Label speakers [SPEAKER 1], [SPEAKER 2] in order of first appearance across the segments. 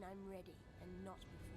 [SPEAKER 1] I'm ready, and not before.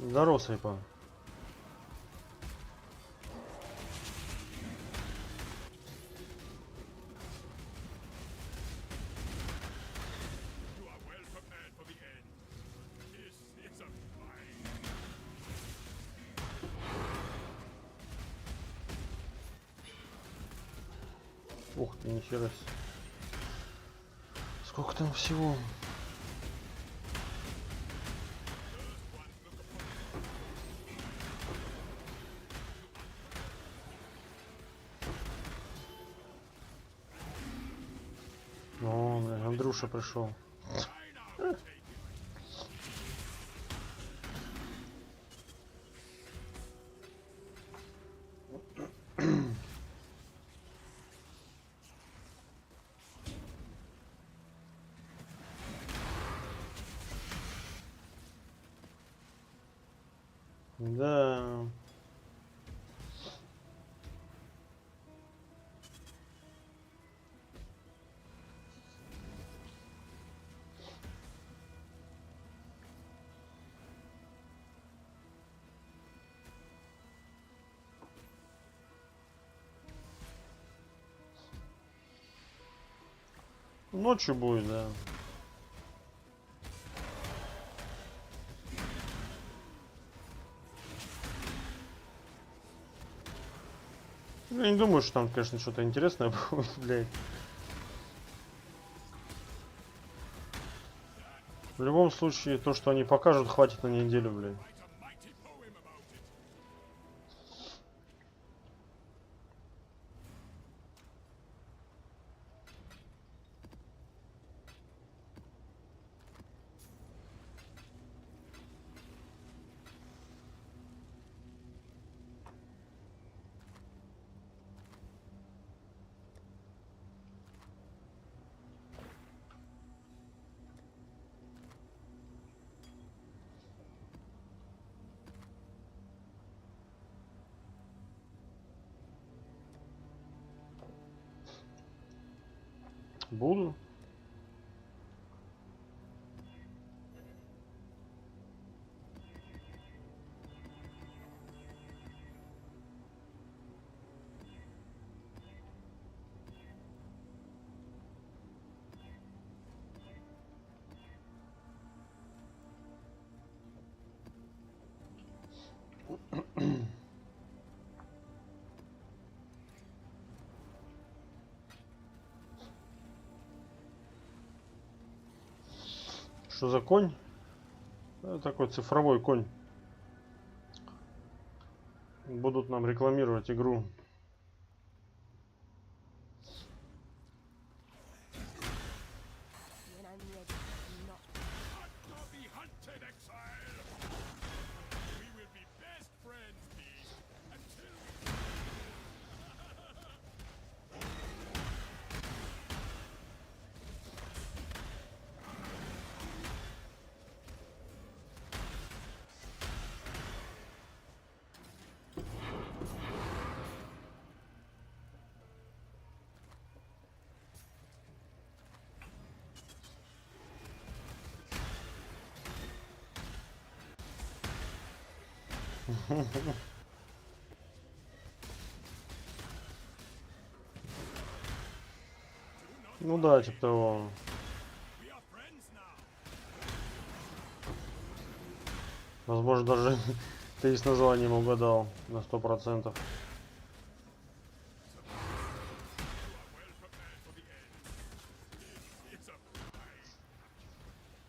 [SPEAKER 2] Здорово, Сайпа. Ух ты, нихера себе. Сколько там всего? О, блин, Андрюша пришел. Да. Ночью будет, да. Я не думаю, что там, конечно, что-то интересное будет, блядь. В любом случае, то, что они покажут, хватит на неделю, блядь. Буду. Что за конь? Это такой цифровой конь. Будут нам рекламировать игру.
[SPEAKER 1] When I'm ready and not
[SPEAKER 3] Not be hunted, exile! We will be best friends, beast, until
[SPEAKER 2] Ну да, типа того.
[SPEAKER 3] we are friends now.
[SPEAKER 2] Возможно, даже ты с названием угадал на 100%.
[SPEAKER 3] You are well prepared for the end. It's a prize. Survivor,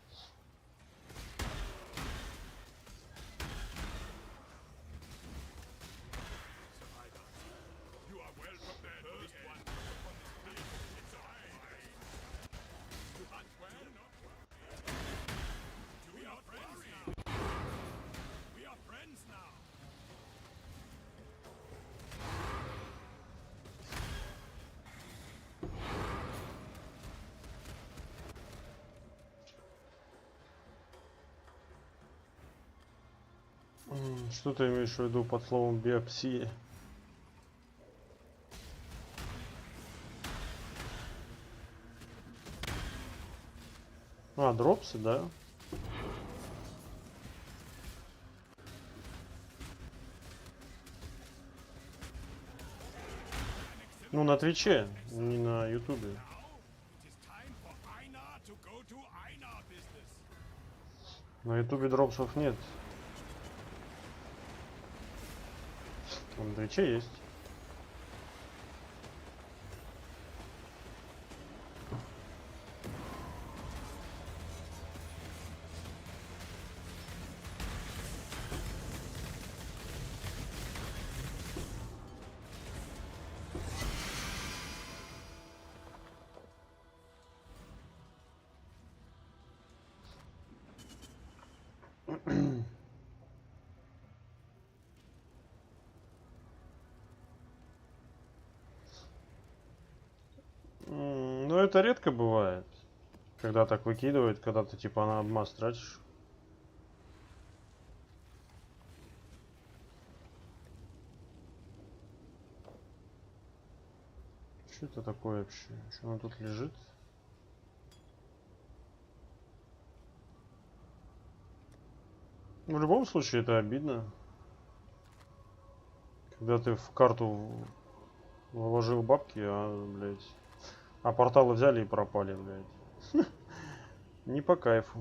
[SPEAKER 3] you are well prepared for this one. It's a prize. You hunt well, not well. We are friends now. We are friends now.
[SPEAKER 2] Что ты имеешь в виду под словом биопсия? А, дропсы, да? Ну, на Твиче, не на Ютубе.
[SPEAKER 3] Now it is time for Einar to go to Einar business.
[SPEAKER 2] На Ютубе дропсов нет. А на Твиче есть. Ну, это редко бывает. Когда так выкидывает, когда ты типа на обмаз тратишь. Что это такое вообще? Что оно тут лежит? В любом случае это обидно. Когда ты в карту вложил бабки, блядь, а порталы взяли и пропали, блядь. Не по кайфу.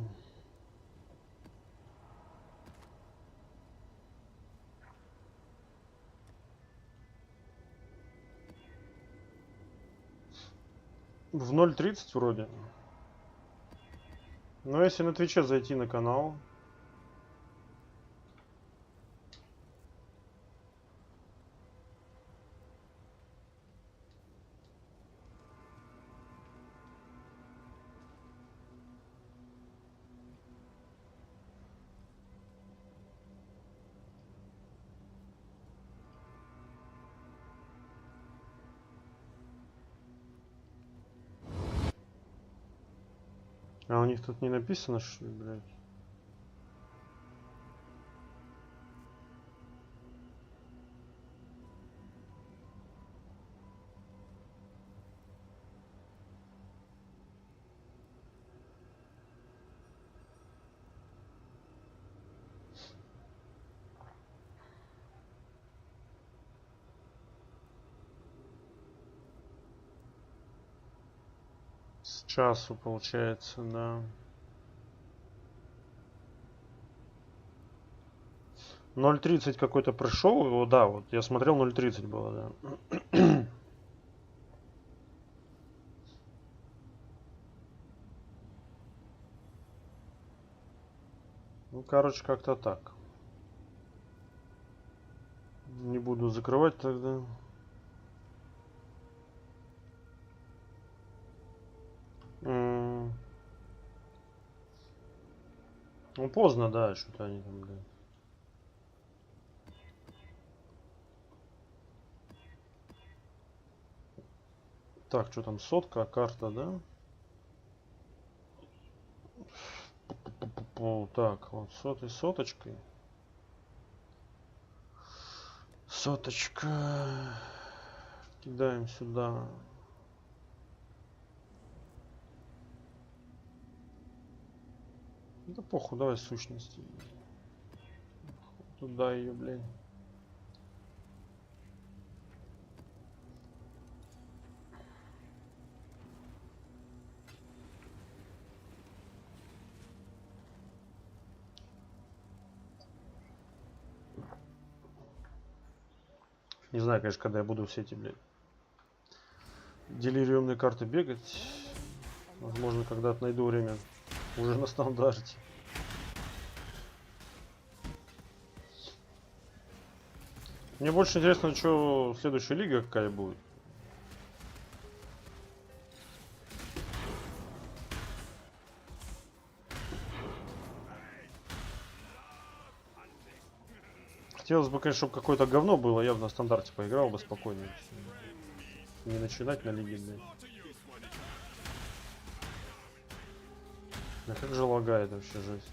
[SPEAKER 2] В 0:30 вроде. Но если на Твиче зайти на канал. А у них тут не написано, что ли, блядь? С часу получается, да. 0:30 какой-то пришел, его, да, вот я смотрел, 0:30 было, да. Ну, короче, как-то так. Не буду закрывать тогда. Ну, поздно, да, что-то они там, блядь. Так, что там, сотка, карта, да? Так, вот соточкой. Соточка. Кидаем сюда. Да похуй, давай сущности. Туда ее, блядь. Не знаю, конечно, когда я буду все эти, блядь, делириумные карты бегать. Возможно, когда-то найду время уже на стандарте. Мне больше интересно, что следующая лига какая будет. Хотелось бы, конечно, чтобы какое-то говно было, я бы на стандарте поиграл бы спокойно. Не начинать на лиге, блядь. А как же лагает вообще, жесть.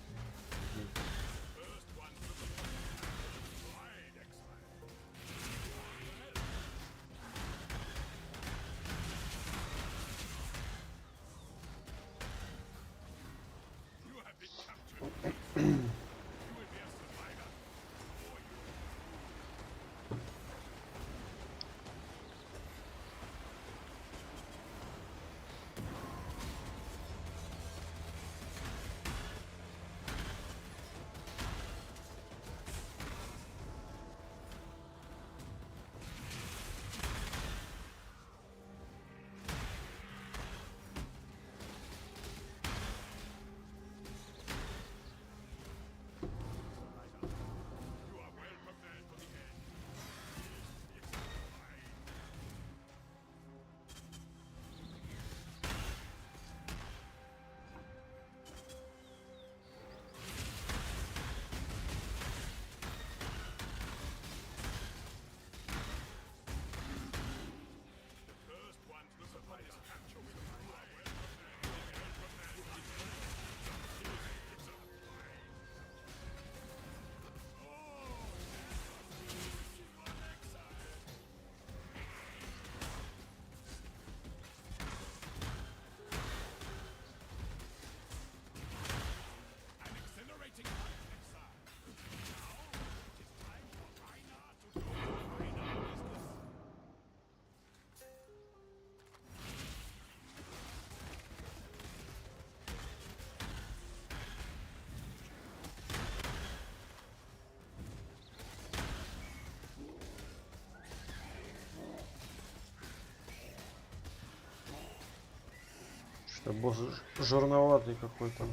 [SPEAKER 2] Босс жирноватый какой-то.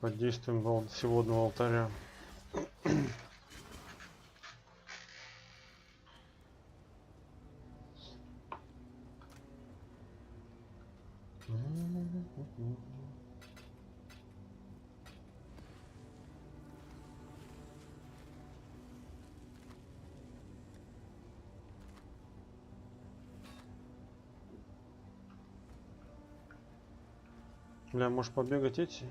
[SPEAKER 2] Под действием сегодняшнего алтаря. Бля, может побегать эти?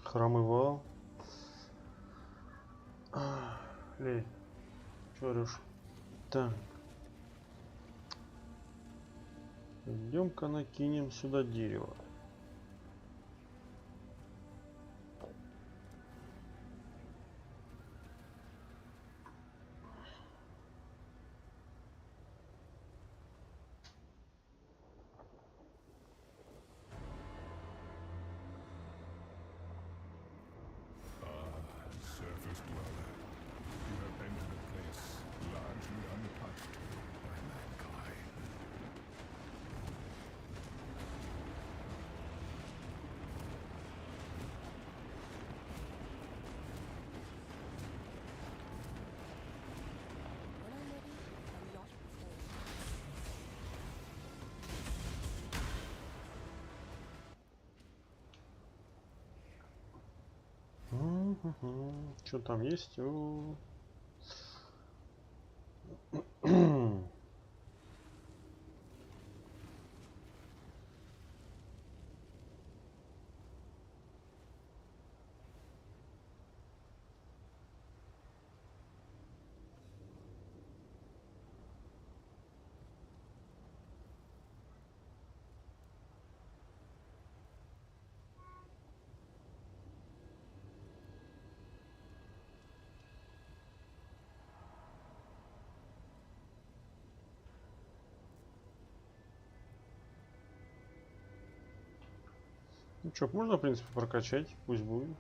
[SPEAKER 2] Храмы вал. Лей, чё орёшь? Так. Идем-ка накинем сюда дерево.
[SPEAKER 3] Surface dweller, you have entered a place largely untouched by mankind.
[SPEAKER 1] When I'm ready, and not before.
[SPEAKER 2] Что там есть? Ну что, можно, в принципе, прокачать, пусть будет.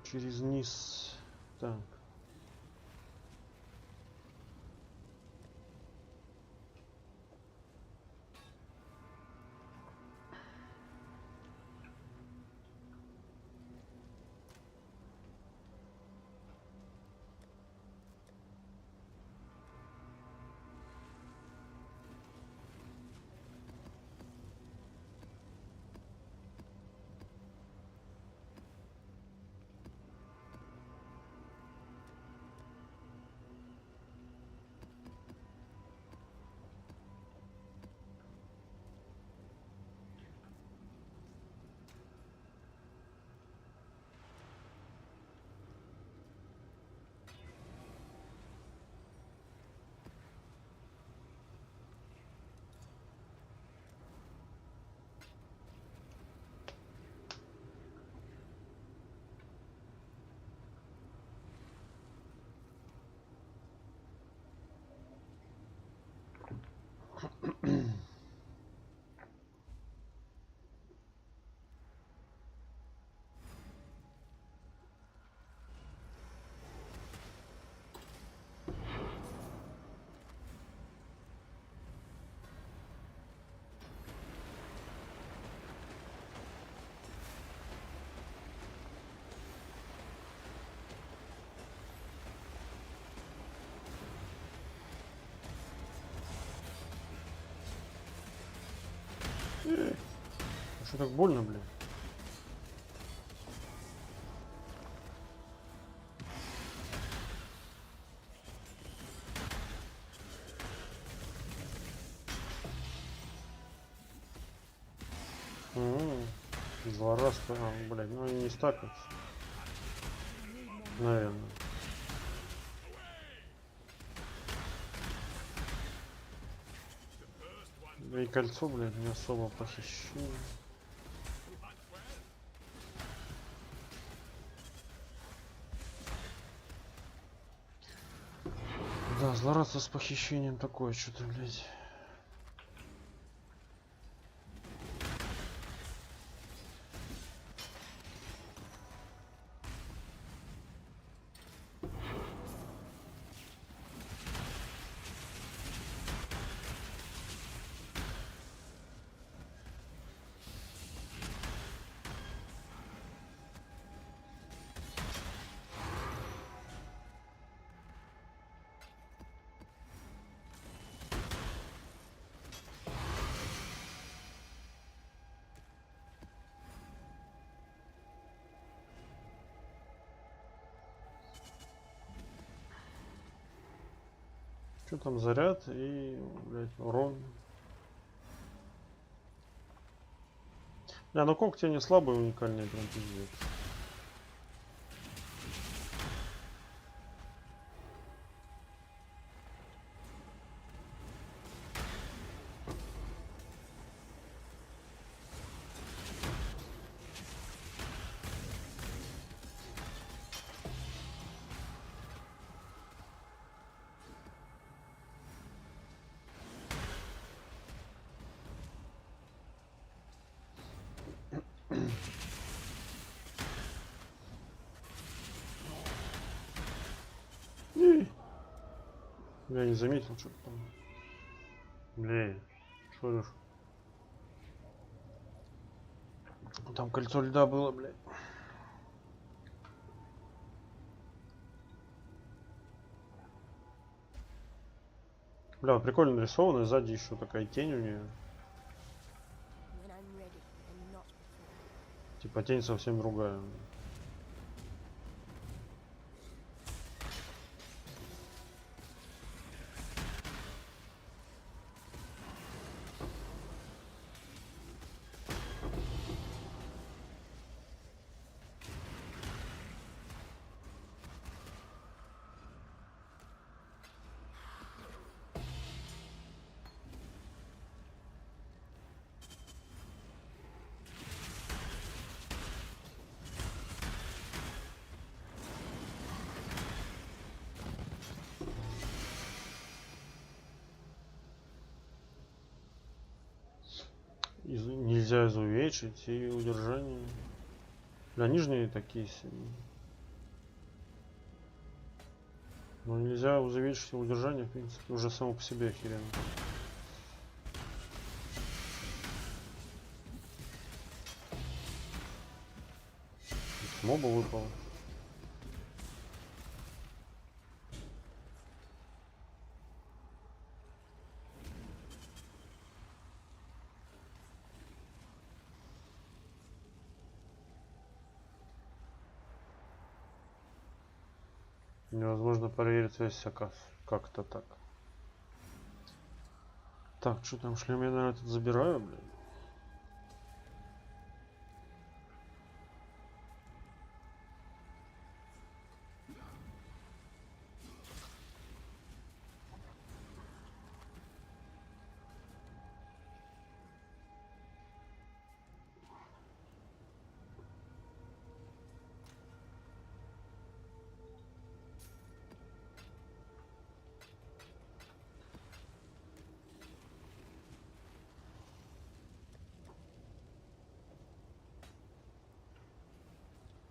[SPEAKER 2] Через низ. Так. А что так больно, блин? Злорадство, блядь, ну они не стакаются. Наверное. И кольцо, блядь, не особо похищено. Да, злорадство с похищением такое что-то, блядь. Что там, заряд и, блядь, урон. Не, ну когти не слабые, уникальные, прям пиздец. Я не заметил, что там. Блин, что ж. Там кольцо льда было, блядь. Бля, прикольно нарисовано, сзади еще такая тень у нее.
[SPEAKER 1] When I'm ready and not before.
[SPEAKER 2] Типа тень совсем другая. Нельзя изувечить и удержание. Бля, нижние такие сильные. Но нельзя изувечить и удержание, в принципе, уже само по себе охеренно. С моба выпал. Невозможно проверить связь с АК. Как-то так. Так, что там, шлем я, наверное, этот забираю, блин.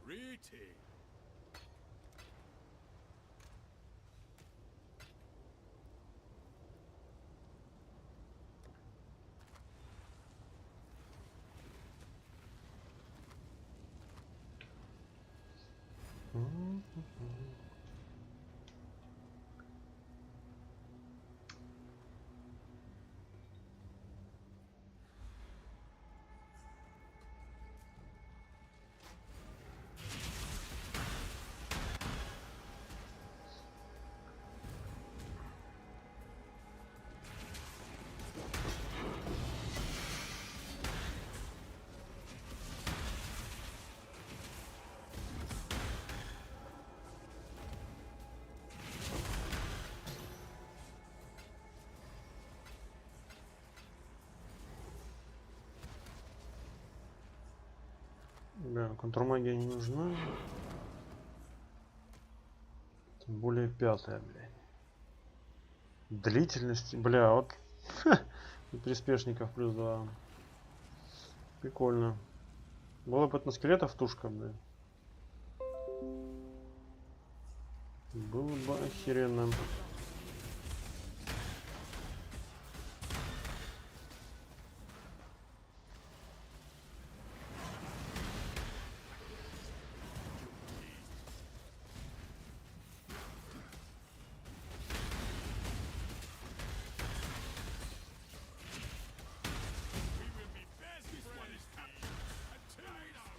[SPEAKER 3] Retake.
[SPEAKER 2] Бля, контрмагия не нужна. Тем более пятая, блядь. Длительность, бля, вот. И приспешников плюс 2. Прикольно. Было бы это на скелетов тушка, блядь. Было бы охеренно.
[SPEAKER 3] We will be best friends until we stop.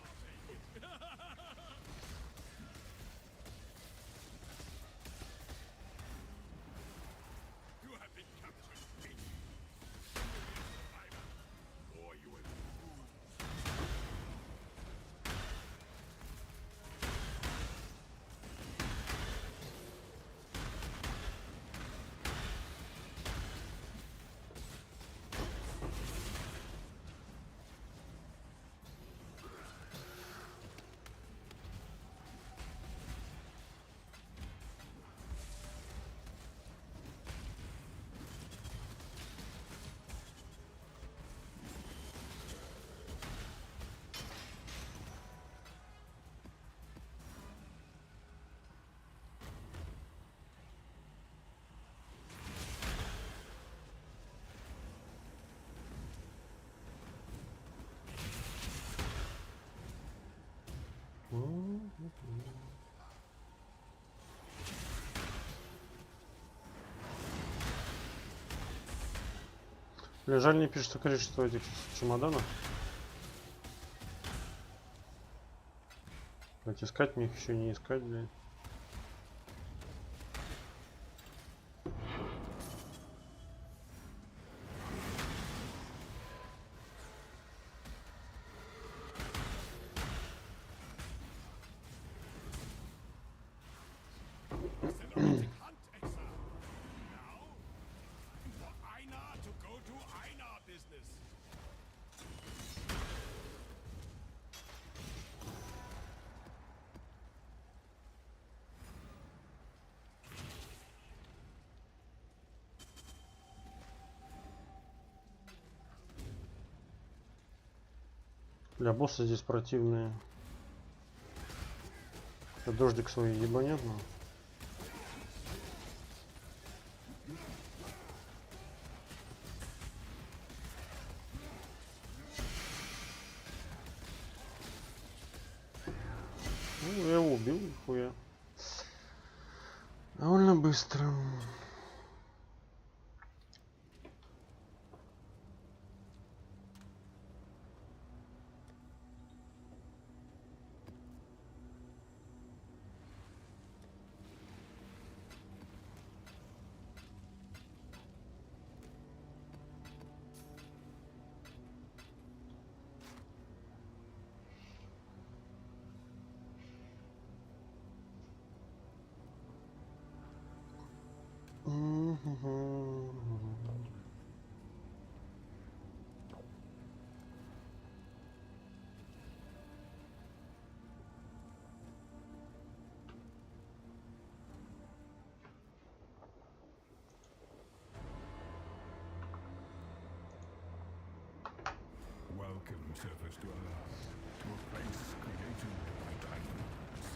[SPEAKER 2] Бля, жаль, не пишется количество этих чемоданов. Блять, искать мне их еще не искать, блядь.
[SPEAKER 3] Hunt exile. Now, for Einar to go to Einar business.
[SPEAKER 2] Бля, боссы здесь противные. Это дождик свой ебанет, но. Ну, я его убил, хуя. Довольно быстро.
[SPEAKER 3] Welcome, surface dwellers, to a place created by diamonds.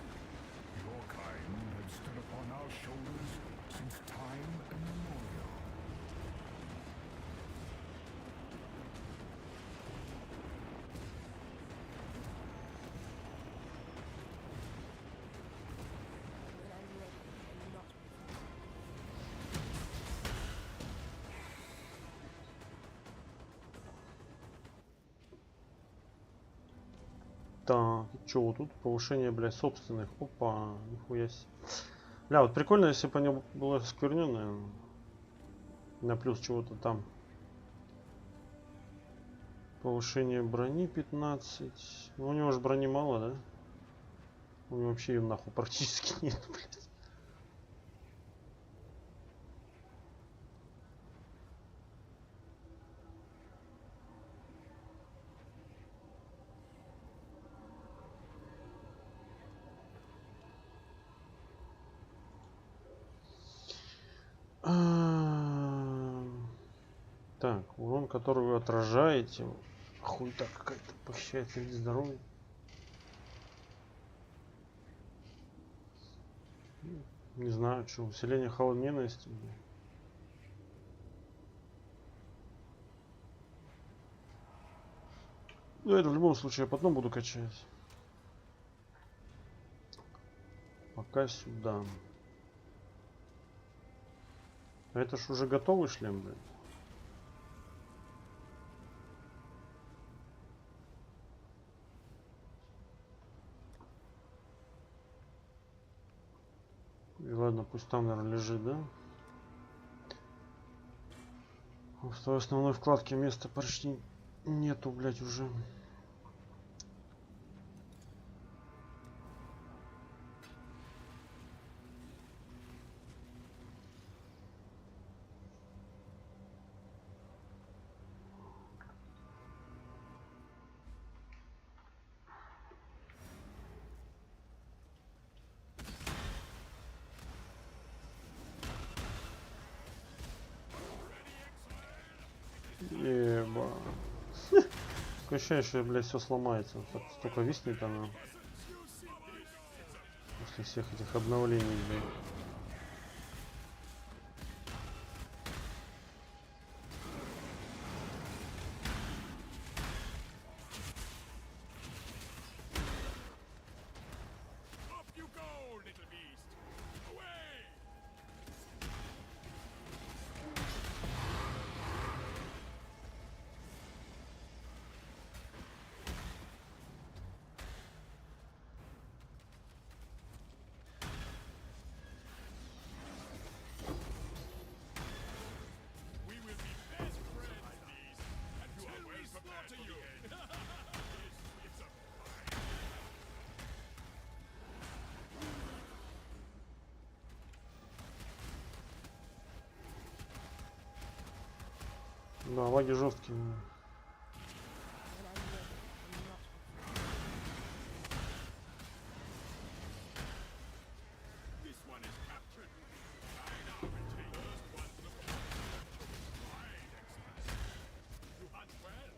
[SPEAKER 3] Your kind have stood upon our shoulders since time immemorial.
[SPEAKER 1] When I'm ready and not before.
[SPEAKER 2] Так, что вот тут? Повышение, блядь, собственных. Опа, нихуя себе. Бля, вот прикольно, если бы оно было скверненное. На плюс чего-то там. Повышение брони 15. Ну, у него же брони мало, да? У него вообще ее нахуй практически нет, блядь. Так, урон, который вы отражаете. Хуй так какая-то похищает среди здоровья. Не знаю, что, усиление холодненности. Ну, это в любом случае я потом буду качать. Пока сюда. А это ж уже готовый шлем, блядь. И ладно, пусть там, наверное, лежит, да? В той основной вкладке места почти нету, блядь, уже. Еба. Такое ощущение, что, блядь, все сломается. Так столько виснет оно. После всех этих обновлений, блядь. Да, лаги жесткие.
[SPEAKER 1] When I live and not
[SPEAKER 3] This one is captured. I now will take first one to the front. Right, exile. You hunt well.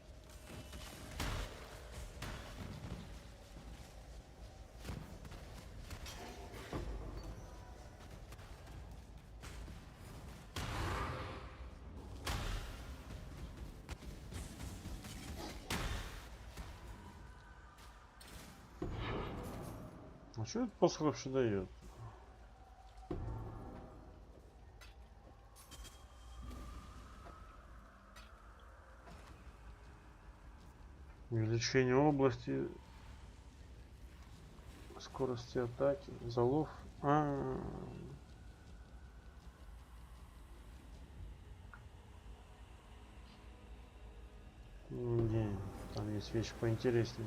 [SPEAKER 2] А что этот посох вообще дает? Увеличение области, скорости атаки, залов. Не, там есть вещи поинтереснее.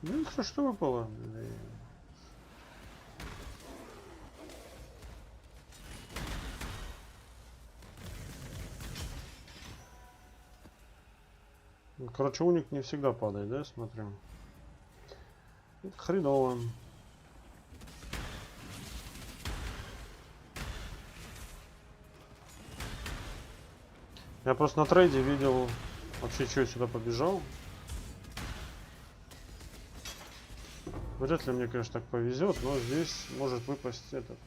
[SPEAKER 2] Ну, что выпало? Короче, уник не всегда падает, да, смотрю. Это хреново. Я просто на трейде видел, вообще, что я сюда побежал. Вряд ли мне, конечно, так повезет, но здесь может выпасть этот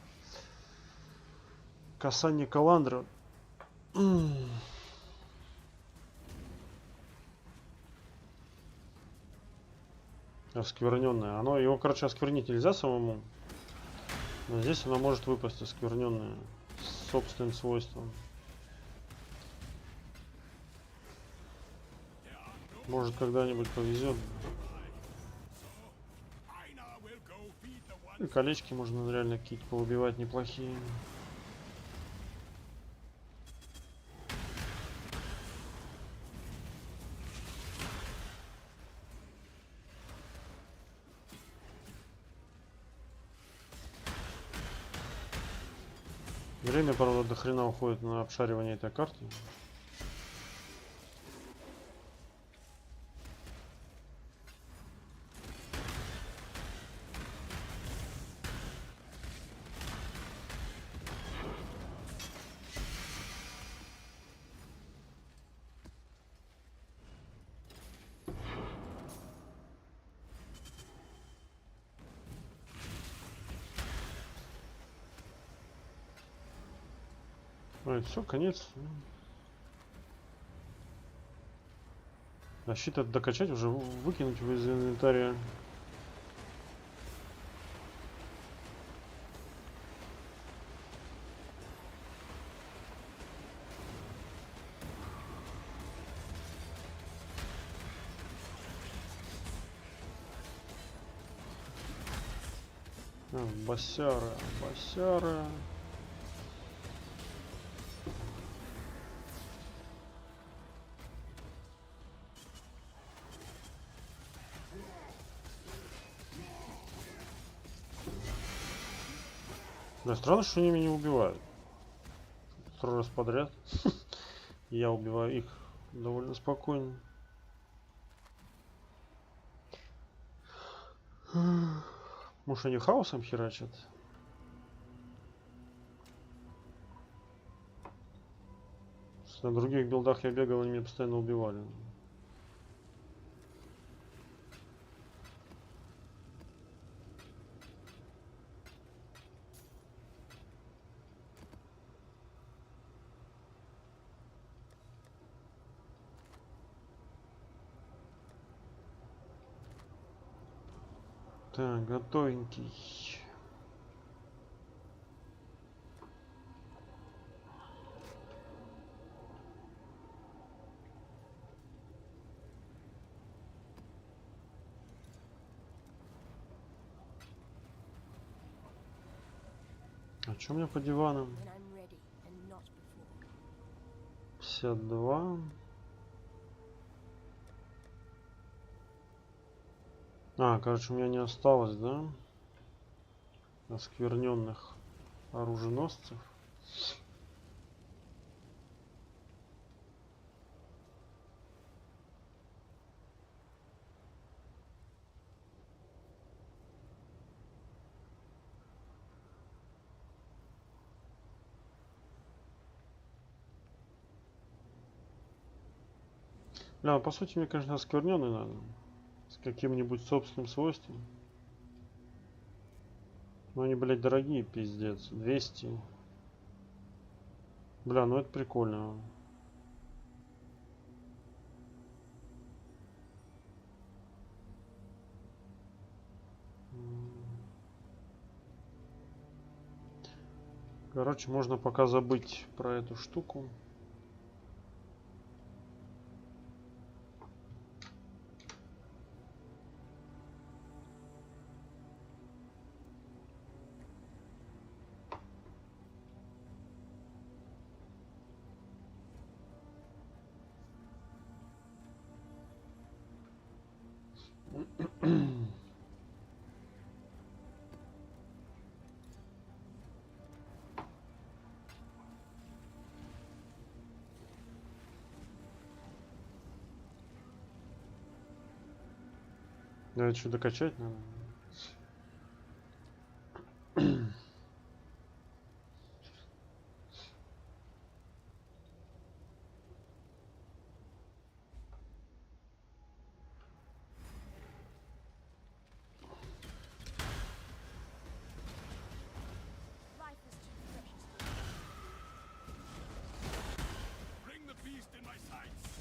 [SPEAKER 2] касание каландра. Оскверненное. Его, короче, осквернить нельзя самому. Но здесь оно может выпасть оскверненное с собственным свойством. Может, когда-нибудь повезет. И колечки можно реально какие-то поубивать неплохие. Время, правда, до хрена уходит на обшаривание этой карты. А, это все, конец. А щит это докачать, уже выкинуть его из инвентаря. А, босяра, босяра. Да, странно, что они меня не убивают. Второй раз подряд. Я убиваю их довольно спокойно. Может, они хаосом херачат? На других билдах я бегал, они меня постоянно убивали. Так, готовенький. А что у меня по диванам?
[SPEAKER 1] when I'm ready and not before.
[SPEAKER 2] 52. А, короче, у меня не осталось, да? Оскверненных оруженосцев. Бля, ну, по сути, мне, конечно, оскверненный надо. С каким-нибудь собственным свойством. Но они, блядь, дорогие, пиздец. 200. Бля, ну это прикольно. Короче, можно пока забыть про эту штуку. Да, что докачать надо.
[SPEAKER 1] Life is too precious to
[SPEAKER 3] Bring the beast in my sights.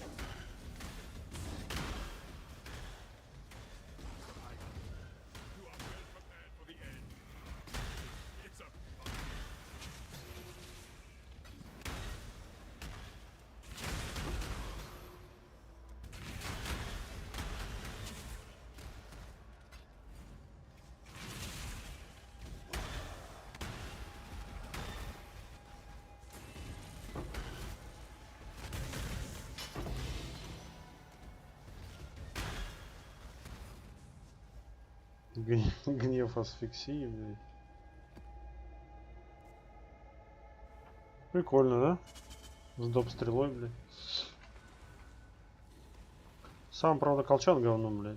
[SPEAKER 3] You are well prepared for the end. It's a
[SPEAKER 2] Гнев асфиксии, блядь. Прикольно, да? С доп стрелой, блядь. Сам, правда, колчан говном, блядь.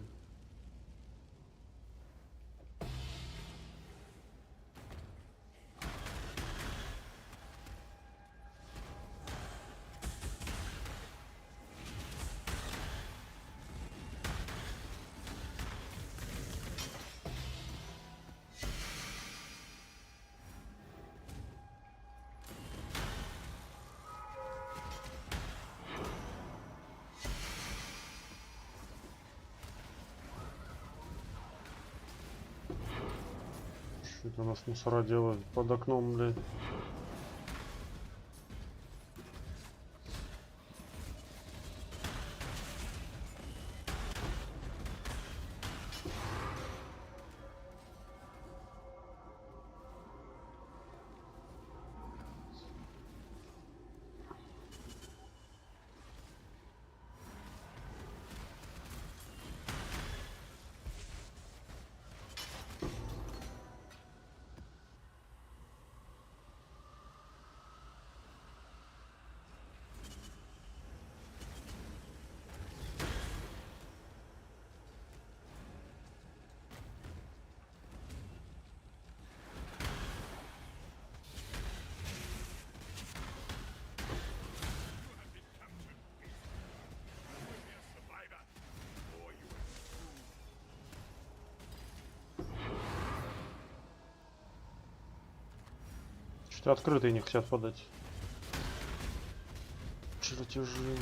[SPEAKER 2] Что это у нас мусора делают под окном, блядь? Что-то открытые не хотят подать. Чертежи.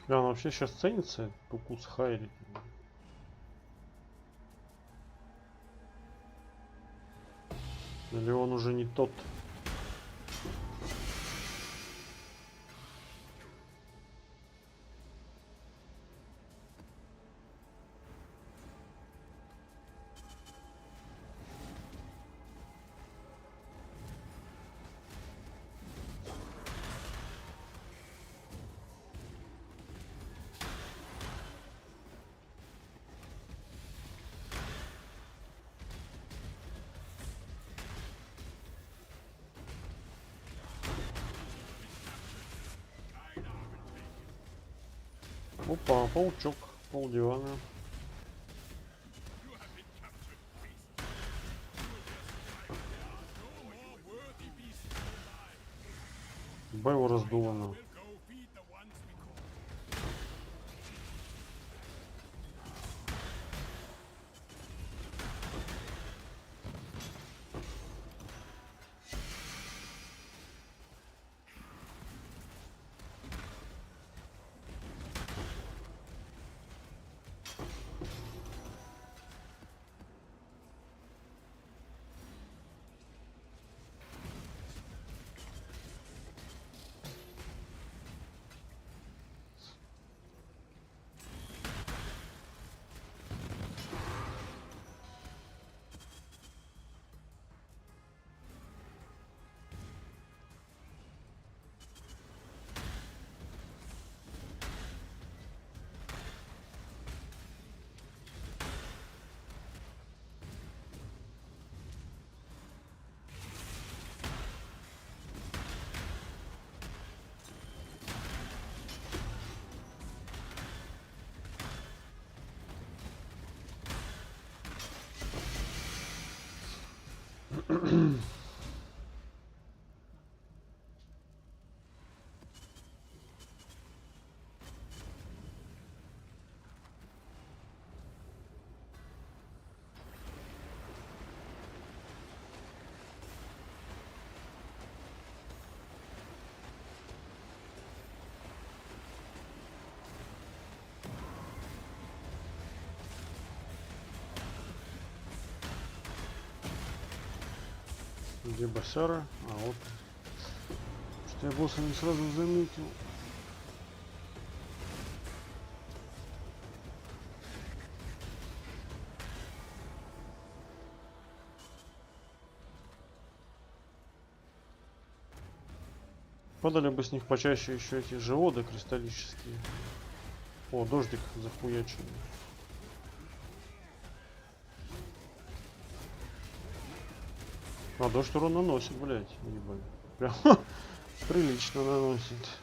[SPEAKER 2] Да, он вообще сейчас ценится, укус Хайри. Или он уже не тот? Опа, паучок, полдивана. Его раздулано. Где босяра? А вот. Что я босса не сразу заметил. Подали бы с них почаще еще эти живоды кристаллические. О, дождик захуяченный. А дождь урон наносит, блядь, ебать. Прям прилично наносит.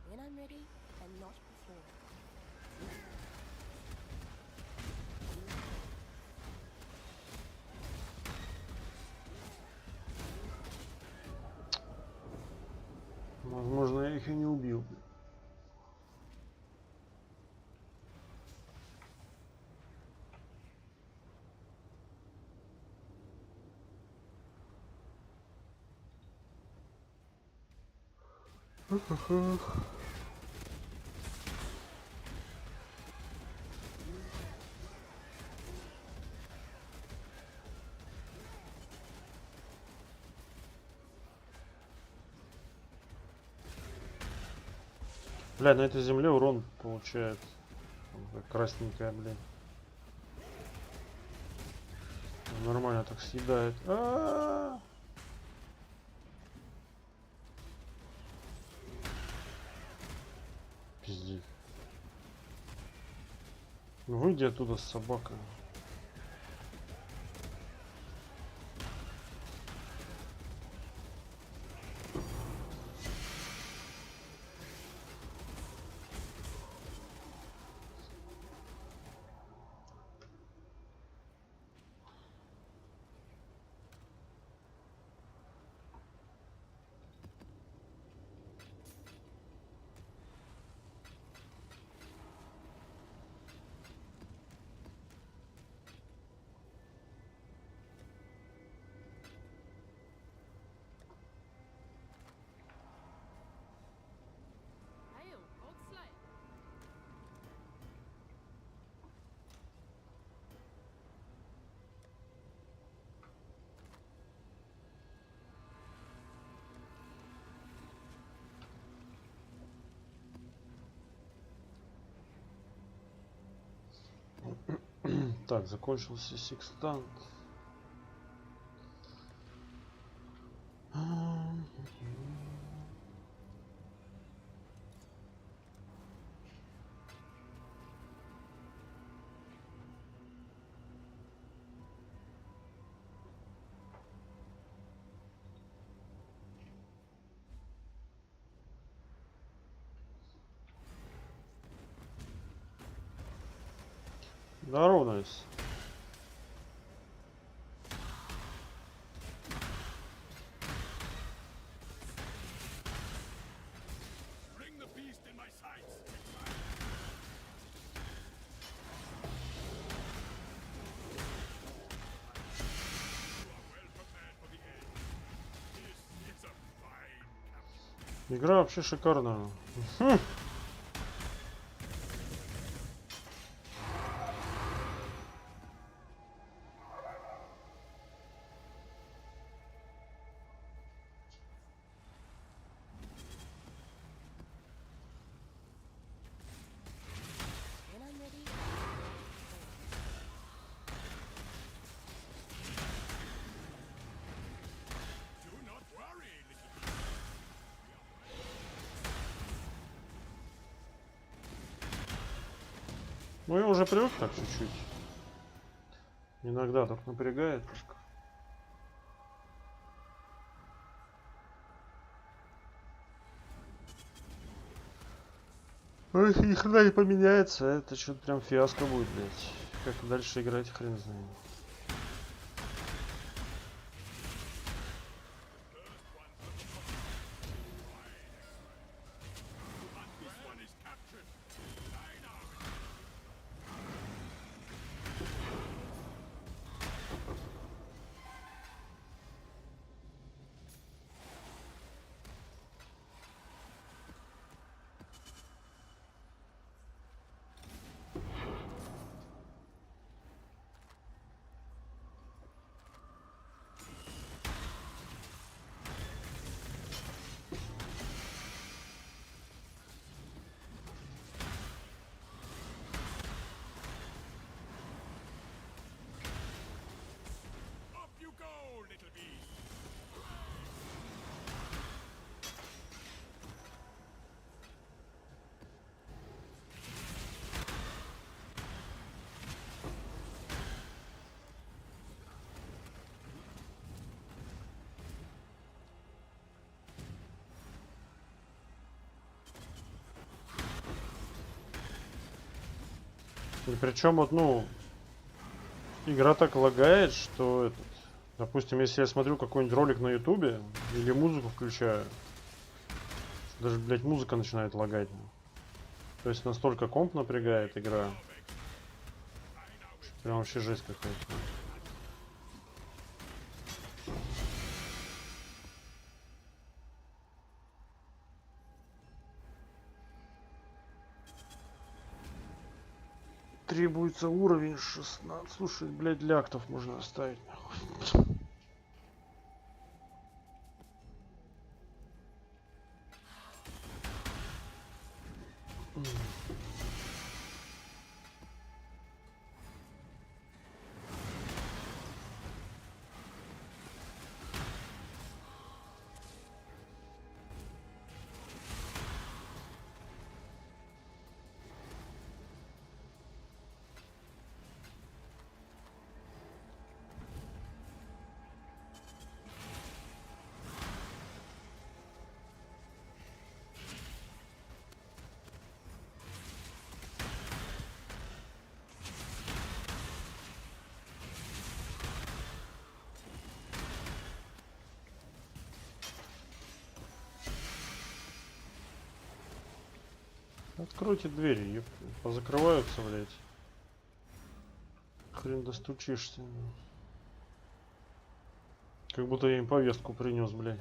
[SPEAKER 1] When I'm ready and not before.
[SPEAKER 2] Возможно, я их и не убил. Бля, на этой земле урон получает. Красненькая, блин. Нормально так съедает. Пиздец. Ну выйди оттуда, собака.
[SPEAKER 1] Hail, old slave.
[SPEAKER 2] Так, закончился секстант. Здорово, Найс.
[SPEAKER 3] Bring the beast in my sights. You are well prepared for the end. This is a fine capture.
[SPEAKER 2] Игра вообще шикарная.
[SPEAKER 1] When I'm ready.
[SPEAKER 3] Do not worry, little
[SPEAKER 2] Ну я уже привык так чуть-чуть. Иногда так напрягает только. Ну если ни хрена не поменяется, это что-то прям фиаско будет, блядь. Как дальше играть, хрен знает.
[SPEAKER 3] This one is captured. Line out.
[SPEAKER 2] И причем вот, ну, игра так лагает, что этот, допустим, если я смотрю какой-нибудь ролик на ютубе или музыку включаю, даже, блядь, музыка начинает лагать. То есть настолько комп напрягает игра. Прям вообще жесть какая-то. Требуется уровень 16. Слушай, блядь, для актов можно оставить. Нахуй. Откройте двери, ёпта. Позакрываются, блядь. Хрен достучишься. Как будто я им повестку принес, блядь.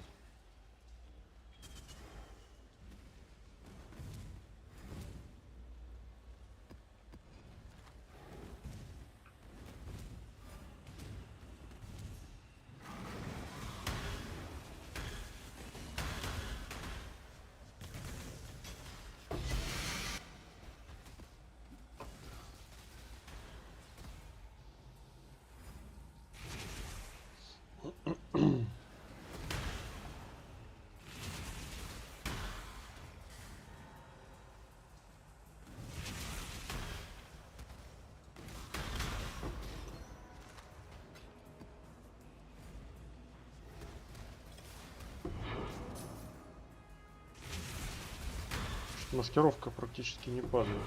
[SPEAKER 2] Маскировка практически не падает.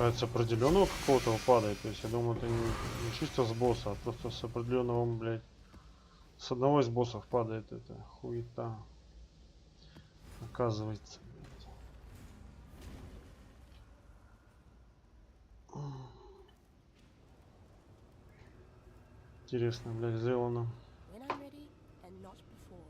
[SPEAKER 2] А это с определенного какого-то падает. То есть я думаю, это не чисто с босса, а просто с определенного, блядь. С одного из боссов падает эта хуета. Оказывается, блядь. Интересно, блядь, сделано.
[SPEAKER 1] When I'm ready and not before.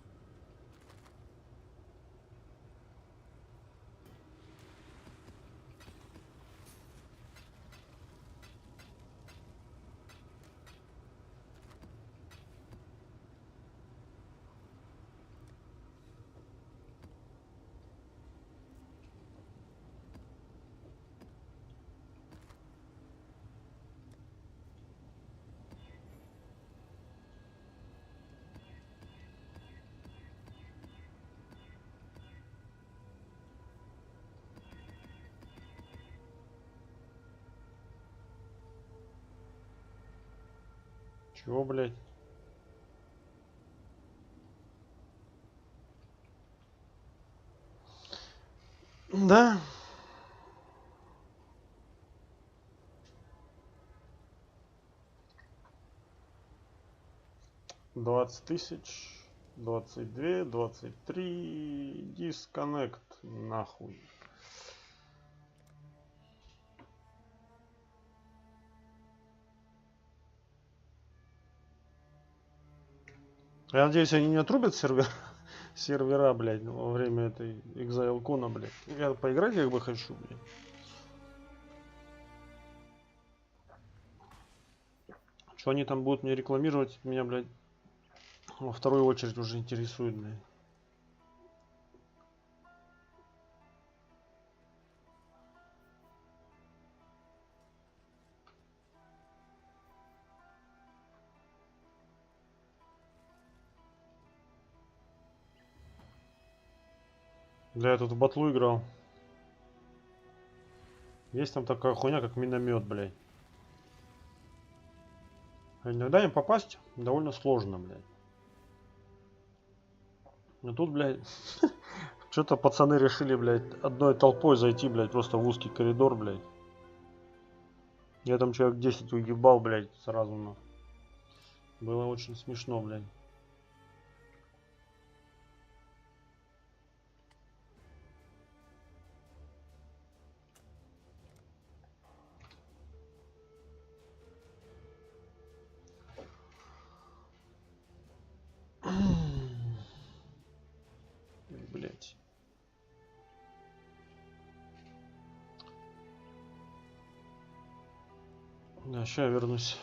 [SPEAKER 2] Чего, блядь? Да. $20 000, 22, 23. Дисконнект нахуй. Я надеюсь, они не отрубят сервера, блядь, во время этой exile кона, блядь. Я поиграть как бы хочу, блядь. Что они там будут мне рекламировать, меня, блядь, во вторую очередь уже интересует, блядь. Да, я тут в батлу играл. Есть там такая хуйня, как миномет, блядь. А иногда им попасть довольно сложно, блядь. Но тут, блядь, что-то пацаны решили, блядь, одной толпой зайти, блядь, просто в узкий коридор, блядь. Я там человек 10 уебал, блядь, сразу, ну. Было очень смешно, блядь. Блядь. Да, сейчас я вернусь.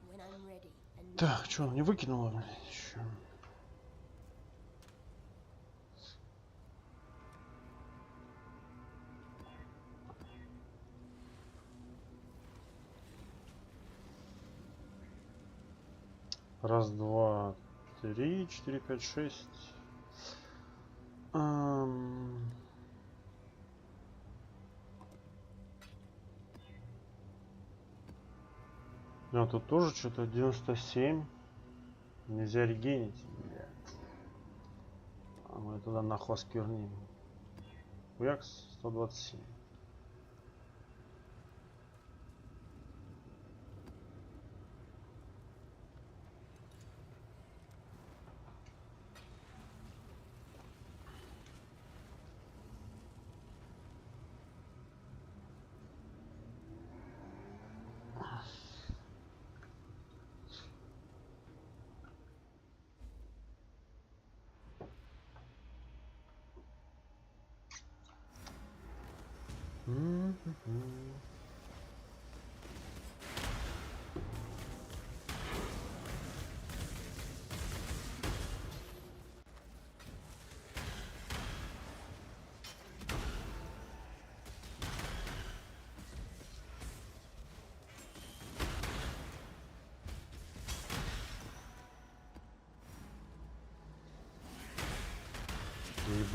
[SPEAKER 1] When I'm ready and
[SPEAKER 2] Так, что, не выкинула, блядь, еще. Раз, два, три, 4, 5, 6. А тут тоже что-то 97. Нельзя регенить. Бля. А мы туда нахуй скверним. Хуякс 127.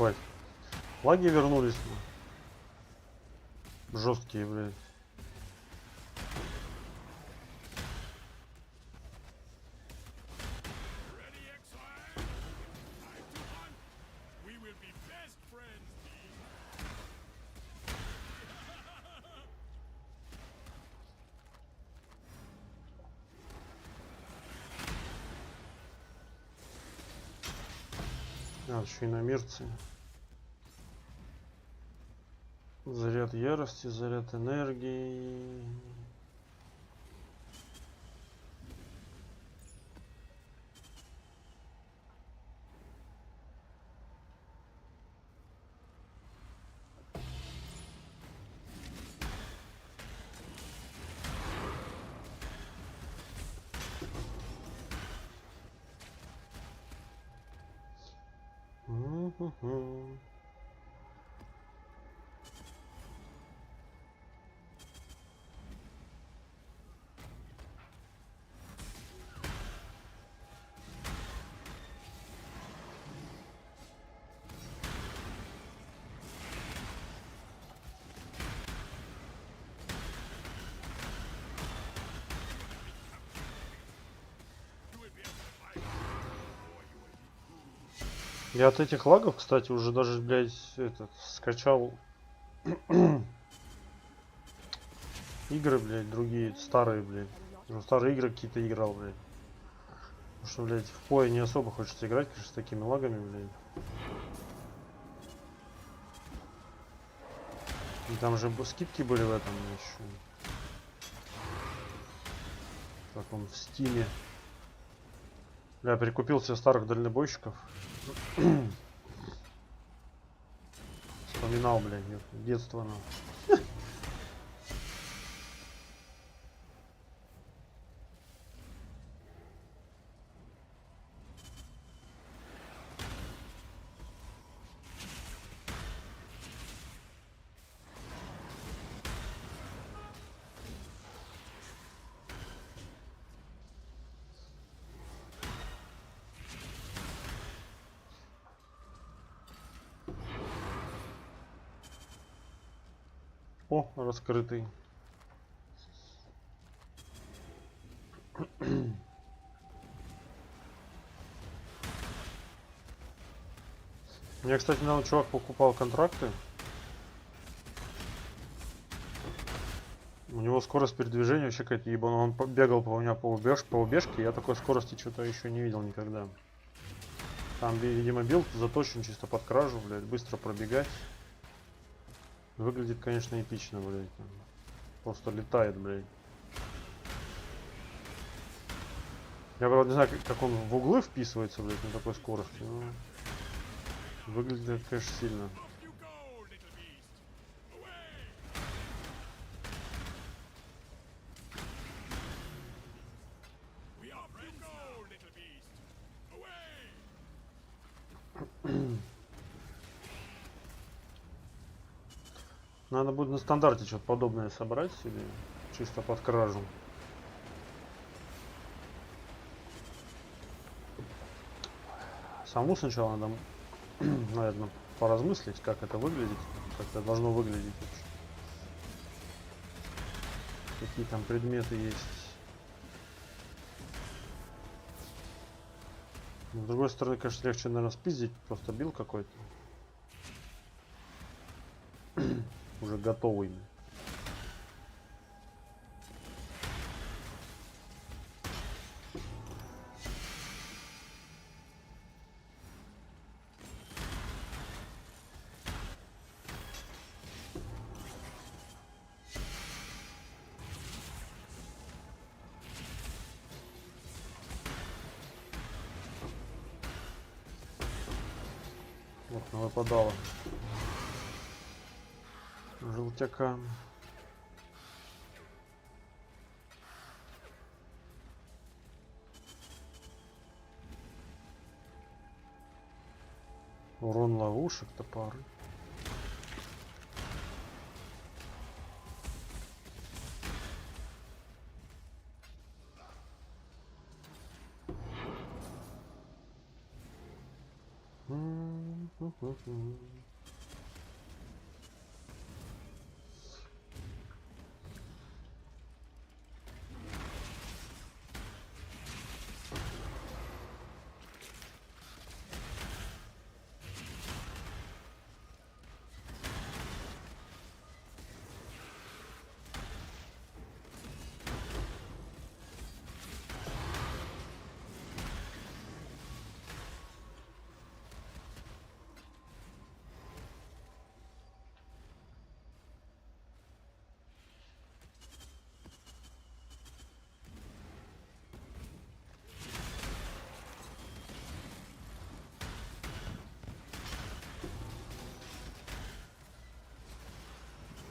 [SPEAKER 2] Ебать. Лаги вернулись. Жесткие, блядь.
[SPEAKER 3] Ready, exile? 5 to 1. We will be best friends, team.
[SPEAKER 2] А, еще иномирцы. Заряд ярости, заряд энергии. Мгм.
[SPEAKER 3] You will be able to fight. Or you will be.
[SPEAKER 2] Я от этих лагов, кстати, уже даже, блядь, этот, скачал игры, блядь, другие, старые, блядь. Ну, старые игры какие-то играл, блядь. Потому что, блядь, в пое не особо хочется играть, конечно, с такими лагами, блядь. И там же скидки были в этом еще. Как он в Стиме. Я прикупил себе старых дальнобойщиков. Вспоминал, блядь, детство, ну. О, раскрытый. Мне, кстати, недавно чувак покупал контракты. У него скорость передвижения вообще какая-то ебаная. Он бегал по меня по убежке. Я такой скорости что-то еще не видел никогда. Там, видимо, билд заточен чисто под кражу, блядь. Быстро пробегать. Выглядит, конечно, эпично, блядь. Просто летает, блядь. Я, правда, не знаю, как он в углы вписывается, блядь, на такой скорости. Но выглядит, конечно, сильно.
[SPEAKER 3] Off you go, little beast. Away. We are friends now, little beast. Away.
[SPEAKER 2] Надо будет на стандарте что-то подобное собрать себе. Чисто под кражу. Саму сначала надо, наверное, поразмыслить, как это выглядит. Как это должно выглядеть вообще. Какие там предметы есть. Но, с другой стороны, конечно, легче, наверное, спиздить просто бил какой-то. Уже готовый. Вот, выпадало. Желтяка. Урон ловушек, топоры. Мгм.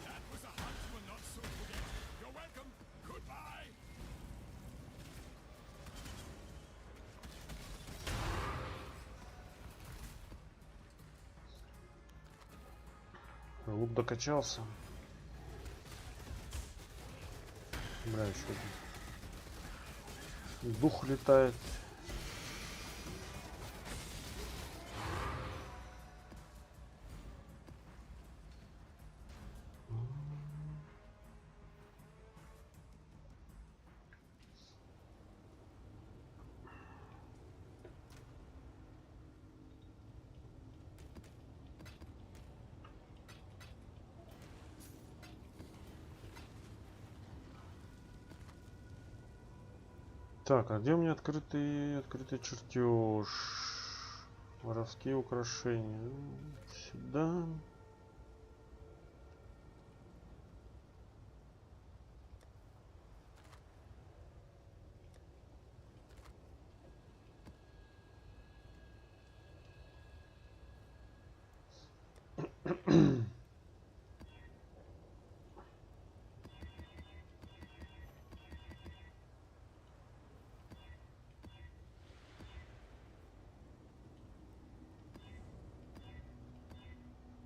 [SPEAKER 3] That was a hunt you will not soon forget. You're welcome. Goodbye.
[SPEAKER 2] Лук докачался. Бля, еще дух летает. Так, а где у меня открытый чертеж? Воровские украшения. Сюда.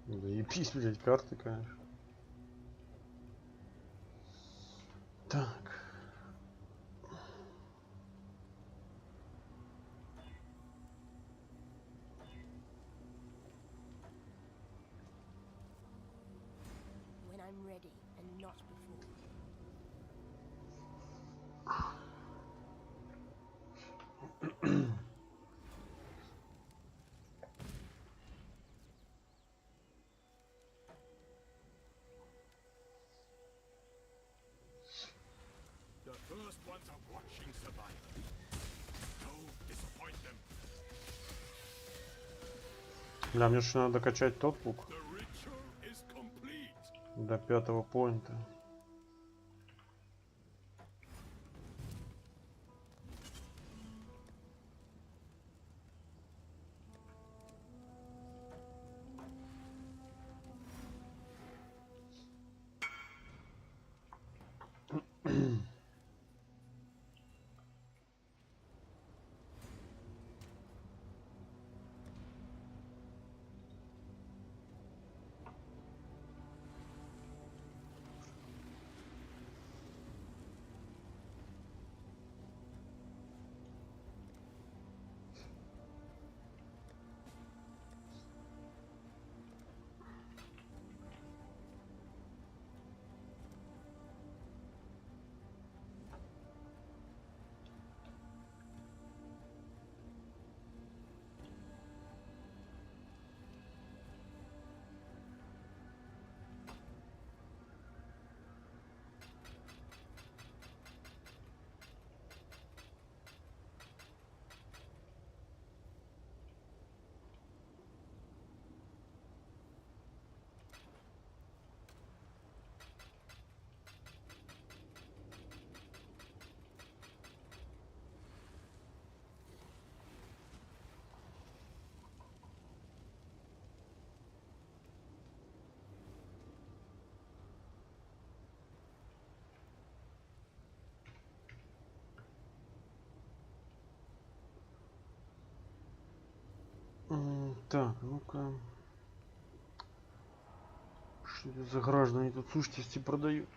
[SPEAKER 2] Да ебись, блядь, карты, конечно. Так.
[SPEAKER 1] When I'm ready and not before.
[SPEAKER 3] The first ones are watching survival. Don't disappoint them.
[SPEAKER 2] Бля, мне еще надо докачать тот лук
[SPEAKER 3] The ritual is complete.
[SPEAKER 2] до 5-го поинта. Так, ну-ка. Что это за граждане тут сущности продают?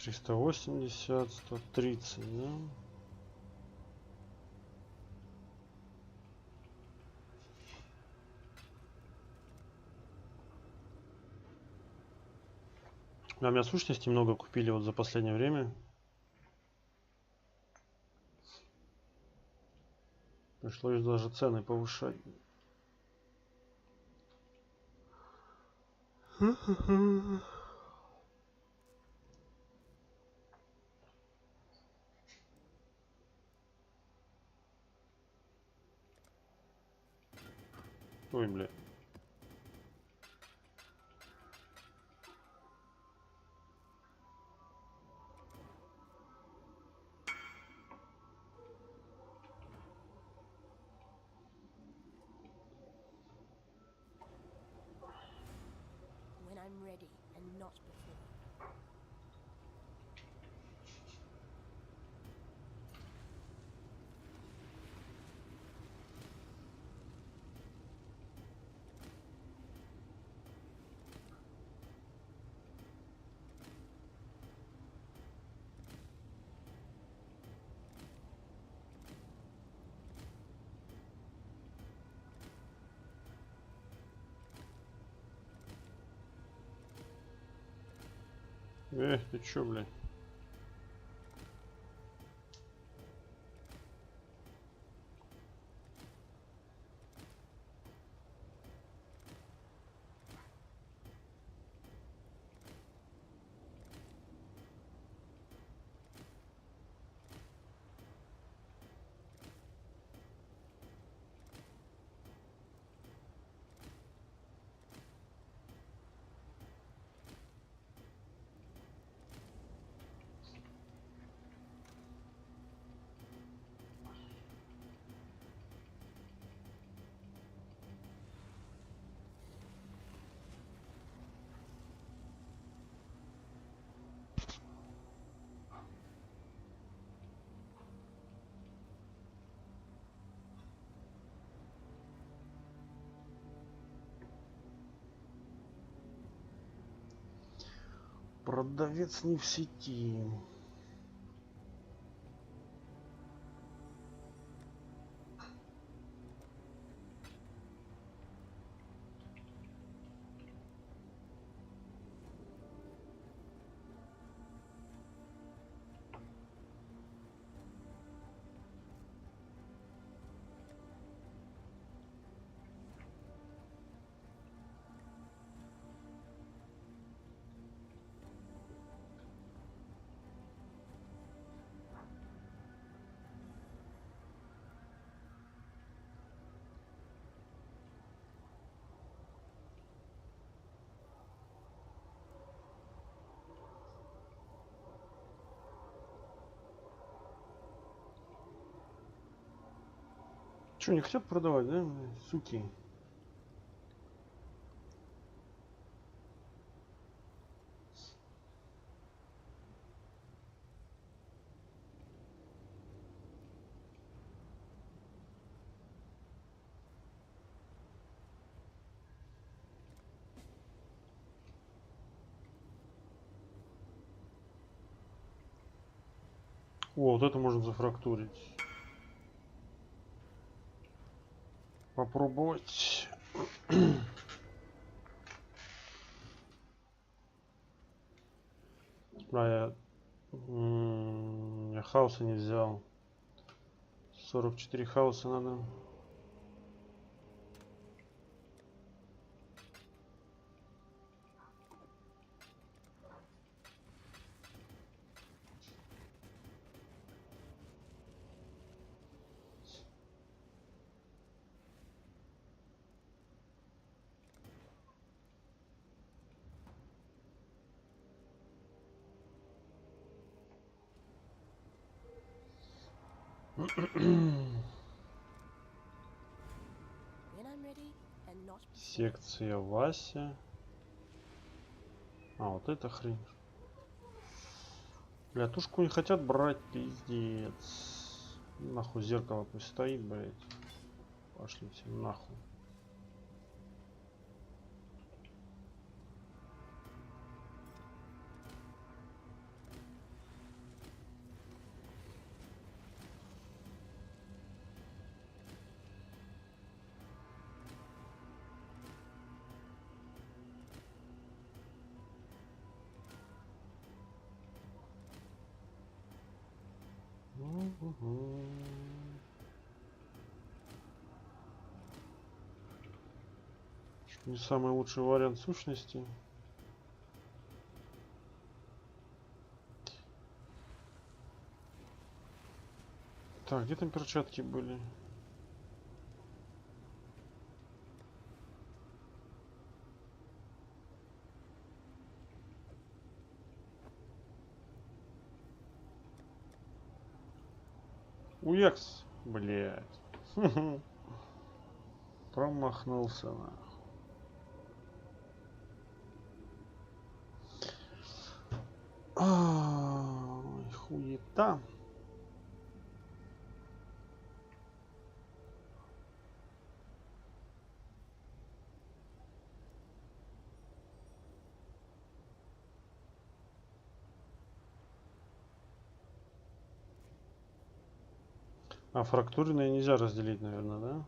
[SPEAKER 2] 380, 130, да? А у меня сущности много купили вот за последнее время. Пришлось даже цены повышать. Ой, бля.
[SPEAKER 1] When I'm ready and not before.
[SPEAKER 2] Ты чё, блядь? Продавец не в сети. Че, не хотят продавать, да? Суки. О, вот это можно зафрактурить. Попробовать. А я хаоса не взял. 44 хаоса надо.
[SPEAKER 1] When I'm ready and not before.
[SPEAKER 2] Секция Вася. А, вот это хрень. Бля, тушку не хотят брать, пиздец. Нахуй зеркало пусть стоит, блядь. Пошлите нахуй. Угу. Не самый лучший вариант сущности. Так, где там перчатки были? Уекс, блядь. Промахнулся нахуй. Ай, хуета. А фрактурные нельзя разделить, наверное, да?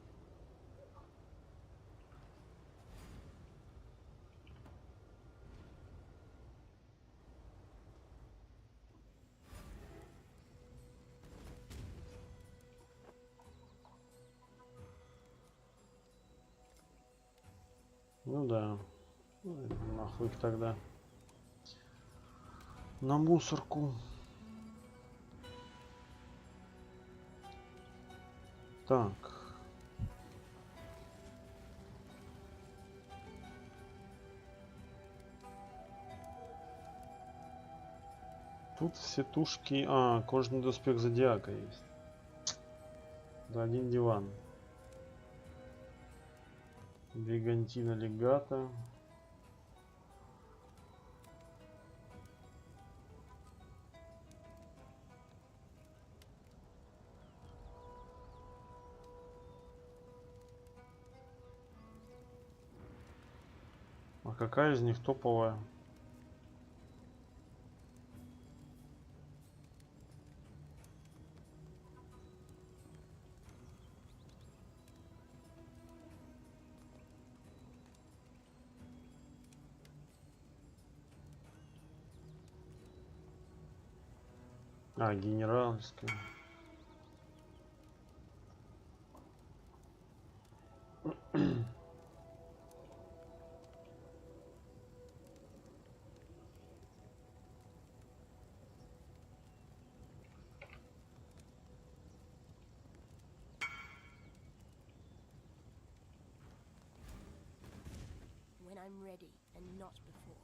[SPEAKER 2] Ну да. Ну, нахуй их тогда. На мусорку. Так. Тут все тушки... А, кожаный доспех зодиака есть. Да, один диван. Бригантина легата. А какая из них топовая? А, генеральская.
[SPEAKER 1] When I'm ready and not before.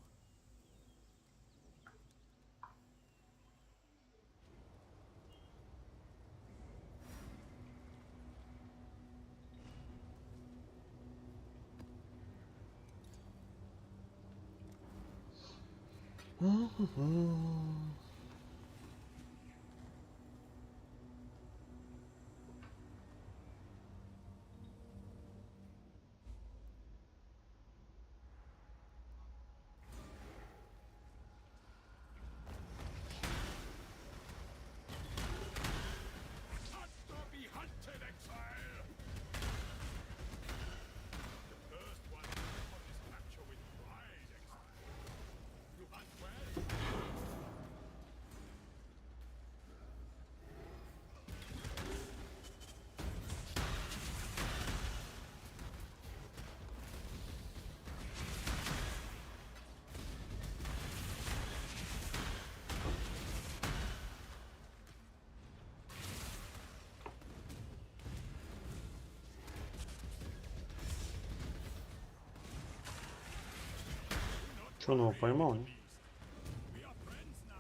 [SPEAKER 3] Not to be hunted, exile! The first one on this capture with pride, exile. You hunt well.
[SPEAKER 2] Че, он его поймал, не?
[SPEAKER 3] We are friends now.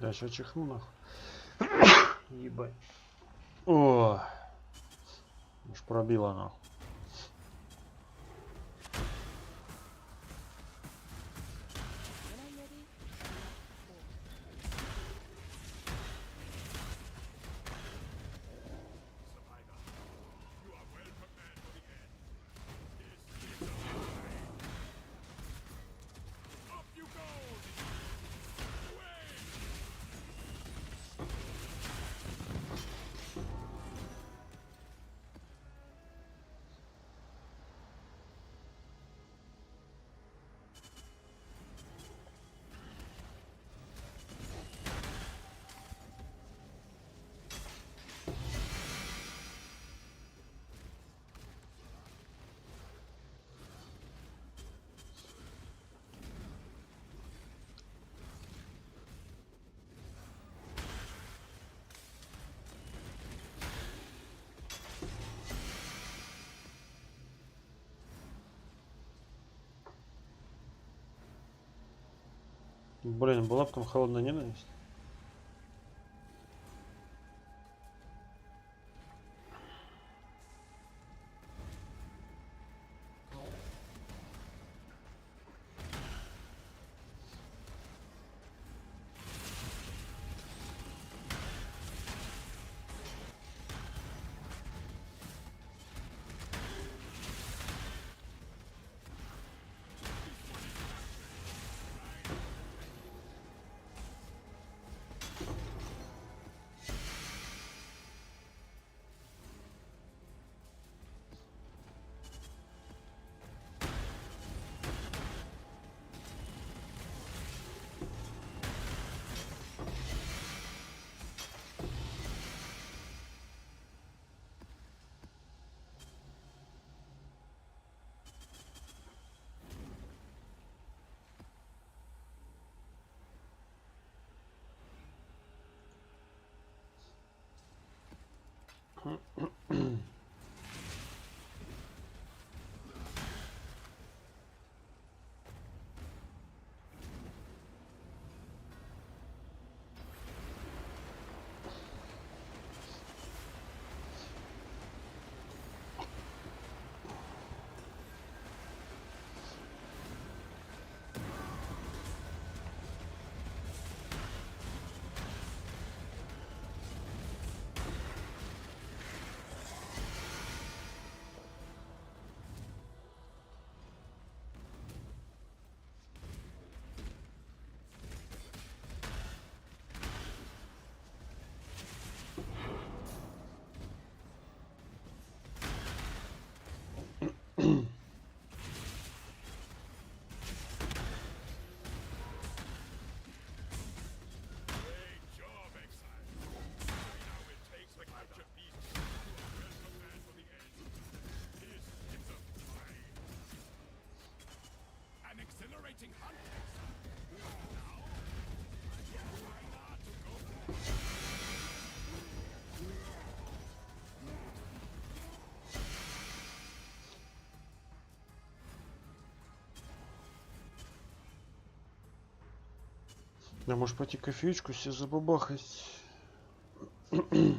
[SPEAKER 2] Бля, сейчас чихну нахуй. Ебать. О, аж пробило нахуй.
[SPEAKER 1] When I'm ready, oh,
[SPEAKER 3] Survivor, you are well prepared for the end. This is a Up you go! Away!
[SPEAKER 2] Блин, была бы там холодная ненависть.
[SPEAKER 3] Great job, exile. Now it takes the captured beasts. You are well prepared for the end. This is a fight. An exhilarating hunt, exile. Now, try not to go.
[SPEAKER 2] Да, может пойти кофеечку себе забабахать. Блин,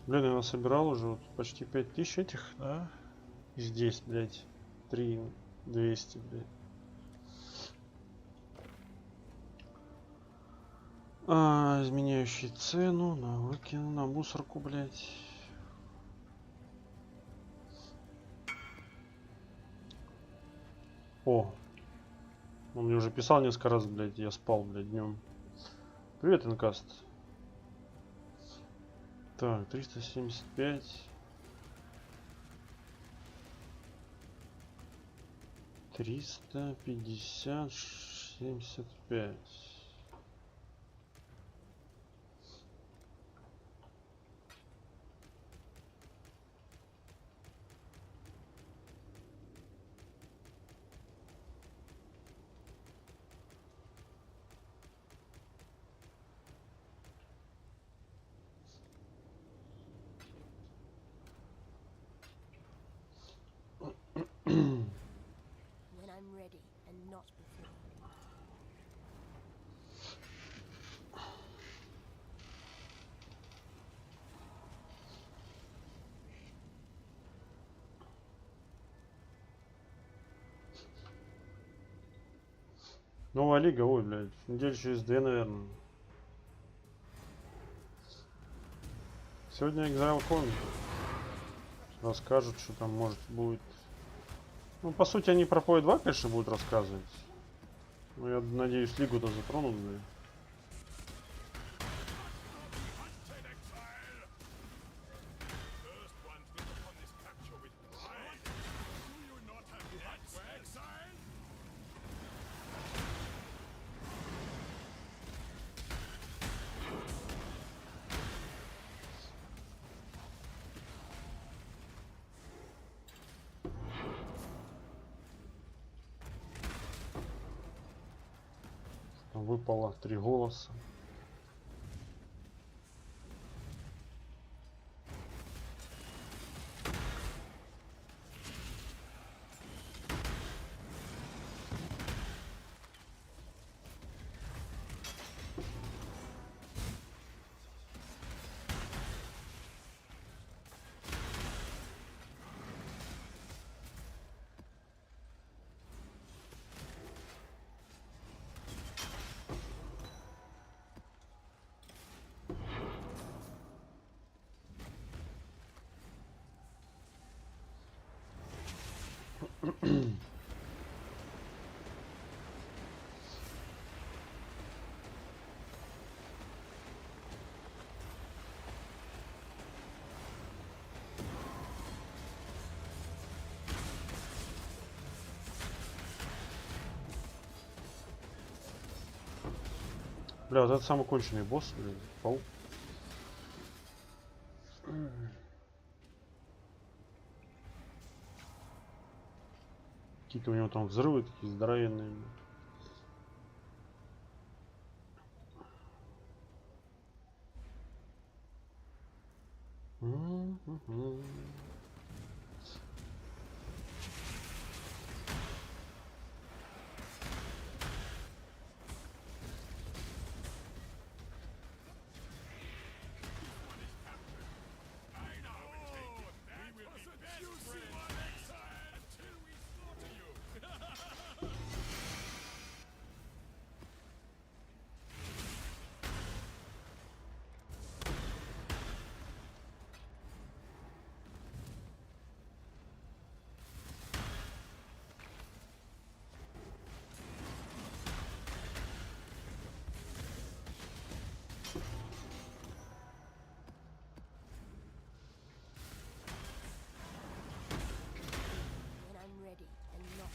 [SPEAKER 2] я насобирал уже вот почти 5000 этих, да? И здесь, блядь, 3200, блядь. Изменяющий цену на выкину, на мусорку, блядь. О, он мне уже писал несколько раз, блядь, я спал, блядь, днем. Привет, инкаст. Так, 375. 350, 75.
[SPEAKER 1] and not before.
[SPEAKER 2] Новая лига, ой, блядь, неделю через 2, наверное. Сегодня exile кон. Расскажут, что там может будет. Ну, по сути, они про PoE 2, конечно, будут рассказывать. Но я надеюсь, лигу-то затронут, блядь.
[SPEAKER 3] Hunted exile! First ones look upon this capture with pride. Do you not have nets, exile?
[SPEAKER 2] Там выпало 3 голоса. Бля, вот это самый конченый босс, блин, паук. Какие-то у него там взрывы такие здоровенные.
[SPEAKER 3] I know how it takes. We will be best friends, exile, until we slaughter you.
[SPEAKER 1] When I'm ready and not.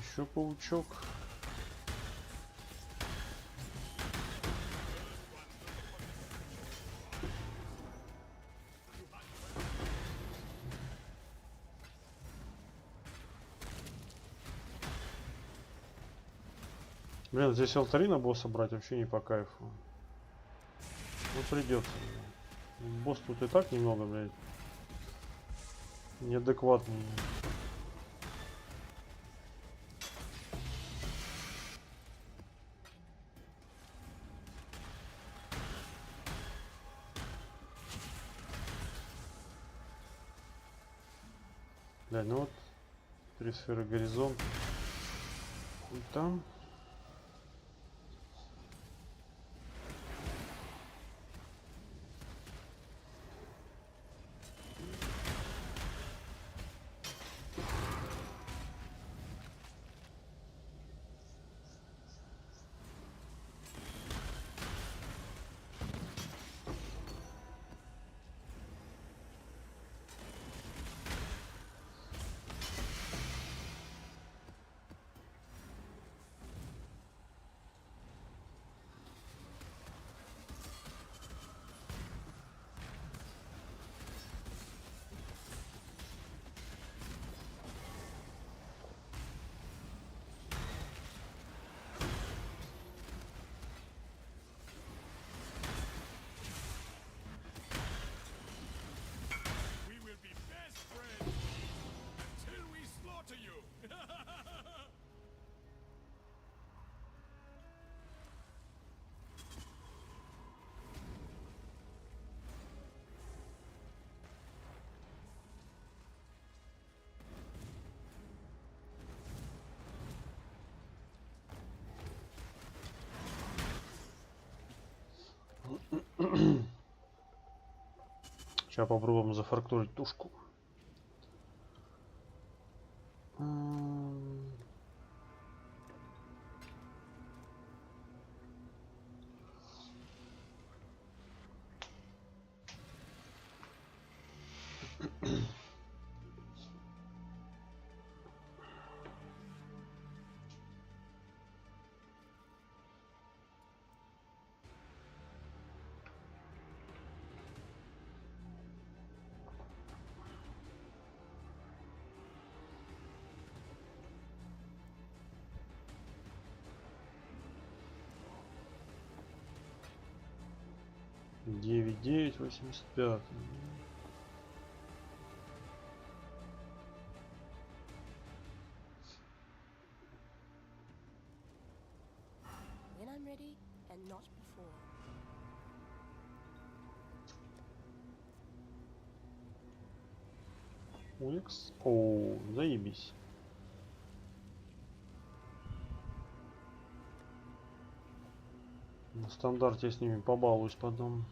[SPEAKER 2] Еще паучок. Блин, здесь алтари на босса брать вообще не по кайфу. Ну придется. Блин. Босс тут и так немного, блядь, неадекватный. Блядь, ну вот 3 сферы горизонта. И там. Сейчас попробуем зафрактурить тушку. Девять 85.
[SPEAKER 1] When I'm ready and not before.
[SPEAKER 2] Уикс. О, заебись. На стандарте я с ними побалуюсь потом.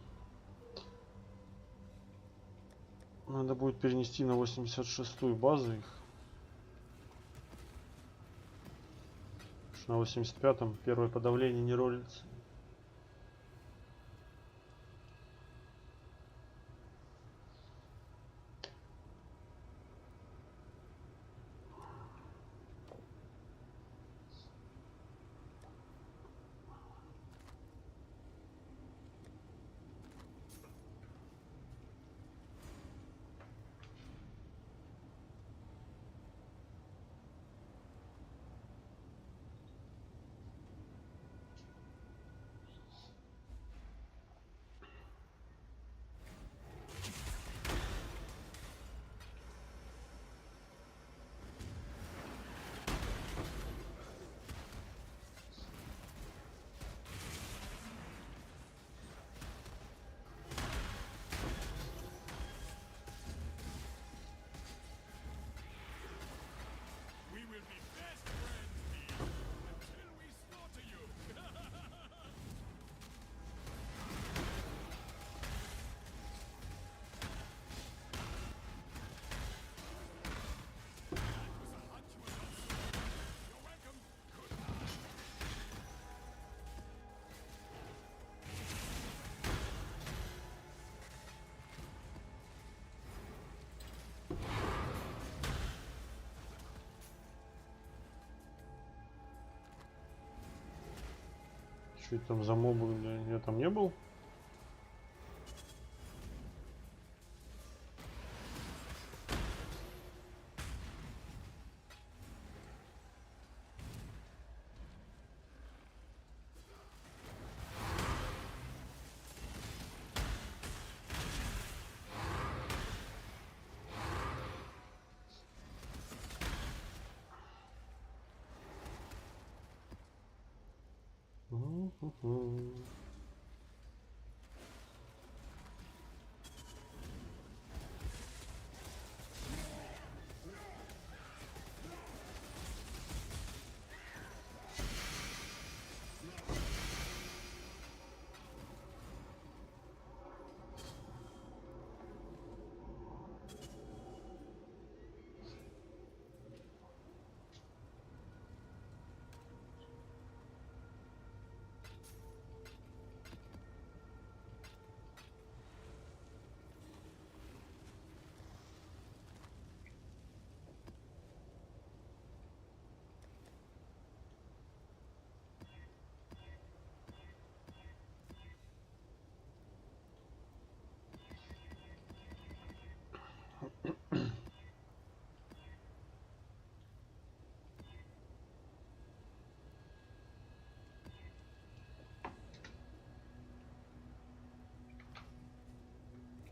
[SPEAKER 2] Надо будет перенести на 86-ю базу их. Потому что на 85-м первое подавление не ролится.
[SPEAKER 3] We will be best friends, Steve, until we slaughter you. That was a hunch you were not sold. You're welcome. Goodbye.
[SPEAKER 2] Что это там за мобы? Я там не был?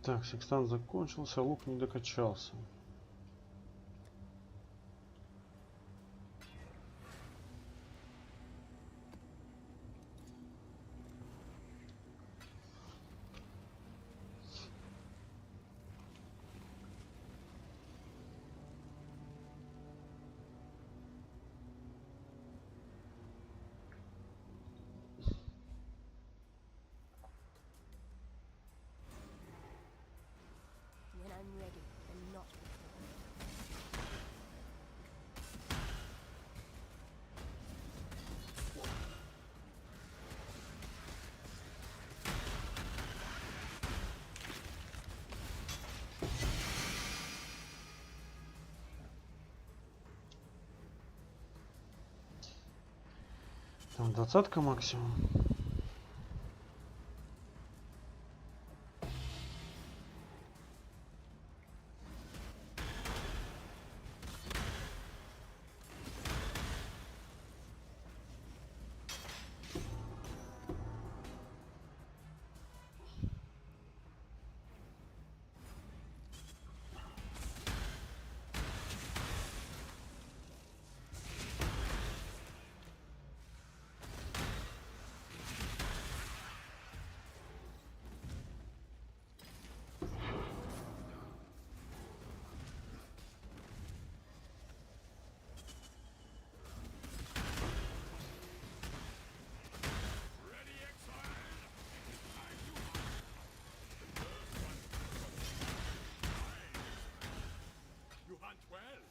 [SPEAKER 2] Так, секстант закончился, лук не докачался. Там 20-ка максимум.
[SPEAKER 3] Ready, exile? You hunt well.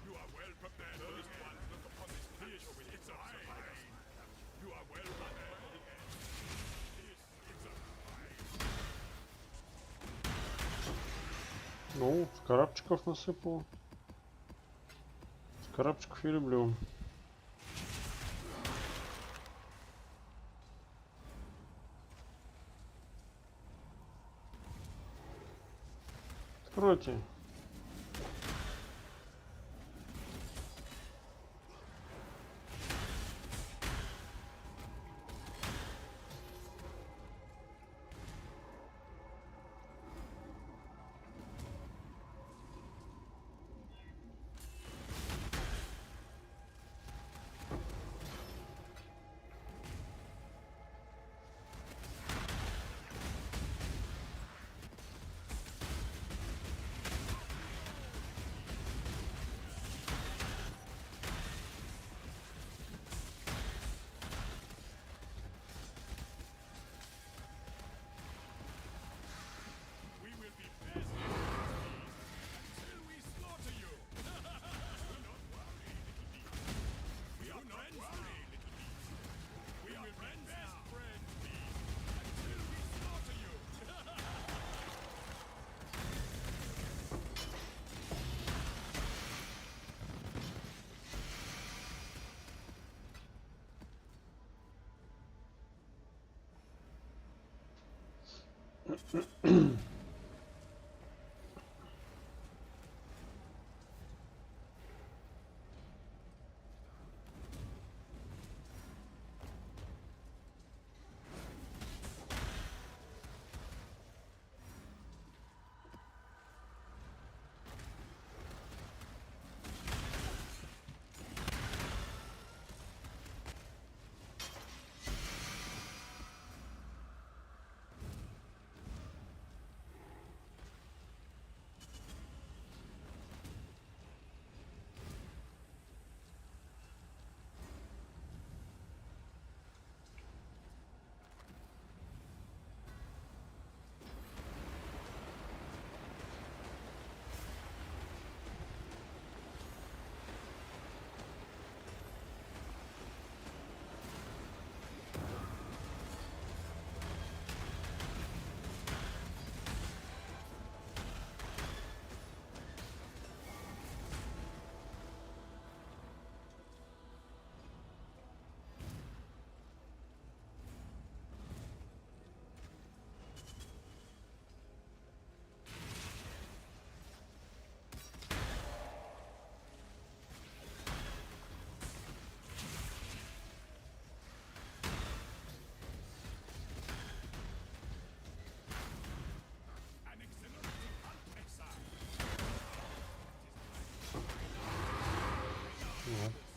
[SPEAKER 3] You are well prepared for this one. Look upon this fish with its eyes. You are well prepared. It's a
[SPEAKER 2] Ну, с карабчиков насыпал. С карабчиков я люблю. Откройте.
[SPEAKER 3] We will be best until we slaughter you. Do not worry, little beast. We are friends now, little beast. We are friends now. Friends, beast. Until we slaughter you.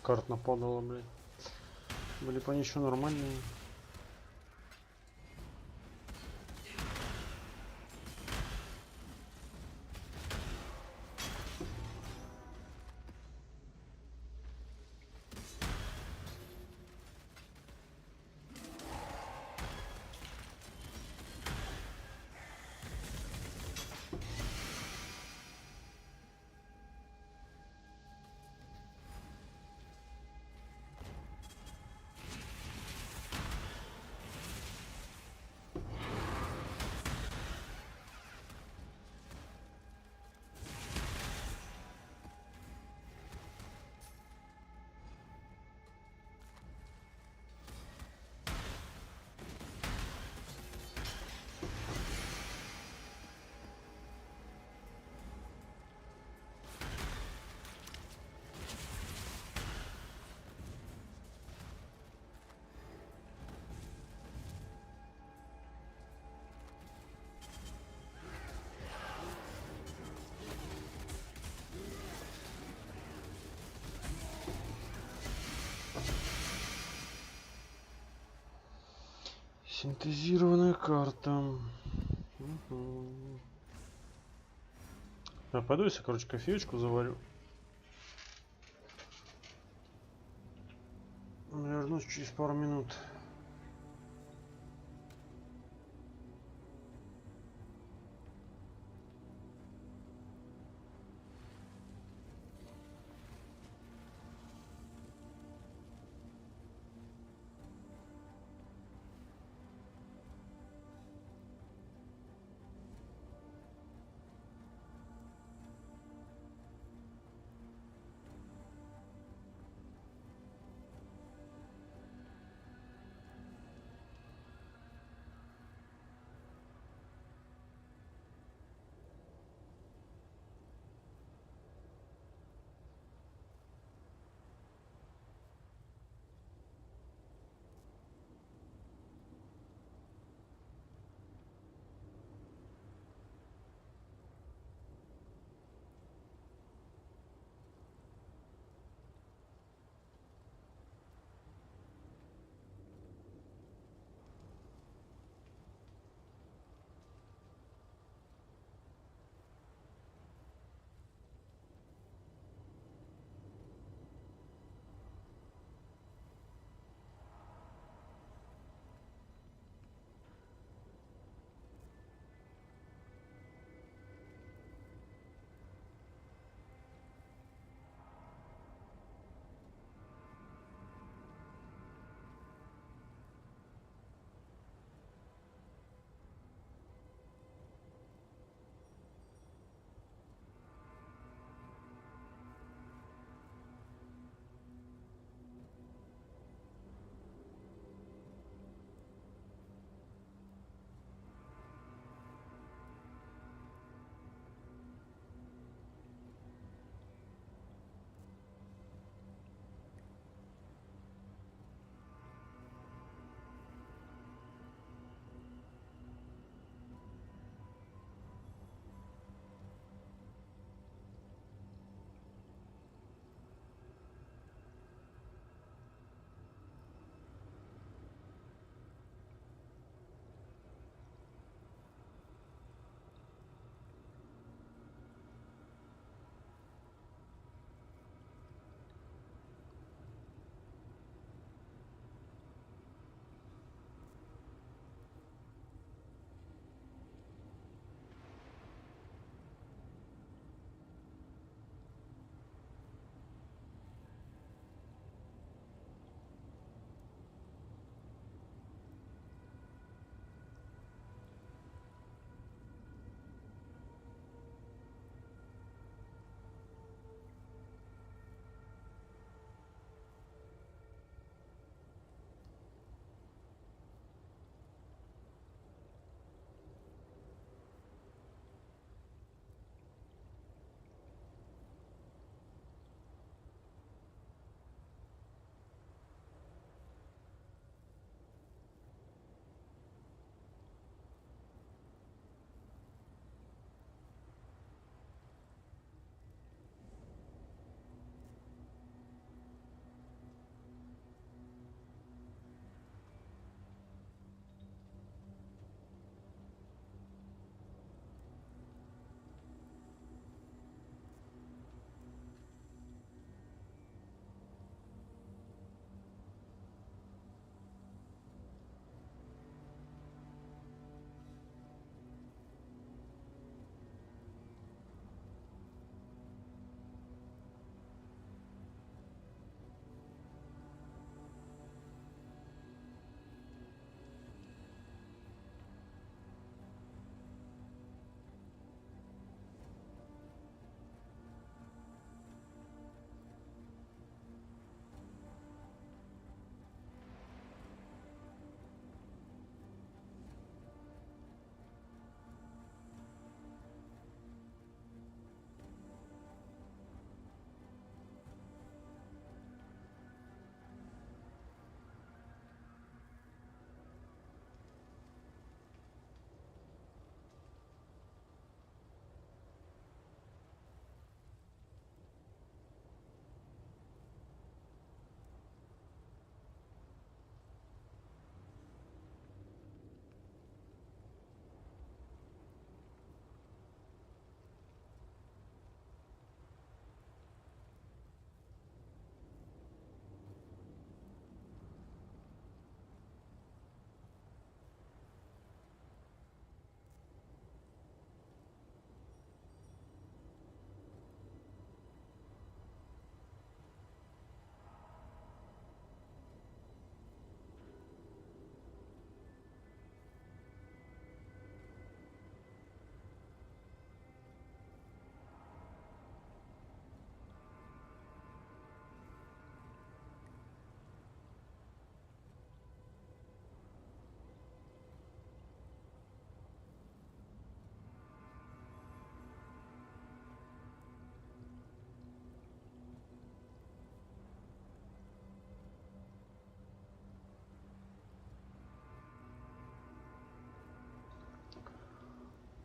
[SPEAKER 2] карт нападало, блядь. Были бы они еще нормальные. Синтезированная карта. А пойду я себе, короче, кофеечку заварю. Вернусь через пару минут.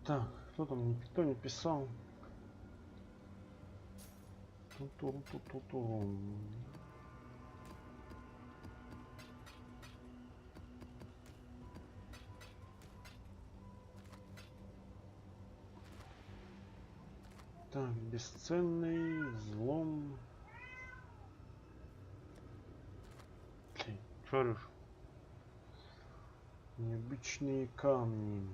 [SPEAKER 2] Так, кто там никто не писал? Ту-ту-ту-ту-ту. Так, бесценный взлом. Шаришь. Необычные камни.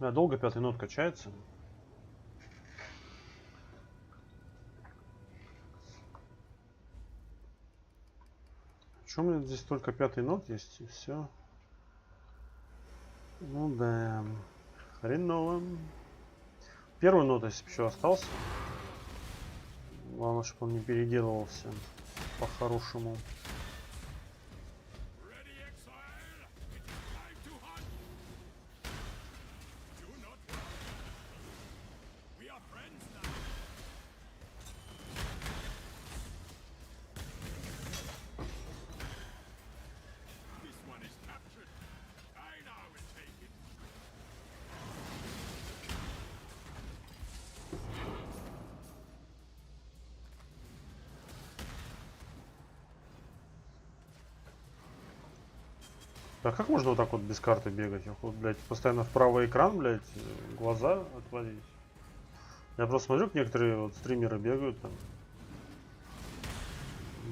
[SPEAKER 2] Да, долго пятый нот качается. Почему у меня здесь только пятый нот есть и все? Ну да, хреново. Первый нот, если бы еще остался. Главное, чтобы он не переделывался по-хорошему.
[SPEAKER 3] Ready, exile? It's time to hunt. Do not run. We are friends now. This one is captured. I now will take it.
[SPEAKER 2] Да как можно вот так вот без карты бегать? Вот, блядь, постоянно в правый экран, блядь, глаза отводить. Я просто смотрю, как некоторые вот стримеры бегают там,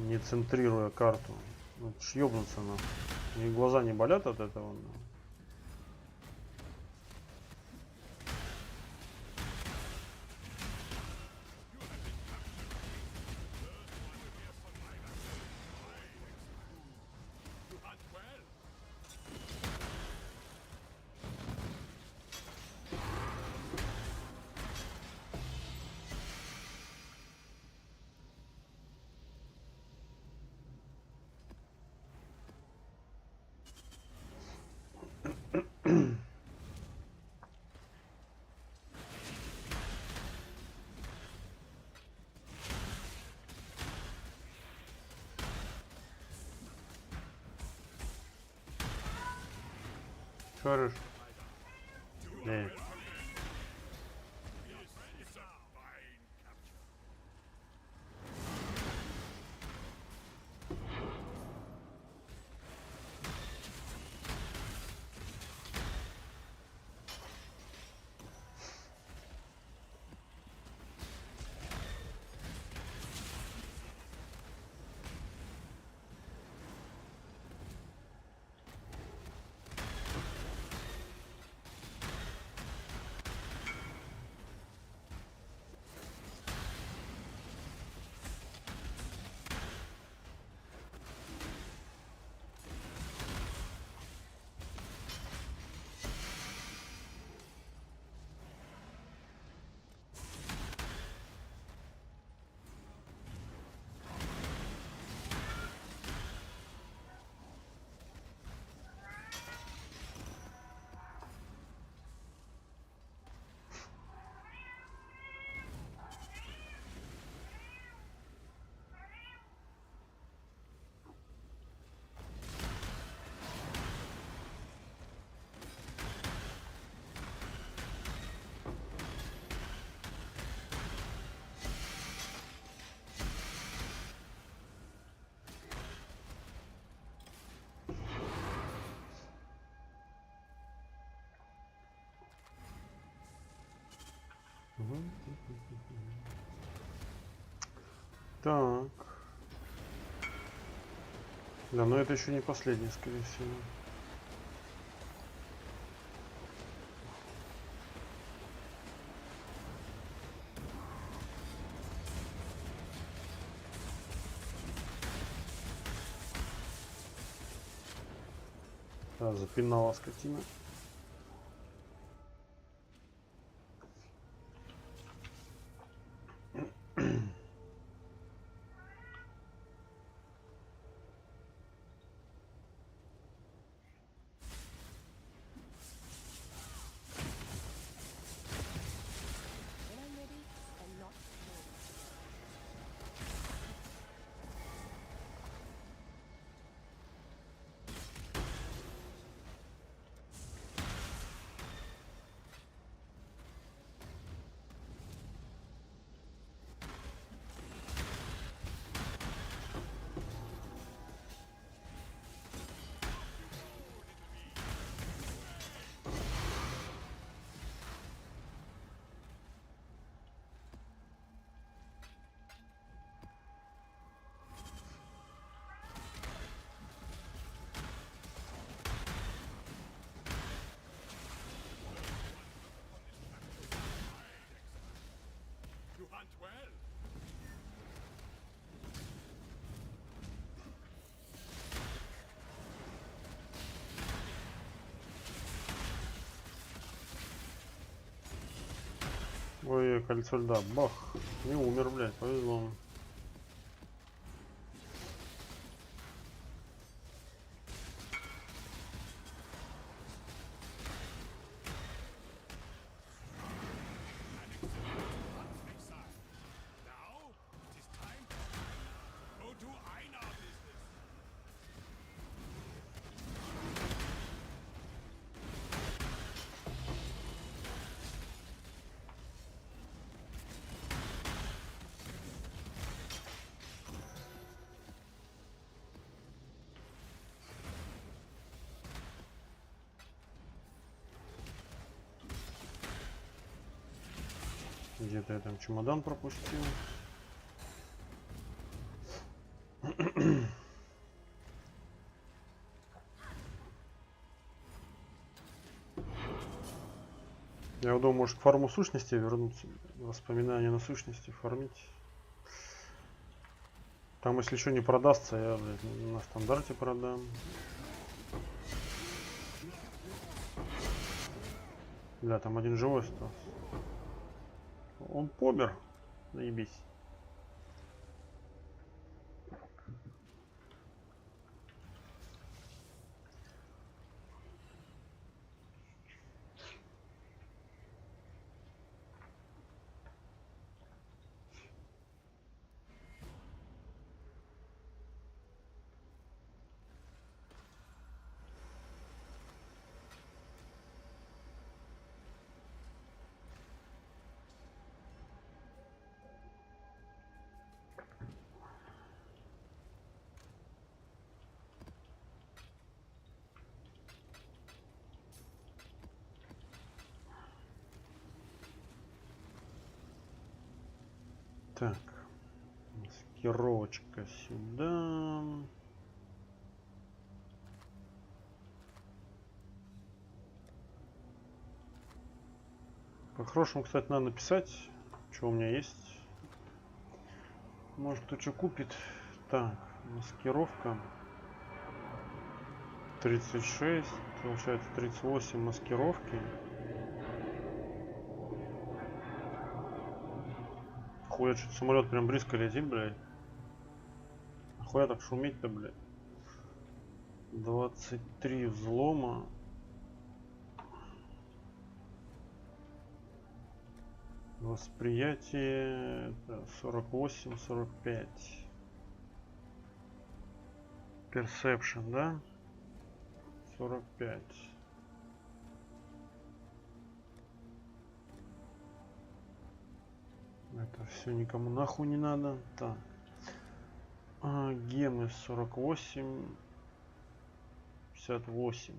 [SPEAKER 2] не центрируя карту. Ну, это ж ёбнуться нахуй. И глаза не болят от этого. Но...
[SPEAKER 3] To hunt well.
[SPEAKER 2] Шаришь? Не.
[SPEAKER 3] Yes, it's a fine capture.
[SPEAKER 2] Так. Да, но это еще не последний, скорее всего. Да, запинала скотина. Ой, кольцо льда. Бах. Не умер, блядь. Повезло.
[SPEAKER 3] Exile. Now it is time to go to einer business.
[SPEAKER 2] Где-то я там чемодан пропустил. Я думаю, может, к фарму сущности вернуться. Воспоминания на сущности фармить. Там, если еще не продастся, я, блядь, на стандарте продам. Бля, там один живой остался. Он помер. Наебись. Так. Маскировочка сюда. По-хорошему, кстати, надо написать, что у меня есть. Может, кто что купит. Так, маскировка. 36, получается 38 маскировки. Хуя, что самолет прям близко летит, блядь. Хуя так шуметь-то, блядь. 23 взлома. Восприятие 48-45. Perception, да? 45. Это все никому нахуй не надо. Так. Гемы 48. 58.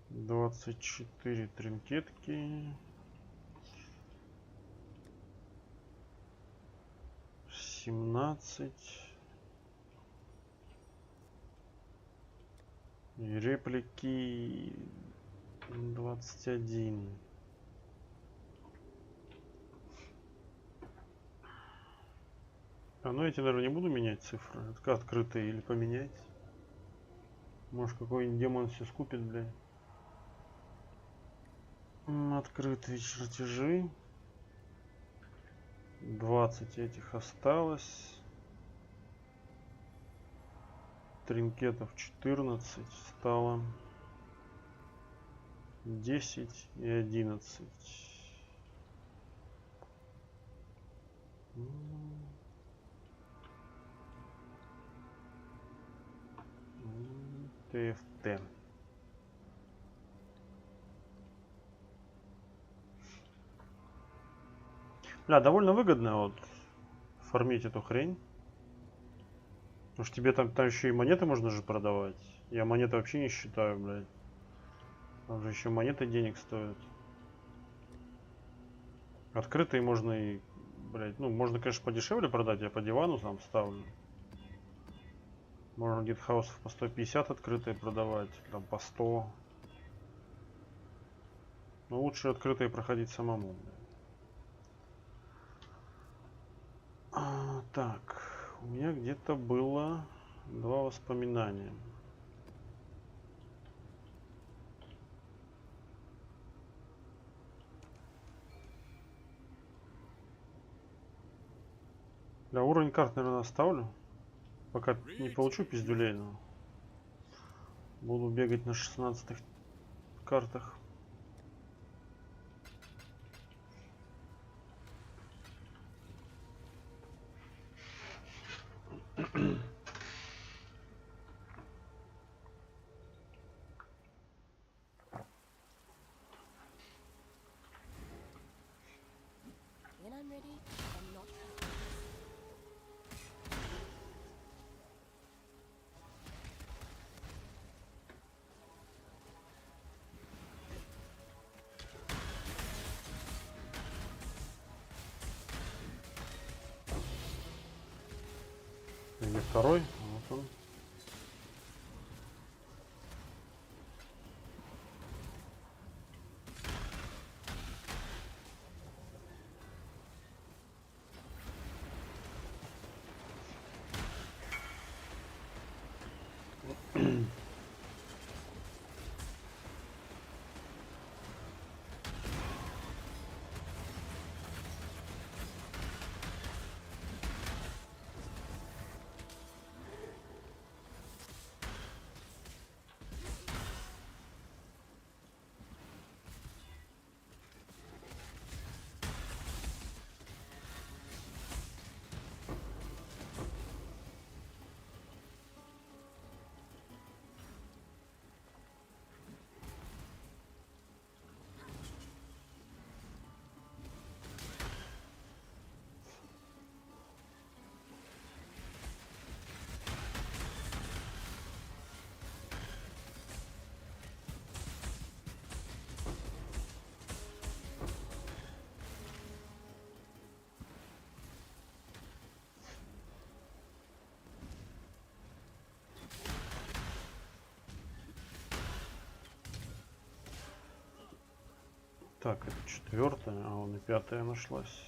[SPEAKER 2] Двадцать 24 тринкетки. 17. И реплики 21. Ну эти, наверное, не буду менять цифры. Это открытые или поменять. Может, какой-нибудь демон все скупит, блядь. Открытые чертежи. 20 этих осталось. Тринкетов 14 стало. 10 и 11. ТФТ. Бля, довольно выгодно вот фармить эту хрень. Потому что тебе там еще и монеты можно же продавать. Я монеты вообще не считаю, блядь. Там же еще монеты денег стоят. Открытые можно и, блядь, ну можно, конечно, подешевле продать, я по дивану там ставлю. Можно где-то хаусов по 150 открытые продавать, там по 100. Но лучше открытые проходить самому. Так, у меня где-то было 2 воспоминания. Для уровень карт, наверное, оставлю. Пока не получу пиздюлей, но буду бегать на 16 картах.
[SPEAKER 1] When I'm ready, I'm not.
[SPEAKER 2] Где второй? Вот он. Так, это четвертая, а вон и пятая нашлась.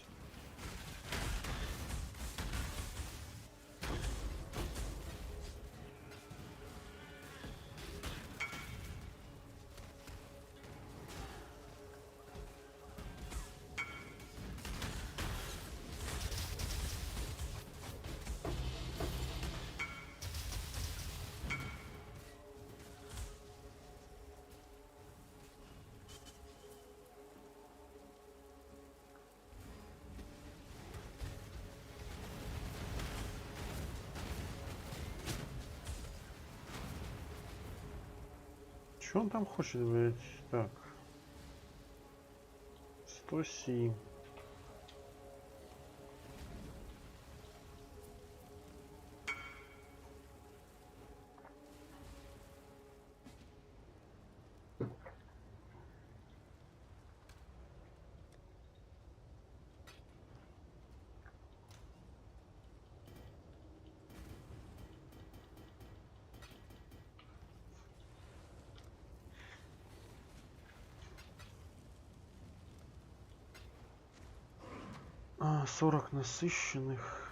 [SPEAKER 2] Что он там хочет, блядь? Так. 107. А, 40 насыщенных.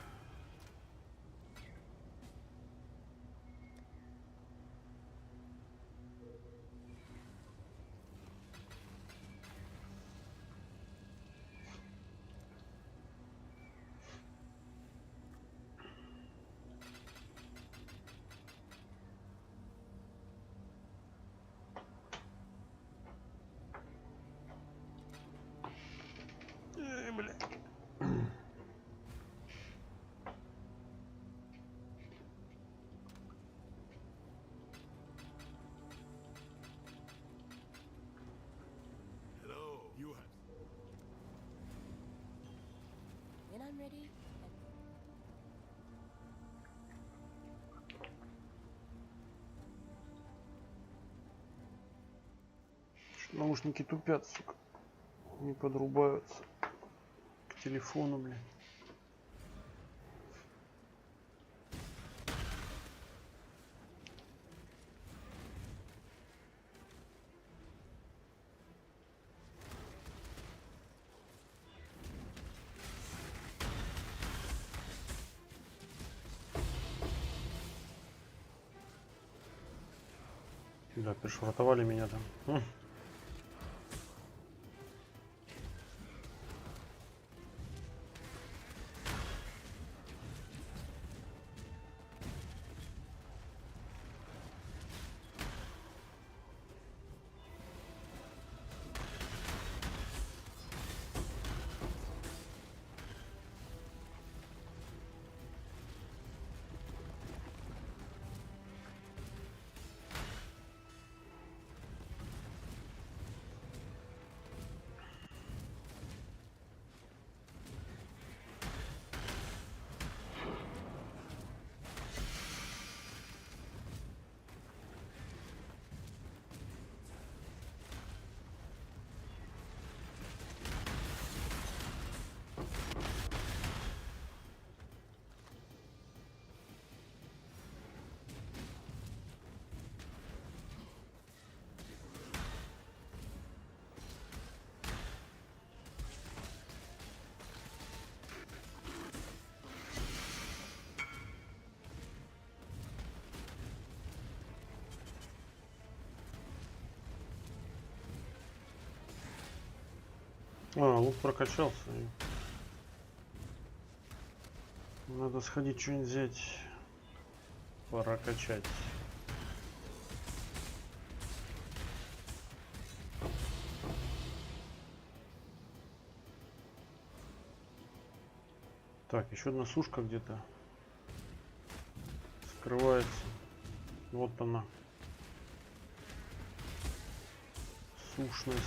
[SPEAKER 2] Бля.
[SPEAKER 3] Hello. You have.
[SPEAKER 1] When I'm ready,
[SPEAKER 2] Наушники тупят, сука. Не подрубаются к телефону, блин. Да, перешвартовали меня там. А, лук прокачался. Надо сходить что-нибудь взять. Пора качать. Так, еще одна сушка где-то скрывается. Вот она. Сущность.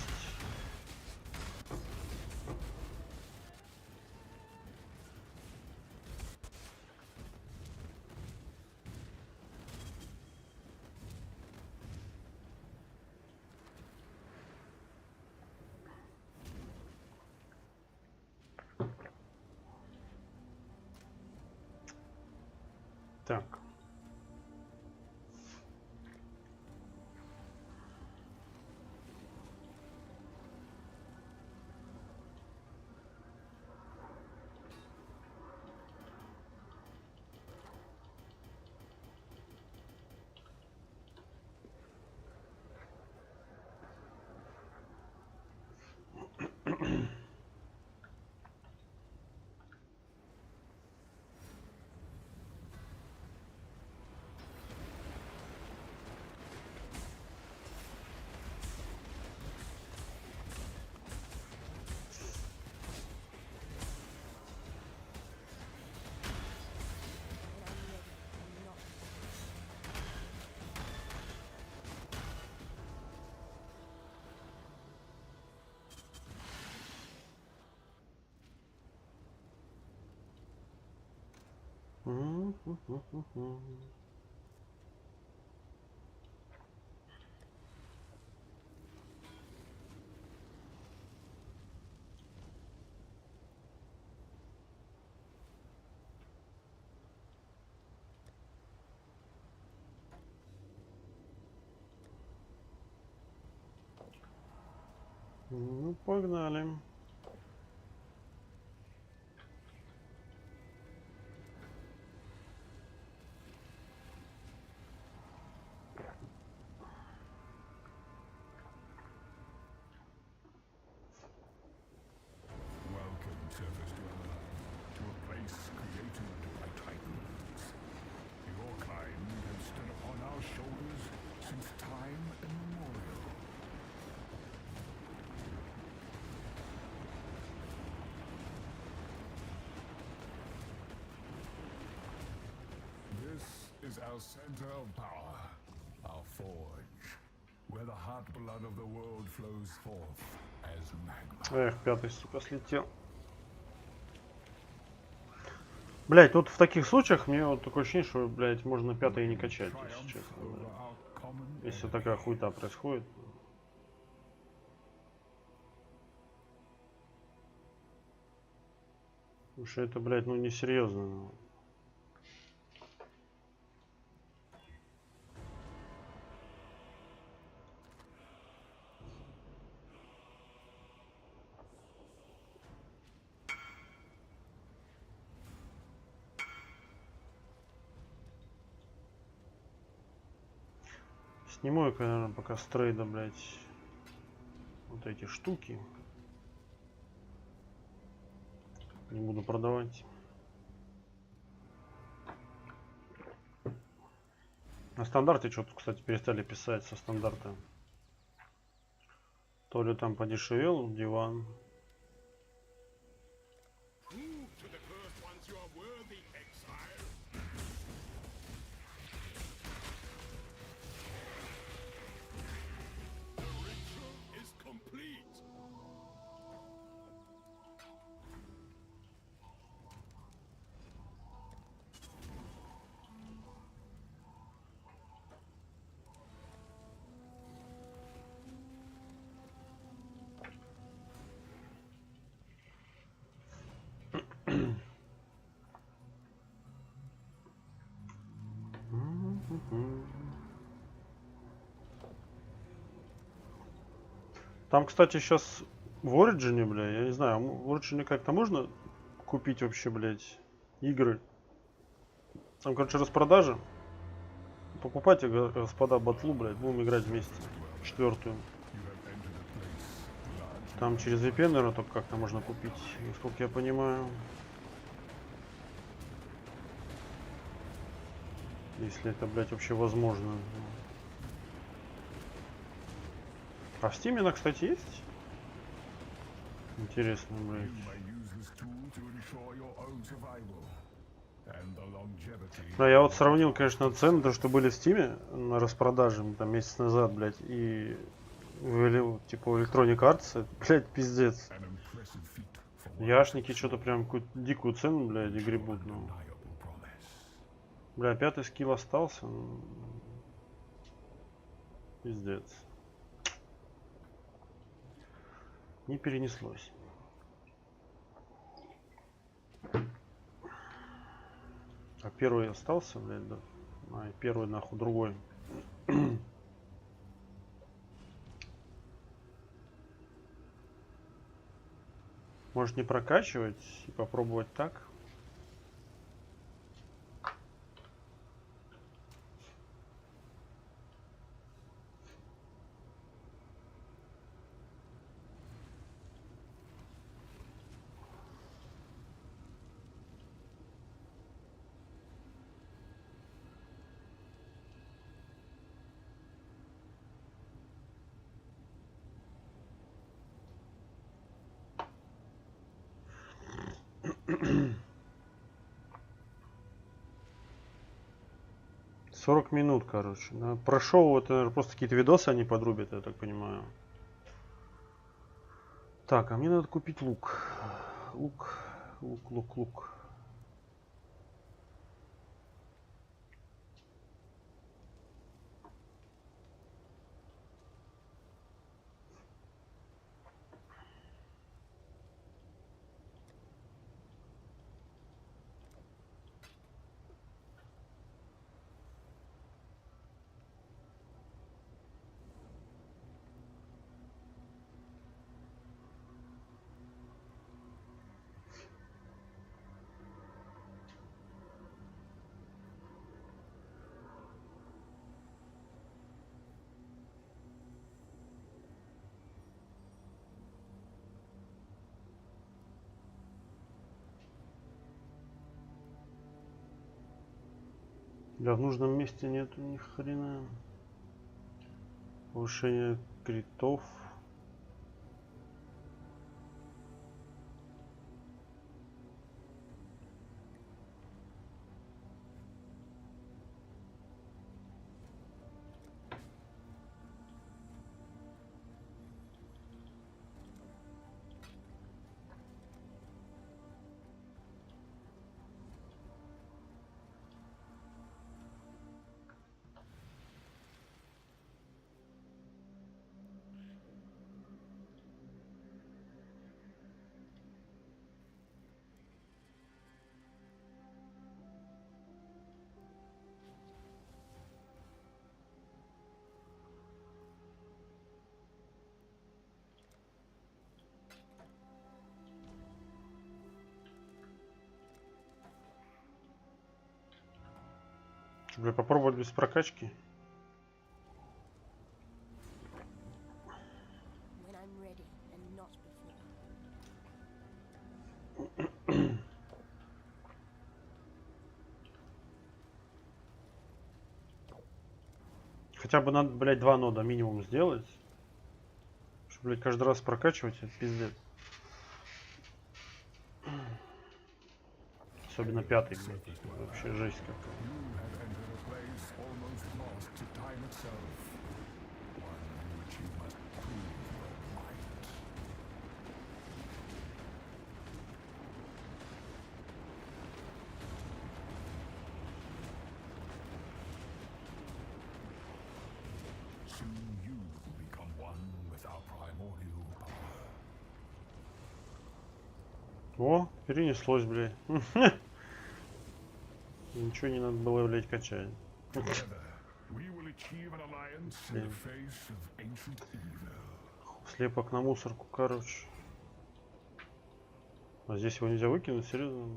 [SPEAKER 2] Так. Ну, погнали.
[SPEAKER 3] Welcome, surface dweller, to a place created by titans. Your kind has stood upon our shoulders since time immemorial. This is our center of power, our forge, where the hot blood of the world flows forth as magma.
[SPEAKER 2] Эх, пятый, сука, слетел. Блять, вот в таких случаях мне вот такое ощущение, что, блять, можно пятый и не качать, если
[SPEAKER 3] Triumph
[SPEAKER 2] честно.
[SPEAKER 3] over
[SPEAKER 2] Да.
[SPEAKER 3] our common
[SPEAKER 2] Если
[SPEAKER 3] enemy.
[SPEAKER 2] такая хуйта происходит. Потому что это, блядь, ну несерьезно. Сниму я, наверное, пока с трейда, блядь, вот эти штуки. Не буду продавать. На стандарте что-то, кстати, перестали писать со стандарта. То ли там подешевел диван.
[SPEAKER 3] Prove to the cursed ones you are worthy, exile. The ritual is complete.
[SPEAKER 2] Там, кстати, сейчас в Ориджине, бля, я не знаю, в Ориджине как-то можно купить вообще, блядь, игры? Там, короче, распродажа. Покупайте, господа, батлу, блядь, будем играть вместе. Четвертую.
[SPEAKER 3] You have entered a place largely
[SPEAKER 2] Там через VPN, наверное, только как-то можно купить, насколько я понимаю. Если это, блядь, вообще возможно. А в Steam она, кстати, есть? Интересно, блядь. Да, я вот сравнил, конечно, цены, то, что были в Steam на распродаже там месяц назад, блядь, и ввели, типа, Electronic Arts, блядь, пиздец. Яшники что-то прям какую-то дикую цену, блядь, и гребут, ну. Бля, 5-й скилл остался. Ну, пиздец. Не перенеслось. А первый остался, блядь, да? А, и первый нахуй другой. Может не прокачивать и попробовать так? «40 минут, короче. Да. Про шоу это, наверное, просто какие-то видосы они подрубят, я так понимаю. Так, а мне надо купить лук. Лук. Да, в нужном месте нету ни хрена. Повышение критов. Что, бля, попробовать без прокачки?
[SPEAKER 1] When I'm ready and not before.
[SPEAKER 2] Хотя бы надо, блядь, 2 нода минимум сделать. Чтобы, блядь, каждый раз прокачивать, это пиздец. Особенно 5-й, блядь. Вообще жесть какая. О, перенеслось, блядь. Ничего не надо было, блядь, качать. Слепок на мусорку, короче. А здесь его нельзя выкинуть, серьезно?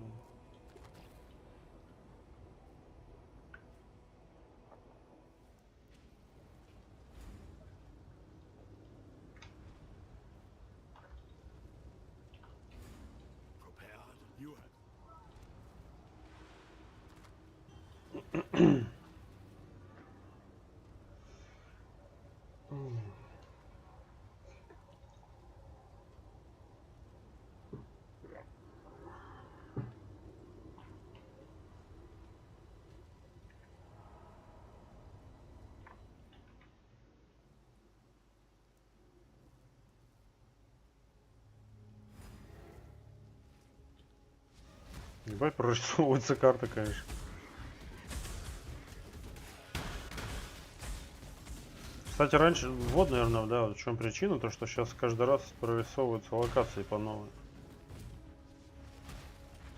[SPEAKER 2] Ебать, прорисовывается карта, конечно. Кстати, раньше, вот, наверное, да, вот в чем причина, то что сейчас каждый раз прорисовываются локации по новой.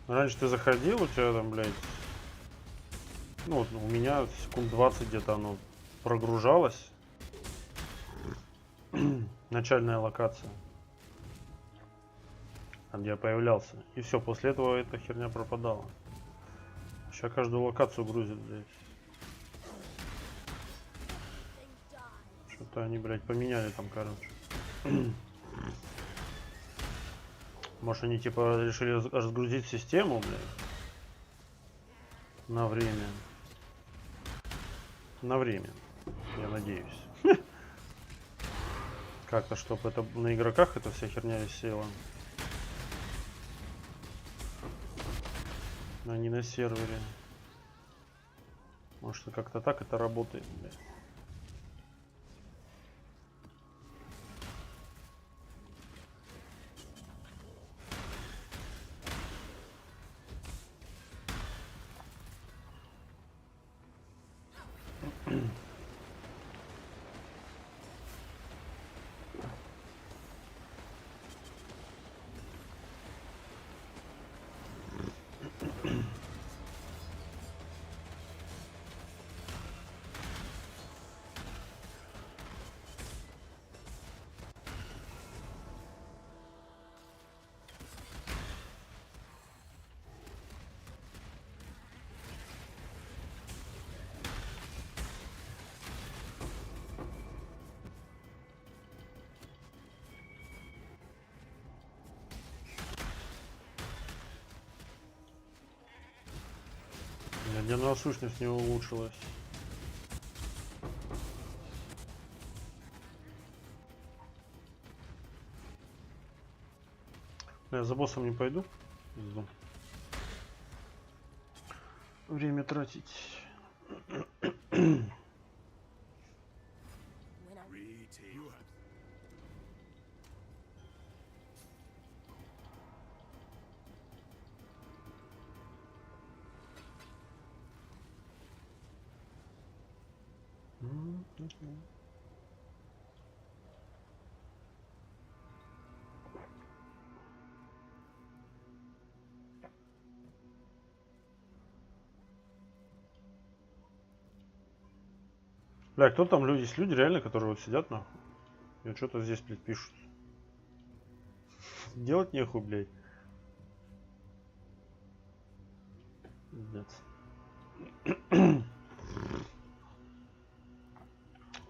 [SPEAKER 2] Раньше ты заходил, у тебя там, блядь, ну вот у меня секунд 20 где-то оно прогружалось. Начальная локация. Там где я появлялся. И все, после этого эта херня пропадала. Сейчас каждую локацию грузит, блядь. Что-то они, блядь, поменяли там, короче. Может они типа решили разгрузить систему, блядь. На время. На время. Я надеюсь. Как-то, чтобы это на игроках эта вся херня висела. А не на сервере. Может как-то так это работает, блядь. Ни одна сущность не улучшилась. Я за боссом не пойду. Жду. Время тратить.
[SPEAKER 1] When I
[SPEAKER 3] You have
[SPEAKER 2] Бля, кто там люди? Есть люди реально, которые вот сидят нахуй. И вот что-то здесь, блядь, пишут. Делать нехуй, блядь. Пиздец.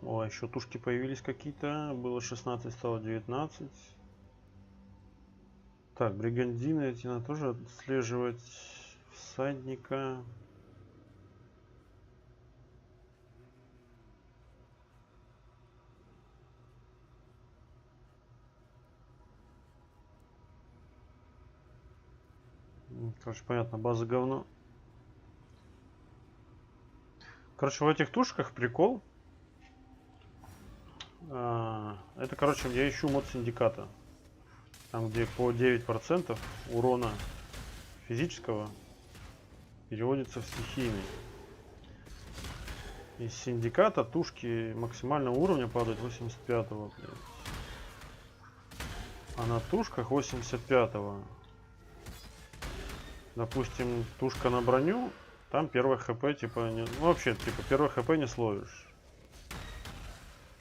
[SPEAKER 2] О, еще тушки появились какие-то. Было 16, стало 19. Так, бригандины эти надо тоже отслеживать. Всадника. Короче, понятно, база говно. Короче, в этих тушках прикол. Это, короче, я ищу мод синдиката. Там, где по 9% урона физического переводится в стихийный. Из синдиката тушки максимального уровня падают 85-го. А на тушках 85-го. Допустим, тушка на броню, там первое хп типа не, ну, вообще типа первое хп не словишь.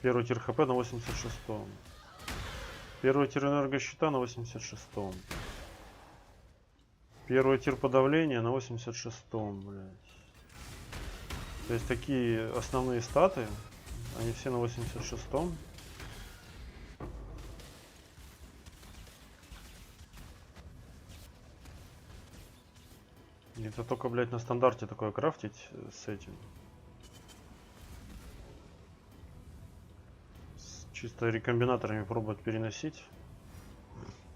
[SPEAKER 2] Первый тир хп на 86-м. Первый тир энергощита на 86-м. Первый тир подавления на 86-м, блядь. То есть такие основные статы, они все на 86-м. Это только, блядь, на стандарте такое крафтить с этим. С чисто рекомбинаторами пробовать переносить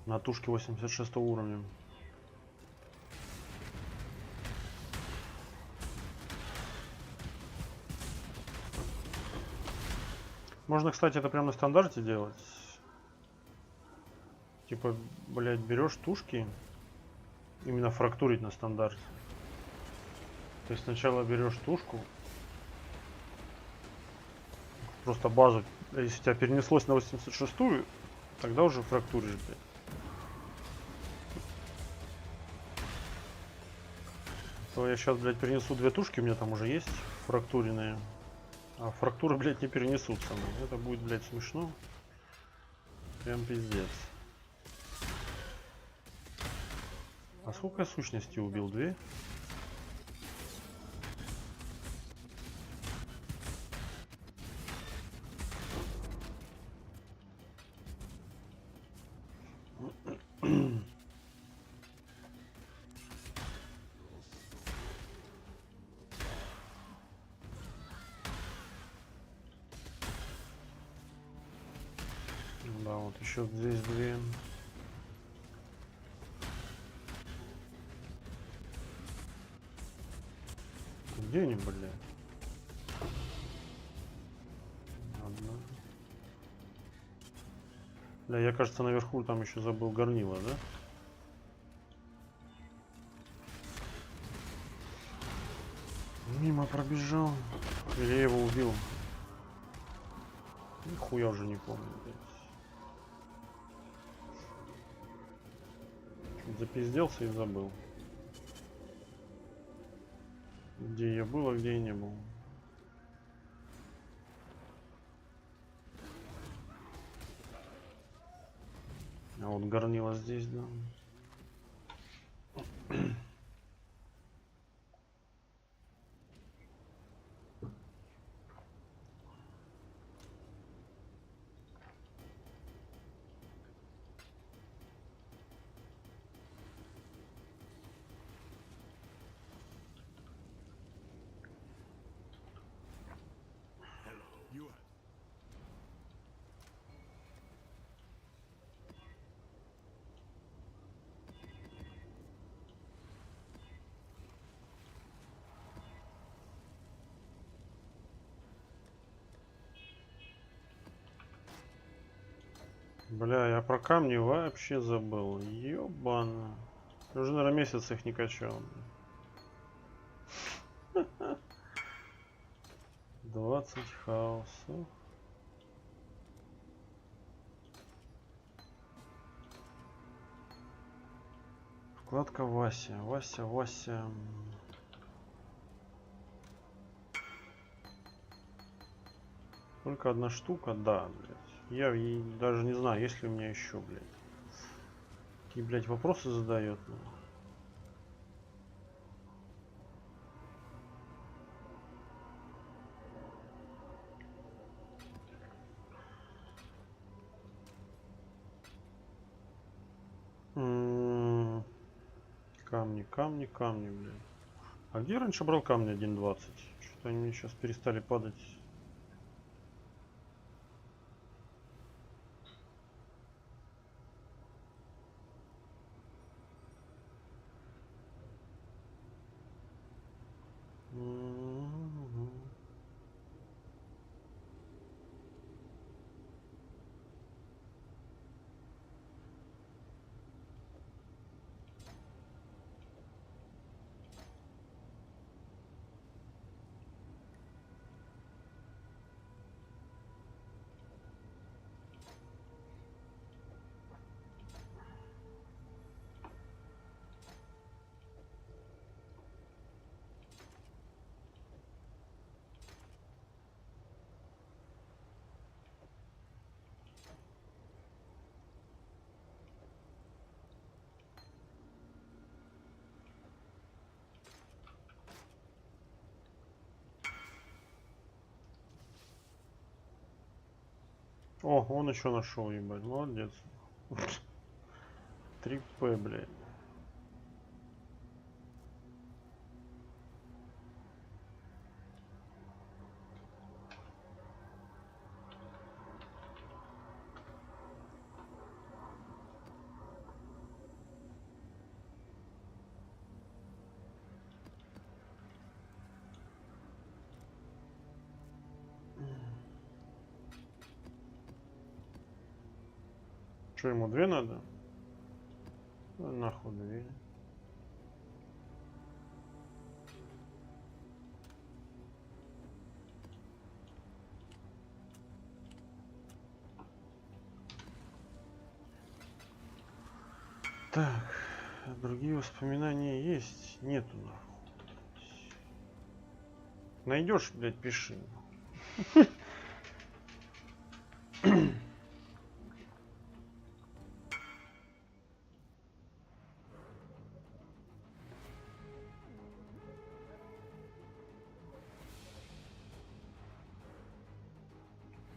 [SPEAKER 2] на тушке 86 уровня. Можно, кстати, это прямо на стандарте делать. Типа, блядь, берешь тушки Именно фрактурить на стандарте. То есть сначала берешь тушку, просто базу, если тебя перенеслось на 86-ю, тогда уже фрактуришь, блядь. То я сейчас, блядь, перенесу две тушки, у меня там уже есть фрактуренные. А фрактуры, блядь, не перенесутся. Ну, это будет, блядь, смешно. Прям пиздец. А сколько я сущностей убил? Две? Да, вот еще здесь две. Где они, блядь? Одна. Да, я, кажется, наверху там еще забыл горнило, да? Мимо пробежал. Или я его убил? Нихуя уже не помню, блядь. Запизделся и забыл. Где я был, а где я не был. А вот горнило здесь, да.
[SPEAKER 3] You are.
[SPEAKER 2] Бля, я про камни вообще забыл. Ёбана. Я уже, наверное, месяц их не качал. 20 хаосов. Вкладка Вася. Вася. Только одна штука, да, блядь. Я даже не знаю, есть ли у меня еще, блядь. Какие, блядь, вопросы задает. Ну. Камни, блядь. А где я раньше брал камни 1.20? Что-то они мне сейчас перестали падать. О, он еще нашел, ебать, молодец. 3П, блядь. Что, ему две надо? Ну, нахуй две. Так, другие воспоминания есть? Нету, нахуй. Найдешь, блядь, пиши.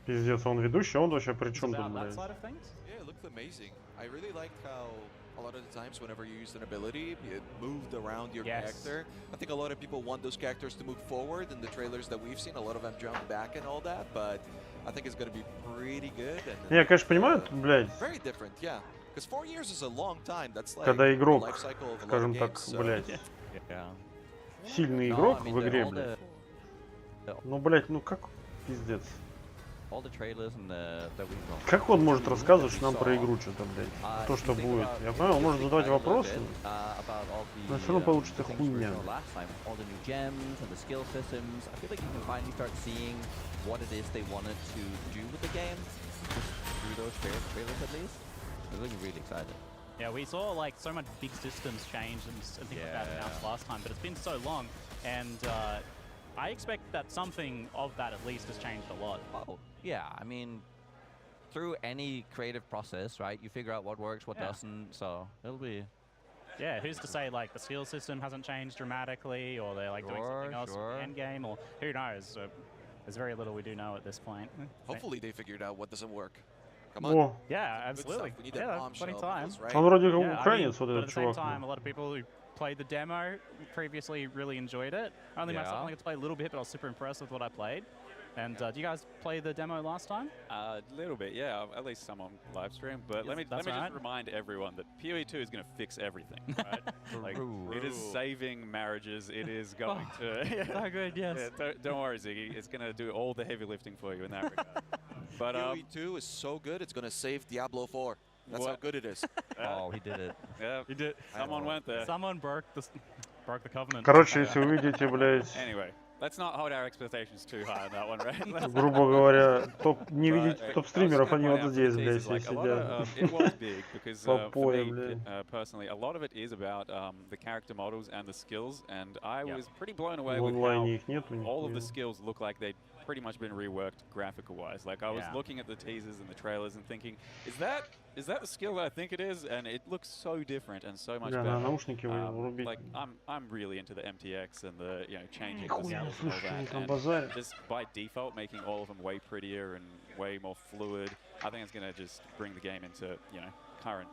[SPEAKER 2] Пиздец, он ведущий, а он вообще при чем тут, блядь?
[SPEAKER 4] Yeah, it looked amazing. I really liked how a lot of the times whenever you used an ability, it moved around your character. I think a lot of people want those characters to move forward in the trailers that we've seen. A lot of them jump back and all that, but I think it's going to be pretty good. And,
[SPEAKER 2] Я, конечно, понимаю, блядь,
[SPEAKER 4] very different, yeah. Because 4 years is a long time. That's like
[SPEAKER 2] когда
[SPEAKER 4] the
[SPEAKER 2] игрок,
[SPEAKER 4] life cycle of a lot
[SPEAKER 2] скажем
[SPEAKER 4] of
[SPEAKER 2] так,
[SPEAKER 4] games. So.
[SPEAKER 2] блядь,
[SPEAKER 5] Yeah.
[SPEAKER 2] сильный
[SPEAKER 5] No,
[SPEAKER 2] игрок
[SPEAKER 5] I mean,
[SPEAKER 2] в игре,
[SPEAKER 5] all
[SPEAKER 2] блядь.
[SPEAKER 5] the
[SPEAKER 2] Ну, блядь, ну как пиздец.
[SPEAKER 5] all the trailers and that we got.
[SPEAKER 2] Как он может рассказывать нам про игру что-то, блядь? То, что будет. Я понял, он может задавать вопросы, но все равно получится хуйня.
[SPEAKER 5] All the new gems and the skill systems. I feel like you can finally start seeing what it is they wanted to do with the game, just through those trailers at least. I'm looking really excited.
[SPEAKER 6] Yeah, we saw like so much big systems change and things like that announced last time, but it's been so long, and I expect that something of that at least has changed a lot.
[SPEAKER 5] Oh, yeah. I mean, through any creative process, right? You figure out what works, what doesn't. So it'll be.
[SPEAKER 6] Yeah, who's to say like the skill system hasn't changed dramatically, or they're like doing something else in the end game, or who knows? There's very little we do know at this point.
[SPEAKER 4] Hopefully they figured out what doesn't work. Come on.
[SPEAKER 2] О,
[SPEAKER 6] Yeah,
[SPEAKER 4] Good stuff.
[SPEAKER 6] absolutely.
[SPEAKER 4] We need that
[SPEAKER 6] Yeah,
[SPEAKER 4] bombshell
[SPEAKER 6] plenty of time.
[SPEAKER 4] buzz, right?
[SPEAKER 2] он вроде
[SPEAKER 6] Yeah,
[SPEAKER 2] как
[SPEAKER 6] I
[SPEAKER 2] украинец, вот
[SPEAKER 6] but at
[SPEAKER 2] этот
[SPEAKER 6] the same
[SPEAKER 2] чувак.
[SPEAKER 6] time, a lot of people who played the demo previously really enjoyed it. Only myself only got to play a little bit, but I was super impressed with what I played. And do you guys play the demo last time?
[SPEAKER 7] A little bit, yeah. At least some on live stream. But let me
[SPEAKER 6] that's
[SPEAKER 7] just
[SPEAKER 6] right.
[SPEAKER 7] remind everyone that PoE 2 is going to fix everything, right? Like, it is saving marriages. It is going to.
[SPEAKER 6] So good, yes.
[SPEAKER 7] Yeah, don't worry, Ziggy. It's going to do all the heavy lifting for you in that regard. But
[SPEAKER 4] PoE 2 is so good, it's going to save Diablo 4. That's how
[SPEAKER 7] What?
[SPEAKER 4] good it is.
[SPEAKER 5] Oh, he did it.
[SPEAKER 7] yeah,
[SPEAKER 6] You did.
[SPEAKER 7] someone went there.
[SPEAKER 6] Someone broke the covenant.
[SPEAKER 2] Короче, если увидите, блядь,
[SPEAKER 7] Anyway, let's not hold our expectations too high on that one, right?
[SPEAKER 2] грубо говоря, не видите
[SPEAKER 7] But,
[SPEAKER 2] топ-стримеров, они вот здесь,
[SPEAKER 7] it
[SPEAKER 2] блядь, все
[SPEAKER 7] was
[SPEAKER 2] сидят.
[SPEAKER 7] big because
[SPEAKER 2] По
[SPEAKER 7] for
[SPEAKER 2] полю,
[SPEAKER 7] me
[SPEAKER 2] блядь.
[SPEAKER 7] personally, a lot of it is about the character models and the skills, and I was pretty blown away
[SPEAKER 2] В
[SPEAKER 7] with how
[SPEAKER 2] онлайне их нету,
[SPEAKER 7] all of the
[SPEAKER 2] нихуя.
[SPEAKER 7] skills look like they'd pretty much been reworked graphical-wise. Like I was looking at the teasers and the trailers and thinking, is that the skill that I think it is? And it looks so different and so much
[SPEAKER 2] Бля,
[SPEAKER 7] better.
[SPEAKER 2] на наушники врубить.
[SPEAKER 7] Like I'm really into the MTX and the changing the
[SPEAKER 2] Нихуя,
[SPEAKER 7] skills and all
[SPEAKER 2] слушай, они
[SPEAKER 7] that.
[SPEAKER 2] там
[SPEAKER 7] And
[SPEAKER 2] базарят.
[SPEAKER 7] just by default making all of them way prettier and way more fluid. I think it's going to just bring the game into current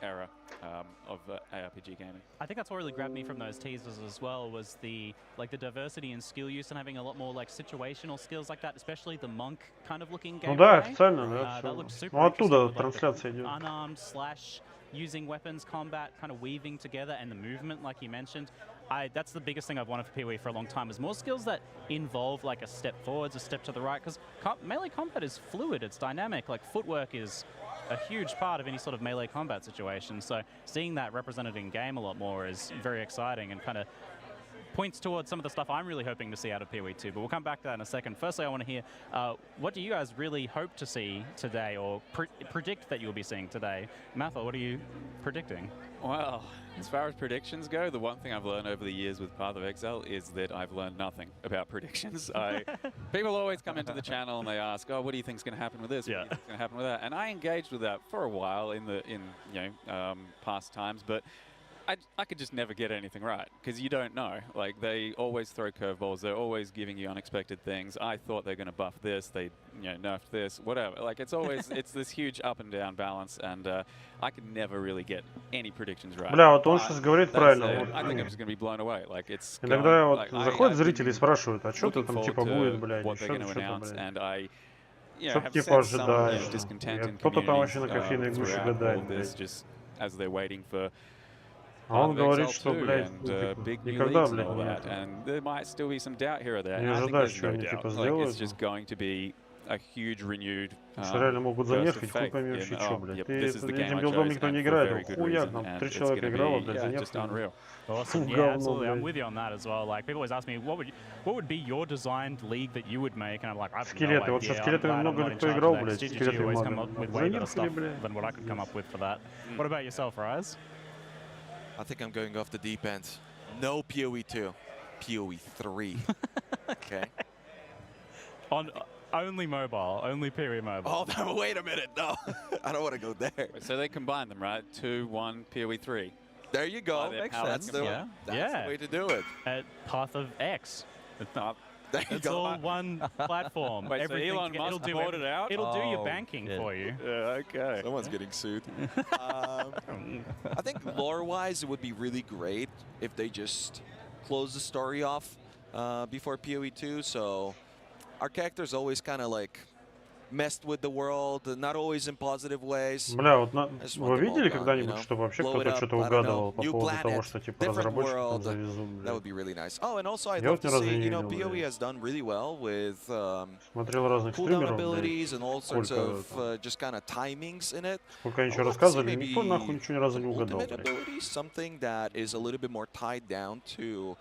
[SPEAKER 7] era of ARPG gaming.
[SPEAKER 6] I think that's what really grabbed me from those teasers as well was the diversity in skill use and having a lot more like situational skills like that, especially the monk kind of looking game.
[SPEAKER 2] Ну да, официально, да,
[SPEAKER 6] That
[SPEAKER 2] всё.
[SPEAKER 6] looked super
[SPEAKER 2] Ну оттуда
[SPEAKER 6] interesting with, like,
[SPEAKER 2] трансляция идет.
[SPEAKER 6] unarmed slash using weapons combat kind of weaving together and the movement like you mentioned. That's the biggest thing I've wanted for PoE for a long time is more skills that involve like a step forwards, a step to the right, because melee combat is fluid, it's dynamic, like footwork is a huge part of any sort of melee combat situation. So seeing that represented in game a lot more is very exciting and kind of points towards some of the stuff I'm really hoping to see out of PoE 2, but we'll come back to that in a second. Firstly, I want to hear, what do you guys really hope to see today or predict that you'll be seeing today? Matha, what are you predicting?
[SPEAKER 7] Well, as far as predictions go, the one thing I've learned over the years with Path of Exile is that I've learned nothing about predictions. People always come into the channel and they ask, "Oh, what do you think's going to happen with this? What do you think's going to happen with that?" And I engaged with that for a while in past times, but I could just never get anything right because you don't know. Like they always throw curveballs. They're always giving you unexpected things. I thought they're going to buff this. They nerfed this. Whatever. Like it's always it's this huge up and down balance, and I could never really get any predictions right.
[SPEAKER 2] Бля, вот он сейчас говорит правильно. Вот,
[SPEAKER 7] I think I'm just going to be blown away. Like it's.
[SPEAKER 2] иногда вот
[SPEAKER 7] like,
[SPEAKER 2] заходят
[SPEAKER 7] I've
[SPEAKER 2] зрители и
[SPEAKER 7] been
[SPEAKER 2] спрашивают, а что ты
[SPEAKER 7] looking
[SPEAKER 2] там
[SPEAKER 7] forward
[SPEAKER 2] типа
[SPEAKER 7] to
[SPEAKER 2] будет, блядь,
[SPEAKER 7] what they're going to
[SPEAKER 2] что-то,
[SPEAKER 7] announce,
[SPEAKER 2] блядь.
[SPEAKER 7] and I
[SPEAKER 2] Что
[SPEAKER 7] have
[SPEAKER 2] типа
[SPEAKER 7] sensed some
[SPEAKER 2] ожидаешь?
[SPEAKER 7] discontent in
[SPEAKER 2] Кто-то там вообще на
[SPEAKER 7] communities
[SPEAKER 2] кофейной гуще
[SPEAKER 7] throughout
[SPEAKER 2] гадает,
[SPEAKER 7] all of this,
[SPEAKER 2] блядь.
[SPEAKER 7] just as they're waiting for
[SPEAKER 2] А он
[SPEAKER 7] Path of
[SPEAKER 2] говорит,
[SPEAKER 7] Exile
[SPEAKER 2] что,
[SPEAKER 7] 2
[SPEAKER 2] блядь,
[SPEAKER 7] and,
[SPEAKER 2] ну, типа,
[SPEAKER 7] big new
[SPEAKER 2] никогда,
[SPEAKER 7] leagues and
[SPEAKER 2] блядь,
[SPEAKER 7] all that,
[SPEAKER 2] нет.
[SPEAKER 7] and there might still be some doubt here or there.
[SPEAKER 2] Не
[SPEAKER 7] I think
[SPEAKER 2] ожидаешь,
[SPEAKER 7] there's
[SPEAKER 2] что
[SPEAKER 7] no
[SPEAKER 2] они
[SPEAKER 7] doubt.
[SPEAKER 2] типа
[SPEAKER 7] Like,
[SPEAKER 2] сделают.
[SPEAKER 7] it's just going to be a huge renewed
[SPEAKER 2] Потому что реально могут
[SPEAKER 7] burst of
[SPEAKER 2] занерфить, хуй
[SPEAKER 7] faith
[SPEAKER 2] пойми
[SPEAKER 7] in,
[SPEAKER 2] вообще что,
[SPEAKER 7] oh,
[SPEAKER 2] блядь.
[SPEAKER 7] yep,
[SPEAKER 2] Ты
[SPEAKER 7] this is the game
[SPEAKER 2] этим
[SPEAKER 7] I
[SPEAKER 2] билдом
[SPEAKER 7] chose,
[SPEAKER 2] никто не
[SPEAKER 7] and for
[SPEAKER 2] играет,
[SPEAKER 7] very
[SPEAKER 2] ну
[SPEAKER 7] good
[SPEAKER 2] хуяк,
[SPEAKER 7] reason,
[SPEAKER 2] там
[SPEAKER 7] and
[SPEAKER 2] 3
[SPEAKER 7] it's
[SPEAKER 2] человека
[SPEAKER 7] gonna
[SPEAKER 2] играло,
[SPEAKER 7] be,
[SPEAKER 2] блядь,
[SPEAKER 7] yeah, just
[SPEAKER 2] занерфили.
[SPEAKER 7] unreal.
[SPEAKER 6] Awesome. Yeah,
[SPEAKER 2] Говно,
[SPEAKER 6] absolutely. I'm
[SPEAKER 2] блядь.
[SPEAKER 6] with you on that as well. Like people always ask me, what would be your designed league that you would make? And I'm like, I have
[SPEAKER 2] Скелеты,
[SPEAKER 6] no
[SPEAKER 2] вот
[SPEAKER 6] idea.
[SPEAKER 2] со
[SPEAKER 6] I'm
[SPEAKER 2] скелетами
[SPEAKER 6] glad I'm
[SPEAKER 2] много
[SPEAKER 6] not in
[SPEAKER 2] кто
[SPEAKER 6] charge
[SPEAKER 2] играл,
[SPEAKER 6] of that.
[SPEAKER 2] блядь,
[SPEAKER 6] GGG
[SPEAKER 2] скелеты
[SPEAKER 6] always
[SPEAKER 2] мага.
[SPEAKER 6] come up with way better stuff
[SPEAKER 2] Занерфили, блядь.
[SPEAKER 6] than what I could come up with for that. What about yourself, Rise?
[SPEAKER 4] I think I'm going off the deep end. No PoE 2, PoE 3. Okay.
[SPEAKER 6] On only mobile, only PoE mobile.
[SPEAKER 4] Oh, wait a minute. No, I don't want to go there.
[SPEAKER 7] So they combine them, right? 2, 1, PoE 3.
[SPEAKER 4] There you go.
[SPEAKER 5] Makes
[SPEAKER 4] That's
[SPEAKER 5] sense,
[SPEAKER 4] the,
[SPEAKER 5] yeah.
[SPEAKER 4] that's the way to do it.
[SPEAKER 6] At Path of X.
[SPEAKER 4] There you
[SPEAKER 6] It's
[SPEAKER 4] go.
[SPEAKER 6] all one platform.
[SPEAKER 7] Wait, so
[SPEAKER 6] Everything
[SPEAKER 7] Elon
[SPEAKER 6] together.
[SPEAKER 7] Musk bought it out?
[SPEAKER 6] It'll do your
[SPEAKER 5] Oh,
[SPEAKER 6] banking
[SPEAKER 5] yeah.
[SPEAKER 6] for you.
[SPEAKER 7] Yeah, okay.
[SPEAKER 4] Someone's getting sued. I think lore-wise, it would be really great if they just close the story off before PoE 2. So our characters always kind of like messed with the world, not always in positive ways.
[SPEAKER 2] Бля, вот
[SPEAKER 4] just
[SPEAKER 2] вы
[SPEAKER 4] want them all
[SPEAKER 2] видели
[SPEAKER 4] gone,
[SPEAKER 2] когда-нибудь,
[SPEAKER 4] you know?
[SPEAKER 2] что вообще
[SPEAKER 4] Blow it
[SPEAKER 2] кто-то
[SPEAKER 4] up,
[SPEAKER 2] что-то
[SPEAKER 4] I don't
[SPEAKER 2] угадывал
[SPEAKER 4] know.
[SPEAKER 2] по
[SPEAKER 4] New
[SPEAKER 2] поводу того,
[SPEAKER 4] planet,
[SPEAKER 2] что типа
[SPEAKER 4] different
[SPEAKER 2] разработчиков там
[SPEAKER 4] world.
[SPEAKER 2] завезут,
[SPEAKER 4] That
[SPEAKER 2] блядь?
[SPEAKER 4] would be really nice. Oh, and also I'd
[SPEAKER 2] Я
[SPEAKER 4] love
[SPEAKER 2] вот ни
[SPEAKER 4] to
[SPEAKER 2] разу
[SPEAKER 4] see,
[SPEAKER 2] не
[SPEAKER 4] you know,
[SPEAKER 2] видел,
[SPEAKER 4] PoE
[SPEAKER 2] блядь.
[SPEAKER 4] has done really well with
[SPEAKER 2] Смотрел разных
[SPEAKER 4] cooldown
[SPEAKER 2] стримеров,
[SPEAKER 4] abilities
[SPEAKER 2] блядь.
[SPEAKER 4] and all sorts
[SPEAKER 2] Сколько
[SPEAKER 4] of
[SPEAKER 2] там.
[SPEAKER 4] just kind of timings in it.
[SPEAKER 2] Сколько они
[SPEAKER 4] I
[SPEAKER 2] что
[SPEAKER 4] would love to see
[SPEAKER 2] рассказывали,
[SPEAKER 4] maybe
[SPEAKER 2] никто нахуй ничего ни разу не
[SPEAKER 4] some
[SPEAKER 2] угадал,
[SPEAKER 4] ultimate
[SPEAKER 2] блядь.
[SPEAKER 4] abilities, something that is a little bit more tied down to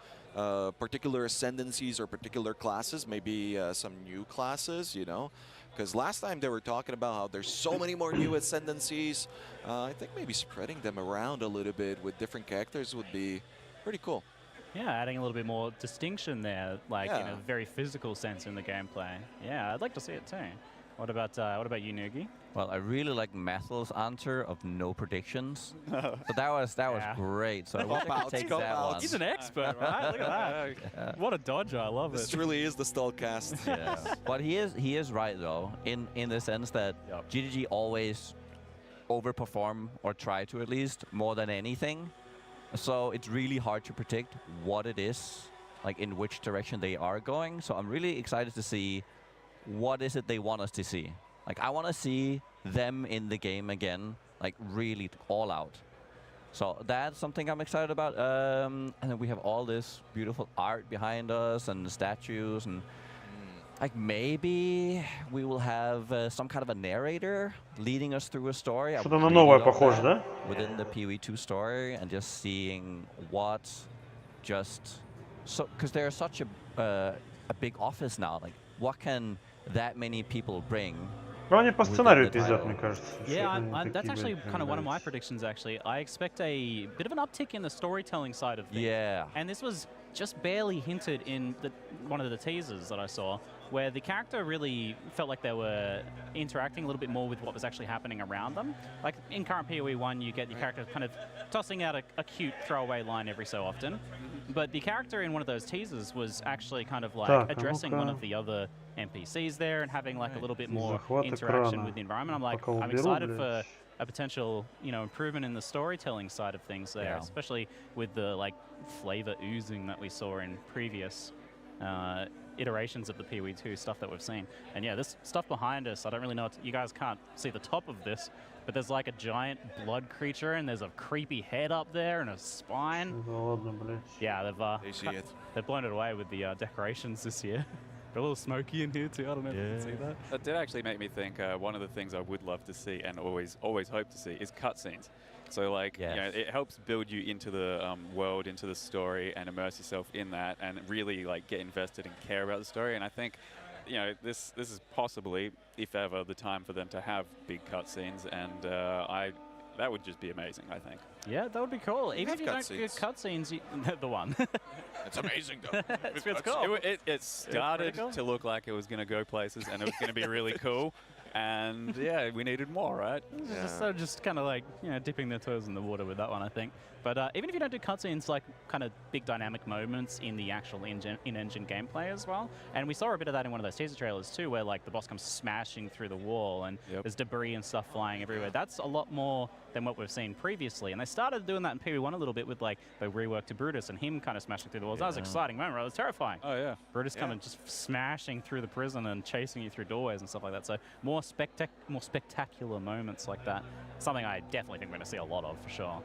[SPEAKER 4] particular ascendancies or particular classes, maybe some new classes, you know. Because last time they were talking about how there's so many more new ascendancies. I think maybe spreading them around a little bit with different characters would be pretty cool.
[SPEAKER 6] Yeah, adding a little bit more distinction there, like in a
[SPEAKER 4] Yeah.
[SPEAKER 6] very physical sense in the gameplay. Yeah, I'd like to see it too. What about you, Nugi?
[SPEAKER 5] Well, I really like Methal's answer of no predictions. So that was
[SPEAKER 6] Yeah.
[SPEAKER 5] great. So I wish I
[SPEAKER 4] Cop-outs,
[SPEAKER 5] could take that one.
[SPEAKER 4] cop-outs.
[SPEAKER 6] He's an expert, right? Look at that. What a dodger! I love
[SPEAKER 4] This
[SPEAKER 6] it.
[SPEAKER 4] really is the Stallcast.
[SPEAKER 5] Yeah. But he is right though, in the sense that
[SPEAKER 6] Yep.
[SPEAKER 5] GDG always overperform or try to at least more than anything. So it's really hard to predict what it is, like in which direction they are going. So I'm really excited to see what is it they want us to see. Like I want to see them in the game again, like really all out. So that's something I'm excited about. And then we have all this beautiful art behind us and statues and like maybe we will have some kind of a narrator leading us through a story. I
[SPEAKER 2] Что-то на
[SPEAKER 5] really
[SPEAKER 2] новое
[SPEAKER 5] love
[SPEAKER 2] похоже,
[SPEAKER 5] that
[SPEAKER 2] да?
[SPEAKER 5] within the PoE 2 story and just seeing what just so because there's such a big office now. Like what can that many people bring?
[SPEAKER 2] Ну они по
[SPEAKER 5] Within
[SPEAKER 2] сценарию
[SPEAKER 5] the
[SPEAKER 2] пиздят,
[SPEAKER 5] title.
[SPEAKER 2] мне кажется.
[SPEAKER 6] Yeah,
[SPEAKER 2] Что-то они
[SPEAKER 6] that's
[SPEAKER 2] такие,
[SPEAKER 6] actually
[SPEAKER 2] блядь,
[SPEAKER 6] kind of one of my
[SPEAKER 2] нравятся.
[SPEAKER 6] predictions. Actually, I expect a bit of an uptick in the storytelling side of things.
[SPEAKER 5] Yeah.
[SPEAKER 6] And this was just barely hinted in one of the teasers that I saw, where the character really felt like they were interacting a little bit more with what was actually happening around them. Like in current PoE 1, you get your character kind of tossing out a cute throwaway line every so often. But the character in one of those teasers was actually kind of like
[SPEAKER 2] Так,
[SPEAKER 6] addressing one
[SPEAKER 2] ну-ка.
[SPEAKER 6] of the other NPCs there and having like a little bit more
[SPEAKER 2] Захват
[SPEAKER 6] interaction
[SPEAKER 2] экрана.
[SPEAKER 6] with the environment. I'm like,
[SPEAKER 2] Пока
[SPEAKER 6] I'm
[SPEAKER 2] уберу,
[SPEAKER 6] excited
[SPEAKER 2] блядь.
[SPEAKER 6] for a potential, improvement in the storytelling side of things there,
[SPEAKER 5] Yeah.
[SPEAKER 6] especially with the like flavor oozing that we saw in previous iterations of the PoE 2 stuff that we've seen. And yeah, this stuff behind us, I don't really know. You guys can't see the top of this, but there's like a giant blood creature and there's a creepy head up there and a spine.
[SPEAKER 2] Да ладно, блядь.
[SPEAKER 6] Yeah,
[SPEAKER 4] They see it.
[SPEAKER 6] they've blown it away with the decorations this year. They're a little smoky in here too. I don't know if you can see that.
[SPEAKER 7] That did actually make me think one of the things I would love to see and always hope to see is cutscenes. So like,
[SPEAKER 5] Yes.
[SPEAKER 7] it helps build you into the world, into the story, and immerse yourself in that, and really like get invested and care about the story. And I think, this is possibly, if ever, the time for them to have big cutscenes, and that would just be amazing, I think.
[SPEAKER 6] Yeah, that would be cool. Even
[SPEAKER 4] have
[SPEAKER 6] if you don't get cutscenes, the one.
[SPEAKER 4] It's amazing though.
[SPEAKER 6] it's cool.
[SPEAKER 7] It started
[SPEAKER 6] cool.
[SPEAKER 7] to look like it was going to go places, and it was going to be really cool. And yeah, we needed more, right?
[SPEAKER 6] So just kind of like, dipping their toes in the water with that one, I think. But even if you don't do cutscenes, like kind of big dynamic moments in the actual in-engine gameplay as well. And we saw a bit of that in one of those teaser trailers too, where like the boss comes smashing through the wall and
[SPEAKER 7] Yep.
[SPEAKER 6] there's debris and stuff flying everywhere. That's a lot more than what we've seen previously. And they started doing that in PoE 1 a little bit with like the rework to Brutus and him kind of smashing through the walls. That was an exciting moment, right? It was terrifying.
[SPEAKER 7] Oh yeah.
[SPEAKER 6] Brutus coming just smashing through the prison and chasing you through doorways and stuff like that. So more spectacular moments like that. Something I definitely think we're going to see a lot of for sure.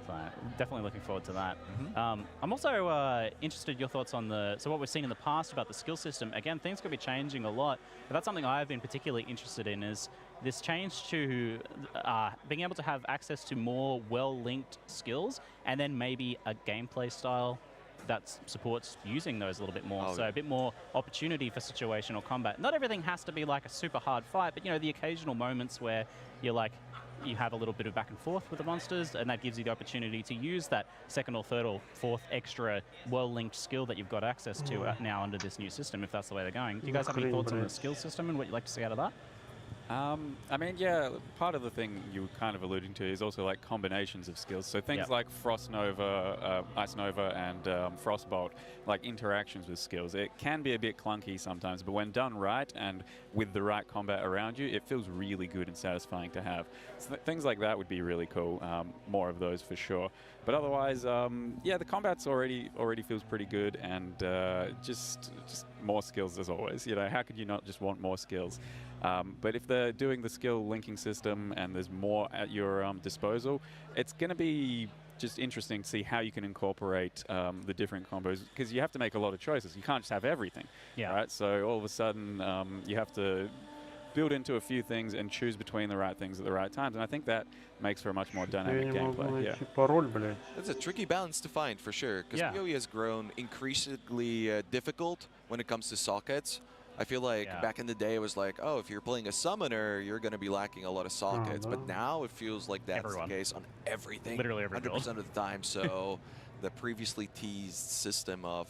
[SPEAKER 6] So definitely looking forward to that. I'm also interested in your thoughts on what we've seen in the past about the skill system. Again, things could be changing a lot, but that's something I've been particularly interested in is this change to being able to have access to more well-linked skills and then maybe a gameplay style that supports using those a little bit more.
[SPEAKER 4] Oh,
[SPEAKER 6] So
[SPEAKER 4] yeah.
[SPEAKER 6] a bit more opportunity for situational combat. Not everything has to be like a super hard fight, but the occasional moments where you're like you have a little bit of back and forth with the monsters, and that gives you the opportunity to use that second or third or fourth extra well-linked skill that you've got access to now under this new system, if that's the way they're going. Do you guys have any thoughts on the skill system and what you'd like to see out of that?
[SPEAKER 7] I mean, yeah, part of the thing you were kind of alluding to is also like combinations of skills. So things like Frost Nova, Ice Nova, and Frostbolt, like interactions with skills. It can be a bit clunky sometimes, but when done right and with the right combat around you, it feels really good and satisfying to have. So things like that would be really cool. More of those for sure. But otherwise, yeah, the combat's already feels pretty good, and just more skills as always. You know, how could you not just want more skills? But if they're doing the skill linking system and there's more at your disposal, it's going to be just interesting to see how you can incorporate the different combos, because you have to make a lot of choices. You can't just have everything, right? So all of a sudden, you have to build into a few things and choose between the right things at the right times. And I think that makes for a much more dynamic gameplay. Yeah.
[SPEAKER 4] It's a tricky balance to find for sure, because PoE has grown increasingly difficult when it comes to sockets. I feel like back in the day it was like, oh, if you're playing a summoner, you're going to be lacking a lot of sockets. But now it feels like that's the case on everything.
[SPEAKER 6] Literally every
[SPEAKER 4] 100% of the time. So the previously teased system of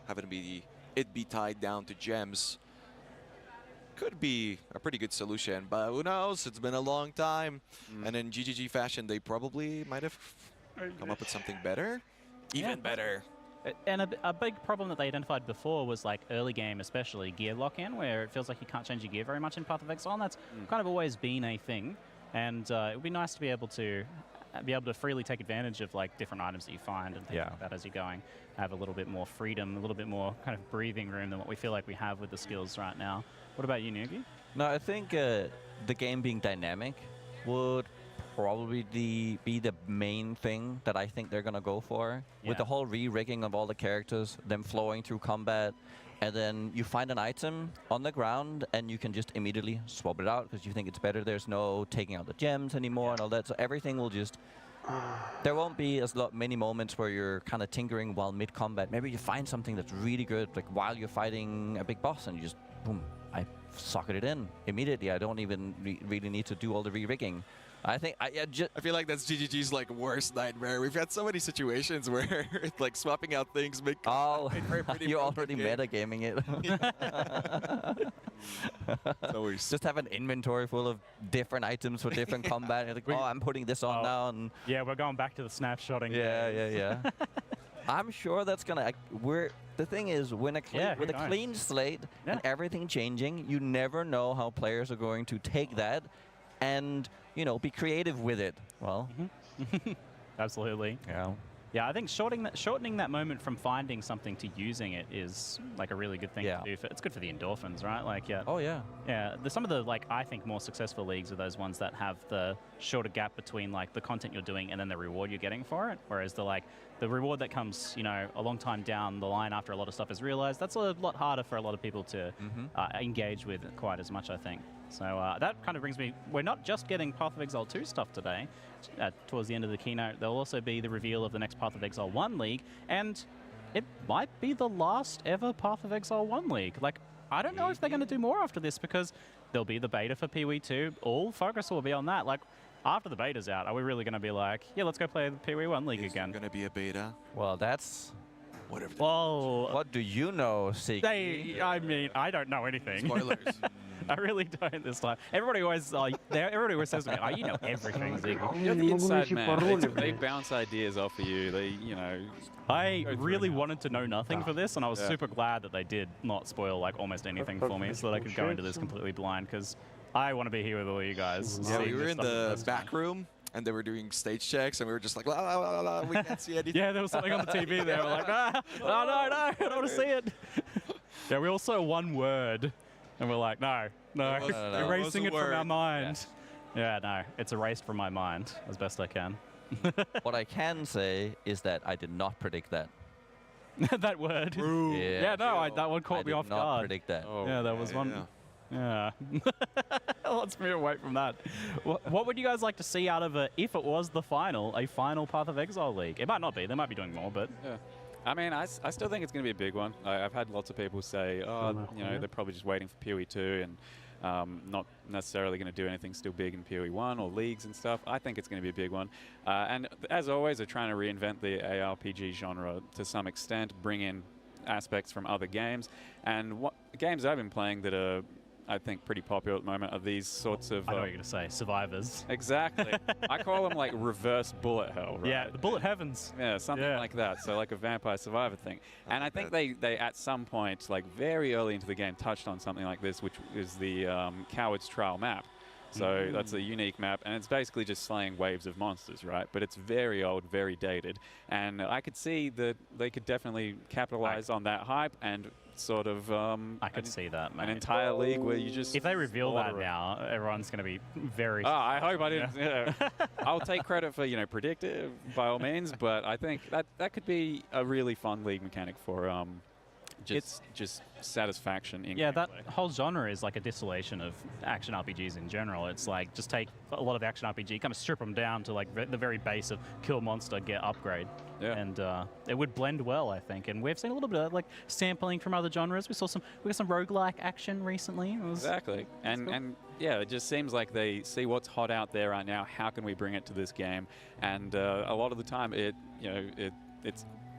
[SPEAKER 4] having it be tied down to gems could be a pretty good solution. But who knows? It's been a long time. And in GGG fashion, they probably might have come up with something better. Even better.
[SPEAKER 6] And a big problem that they identified before was like early game, especially gear lock-in, where it feels like you can't change your gear very much in Path of Exile, and that's kind of always been a thing. And it would be nice to be able to freely take advantage of like different items that you find and things like that as you're going. Have a little bit more freedom, a little bit more kind of breathing room than what we feel like we have with the skills right now. What about you, Nugi?
[SPEAKER 5] No, I think the game being dynamic would probably be the main thing that I think they're going to go for. With the whole re-rigging of all the characters, them flowing through combat, and then you find an item on the ground and you can just immediately swap it out because you think it's better. There's no taking out the gems anymore and all that, so everything will just... There won't be many moments where you're kind of tinkering while mid-combat. Maybe you find something that's really good, like while you're fighting a big boss, and you just, boom, I socket it in immediately. I don't even really need to do all the re-rigging. I feel
[SPEAKER 4] like that's GGG's like worst nightmare. We've had so many situations where like swapping out things make
[SPEAKER 5] you're already metagaming it. Just have an inventory full of different items for different combat. You're like, oh, I'm putting this on now. And
[SPEAKER 6] yeah, we're going back to the snapshotting.
[SPEAKER 5] Yeah. I'm sure that's gonna. The thing is, with a clean slate and everything changing, you never know how players are going to take that and, you know, be creative with it. Well,
[SPEAKER 6] absolutely. Yeah, I think shortening that moment from finding something to using it is like a really good thing to do. It's good for the endorphins, right? Like, some of the I think more successful leagues are those ones that have the shorter gap between like the content you're doing and then the reward you're getting for it. Whereas the reward that comes, you know, a long time down the line after a lot of stuff is realized, that's a lot harder for a lot of people to engage with quite as much, I think. So that kind of brings me, we're not just getting Path of Exile 2 stuff today. Towards the end of the keynote, there'll also be the reveal of the next Path of Exile 1 League, and it might be the last ever Path of Exile 1 League. Like, I don't know if they're going to do more after this, because there'll be the beta for PoE 2. All focus will be on that. Like, after the beta's out, are we really going to be like, yeah, let's go play the PoE 1 League again?
[SPEAKER 4] Is there going to be a beta?
[SPEAKER 5] Well, that's...
[SPEAKER 4] Whatever.
[SPEAKER 5] Well, what do you know, Siki?
[SPEAKER 6] I mean, I don't know anything.
[SPEAKER 4] Spoilers.
[SPEAKER 6] I really don't this time. Everybody always says to me, "Oh, you know everything, Ziggy."
[SPEAKER 7] You're the inside man. They bounce ideas off of you.
[SPEAKER 6] I really wanted to know nothing for this, and I was super glad that they did not spoil like almost anything for me, so that I could go into this completely blind, because I want to be here with all you guys.
[SPEAKER 4] Yeah, we were in the back room, and they were doing stage checks, and we were just like, la, la, la, la, we can't see anything.
[SPEAKER 6] Yeah, there was something on the TV there. We're like, no, I don't want to see it. Yeah, we all saw one word, and we're like, no, erasing it from our mind. Yeah, no, it's erased from my mind as best I can.
[SPEAKER 5] What I can say is that I did not predict that.
[SPEAKER 6] That word.
[SPEAKER 5] Yeah,
[SPEAKER 6] that one caught me off guard.
[SPEAKER 5] I did not predict that.
[SPEAKER 6] Oh, yeah, that was one. Yeah. Let's move away from that. What would you guys like to see out of it if it was a final Path of Exile League? It might not be. They might be doing more, but...
[SPEAKER 7] Yeah. I mean, I still think it's going to be a big one. I've had lots of people say, oh, you know, they're probably just waiting for PoE 2, and Not necessarily going to do anything still big in PoE1 or leagues and stuff. I think it's going to be a big one. And as always, they're trying to reinvent the ARPG genre to some extent, bring in aspects from other games. And what games I've been playing that are, I think, pretty popular at the moment are these sorts of...
[SPEAKER 6] I know what you're going to say, survivors.
[SPEAKER 7] Exactly. I call them like reverse bullet hell, right?
[SPEAKER 6] Yeah, the bullet heavens.
[SPEAKER 7] Yeah, something like that. So like a vampire survivor thing. And I think they at some point, like very early into the game, touched on something like this, which is the Coward's Trial map. So that's a unique map, and it's basically just slaying waves of monsters, right? But it's very old, very dated. And I could see that they could definitely capitalize on that hype and sort of
[SPEAKER 6] I could see that, mate.
[SPEAKER 7] an entire league where you just...
[SPEAKER 6] If they reveal that now, everyone's going to be very...
[SPEAKER 7] Oh, I hope I didn't... Yeah. I'll take credit for, predictive by all means, but I think that could be a really fun league mechanic for just satisfaction in
[SPEAKER 6] Yeah,
[SPEAKER 7] gameplay.
[SPEAKER 6] that whole genre is like a distillation of action RPGs in general. It's like just take a lot of action RPG, kind of strip them down to like the very base of kill monster, get upgrade.
[SPEAKER 7] Yeah.
[SPEAKER 6] And it would blend well, I think. And we've seen a little bit of like sampling from other genres. We got some roguelike action recently.
[SPEAKER 7] Exactly. And yeah, it just seems like they see what's hot out there right now. How can we bring it to this game? And a lot of the time it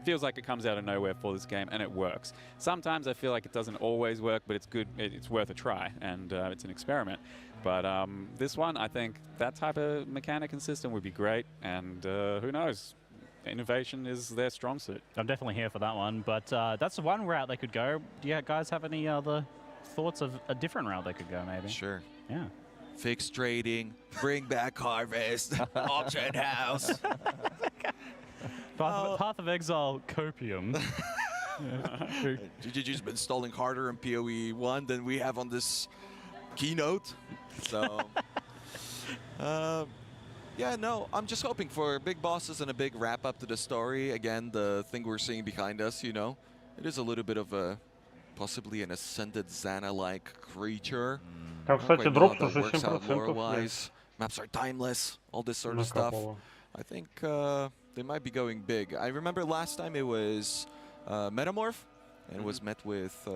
[SPEAKER 7] feels like it comes out of nowhere for this game, and it works. Sometimes I feel like it doesn't always work, but it's good. It's worth a try, and it's an experiment. But this one, I think that type of mechanic and system would be great, and who knows? Innovation is their strong suit.
[SPEAKER 6] I'm definitely here for that one, but that's the one route they could go. Do you guys have any other thoughts of a different route they could go, maybe?
[SPEAKER 4] Sure.
[SPEAKER 6] Yeah.
[SPEAKER 4] Fixed trading, bring back Harvest, auction house.
[SPEAKER 6] Path of Exile Copium.
[SPEAKER 4] GGG's been stalling harder in PoE 1 than we have on this keynote. So, yeah, no, I'm just hoping for big bosses and a big wrap up to the story. Again, the thing we're seeing behind us, it is a little bit of a possibly an ascended Xana-like creature.
[SPEAKER 2] Там, кстати, дроп 167%.
[SPEAKER 4] Lore-wise, maps are timeless, all this sort of stuff. I think they might be going big. I remember last time it was Metamorph, and was met with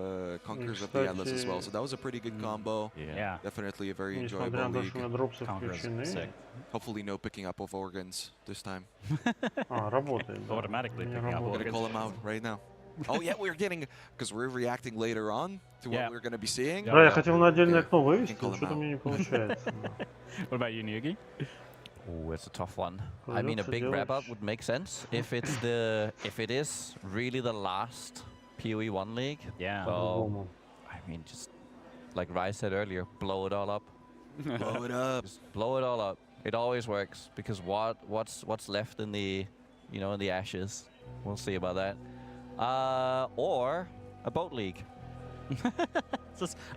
[SPEAKER 4] Conquerors of the Atlas as well. So that was a pretty good combo.
[SPEAKER 6] Yeah.
[SPEAKER 4] Definitely a very enjoyable league.
[SPEAKER 6] Sick.
[SPEAKER 4] Hopefully no picking up of organs this time.
[SPEAKER 2] Работает.
[SPEAKER 6] Automatically picking up
[SPEAKER 4] I'm going to
[SPEAKER 6] organs.
[SPEAKER 4] call him out right now. Oh yeah, we're getting, because we're reacting later on to what we're going to be seeing.
[SPEAKER 2] Да, я хотел на отдельное окно вывести, но что-то мне не получается.
[SPEAKER 6] What about you, Nugi?
[SPEAKER 5] Oh, it's a tough one. I mean, a big wrap-up would make sense if it is really the last PoE1 league.
[SPEAKER 6] Yeah.
[SPEAKER 5] So, I mean, just like Rai said earlier, blow it all up.
[SPEAKER 4] Blow it up.
[SPEAKER 5] Just blow it all up. It always works because what's left in the in the ashes. We'll see about that. Or a boat league.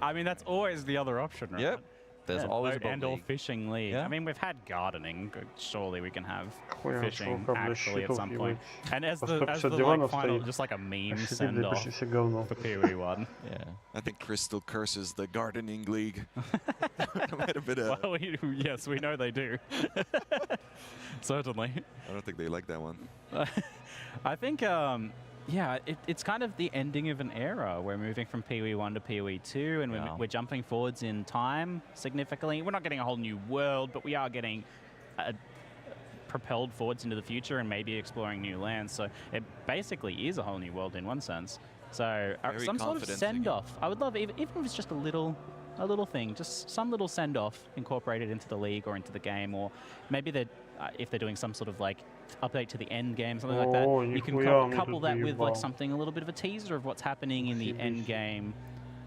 [SPEAKER 6] I mean, that's always the other option, right?
[SPEAKER 5] Yep. There's always a boat
[SPEAKER 6] and or
[SPEAKER 5] league.
[SPEAKER 6] fishing league.
[SPEAKER 5] Yeah.
[SPEAKER 6] I mean, we've had gardening. Surely we can have
[SPEAKER 2] Хуя,
[SPEAKER 6] fishing
[SPEAKER 2] сколько, бля,
[SPEAKER 6] actually at
[SPEAKER 2] щитов
[SPEAKER 6] some
[SPEAKER 2] ебать.
[SPEAKER 6] point. And as
[SPEAKER 2] По
[SPEAKER 6] the
[SPEAKER 2] 150
[SPEAKER 6] like
[SPEAKER 2] диванов
[SPEAKER 6] final,
[SPEAKER 2] стоит.
[SPEAKER 6] just like a
[SPEAKER 2] А
[SPEAKER 6] meme
[SPEAKER 2] щиты,
[SPEAKER 6] send
[SPEAKER 2] бля,
[SPEAKER 6] off
[SPEAKER 2] почти все говно.
[SPEAKER 6] for PoE1.
[SPEAKER 5] Yeah.
[SPEAKER 4] I think Crystal curses the gardening league. Might have been a,
[SPEAKER 6] Well, yes, we know they do. Certainly.
[SPEAKER 4] I don't think they like that one.
[SPEAKER 6] I think, yeah, it's kind of the ending of an era. We're moving from PoE1 to PoE2, and we're jumping forwards in time significantly. We're not getting a whole new world, but we are getting propelled forwards into the future and maybe exploring new lands. So it basically is a whole new world in one sense. So some sort of send-off. I would love, even if it's just a little thing, just some little send-off incorporated into the league or into the game, or maybe if they're doing some sort of like update to the end game, something like that, you can couple that with like something, a little bit of a teaser of what's happening in the end game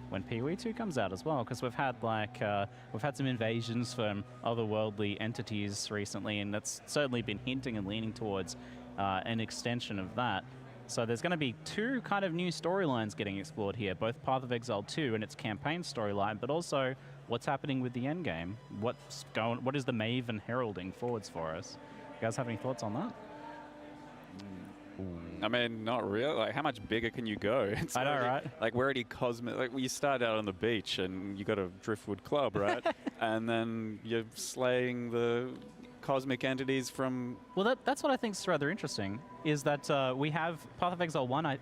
[SPEAKER 6] when PoE2 comes out as well, because we've had some invasions from otherworldly entities recently, and that's certainly been hinting and leaning towards an extension of that. So there's going to be two kind of new storylines getting explored here, both Path of Exile 2 and its campaign storyline, but also what's happening with the end game. What is the Maven heralding forwards for us? You guys have any thoughts on that?
[SPEAKER 7] I mean, not really. Like, how much bigger can you go? It's
[SPEAKER 6] I know,
[SPEAKER 7] already,
[SPEAKER 6] right?
[SPEAKER 7] Like, we're already cosmic. Like, you start out on the beach and you got a driftwood club, right? And then you're slaying the cosmic entities from...
[SPEAKER 6] Well, that's what I think is rather interesting, is that we have Path of Exile 1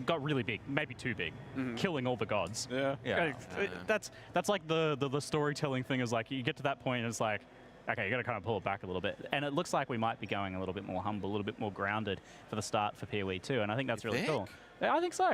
[SPEAKER 6] got really big, maybe too big, killing all the gods.
[SPEAKER 7] Yeah.
[SPEAKER 6] That's like the storytelling thing is like, you get to that point and it's like, okay, you got to kind of pull it back a little bit. And it looks like we might be going a little bit more humble, a little bit more grounded for the start for PoE 2, and I think that's really cool. Yeah, I think so.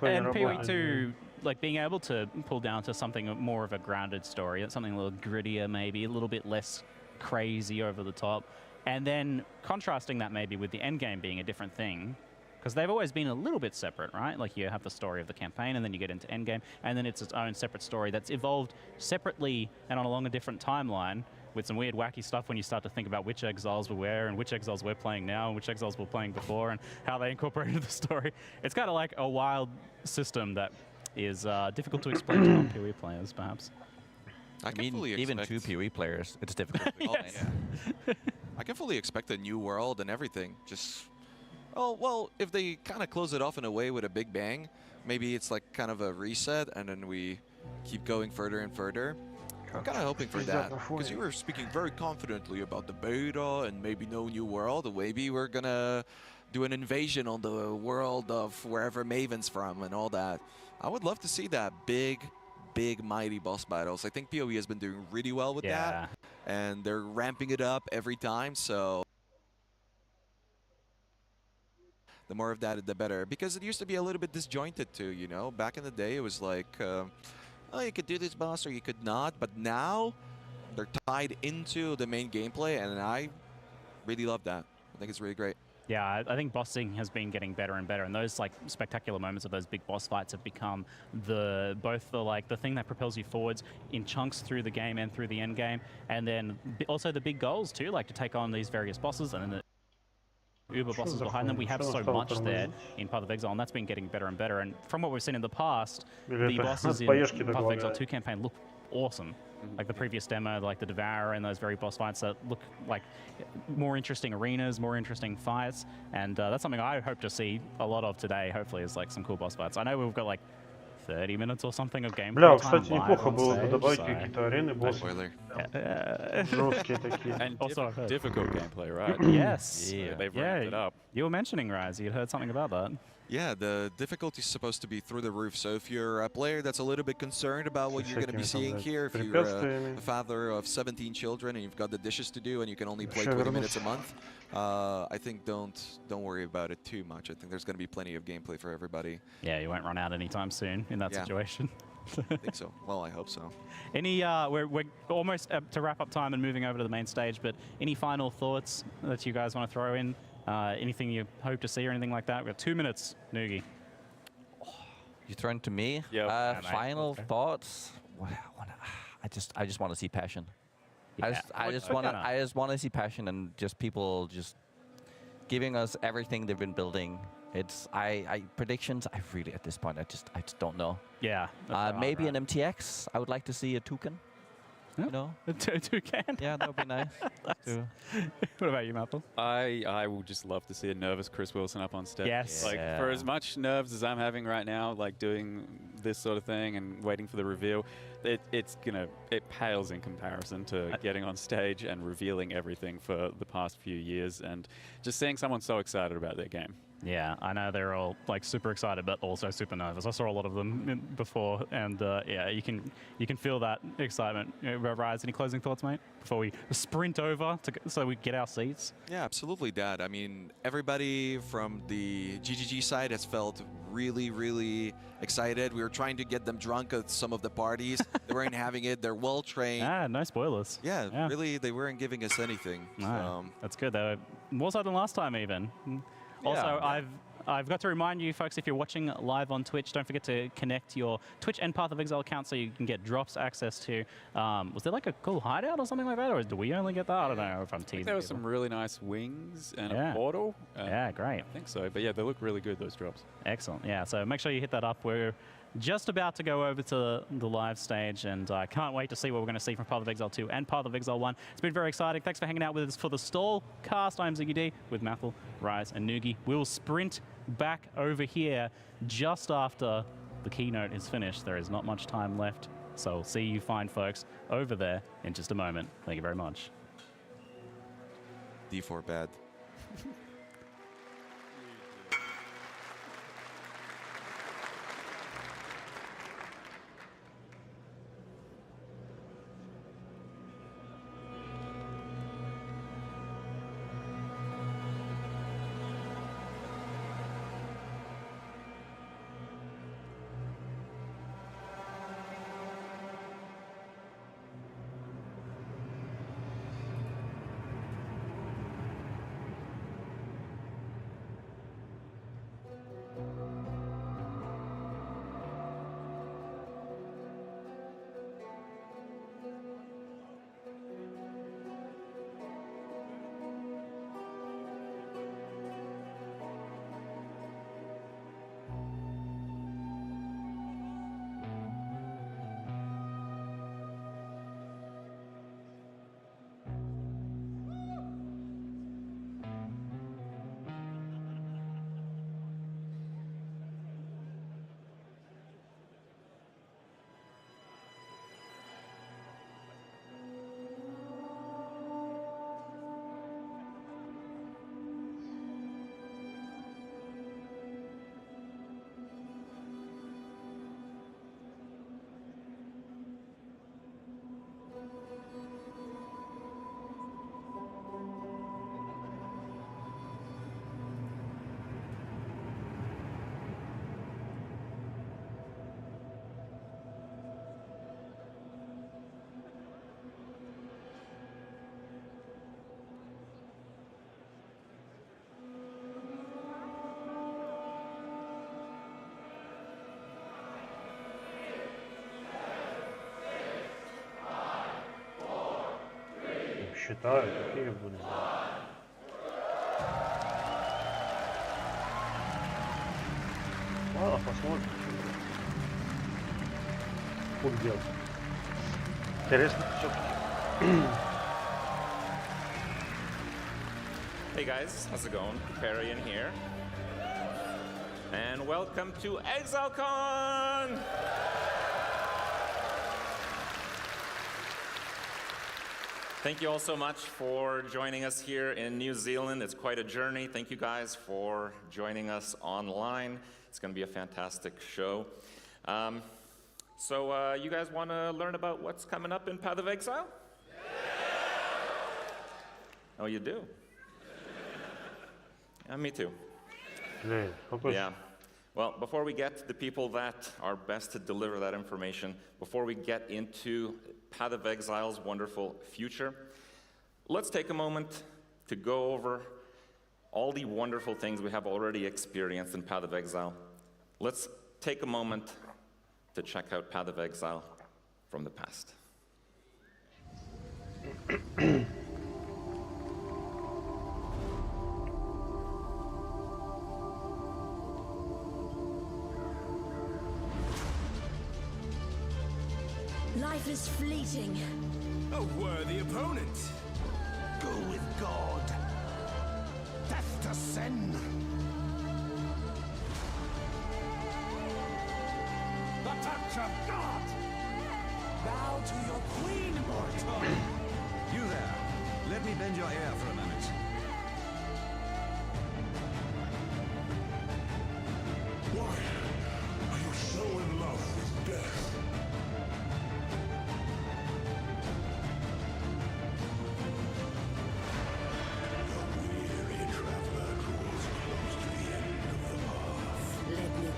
[SPEAKER 6] And PoE 2, like being able to pull down to something more of a grounded story, something a little grittier maybe, a little bit less crazy over the top, and then contrasting that maybe with the end game being a different thing, because they've always been a little bit separate, right? Like you have the story of the campaign, and then you get into endgame, and then it's its own separate story that's evolved separately and along a different timeline, with some weird wacky stuff when you start to think about which exiles were where and which exiles we're playing now and which exiles we're playing before and how they incorporated the story. It's kind of like a wild system that is difficult to explain to non-PoE players, perhaps.
[SPEAKER 4] I mean,
[SPEAKER 5] even two PoE players, it's difficult to explain.
[SPEAKER 4] I can fully expect a new world and everything. Just, oh, well, if they kind of close it off in a way with a big bang, maybe it's like kind of a reset and then we keep going further and further. I'm kind of hoping for that, because you were speaking very confidently about the beta and maybe no new world. Maybe we're gonna do an invasion on the world of wherever Maven's from and all that. I would love to see that big, mighty boss battles. I think PoE has been doing really well with that, and they're ramping it up every time, so the more of that, the better. Because it used to be a little bit disjointed too, you know? Back in the day, it was like, oh, you could do this boss or you could not, but now they're tied into the main gameplay, and I really love that. I think it's really great.
[SPEAKER 6] Yeah, I think bossing has been getting better and better, and those like spectacular moments of those big boss fights have become both the thing that propels you forwards in chunks through the game and through the end game, and then also the big goals too, like to take on these various bosses and then the uber bosses behind them. We have so much there in Path of Exile, and that's been getting better and better. And from what we've seen in the past, the bosses in Path of Exile 2 campaign look awesome. Like the previous demo, like the Devourer and those very boss fights that look like more interesting arenas, more interesting fights. And that's something I hope to see a lot of today, hopefully, is like some cool boss fights. I know we've got like 30 minutes or something of gameplay.
[SPEAKER 2] Бля, кстати, неплохо было бы добавить какие-то арены, боссы. Жесткие такие.
[SPEAKER 7] And difficult gameplay, right?
[SPEAKER 6] Yes.
[SPEAKER 7] Yeah. They've ramped it up.
[SPEAKER 6] You were mentioning, Raz, you'd heard something about that.
[SPEAKER 4] Yeah, the difficulty is supposed to be through the roof. So if you're a player that's a little bit concerned about what you're going to be seeing here, if you're a father of 17 children and you've got the dishes to do and you can only play 20 minutes a month, I think don't worry about it too much. I think there's going to be plenty of gameplay for everybody.
[SPEAKER 6] Yeah, you won't run out anytime soon in that situation.
[SPEAKER 4] I think so. Well, I hope so.
[SPEAKER 6] Any, we're almost to wrap up time and moving over to the main stage, but any final thoughts that you guys want to throw in? Anything you hope to see or anything like that? We've got 2 minutes, Noogie.
[SPEAKER 5] You turn to me?
[SPEAKER 7] Yeah.
[SPEAKER 5] Final thoughts? I just want to see passion.
[SPEAKER 6] Yeah.
[SPEAKER 5] I just want to see passion and just people just giving us everything they've been building. It's predictions. I really at this point I just don't know.
[SPEAKER 6] Yeah.
[SPEAKER 5] Maybe an MTX. I would like to see a toucan. You know,
[SPEAKER 6] a toucan.
[SPEAKER 5] Yeah, that would be nice.
[SPEAKER 6] What about you, Maple?
[SPEAKER 7] I will just love to see a nervous Chris Wilson up on stage.
[SPEAKER 6] Yes.
[SPEAKER 7] Like for as much nerves as I'm having right now, like doing this sort of thing and waiting for the reveal, it pales in comparison to getting on stage and revealing everything for the past few years and just seeing someone so excited about their game.
[SPEAKER 6] Yeah, I know they're all like super excited, but also super nervous. I saw a lot of them before, and yeah, you can feel that excitement. Rise, any closing thoughts, mate? Before we sprint over so we get our seats.
[SPEAKER 4] Yeah, absolutely, Dad. I mean, everybody from the GGG side has felt really, really excited. We were trying to get them drunk at some of the parties. They weren't having it. They're well trained.
[SPEAKER 6] Ah, no spoilers.
[SPEAKER 4] Yeah, really, they weren't giving us anything.
[SPEAKER 6] No, that's good. They were more so than last time, even. Also, I've got to remind you folks, if you're watching live on Twitch, don't forget to connect your Twitch and Path of Exile account so you can get drops access to. Was there like a cool hideout or something like that, or do we only get that? I don't know if I'm teasing.
[SPEAKER 7] There were some really nice wings and a portal.
[SPEAKER 6] Yeah, great.
[SPEAKER 7] I think so, but yeah, they look really good, those drops.
[SPEAKER 6] Excellent. Yeah, so make sure you hit that up. We're just about to go over to the live stage, and I can't wait to see what we're going to see from Path of Exile 2 and Path of Exile 1. It's been very exciting. Thanks for hanging out with us for the Stall cast. I'm Ziggy D with Mathel, Rise, and Noogie. We'll sprint back over here just after the keynote is finished. There is not much time left, so see you fine folks over there in just a moment. Thank you very much.
[SPEAKER 4] D4 bad.
[SPEAKER 2] Считаю, какие были. Ладно, посмотрим. Хуй делать. Интересно все-таки.
[SPEAKER 8] Hey guys, how's it going? Parian here. And welcome to ExileCon! Thank you all so much for joining us here in New Zealand. It's quite a journey. Thank you guys for joining us online. It's going to be a fantastic show. So you guys want to learn about what's coming up in Path of Exile? Oh, you do? Yeah, me too. Yeah. Well, before we get to the people that are best to deliver that information, before we get into Path of Exile's wonderful future, let's take a moment to go over all the wonderful things we have already experienced in Path of Exile. Let's take a moment to check out Path of Exile from the past.
[SPEAKER 9] Life is fleeting.
[SPEAKER 3] A worthy opponent. Go with God. Death to sin. The touch of God. Bow to your queen, mortal.
[SPEAKER 10] You there. Let me bend your ear for a moment.
[SPEAKER 3] Why are you so in love with death?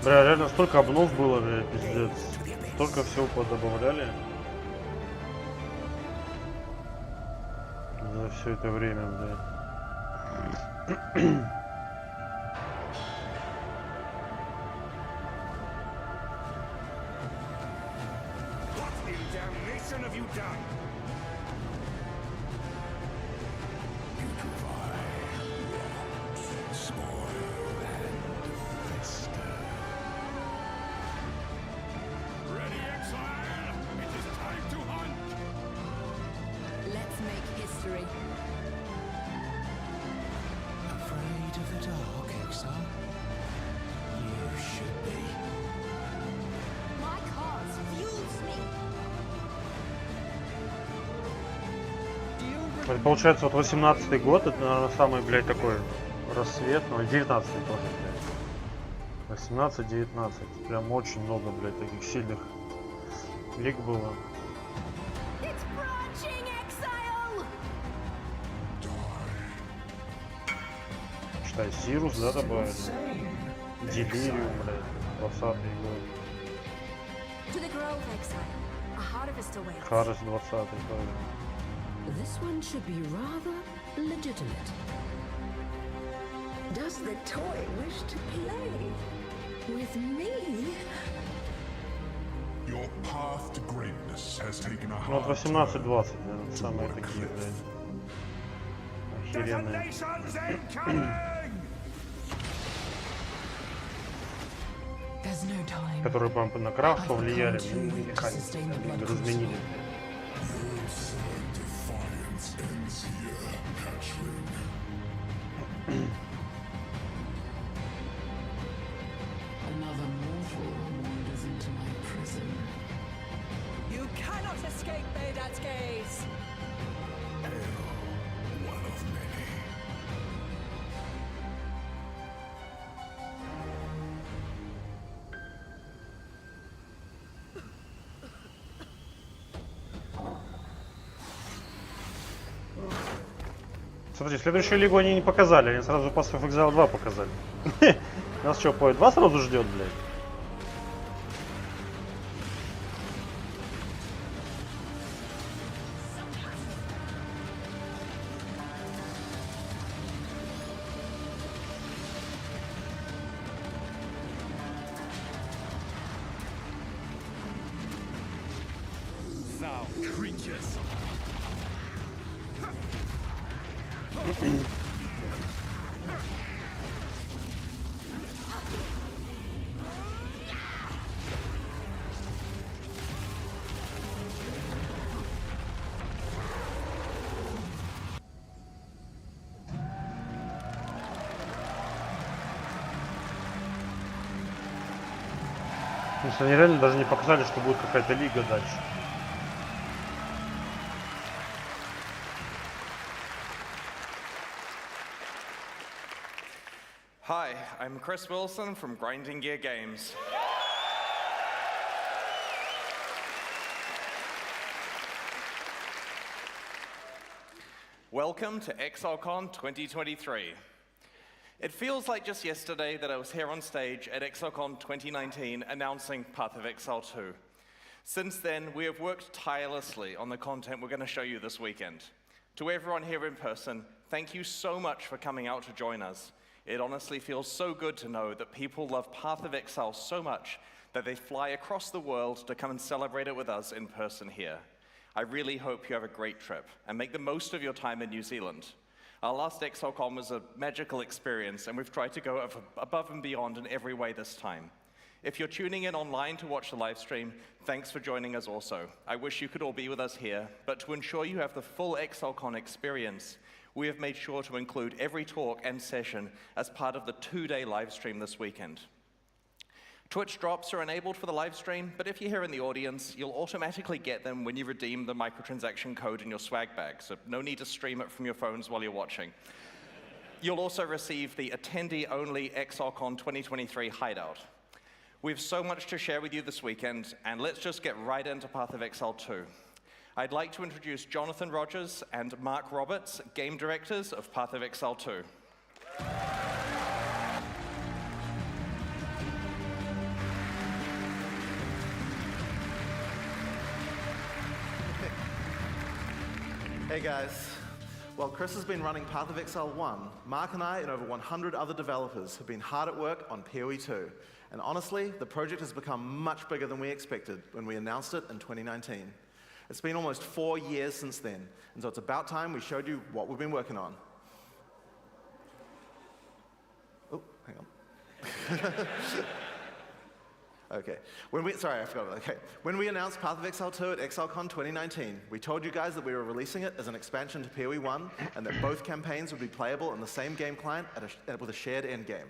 [SPEAKER 2] Бля, реально столько обнов было, бля, пиздец. Столько всего подобавляли. За все это время, бля.
[SPEAKER 3] What in damnation have you done? Ready, exile? It is time to hunt!
[SPEAKER 9] Let's make history.
[SPEAKER 10] Afraid of
[SPEAKER 2] Вот, получается, вот 18-й год, это, наверное, самый, блядь, такой рассвет, ну, 19-й тоже, блядь. 18-19. Прям очень много, блядь, таких сильных лиг было.
[SPEAKER 9] It's branching, exile!
[SPEAKER 2] Считай, Сирус, да, добавили? Делириум, блядь, 20-й год.
[SPEAKER 9] To the grove, exile. A harvest awaits.
[SPEAKER 2] Харрес 20-й тоже.
[SPEAKER 9] This one should be rather legitimate. Does the toy wish to play with me?
[SPEAKER 3] Your path to greatness has taken a
[SPEAKER 2] Ну, вот
[SPEAKER 3] hard
[SPEAKER 2] 18-20, наверное, самые такие, блядь, охеренные.
[SPEAKER 9] There's no time.
[SPEAKER 2] Которые прям на крафт повлияли, ну, механики, разменили.
[SPEAKER 9] Another mortal wanders into my prison. You cannot escape Baydad's gaze!
[SPEAKER 3] one of many.
[SPEAKER 2] Смотри, следующую лигу они не показали, они сразу Path of Exile 2 показали. Нас что, по 2 сразу ждет, блядь?
[SPEAKER 3] Creatures.
[SPEAKER 2] Потому что они реально даже не показали, что будет какая-то лига дальше.
[SPEAKER 11] Hi, I'm Chris Wilson from Grinding Gear Games. Welcome to ExileCon 2023. It feels like just yesterday that I was here on stage at ExileCon 2019 announcing Path of Exile 2. Since then, we have worked tirelessly on the content we're going to show you this weekend. To everyone here in person, thank you so much for coming out to join us. It honestly feels so good to know that people love Path of Exile so much that they fly across the world to come and celebrate it with us in person here. I really hope you have a great trip and make the most of your time in New Zealand. Our last ExileCon was a magical experience, and we've tried to go above and beyond in every way this time. If you're tuning in online to watch the live stream, thanks for joining us also. I wish you could all be with us here, but to ensure you have the full ExileCon experience, we have made sure to include every talk and session as part of the 2-day live stream this weekend. Twitch drops are enabled for the live stream, but if you're here in the audience, you'll automatically get them when you redeem the microtransaction code in your swag bag, so no need to stream it from your phones while you're watching. You'll also receive the attendee-only ExileCon 2023 hideout. We have so much to share with you this weekend, and let's just get right into Path of Exile 2. I'd like to introduce Jonathan Rogers and Mark Roberts, game directors of Path of Exile 2.
[SPEAKER 12] Hey guys. While Chris has been running Path of Exile 1, Mark and I and over 100 other developers have been hard at work on PoE 2. And honestly, the project has become much bigger than we expected when we announced it in 2019. It's been almost 4 years since then, and so it's about time we showed you what we've been working on. Oh, hang on. Okay. Sorry, I forgot. Okay. When we announced Path of Exile 2 at ExileCon 2019, we told you guys that we were releasing it as an expansion to PoE 1, and that both campaigns would be playable in the same game client with a shared endgame.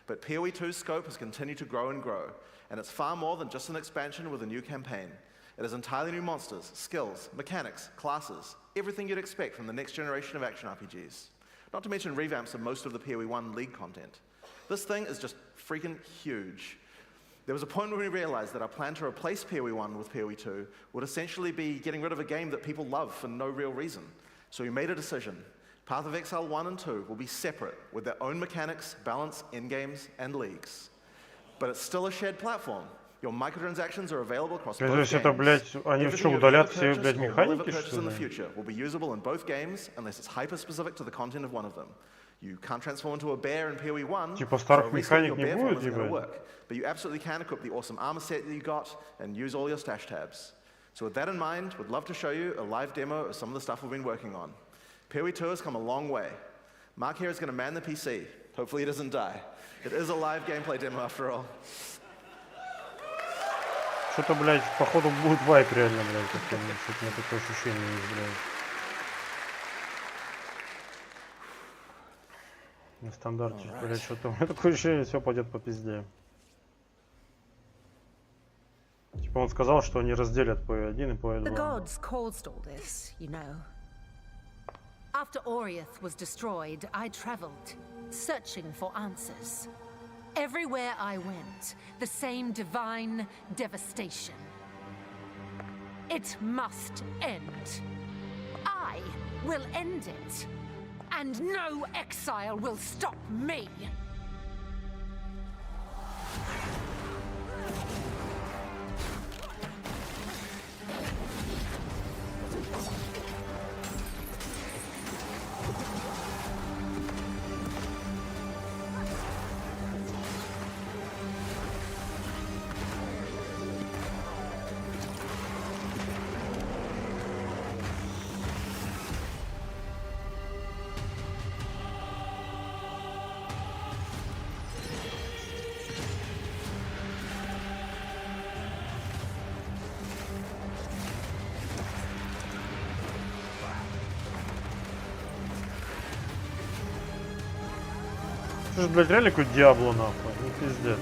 [SPEAKER 12] But PoE 2's scope has continued to grow and grow, and it's far more than just an expansion with a new campaign. It has entirely new monsters, skills, mechanics, classes, everything you'd expect from the next generation of action RPGs. Not to mention revamps of most of the PoE 1 League content. This thing is just freaking huge. There was a point when we realized that our plan to replace PoE 1 with PoE 2 would essentially be getting rid of a game that people love for no real reason. So we made a decision. Path of Exile 1 and 2 will be separate with their own mechanics, balance, endgames, and leagues. But it's still a shared platform. Your microtransactions are available across both games.
[SPEAKER 2] Это, блядь, они что, удалят все, блядь, механики, что
[SPEAKER 12] in the
[SPEAKER 2] ли?
[SPEAKER 12] future will be usable in both games unless it's hyper-specific to the content of one of them. You can't transform into a bear in PoE 1,
[SPEAKER 2] Типа
[SPEAKER 12] so
[SPEAKER 2] старых
[SPEAKER 12] a reset of
[SPEAKER 2] механик
[SPEAKER 12] your
[SPEAKER 2] не
[SPEAKER 12] bear form
[SPEAKER 2] будет,
[SPEAKER 12] isn't going to
[SPEAKER 2] ебать.
[SPEAKER 12] work. But you absolutely can equip the awesome armor set that you got and use all your stash tabs. So with that in mind, we'd love to show you a live demo of some of the stuff we've been working on. PoE 2 has come a long way. Mark here is going to man the PC. Hopefully he doesn't die. It is a live gameplay demo after all.
[SPEAKER 2] Что-то, блядь, походу будет вайп реально, блядь, как-то, что-то у меня такое ощущение есть, блядь. На стандарте, блядь, что-то у меня такое ощущение, все пойдет по пизде. Типа он сказал, что они разделят PoE1 и PoE2.
[SPEAKER 13] The gods caused all this, you know. After Oriath was destroyed, I traveled, searching for answers. Everywhere I went, the same divine devastation. It must end. I will end it. And no exile will stop me.
[SPEAKER 2] Это же, блядь, реально какой Диабло, нахуй, ну пиздец.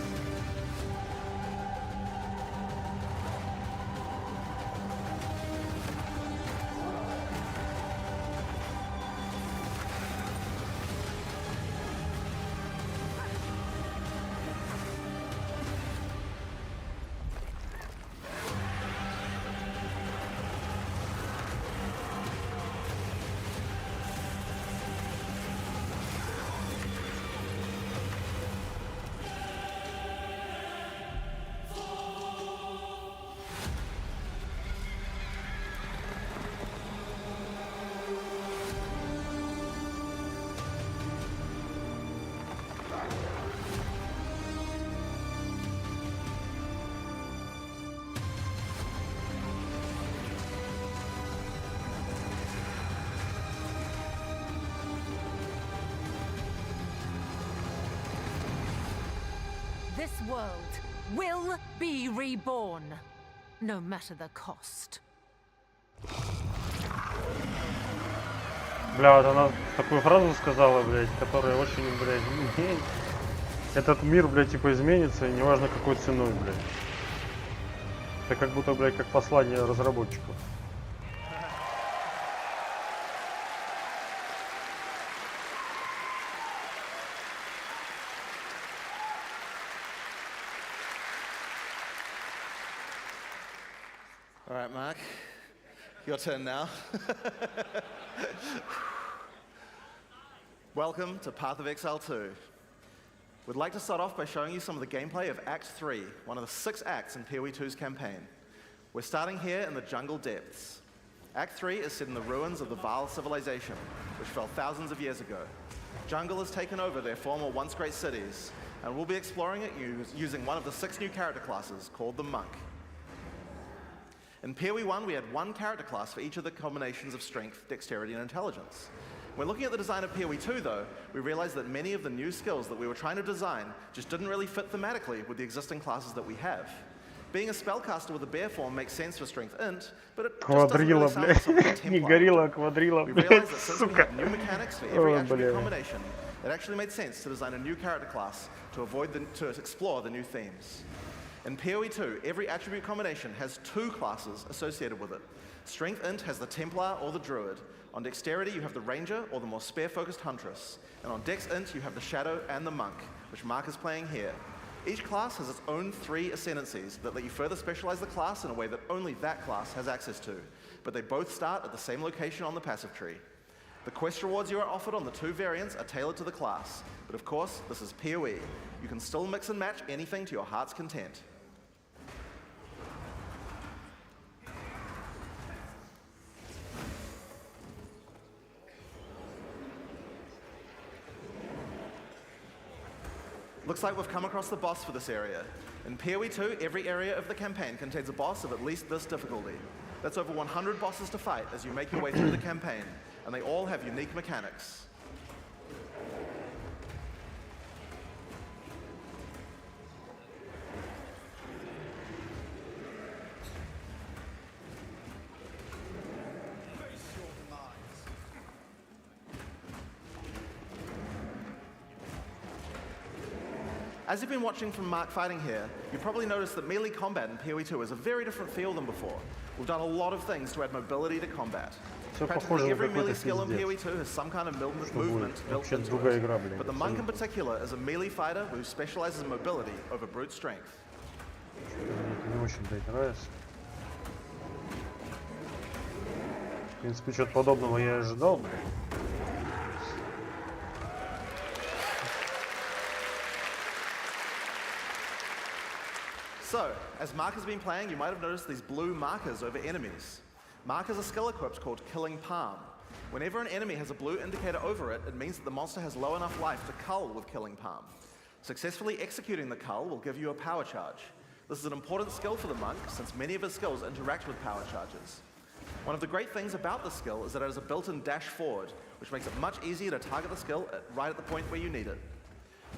[SPEAKER 13] This world will be reborn, no matter the cost.
[SPEAKER 2] Бля, вот она такую фразу сказала, блядь, которая очень, блядь, этот мир, блядь, типа изменится, и неважно какой ценой, блядь. Это как будто, блядь, как послание разработчиков.
[SPEAKER 12] All right, Mark, your turn now. Welcome to Path of Exile 2. We'd like to start off by showing you some of the gameplay of Act 3, one of the 6 acts in PoE 2's campaign. We're starting here in the jungle depths. Act 3 is set in the ruins of the Vaal civilization, which fell thousands of years ago. Jungle has taken over their former once great cities, and we'll be exploring it using one of the 6 new character classes called the Monk. In PoE 1, we had one character class for each of the combinations of strength, dexterity, and intelligence. When looking at the design of PoE 2, though, we realized that many of the new skills that we were trying to design just didn't really fit thematically with the existing classes that we have. Being a spellcaster with a bear form makes sense for strength int, but it just doesn't really sound like something a
[SPEAKER 2] Не
[SPEAKER 12] Templar
[SPEAKER 2] горилла, а
[SPEAKER 12] would do.
[SPEAKER 2] квадрилла,
[SPEAKER 12] We
[SPEAKER 2] блядь,
[SPEAKER 12] realized that since we
[SPEAKER 2] сука.
[SPEAKER 12] have new mechanics for every
[SPEAKER 2] О,
[SPEAKER 12] attribute
[SPEAKER 2] бля.
[SPEAKER 12] combination, it actually made sense to design a new character class to explore the new themes. In PoE 2, every attribute combination has 2 classes associated with it. Strength Int has the Templar or the Druid. On Dexterity, you have the Ranger or the more spare-focused Huntress. And on Dex Int, you have the Shadow and the Monk, which Mark is playing here. Each class has its own 3 ascendancies that let you further specialize the class in a way that only that class has access to, but they both start at the same location on the passive tree. The quest rewards you are offered on the 2 variants are tailored to the class, but of course, this is PoE. You can still mix and match anything to your heart's content. Looks like we've come across the boss for this area. In PoE 2, every area of the campaign contains a boss of at least this difficulty. That's over 100 bosses to fight as you make your way through the campaign, and they all have unique mechanics. As you've been watching from Mark fighting here, you've probably noticed that melee combat in PoE 2 is a very different feel than before. We've done a lot of things to add mobility to combat. Practically every melee skill in PoE 2 has some kind of movement built into it. But the Monk in particular is a melee fighter who specializes in mobility over brute strength.
[SPEAKER 2] Не очень-то играюсь. В принципе, что-то подобного я ожидал.
[SPEAKER 12] So, as Mark has been playing, you might have noticed these blue markers over enemies. Mark has a skill equipped called Killing Palm. Whenever an enemy has a blue indicator over it, it means that the monster has low enough life to cull with Killing Palm. Successfully executing the cull will give you a power charge. This is an important skill for the monk, since many of his skills interact with power charges. One of the great things about this skill is that it has a built-in dash forward, which makes it much easier to target the skill right at the point where you need it.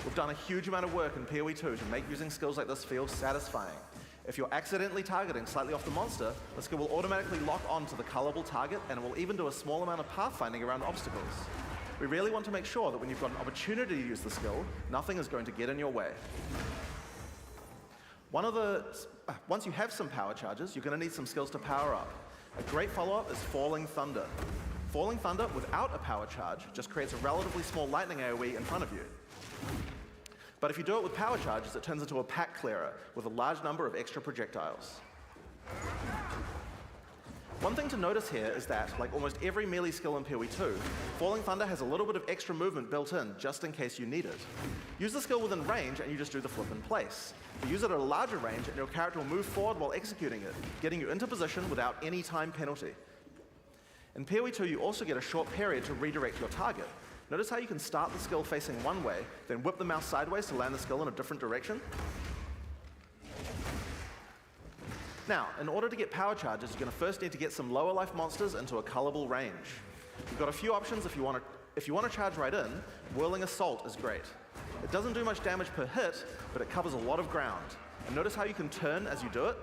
[SPEAKER 12] We've done a huge amount of work in PoE 2 to make using skills like this feel satisfying. If you're accidentally targeting slightly off the monster, the skill will automatically lock on to the cullable target, and it will even do a small amount of pathfinding around obstacles. We really want to make sure that when you've got an opportunity to use the skill, nothing is going to get in your way. Once you have some power charges, you're going to need some skills to power up. A great follow-up is Falling Thunder. Falling Thunder without a power charge just creates a relatively small lightning AoE in front of you. But if you do it with power charges, it turns into a pack clearer with a large number of extra projectiles. One thing to notice here is that, like almost every melee skill in PoE 2, Falling Thunder has a little bit of extra movement built in, just in case you need it. Use the skill within range and you just do the flip in place. But use it at a larger range and your character will move forward while executing it, getting you into position without any time penalty. In PoE 2, you also get a short period to redirect your target. Notice how you can start the skill facing one way, then whip the mouse sideways to land the skill in a different direction? Now, in order to get power charges, you're going to first need to get some lower life monsters into a cullable range. You've got a few options if you want to charge right in. Whirling Assault is great. It doesn't do much damage per hit, but it covers a lot of ground. And notice how you can turn as you do it?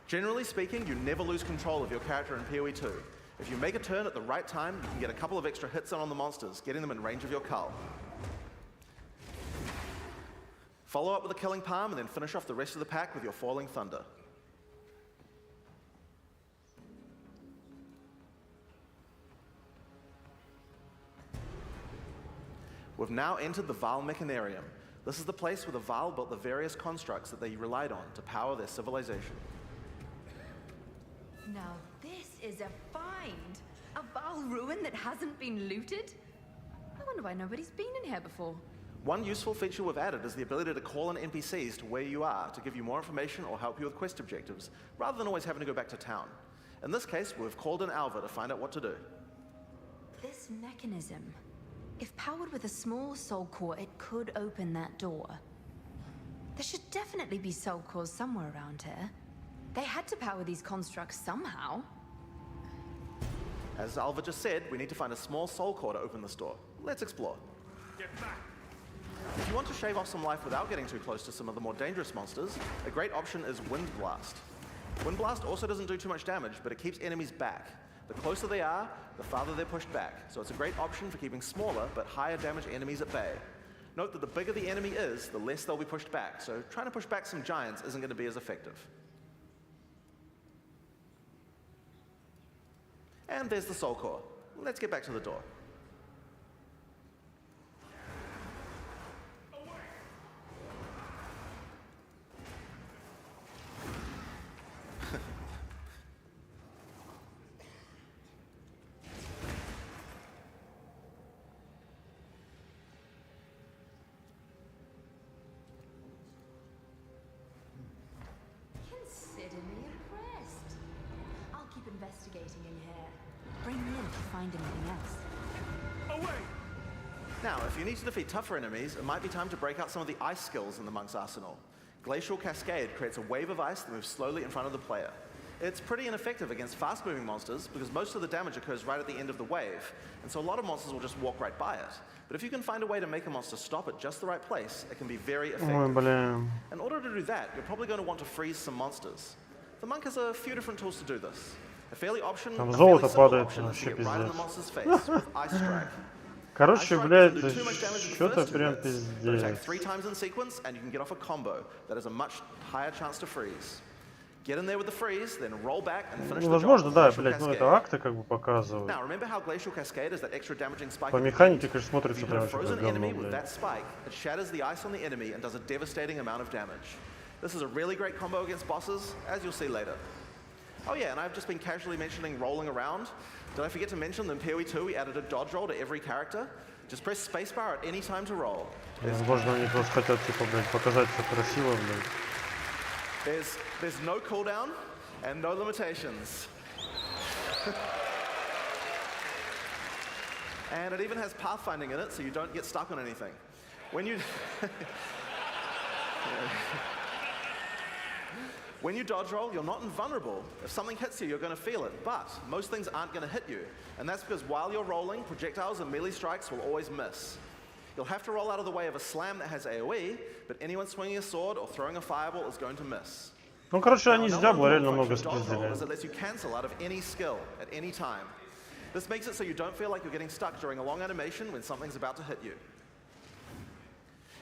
[SPEAKER 12] Generally speaking, you never lose control of your character in PoE 2. If you make a turn at the right time, you can get a couple of extra hits on the monsters, getting them in range of your cull. Follow up with a Killing Palm, and then finish off the rest of the pack with your Falling Thunder. We've now entered the Vaal Mechanarium. This is the place where the Vaal built the various constructs that they relied on to power their civilization.
[SPEAKER 14] Now this is a find! A Vaal ruin that hasn't been looted? I wonder why nobody's been in here before.
[SPEAKER 12] One useful feature we've added is the ability to call in NPCs to where you are to give you more information or help you with quest objectives, rather than always having to go back to town. In this case, we've called in Alva to find out what to do.
[SPEAKER 14] This mechanism, if powered with a small soul core, it could open that door. There should definitely be soul cores somewhere around here. They had to power these constructs somehow.
[SPEAKER 12] As Alva just said, we need to find a small soul core to open this door. Let's explore.
[SPEAKER 3] Get back!
[SPEAKER 12] If you want to shave off some life without getting too close to some of the more dangerous monsters, a great option is Wind Blast. Wind Blast also doesn't do too much damage, but it keeps enemies back. The closer they are, the farther they're pushed back, so it's a great option for keeping smaller but higher damage enemies at bay. Note that the bigger the enemy is, the less they'll be pushed back, so trying to push back some giants isn't going to be as effective. And there's the soul core. Let's get back to the door.
[SPEAKER 14] Consider me impressed. I'll keep investigating in here. Bring me in if you find anything else.
[SPEAKER 3] Away!
[SPEAKER 12] Now, if you need to defeat tougher enemies, it might be time to break out some of the ice skills in the monk's arsenal. Glacial Cascade creates a wave of ice that moves slowly in front of the player. It's pretty ineffective against fast-moving monsters because most of the damage occurs right at the end of the wave, and so a lot of monsters will just walk right by it. But if you can find a way to make a monster stop at just the right place, it can be very effective. In order to do that, you're probably going to want to freeze some monsters. The monk has a few different tools to do this. A fairly simple option is to get right in the monster's face with Ice Strike.
[SPEAKER 2] Короче, блядь, что-то прям
[SPEAKER 12] Attack
[SPEAKER 2] пиздец.
[SPEAKER 12] 3 times in sequence, and you can get off a combo that has a much higher chance to freeze. Get in there with the freeze, then roll back and finish the job.
[SPEAKER 2] Возможно, да, блядь, ну это акты как бы показывают.
[SPEAKER 12] Now, remember how Glacial Cascade is that extra damaging spike?
[SPEAKER 2] По механике, конечно, смотрится
[SPEAKER 12] If you hit
[SPEAKER 2] прям
[SPEAKER 12] a
[SPEAKER 2] что-то
[SPEAKER 12] frozen
[SPEAKER 2] говно,
[SPEAKER 12] enemy with
[SPEAKER 2] блядь.
[SPEAKER 12] that spike, it shatters the ice on the enemy and does a devastating amount of damage. This is a really great combo against bosses, as you'll see later. Oh yeah, and I've just been casually mentioning rolling around. Did I forget to mention that in PoE 2 we added a dodge roll to every character? Just press spacebar at any time to roll.
[SPEAKER 2] Возможно, они просто хотят, типа, блядь, показать все красиво, блядь.
[SPEAKER 12] There's no cooldown and no limitations. And it even has pathfinding in it, so you don't get stuck on anything. When you When you dodge roll, you're not invulnerable. If something hits you, you're going to feel it, but most things aren't going to hit you. And that's because while you're rolling, projectiles and melee strikes will always miss. You'll have to roll out of the way of a slam that has AoE, but anyone swinging a sword or throwing a fireball is going to miss.
[SPEAKER 2] Ну, короче, они с Diablo реально много
[SPEAKER 12] Dodge roll
[SPEAKER 2] спиздили.
[SPEAKER 12] is it lets you cancel out of any skill at any time. This makes it so you don't feel like you're getting stuck during a long animation when something's about to hit you.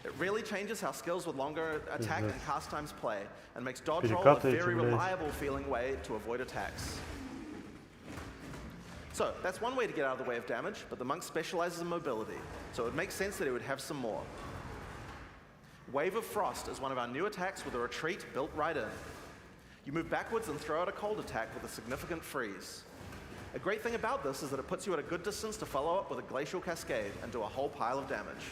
[SPEAKER 12] It really changes how skills with longer attack and cast times play, and makes dodge roll a very reliable feeling way to avoid attacks. So, that's one way to get out of the way of damage, but the monk specializes in mobility, so it would make sense that he would have some more. Wave of Frost is one of our new attacks with a retreat built right in. You move backwards and throw out a cold attack with a significant freeze. A great thing about this is that it puts you at a good distance to follow up with a Glacial Cascade and do a whole pile of damage.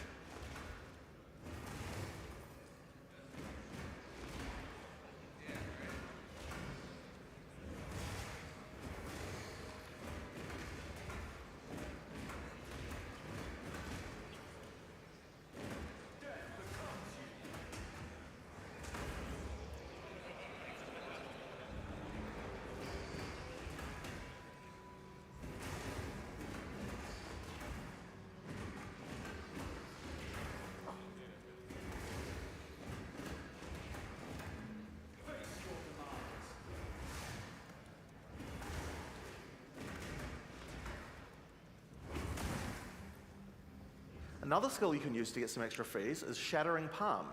[SPEAKER 12] Another skill you can use to get some extra freeze is Shattering Palm.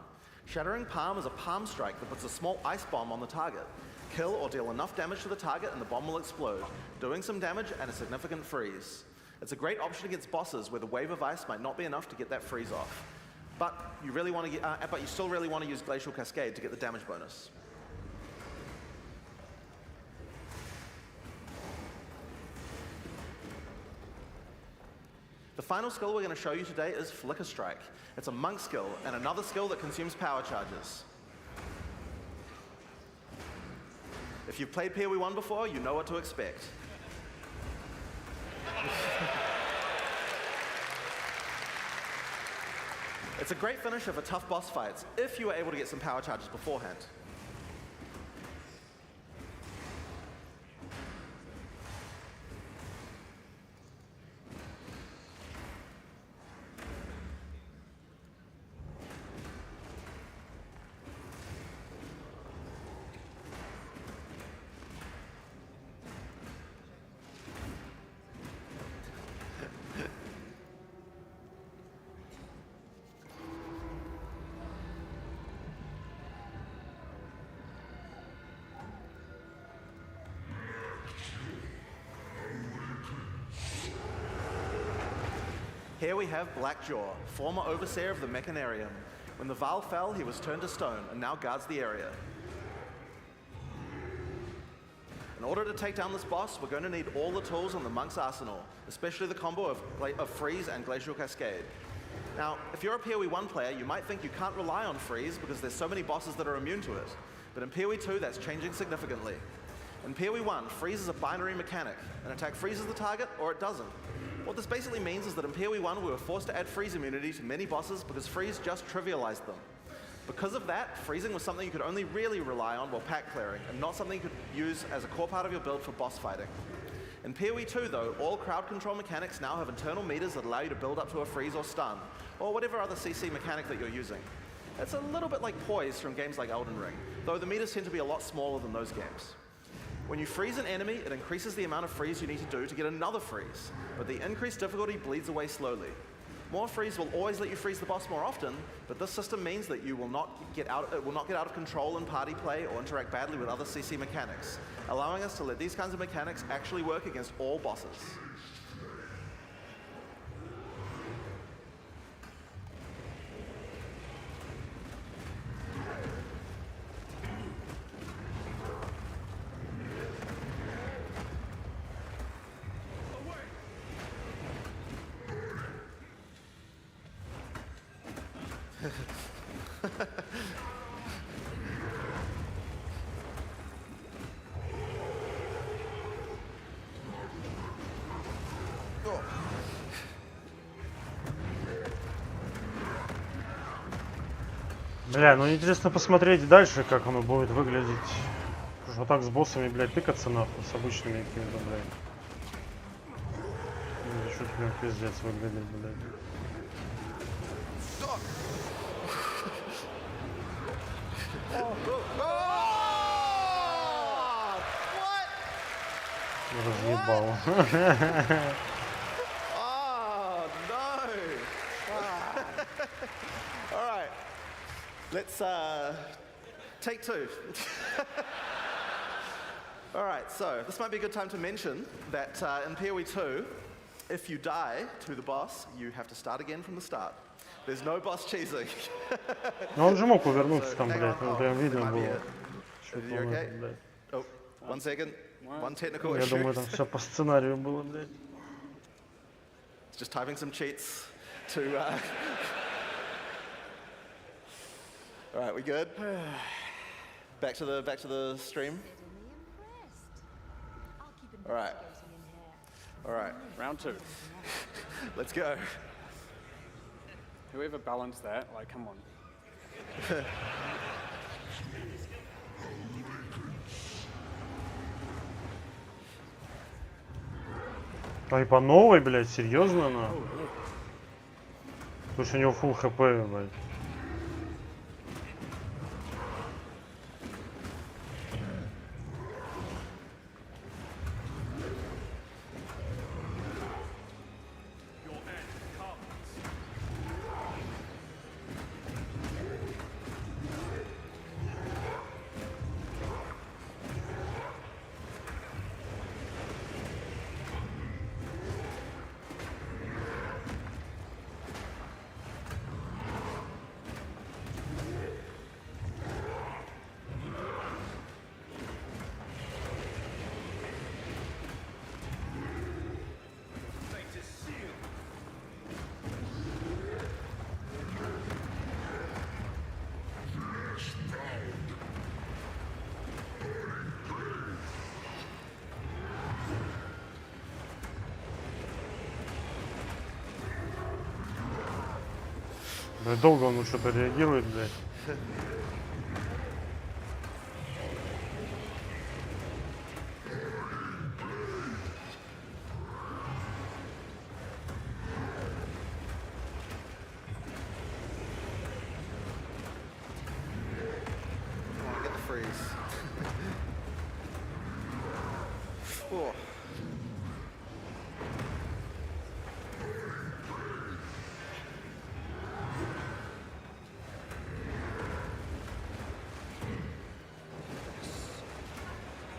[SPEAKER 12] Shattering Palm is a palm strike that puts a small ice bomb on the target. Kill or deal enough damage to the target and the bomb will explode, doing some damage and a significant freeze. It's a great option against bosses where the wave of ice might not be enough to get that freeze off. But you still really want to use Glacial Cascade to get the damage bonus. The final skill we're going to show you today is Flicker Strike. It's a monk skill and another skill that consumes power charges. If you've played PoE 1 before, you know what to expect. It's a great finisher for tough boss fights if you were able to get some power charges beforehand. Here we have Blackjaw, former overseer of the Mechanarium. When the Val fell, he was turned to stone and now guards the area. In order to take down this boss, we're going to need all the tools in the Monk's arsenal, especially the combo of Freeze and Glacial Cascade. Now, if you're a PoE 1 player, you might think you can't rely on Freeze because there's so many bosses that are immune to it. But in PoE 2, that's changing significantly. In PoE 1, Freeze is a binary mechanic. An attack freezes the target, or it doesn't. What this basically means is that in PoE 1, we were forced to add freeze immunity to many bosses because freeze just trivialized them. Because of that, freezing was something you could only really rely on while pack clearing, and not something you could use as a core part of your build for boss fighting. In PoE 2, though, all crowd control mechanics now have internal meters that allow you to build up to a freeze or stun, or whatever other CC mechanic that you're using. It's a little bit like Poise from games like Elden Ring, though the meters tend to be a lot smaller than those games. When you freeze an enemy, it increases the amount of freeze you need to do to get another freeze, but the increased difficulty bleeds away slowly. More freeze will always let you freeze the boss more often, but this system means that it will not get out of control in party play or interact badly with other CC mechanics, allowing us to let these kinds of mechanics actually work against all bosses.
[SPEAKER 2] Бля, ну интересно посмотреть дальше, как оно будет выглядеть. Вот так с боссами, блядь, тыкаться нахуй, с обычными какими-то, блядь. Что-то прям пиздец выглядит, блядь. Разъебал.
[SPEAKER 12] Oh no! All right, let's take two. All right, so this might be a good time to mention that in PoE 2, if you die to the boss, you have to start again from the start. There's no boss cheesing.
[SPEAKER 2] Но он же мог повернуться там, блядь, вот прям видно было.
[SPEAKER 12] Oh, 1 second. One technical
[SPEAKER 2] Я
[SPEAKER 12] issue.
[SPEAKER 2] думаю, там все по сценарию было, блядь.
[SPEAKER 12] Just typing some cheats to. All right, we good? Back to the stream. All right. All right.
[SPEAKER 7] Round 2.
[SPEAKER 12] Let's go.
[SPEAKER 7] Whoever balanced that, like, come on.
[SPEAKER 2] А и по новой, блядь, серьезно, на? Потому что у него full хп, блядь. Блядь, долго он что-то реагирует, блядь.
[SPEAKER 12] Get the freeze. Oh.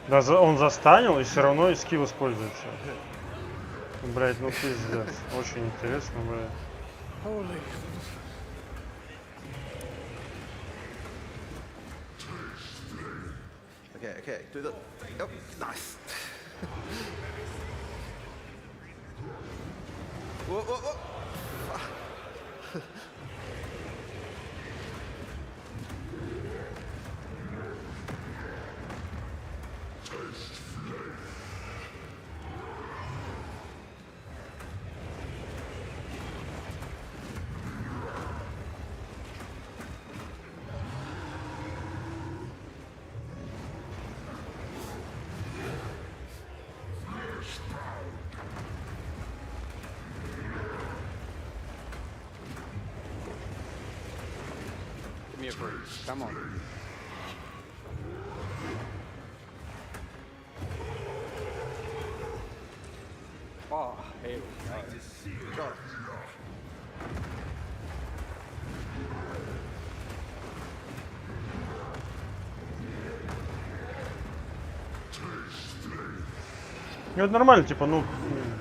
[SPEAKER 2] Да, он застанил и все равно эскив используется. Блять, ну пиздец. Очень интересно, блядь.
[SPEAKER 12] Holy. Okay, okay, do the. Yep, nice. Whoa, whoa, whoa.
[SPEAKER 15] Give me a breeze. Come on. Oh, here we go.
[SPEAKER 12] Got it.
[SPEAKER 2] Ну это нормально, типа, ну,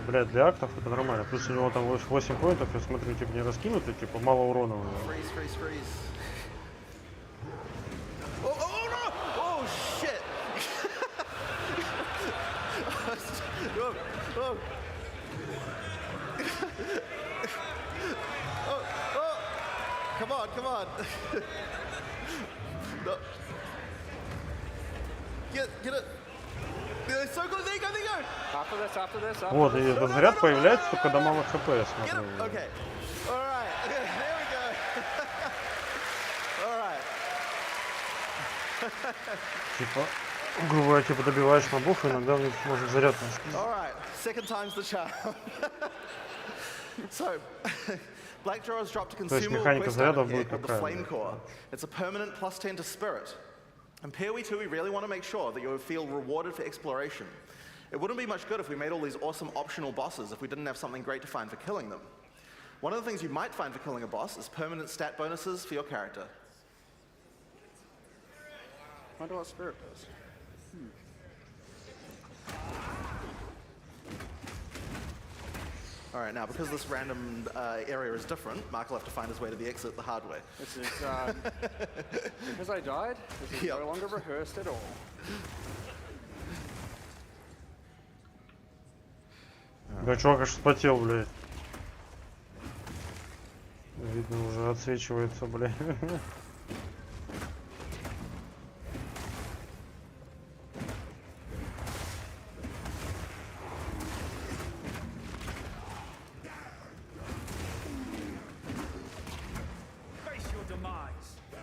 [SPEAKER 2] блядь, для актов это нормально. Плюс у него там 8 поинтов, я смотрю, типа, не раскинуты, типа, мало урона у него.
[SPEAKER 12] Freeze, freeze, freeze. Oh, oh no! Oh shit! Oh, oh. Oh, oh. Come on, come on. No. Get it. So good. There you go, there you go.
[SPEAKER 15] After this, after this, after
[SPEAKER 2] Вот, и
[SPEAKER 15] this.
[SPEAKER 2] этот заряд появляется только когда мало хп, я
[SPEAKER 12] Get
[SPEAKER 2] смотрю.
[SPEAKER 12] him. Okay. All right. Okay, there we go. All right.
[SPEAKER 2] Типа, грубо говоря, типа добиваешь мобов, и иногда у них может заряд не
[SPEAKER 12] All right. Second time's the charm. So, Black Draw has dropped a consumable
[SPEAKER 2] механика
[SPEAKER 12] quest
[SPEAKER 2] зарядов
[SPEAKER 12] item here
[SPEAKER 2] будет
[SPEAKER 12] called the
[SPEAKER 2] такая,
[SPEAKER 12] Flame
[SPEAKER 2] да.
[SPEAKER 12] Core. It's a permanent +10 to Spirit. In PoE 2, we really want to make sure that you feel rewarded for exploration. It wouldn't be much good if we made all these awesome optional bosses if we didn't have something great to find for killing them. One of the things you might find for killing a boss is permanent stat bonuses for your character.
[SPEAKER 15] I wonder what Spirit does.
[SPEAKER 12] All right, now because this random area is different, Mark will have to find his way to the exit the hard way.
[SPEAKER 15] This is, because I died, this is no longer rehearsed at all.
[SPEAKER 2] Да, чувак аж вспотел, блядь. Видно, уже отсвечивается, блядь.
[SPEAKER 3] Face your demise.
[SPEAKER 15] No.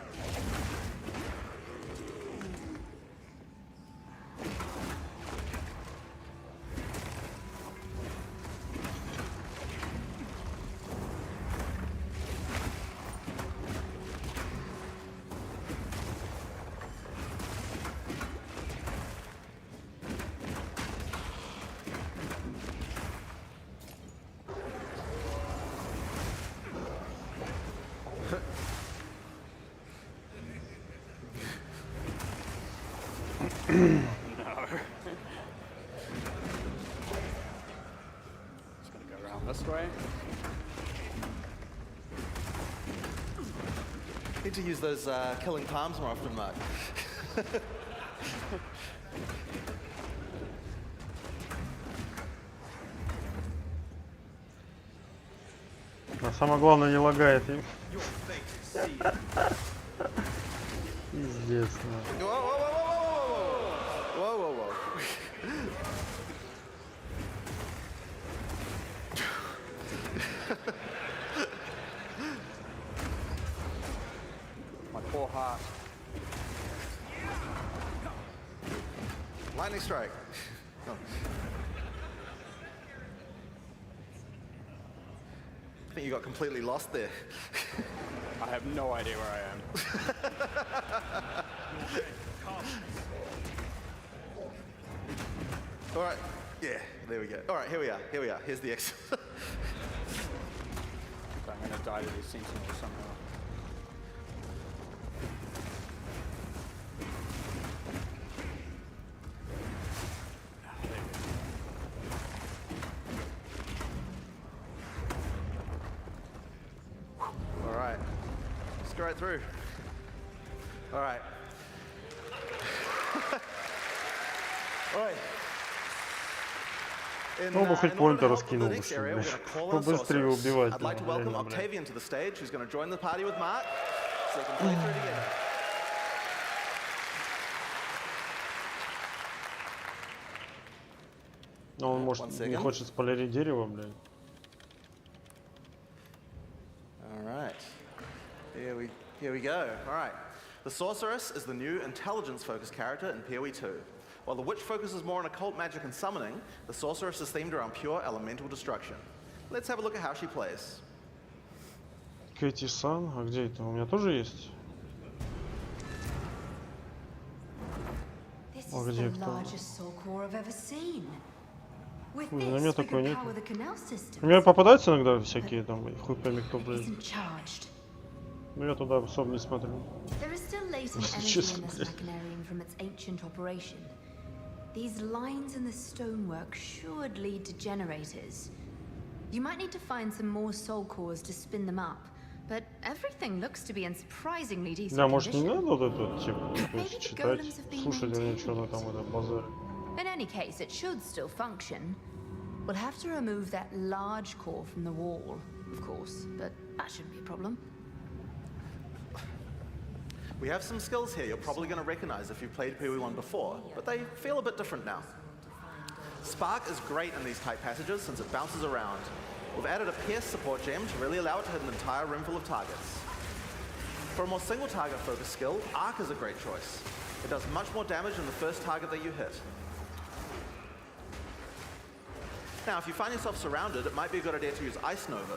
[SPEAKER 15] Just gonna go around this way.
[SPEAKER 12] Need to use those killing palms more often, Mark.
[SPEAKER 2] А самое главное, не лагает. Пиздец,
[SPEAKER 12] Whoa, whoa, whoa, whoa, whoa, whoa, whoa, whoa.
[SPEAKER 15] My poor heart.
[SPEAKER 12] Lightning strike. Oh. I think you got completely lost there.
[SPEAKER 15] I have no idea where I am.
[SPEAKER 12] All right. Yeah, there we go. All right, here we are. Here we are. Here's the exit.
[SPEAKER 15] So I'm gonna die to these sentinels somehow.
[SPEAKER 12] go right through. All right. All right.
[SPEAKER 2] Ну, бы хоть поинтер раскинул бы, побыстрее убивать.
[SPEAKER 12] I'd like to welcome Octavian to the stage, who's going to join the party with Mark, so they can play through together.
[SPEAKER 2] Но он, может, не хочет спойлерить дерево, блядь.
[SPEAKER 12] All right. Here we go. All right. The Sorceress is the new intelligence-focused character in PoE 2. While the Witch focuses more on occult magic and summoning, the Sorceress is themed around pure elemental destruction. Let's have a look at how she plays.
[SPEAKER 2] Кэти-сан, а где это? У меня тоже есть? А где кто? У меня такой нет. У меня попадаются иногда всякие там, хуй пойми кто, блядь. Но я туда особо не смотрю. Честно,
[SPEAKER 14] These lines in the stonework should lead to generators. You might need to find some more soul cores to spin them up, but everything looks to be in surprisingly decent
[SPEAKER 2] Да, может не
[SPEAKER 14] condition.
[SPEAKER 2] надо вот это, типа, читать, слушать, или что-то там, это базар.
[SPEAKER 14] In any case, it should still function. We'll have to remove that large core from the wall, of course, but that shouldn't be a problem.
[SPEAKER 12] We have some skills here you're probably going to recognize if you've played PoE 1 before, but they feel a bit different now. Spark is great in these tight passages since it bounces around. We've added a Pierce support gem to really allow it to hit an entire room full of targets. For a more single target focused skill, Arc is a great choice. It does much more damage than the first target that you hit. Now, if you find yourself surrounded, it might be a good idea to use Ice Nova.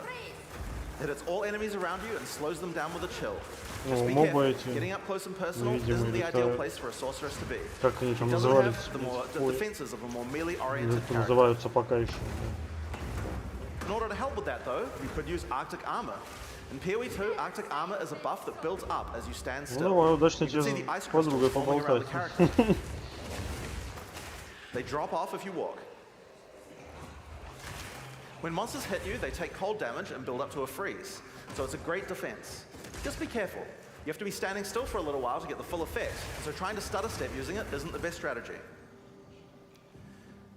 [SPEAKER 12] It hits all enemies around you and slows them down with a chill. Just be careful. Getting up close and personal isn't the ideal place for a sorceress to be. It doesn't have the defenses of a more melee-oriented character. In order to help with that, though, you could use Arctic Armor. In PoE 2, Arctic Armor is a buff that builds up as you stand still. You can see the ice crystals forming around the character. They drop off if you walk. When monsters hit you, they take cold damage and build up to a freeze, so it's a great defense. Just be careful. You have to be standing still for a little while to get the full effect, so trying to stutter step using it isn't the best strategy.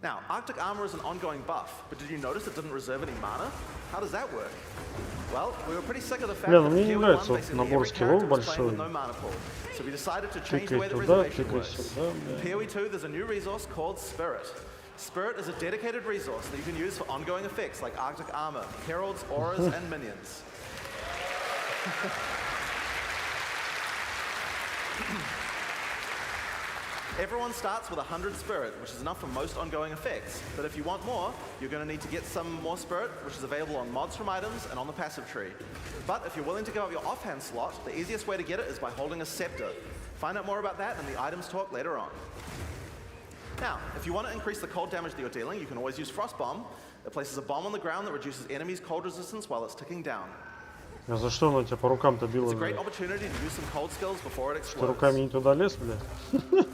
[SPEAKER 12] Now, Arctic Armor is an ongoing buff, but did you notice it didn't reserve any mana? How does that work? Well, we were pretty sick of the fact that PoE 1 basically every character was playing with no mana pool, so we decided to change the way the reservation works. In PoE 2, there's a new resource called Spirit. Spirit is a dedicated resource that you can use for ongoing effects like Arctic Armor, Heralds, Auras, and Minions. Everyone starts with 100 Spirit, which is enough for most ongoing effects. But if you want more, you're going to need to get some more Spirit, which is available on mods from items and on the passive tree. But if you're willing to give up your offhand slot, the easiest way to get it is by holding a Scepter. Find out more about that in the items talk later on. Now, if you want to increase the cold damage that you're dealing, you can always use Frost Bomb. It places a bomb on the ground that reduces enemies' cold resistance while it's ticking down.
[SPEAKER 2] А за что она тебя по рукам-то била?
[SPEAKER 12] It's a great opportunity to use some cold skills before it explodes.
[SPEAKER 2] Что руками не туда лез, блядь?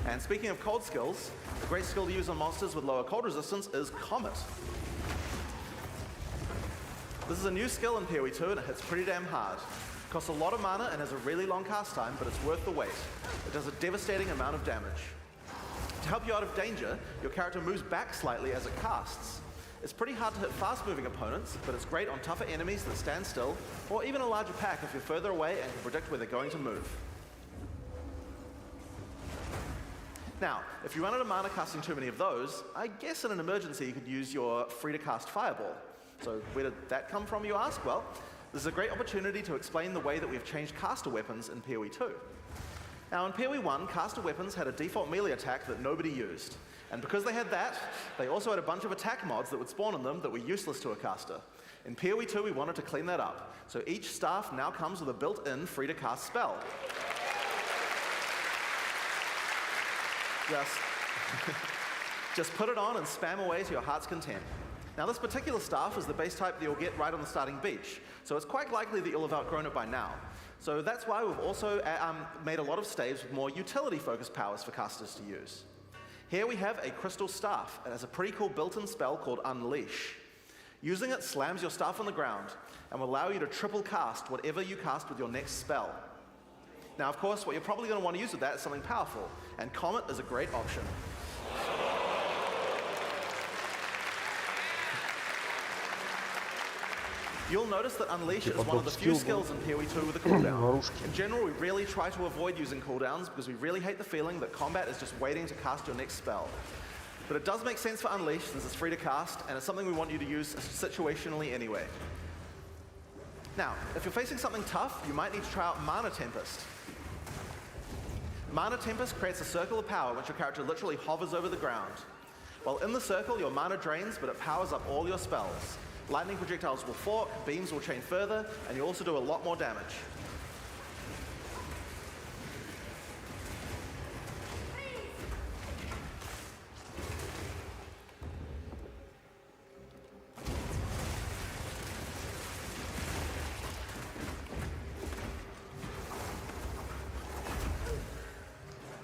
[SPEAKER 12] And speaking of cold skills, a great skill to use on monsters with lower cold resistance is Comet. This is a new skill in PoE 2 and it hits pretty damn hard. It costs a lot of mana and has a really long cast time, but it's worth the wait. It does a devastating amount of damage. To help you out of danger, your character moves back slightly as it casts. It's pretty hard to hit fast-moving opponents, but it's great on tougher enemies that stand still, or even a larger pack if you're further away and can predict where they're going to move. Now, if you run out of mana casting too many of those, I guess in an emergency you could use your free-to-cast Fireball. So where did that come from, you ask? Well, this is a great opportunity to explain the way that we've changed caster weapons in PoE 2. Now, in PoE 1, caster weapons had a default melee attack that nobody used. And because they had that, they also had a bunch of attack mods that would spawn in them that were useless to a caster. In PoE 2, we wanted to clean that up. So each staff now comes with a built-in free-to-cast spell. Just put it on and spam away to your heart's content. Now, this particular staff is the base type that you'll get right on the starting beach, so it's quite likely that you'll have outgrown it by now. So that's why we've also made a lot of staves with more utility-focused powers for casters to use. Here we have a crystal staff. It has a pretty cool built-in spell called Unleash. Using it slams your staff on the ground and will allow you to triple cast whatever you cast with your next spell. Now, of course, what you're probably going to want to use with that is something powerful, and Comet is a great option. You'll notice that Unleash is one of the few skills in PoE 2 with a cooldown. In general, we really try to avoid using cooldowns because we really hate the feeling that combat is just waiting to cast your next spell. But it does make sense for Unleash since it's free to cast, and it's something we want you to use situationally anyway. Now, if you're facing something tough, you might need to try out Mana Tempest. Mana Tempest creates a circle of power which your character literally hovers over the ground. While in the circle, your mana drains, but it powers up all your spells. Lightning projectiles will fork, beams will chain further, and you also do a lot more damage.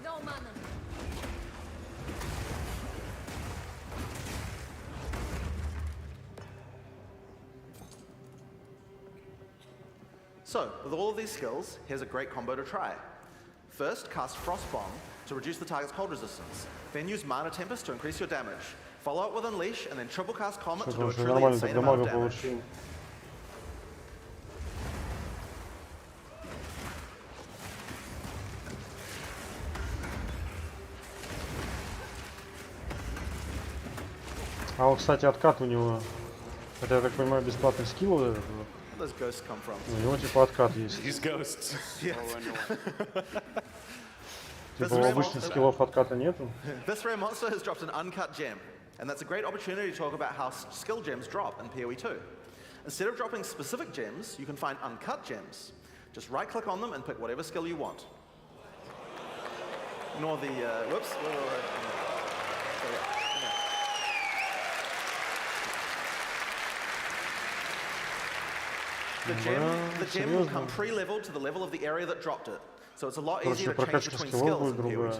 [SPEAKER 13] No mana.
[SPEAKER 12] So, with all of these skills, here's a great combo to try. First, cast Frost Bomb to reduce the target's cold resistance. Then use Mana Tempest to increase your damage. Follow up with Unleash, and then triple cast Comet to do a truly insane amount of damage.
[SPEAKER 2] А вот, кстати, откат у него, это, я так понимаю, бесплатный скилл вот этот.
[SPEAKER 12] Those ghosts come from?
[SPEAKER 2] У него типа откат есть.
[SPEAKER 15] These ghosts.
[SPEAKER 12] Yes.
[SPEAKER 2] Типа у обычных скиллов отката нету.
[SPEAKER 12] This rare monster has dropped an uncut gem, and that's a great opportunity to talk about how skill gems drop in PoE 2. Instead of dropping specific gems, you can find uncut gems. Just right-click on them and pick whatever skill you want. Ignore the, whoops. The gem will come pre-leveled to the level of the area that dropped it, so it's a lot easier to change between skills in PoE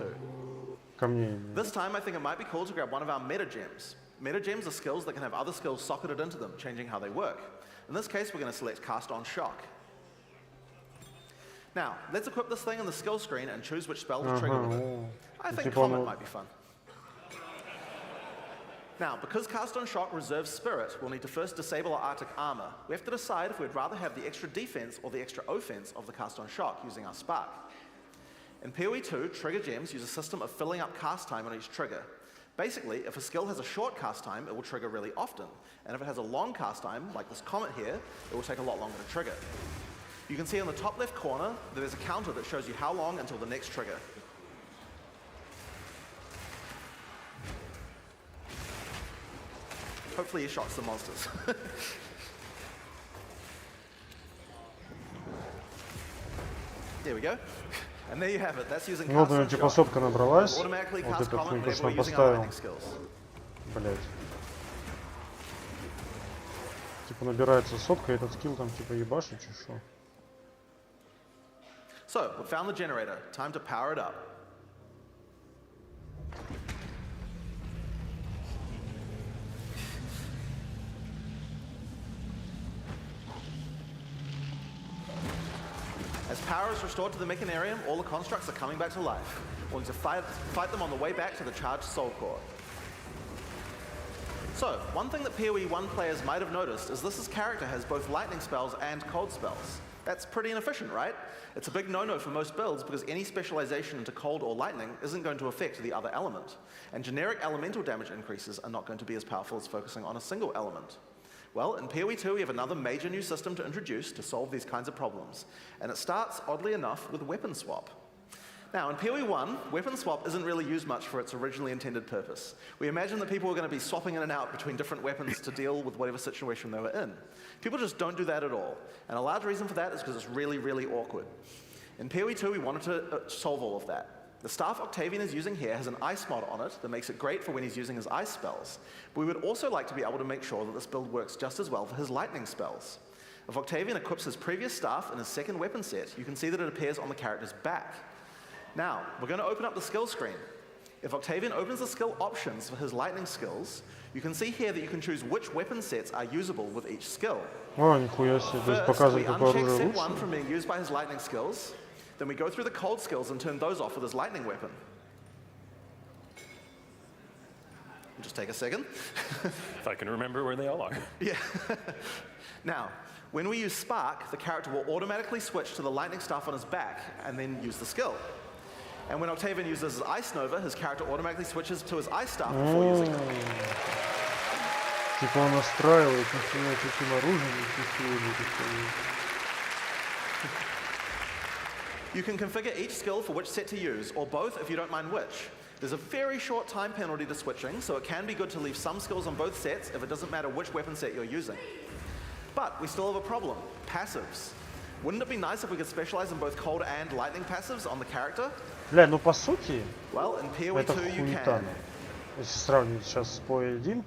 [SPEAKER 12] 2. This time, I think it might be cool to grab one of our meta gems. Meta gems are skills that can have other skills socketed into them, changing how they work. In this case, we're going to select Cast on Shock. Now, let's equip this thing on the skill screen and choose which spell to trigger with it. I think Comet might be fun. Now, because Cast on Shock reserves Spirit, we'll need to first disable our Arctic Armor. We have to decide if we'd rather have the extra defense or the extra offense of the Cast on Shock using our Spark. In PoE 2, trigger gems use a system of filling up cast time on each trigger. Basically, if a skill has a short cast time, it will trigger really often. And if it has a long cast time, like this Comet here, it will take a lot longer to trigger. You can see on the top left corner that there's a counter that shows you how long until the next trigger. Hopefully he shot some monsters. There we go. And there you have it. That's using
[SPEAKER 2] Вот у него
[SPEAKER 12] Cast
[SPEAKER 2] типа
[SPEAKER 12] on Shock.
[SPEAKER 2] сотка набралась.
[SPEAKER 12] Automatically
[SPEAKER 2] Вот
[SPEAKER 12] cast
[SPEAKER 2] этот
[SPEAKER 12] Comet
[SPEAKER 2] то, что
[SPEAKER 12] whenever
[SPEAKER 2] он
[SPEAKER 12] we're using our
[SPEAKER 2] поставил.
[SPEAKER 12] lightning skills.
[SPEAKER 2] Блять. Типа набирается сотка, и этот скилл там типа ебашит, чи шо?
[SPEAKER 12] So, we found the generator. Time to power it up. As power is restored to the Mechanarium, all the constructs are coming back to life. We'll need to fight them on the way back to the charged Soul Core. So, one thing that PoE 1 players might have noticed is this character has both lightning spells and cold spells. That's pretty inefficient, right? It's a big no-no for most builds because any specialization into cold or lightning isn't going to affect the other element. And generic elemental damage increases are not going to be as powerful as focusing on a single element. Well, in PoE 2 we have another major new system to introduce to solve these kinds of problems. And it starts, oddly enough, with weapon swap. Now, in PoE 1, weapon swap isn't really used much for its originally intended purpose. We imagine that people were going to be swapping in and out between different weapons to deal with whatever situation they were in. People just don't do that at all. And a large reason for that is because it's really, really awkward. In PoE 2, we wanted to solve all of that. The staff Octavian is using here has an ice mod on it that makes it great for when he's using his ice spells. But we would also like to be able to make sure that this build works just as well for his lightning spells. If Octavian equips his previous staff in his second weapon set, you can see that it appears on the character's back. Now, we're going to open up the skill screen. If Octavian opens the skill options for his lightning skills, you can see here that you can choose which weapon sets are usable with each skill.
[SPEAKER 2] О, нихуя себе. То есть показывает, какое оружие
[SPEAKER 12] set 1
[SPEAKER 2] лучше.
[SPEAKER 12] from being used by his lightning skills, then we go through the cold skills and turn those off with his lightning weapon. Just take a second.
[SPEAKER 16] If I can remember where they all are.
[SPEAKER 12] Yeah. Now, when we use Spark, the character will automatically switch to the lightning staff on his back and then use the skill. And when Octavian uses his Ice Nova, his character automatically switches to his Ice Staff before using it.
[SPEAKER 2] Типа он настраивает, нихуя, каким оружием,
[SPEAKER 12] You can configure each skill for which set to use, or both if you don't mind which. There's a very short time penalty to switching, so it can be good to leave some skills on both sets if it doesn't matter which weapon set you're using. But we still have a problem, passives. Wouldn't it be nice if we could specialize in both cold and lightning passives on the character?
[SPEAKER 2] Бля, ну по сути,
[SPEAKER 12] Well, in PoE
[SPEAKER 2] это
[SPEAKER 12] 2 you
[SPEAKER 2] хуета.
[SPEAKER 12] can.
[SPEAKER 2] Если сравнивать сейчас с PoE1,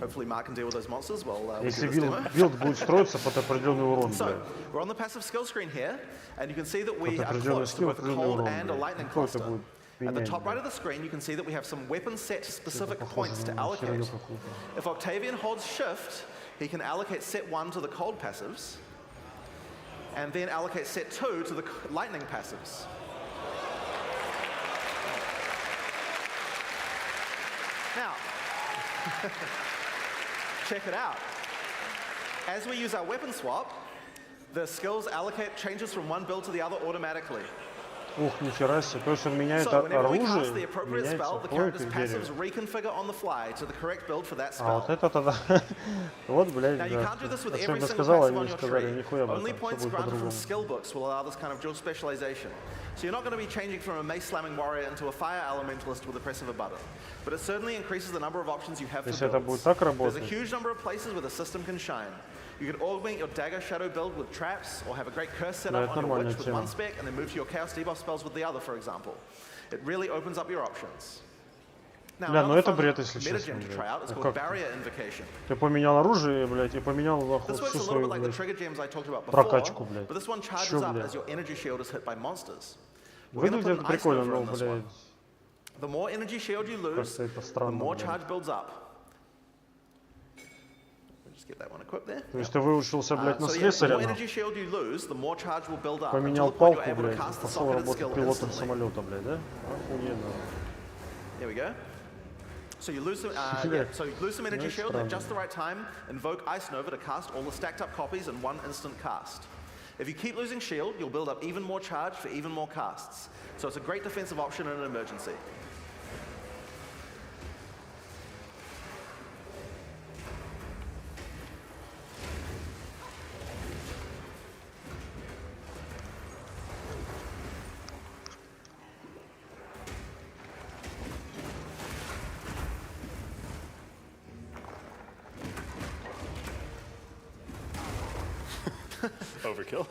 [SPEAKER 12] Hopefully Mark can deal with those monsters while we
[SPEAKER 2] если
[SPEAKER 12] do this demo.
[SPEAKER 2] билд будет строиться под определенный урон, бля.
[SPEAKER 12] So, we're on the passive skill screen here, and you can see that we
[SPEAKER 2] Под
[SPEAKER 12] are
[SPEAKER 2] определенный
[SPEAKER 12] close to
[SPEAKER 2] скилл,
[SPEAKER 12] both a
[SPEAKER 2] определенный
[SPEAKER 12] cold
[SPEAKER 2] урон,
[SPEAKER 12] and a
[SPEAKER 2] бля.
[SPEAKER 12] lightning
[SPEAKER 2] Кто это
[SPEAKER 12] cluster.
[SPEAKER 2] будет
[SPEAKER 12] At the
[SPEAKER 2] менять,
[SPEAKER 12] top
[SPEAKER 2] бля?
[SPEAKER 12] right of the screen, you can see that we have some weapon set specific
[SPEAKER 2] Это похоже
[SPEAKER 12] points to
[SPEAKER 2] на
[SPEAKER 12] allocate.
[SPEAKER 2] херню какую-то.
[SPEAKER 12] If Octavian holds shift, he can allocate set 1 to the cold passives, and then allocate set 2 to the lightning passives. Now, check it out. As we use our weapon swap, the skills allocate changes from one build to the other automatically.
[SPEAKER 2] Ух, нихера себе. То есть он меняет
[SPEAKER 12] So whenever we
[SPEAKER 2] оружие,
[SPEAKER 12] cast the appropriate
[SPEAKER 2] меняется
[SPEAKER 12] spell, the
[SPEAKER 2] по
[SPEAKER 12] character's
[SPEAKER 2] этой
[SPEAKER 12] passives
[SPEAKER 2] дереве.
[SPEAKER 12] reconfigure on the fly to the correct build for that
[SPEAKER 2] А
[SPEAKER 12] spell.
[SPEAKER 2] вот это тогда... Вот, блядь,
[SPEAKER 12] Now you
[SPEAKER 2] да.
[SPEAKER 12] can't do this with
[SPEAKER 2] О
[SPEAKER 12] every
[SPEAKER 2] чем
[SPEAKER 12] single
[SPEAKER 2] сказал,
[SPEAKER 12] passive
[SPEAKER 2] они
[SPEAKER 12] on
[SPEAKER 2] не
[SPEAKER 12] your
[SPEAKER 2] сказали
[SPEAKER 12] tree.
[SPEAKER 2] нихуя об
[SPEAKER 12] Only
[SPEAKER 2] этом. Все
[SPEAKER 12] points
[SPEAKER 2] будет
[SPEAKER 12] granted from
[SPEAKER 2] по-другому.
[SPEAKER 12] skill books will allow this kind of dual specialization. So you're not going to be changing from a mace slamming warrior into a fire elementalist with the press of a button. But it certainly increases the number of options you have for
[SPEAKER 2] Если это будет
[SPEAKER 12] builds.
[SPEAKER 2] так
[SPEAKER 12] There's a
[SPEAKER 2] работать,
[SPEAKER 12] huge number of places where the system can shine. You can augment your dagger shadow build with traps, or have a great curse set
[SPEAKER 2] Да,
[SPEAKER 12] up
[SPEAKER 2] это
[SPEAKER 12] on your
[SPEAKER 2] нормальная
[SPEAKER 12] witch with
[SPEAKER 2] тема.
[SPEAKER 12] one spec, and then move to your chaos debuff spells with the other, for example. It really opens up your options. Now,
[SPEAKER 2] Бля, ну
[SPEAKER 12] another
[SPEAKER 2] это
[SPEAKER 12] fun
[SPEAKER 2] бред, если честно,
[SPEAKER 12] metagem to
[SPEAKER 2] блядь.
[SPEAKER 12] try out is
[SPEAKER 2] Ну
[SPEAKER 12] called
[SPEAKER 2] как
[SPEAKER 12] barrier invocation.
[SPEAKER 2] ты поменял оружие, блядь, и поменял нахуй
[SPEAKER 12] This works
[SPEAKER 2] всю
[SPEAKER 12] a little
[SPEAKER 2] свою,
[SPEAKER 12] bit like the
[SPEAKER 2] блядь,
[SPEAKER 12] trigger gems I talked about
[SPEAKER 2] прокачку,
[SPEAKER 12] before,
[SPEAKER 2] блядь.
[SPEAKER 12] but this one charges
[SPEAKER 2] Чё,
[SPEAKER 12] up
[SPEAKER 2] блядь?
[SPEAKER 12] as your energy shield is hit by monsters. We're gonna
[SPEAKER 2] Выглядит
[SPEAKER 12] put
[SPEAKER 2] это
[SPEAKER 12] an ice
[SPEAKER 2] прикольно,
[SPEAKER 12] nova
[SPEAKER 2] но,
[SPEAKER 12] on this
[SPEAKER 2] блядь,
[SPEAKER 12] one. The more energy shield you lose,
[SPEAKER 2] кажется, это
[SPEAKER 12] the
[SPEAKER 2] странно,
[SPEAKER 12] more
[SPEAKER 2] блядь.
[SPEAKER 12] charge builds up. Just get that one equipped there.
[SPEAKER 2] То есть ты выучился, блядь, на
[SPEAKER 12] So yeah, the
[SPEAKER 2] слесаря,
[SPEAKER 12] more
[SPEAKER 2] нахуй.
[SPEAKER 12] energy shield you lose, the more charge will build up until
[SPEAKER 2] Поменял
[SPEAKER 12] the point
[SPEAKER 2] палку,
[SPEAKER 12] you're able to
[SPEAKER 2] блядь,
[SPEAKER 12] cast the
[SPEAKER 2] пошел
[SPEAKER 12] socketed
[SPEAKER 2] работать
[SPEAKER 12] skill
[SPEAKER 2] пилотом
[SPEAKER 12] instantly.
[SPEAKER 2] самолета, блядь, да? Охуенно.
[SPEAKER 12] There we go. So you lose some, so you lose some energy shield at just the right time. Invoke Ice Nova to cast all the stacked up copies in one instant cast. If you keep losing shield, you'll build up even more charge for even more casts. So it's a great defensive option in an emergency.
[SPEAKER 16] Overkill.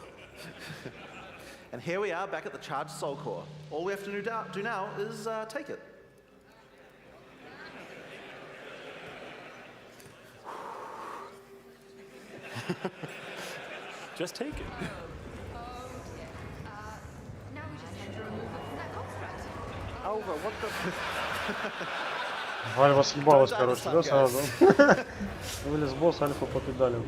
[SPEAKER 12] And here we are back at the charged soul core. All we have to do now is take it.
[SPEAKER 16] Just take it.
[SPEAKER 15] Over, what the...
[SPEAKER 2] Альфа съебалась, короче, да, сразу? Вылез босс, альфа по педалям.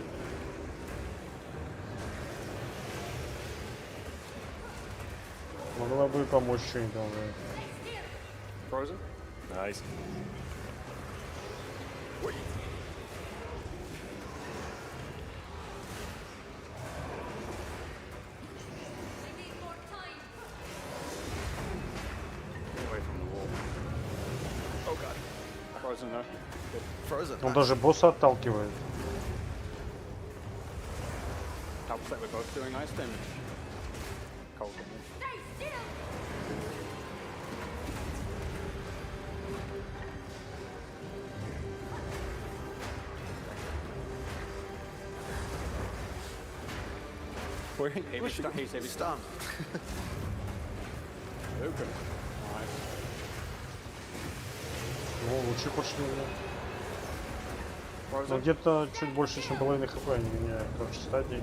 [SPEAKER 2] Могла бы и помочь что-нибудь там, блядь.
[SPEAKER 15] Frozen?
[SPEAKER 16] Nice.
[SPEAKER 15] Get away from the wall.
[SPEAKER 12] Oh god.
[SPEAKER 15] Frozen, no?
[SPEAKER 12] Frozen.
[SPEAKER 2] Он даже босса отталкивает.
[SPEAKER 15] Helps that we're both doing ice damage. Cold damage. He's heavy
[SPEAKER 12] stunned.
[SPEAKER 15] Okay. Nice.
[SPEAKER 2] Ну, лучше хоть не меня. Но
[SPEAKER 15] Frozen?
[SPEAKER 2] где-то чуть больше, чем половина хп они меняют, короче, стадии.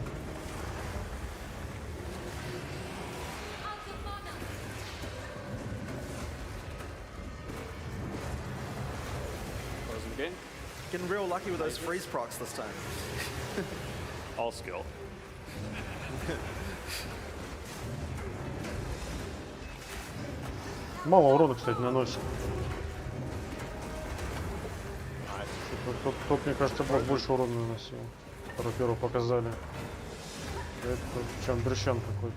[SPEAKER 12] lucky with those freeze procs this time.
[SPEAKER 16] All skill.
[SPEAKER 2] Мало урона, кстати, наносит. Тот, мне кажется, больше урона наносил. Первого показали. Это чем дрыщан какой-то.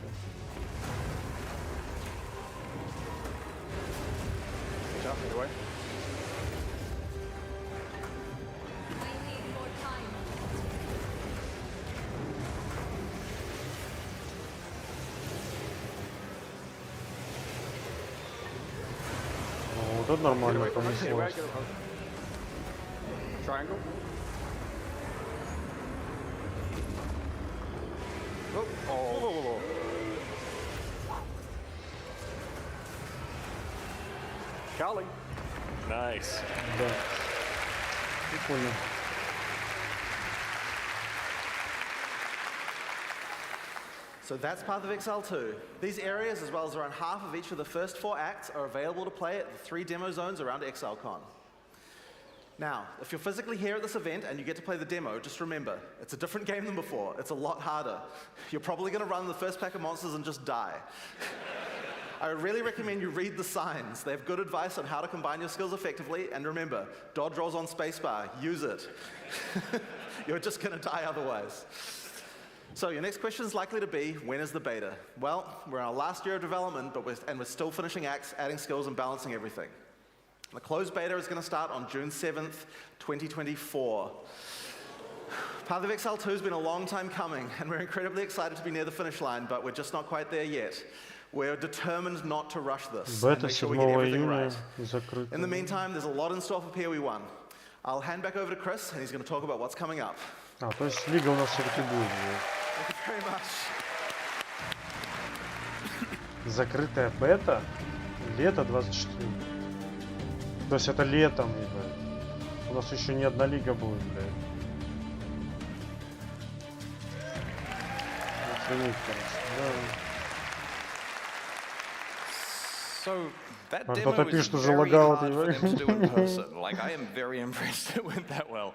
[SPEAKER 2] Вот это нормально понеслось.
[SPEAKER 15] Triangle. Oh. Charlie.
[SPEAKER 16] Nice.
[SPEAKER 2] Да. Прикольно.
[SPEAKER 12] So that's Path of Exile 2. These areas, as well as around half of each of the first 4 acts, are available to play at the 3 demo zones around ExileCon. Now, if you're physically here at this event and you get to play the demo, just remember, it's a different game than before. It's a lot harder. You're probably going to run the first pack of monsters and just die. I really recommend you read the signs. They have good advice on how to combine your skills effectively, and remember, dodge rolls on spacebar, use it. You're just going to die otherwise. So your next question is likely to be, when is the beta? Well, we're in our last year of development, but we're still finishing acts, adding skills, and balancing everything. The closed beta is going to start on June 7th, 2024. Path of Exile 2 has been a long time coming, and we're incredibly excited to be near the finish line, but we're just not quite there yet. We're determined not to rush this and make sure we get everything right. In the meantime, there's a lot in store for PoE 1. I'll hand back over to Chris, and he's going to talk about what's coming up.
[SPEAKER 2] То есть лига у нас все-таки будет.
[SPEAKER 12] Thank you very much.
[SPEAKER 2] Закрытая бета? Лето 24. То есть это летом, блядь. У нас еще не одна лига будет, блядь. Оценить, конечно.
[SPEAKER 11] So that
[SPEAKER 2] А
[SPEAKER 11] demo
[SPEAKER 2] кто-то
[SPEAKER 11] is
[SPEAKER 2] пишет, уже
[SPEAKER 11] very
[SPEAKER 2] лагал
[SPEAKER 11] hard for them to do in person. Like, I am very impressed it went that well.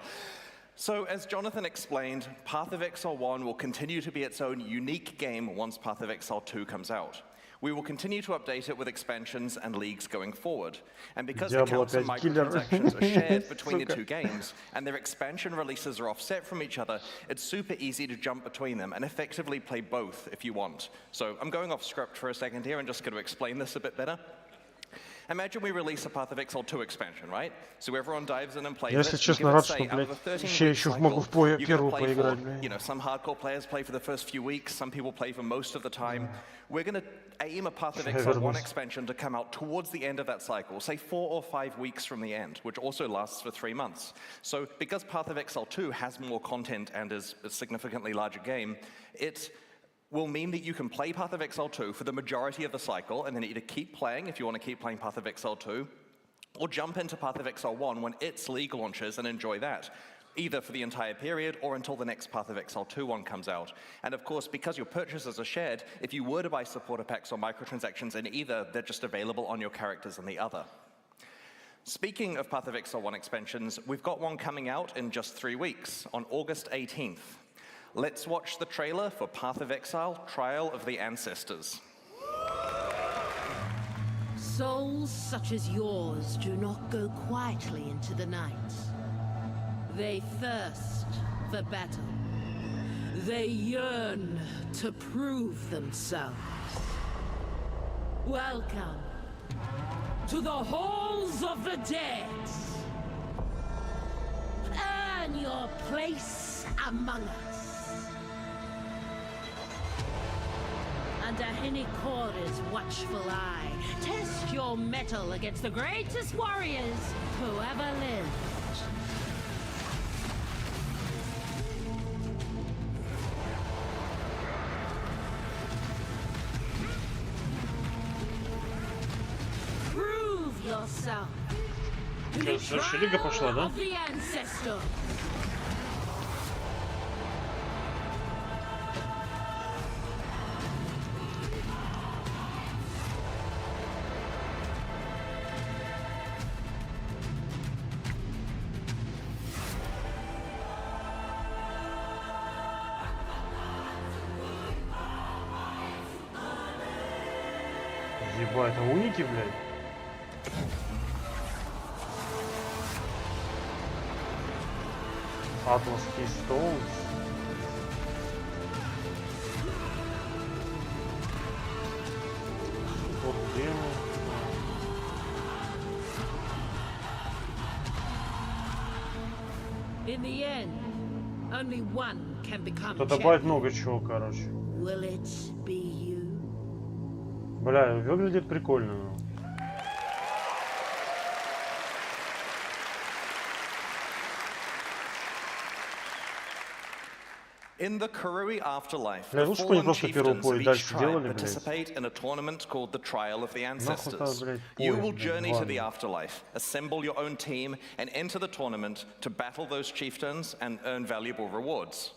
[SPEAKER 11] So, as Jonathan explained, Path of Exile 1 will continue to be its own unique game once Path of Exile 2 comes out. We will continue to update it with expansions and leagues going forward. And because accounts and microtransactions are shared between the two games, and their expansion releases are offset from each other, it's super easy to jump between them and effectively play both if you want. So I'm going off script for a second here and just going to explain this a bit better. Imagine we release a Path of Exile 2 expansion, right? So everyone dives in and plays
[SPEAKER 2] Если
[SPEAKER 11] it.
[SPEAKER 2] честно, рад, что, блядь, я еще могу в первую поиграть, блядь.
[SPEAKER 11] You know, some hardcore players play for the first few weeks, some people play for most of the time. We're going to aim a Path of Exile 1 expansion to come out towards the end of that cycle, say 4 or 5 weeks from the end, which also lasts for 3 months. So because Path of Exile 2 has more content and is a significantly larger game, it will mean that you can play Path of Exile 2 for the majority of the cycle, and then either keep playing if you want to keep playing Path of Exile 2, or jump into Path of Exile 1 when its league launches and enjoy that, either for the entire period or until the next Path of Exile 2 one comes out. And of course, because your purchases are shared, if you were to buy supporter packs or microtransactions in either, they're just available on your characters in the other. Speaking of Path of Exile 1 expansions, we've got one coming out in just 3 weeks, on August 18th. Let's watch the trailer for Path of Exile, Trial of the Ancestors.
[SPEAKER 17] Souls such as yours do not go quietly into the night. They thirst for battle. They yearn to prove themselves. Welcome to the halls of the dead. Earn your place among us. Under Hinikora's watchful eye, test your mettle against the greatest warriors who ever lived. Prove yourself.
[SPEAKER 2] Следующая лига пошла, да?
[SPEAKER 17] Of the ancestor.
[SPEAKER 2] Ебать, это уники, блядь. Atlas Stones. Вот где мы?
[SPEAKER 17] In the end, only one can become
[SPEAKER 2] Тут добавить много чего, короче.
[SPEAKER 17] Will it be you?
[SPEAKER 2] Бля, выглядит прикольно.
[SPEAKER 11] In the Karui afterlife,
[SPEAKER 2] Бля,
[SPEAKER 11] the
[SPEAKER 2] лучше бы они
[SPEAKER 11] fallen
[SPEAKER 2] просто первую
[SPEAKER 11] chieftains of
[SPEAKER 2] повесть
[SPEAKER 11] each
[SPEAKER 2] дальше
[SPEAKER 11] tribe
[SPEAKER 2] делали, блядь.
[SPEAKER 11] participate in a tournament called the Trial of the
[SPEAKER 2] Нахуй там,
[SPEAKER 11] Ancestors.
[SPEAKER 2] блядь,
[SPEAKER 11] You
[SPEAKER 2] поезд,
[SPEAKER 11] will
[SPEAKER 2] блядь,
[SPEAKER 11] journey to
[SPEAKER 2] ладно.
[SPEAKER 11] the afterlife, assemble your own team, and enter the tournament to battle those chieftains and earn valuable rewards.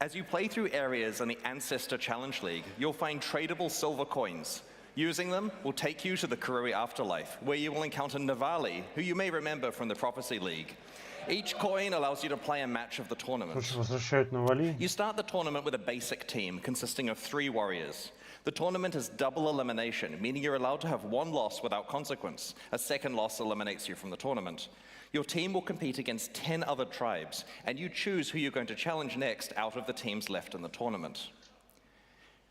[SPEAKER 11] As you play through areas in the Ancestor Challenge League, you'll find tradable silver coins. Using them will take you to the Karui afterlife, where you will encounter Navali, who you may remember from the Prophecy League. Each coin allows you to play a match of the tournament.
[SPEAKER 2] Возвращают Навали.
[SPEAKER 11] You start the tournament with a basic team consisting of 3 warriors. The tournament is double elimination, meaning you're allowed to have 1 loss without consequence. A second loss eliminates you from the tournament. Your team will compete against 10 other tribes, and you choose who you're going to challenge next out of the teams left in the tournament.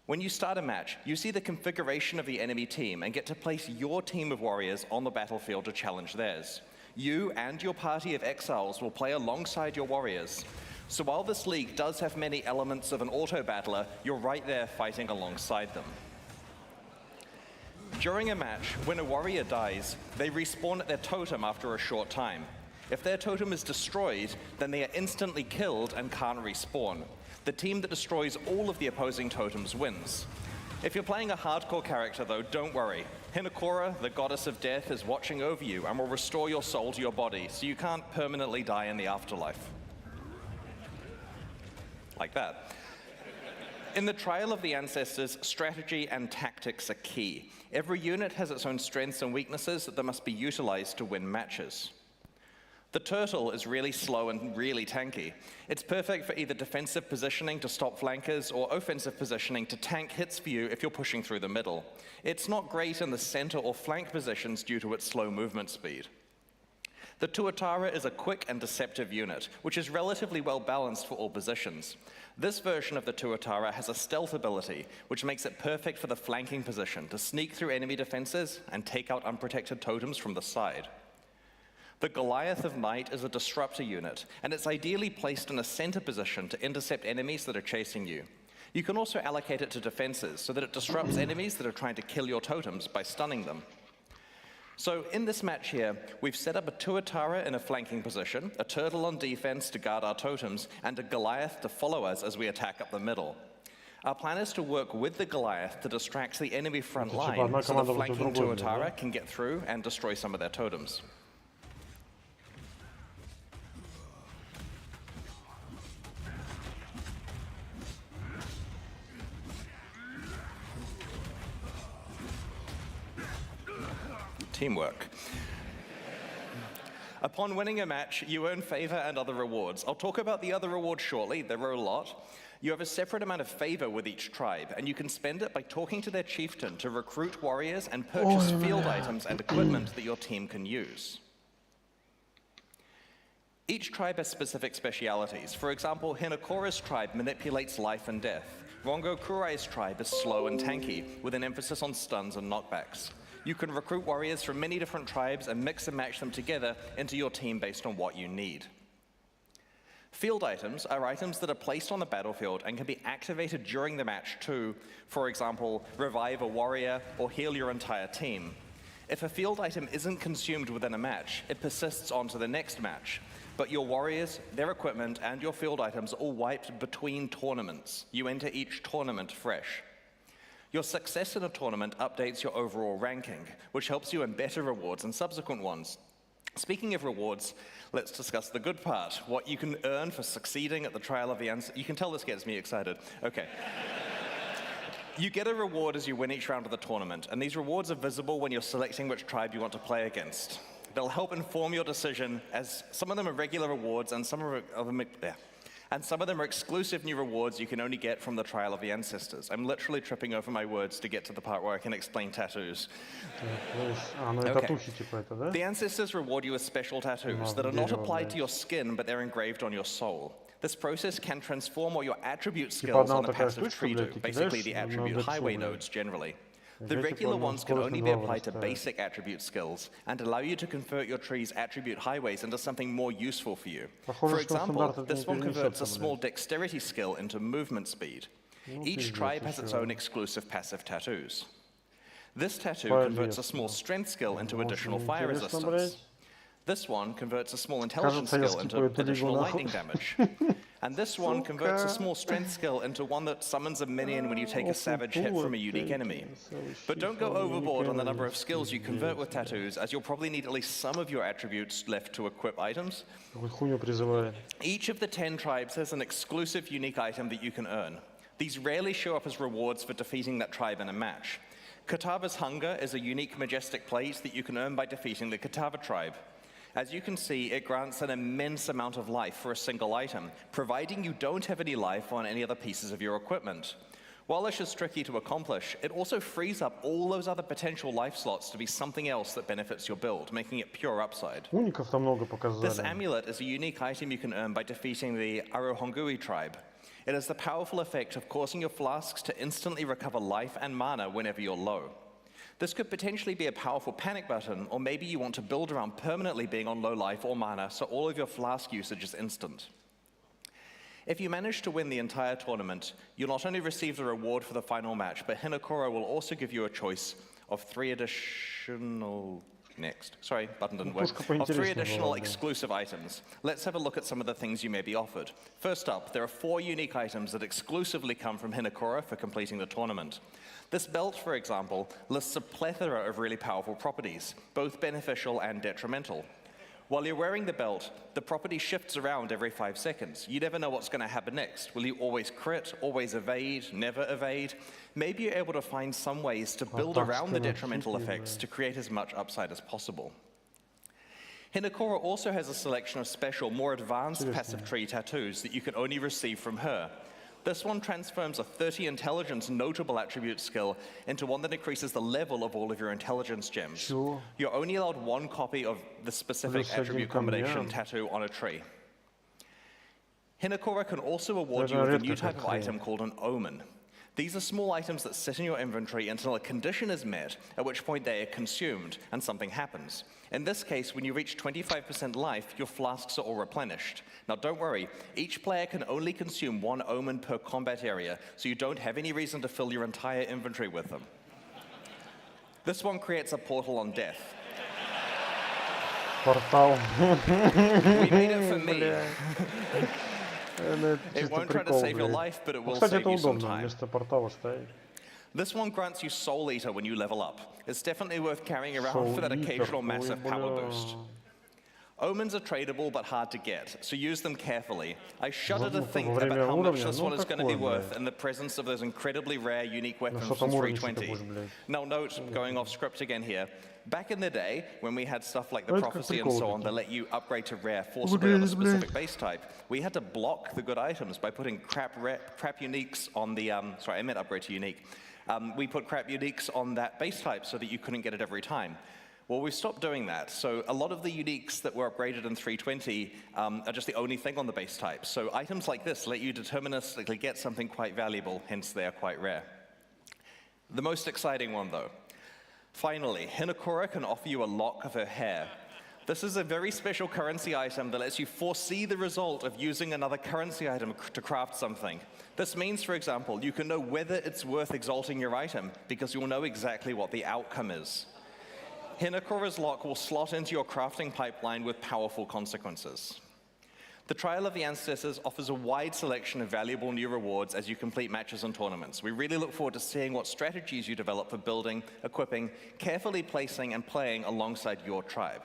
[SPEAKER 11] When you start a match, you see the configuration of the enemy team and get to place your team of warriors on the battlefield to challenge theirs. You and your party of exiles will play alongside your warriors. So while this league does have many elements of an auto-battler, you're right there fighting alongside them. During a match, when a warrior dies, they respawn at their totem after a short time. If their totem is destroyed, then they are instantly killed and can't respawn. The team that destroys all of the opposing totems wins. If you're playing a hardcore character though, don't worry. Hinokora, the goddess of death, is watching over you and will restore your soul to your body, so you can't permanently die in the afterlife. Like that. In the Trial of the Ancestors, strategy and tactics are key. Every unit has its own strengths and weaknesses that must be utilized to win matches. The turtle is really slow and really tanky. It's perfect for either defensive positioning to stop flankers or offensive positioning to tank hits for you if you're pushing through the middle. It's not great in the center or flank positions due to its slow movement speed. The Tuatara is a quick and deceptive unit, which is relatively well balanced for all positions. This version of the Tuatara has a stealth ability, which makes it perfect for the flanking position to sneak through enemy defenses and take out unprotected totems from the side. The Goliath of Night is a disruptor unit, and it's ideally placed in a center position to intercept enemies that are chasing you. You can also allocate it to defenses so that it disrupts enemies that are trying to kill your totems by stunning them. So in this match here, we've set up a Tuatara in a flanking position, a turtle on defense to guard our totems, and a Goliath to follow us as we attack up the middle. Our plan is to work with the Goliath to distract the enemy front line so the flanking Tuatara can get through and destroy some of their totems. Teamwork. Upon winning a match, you earn favor and other rewards. I'll talk about the other rewards shortly. There are a lot. You have a separate amount of favor with each tribe, and you can spend it by talking to their chieftain to recruit warriors and purchase field items and equipment that your team can use. Each tribe has specific specialities. For example, Hinokora's tribe manipulates life and death. Rongo Kurai's tribe is slow and tanky, with an emphasis on stuns and knockbacks. You can recruit warriors from many different tribes and mix and match them together into your team based on what you need. Field items are items that are placed on the battlefield and can be activated during the match to, for example, revive a warrior or heal your entire team. If a field item isn't consumed within a match, it persists on to the next match. But your warriors, their equipment, and your field items are all wiped between tournaments. You enter each tournament fresh. Your success in a tournament updates your overall ranking, which helps you earn better rewards in subsequent ones. Speaking of rewards, let's discuss the good part, what you can earn for succeeding at the Trial of the Ancestors. You can tell this gets me excited. Okay. You get a reward as you win each round of the tournament, and these rewards are visible when you're selecting which tribe you want to play against. They'll help inform your decision, as some of them are regular rewards and some of them And some of them are exclusive new rewards you can only get from the Trial of the Ancestors. I'm literally tripping over my words to get to the part where I can explain tattoos. Okay. The Ancestors reward you with special tattoos that are not applied to your skin, but they're engraved on your soul. This process can transform what your attribute skills on a passive tree do, basically the attribute highway nodes generally. The regular ones can only be applied to basic attribute skills and allow you to convert your tree's attribute highways into something more useful for you. For example, this one converts a small dexterity skill into movement speed. Each tribe has its own exclusive passive tattoos. This tattoo converts a small strength skill into additional fire resistance. This one converts a small intelligence skill into additional lightning damage. And this one converts a small strength skill into one that summons a minion when you take a savage hit from a unique enemy. But don't go overboard on the number of skills you convert with tattoos, as you'll probably need at least some of your attributes left to equip items. Each of the 10 tribes has an exclusive unique item that you can earn. These rarely show up as rewards for defeating that tribe in a match. Katava's Hunger is a unique majestic plate that you can earn by defeating the Katava tribe. As you can see, it grants an immense amount of life for a single item, providing you don't have any life on any other pieces of your equipment. While this is tricky to accomplish, it also frees up all those other potential life slots to be something else that benefits your build, making it pure upside. This amulet is a unique item you can earn by defeating the Arohongui tribe. It has the powerful effect of causing your flasks to instantly recover life and mana whenever you're low. This could potentially be a powerful panic button, or maybe you want to build around permanently being on low life or mana, so all of your flask usage is instant. If you manage to win the entire tournament, you'll not only receive the reward for the final match, but Hinokora will also give you a choice of 3 additional... button didn't work. Of 3 additional exclusive items. Let's have a look at some of the things you may be offered. First up, there are 4 unique items that exclusively come from Hinokora for completing the tournament. This belt, for example, lists a plethora of really powerful properties, both beneficial and detrimental. While you're wearing the belt, the property shifts around every 5 seconds. You never know what's going to happen next. Will you always crit, always evade, never evade? Maybe you're able to find some ways to build around the detrimental effects to create as much upside as possible. Hinokora also has a selection of special, more advanced passive tree tattoos that you can only receive from her. This one transforms a 30 intelligence notable attribute skill into one that increases the level of all of your intelligence gems. You're only allowed 1 copy of the specific attribute combination tattoo on a tree. Hinokora can also award you with a new type of item called an omen. These are small items that sit in your inventory until a condition is met, at which point they are consumed and something happens. In this case, when you reach 25% life, your flasks are all replenished. Now don't worry, each player can only consume 1 omen per combat area, so you don't have any reason to fill your entire inventory with them. This one creates a portal on death. We made it for me. It won't try to save your life, but it will save you some time. This one grants you Soul Eater when you level up. It's definitely worth carrying around for that occasional massive power boost. Omens are tradable but hard to get, so use them carefully. I shudder to think about how much this one is going to be worth in the presence of those incredibly rare unique weapons from 320. Now note, going off script again here, back in the day, when we had stuff like the Prophecy and so on that let you upgrade to rare forcibly on a specific base type, we had to block the good items by putting crap uniques on the, sorry, I meant upgrade to unique. We put crap uniques on that base type so that you couldn't get it every time. Well, we stopped doing that. So a lot of the uniques that were upgraded in 320 are just the only thing on the base type. So items like this let you deterministically get something quite valuable, hence they are quite rare. The most exciting one, though. Finally, Hinokora can offer you a lock of her hair. This is a very special currency item that lets you foresee the result of using another currency item to craft something. This means, for example, you can know whether it's worth exalting your item because you'll know exactly what the outcome is. Hinokora's lock will slot into your crafting pipeline with powerful consequences. The Trial of the Ancestors offers a wide selection of valuable new rewards as you complete matches and tournaments. We really look forward to seeing what strategies you develop for building, equipping, carefully placing, and playing alongside your tribe.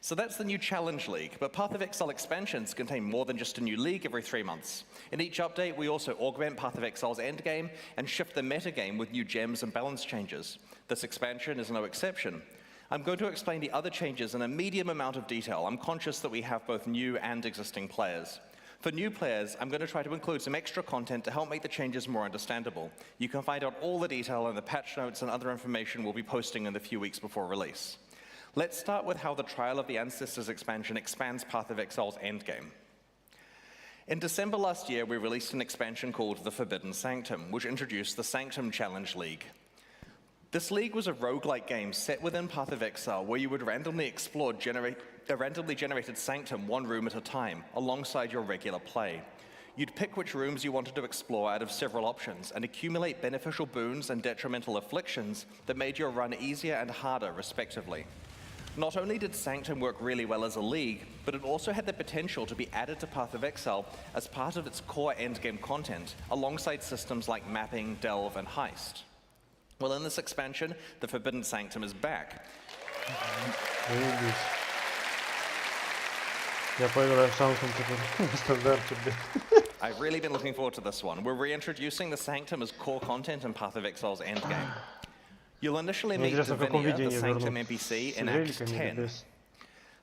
[SPEAKER 11] So that's the new Challenge League, but Path of Exile expansions contain more than just a new league every 3 months. In each update, we also augment Path of Exile's endgame and shift the metagame with new gems and balance changes. This expansion is no exception. I'm going to explain the other changes in a medium amount of detail. I'm conscious that we have both new and existing players. For new players, I'm going to try to include some extra content to help make the changes more understandable. You can find out all the detail in the patch notes and other information we'll be posting in the few weeks before release. Let's start with how the Trial of the Ancestors expansion expands Path of Exile's endgame. In December last year, we released an expansion called the Forbidden Sanctum, which introduced the Sanctum Challenge League. This league was a roguelike game set within Path of Exile where you would randomly explore a randomly generated sanctum one room at a time, alongside your regular play. You'd pick which rooms you wanted to explore out of several options and accumulate beneficial boons and detrimental afflictions that made your run easier and harder, respectively. Not only did Sanctum work really well as a league, but it also had the potential to be added to Path of Exile as part of its core endgame content, alongside systems like mapping, delve, and heist. Well, in this expansion, the Forbidden Sanctum is back. I've really been looking forward to this one. We're reintroducing the Sanctum as core content in Path of Exile's endgame. You'll initially meet Divinia, the Sanctum NPC, in Act 10.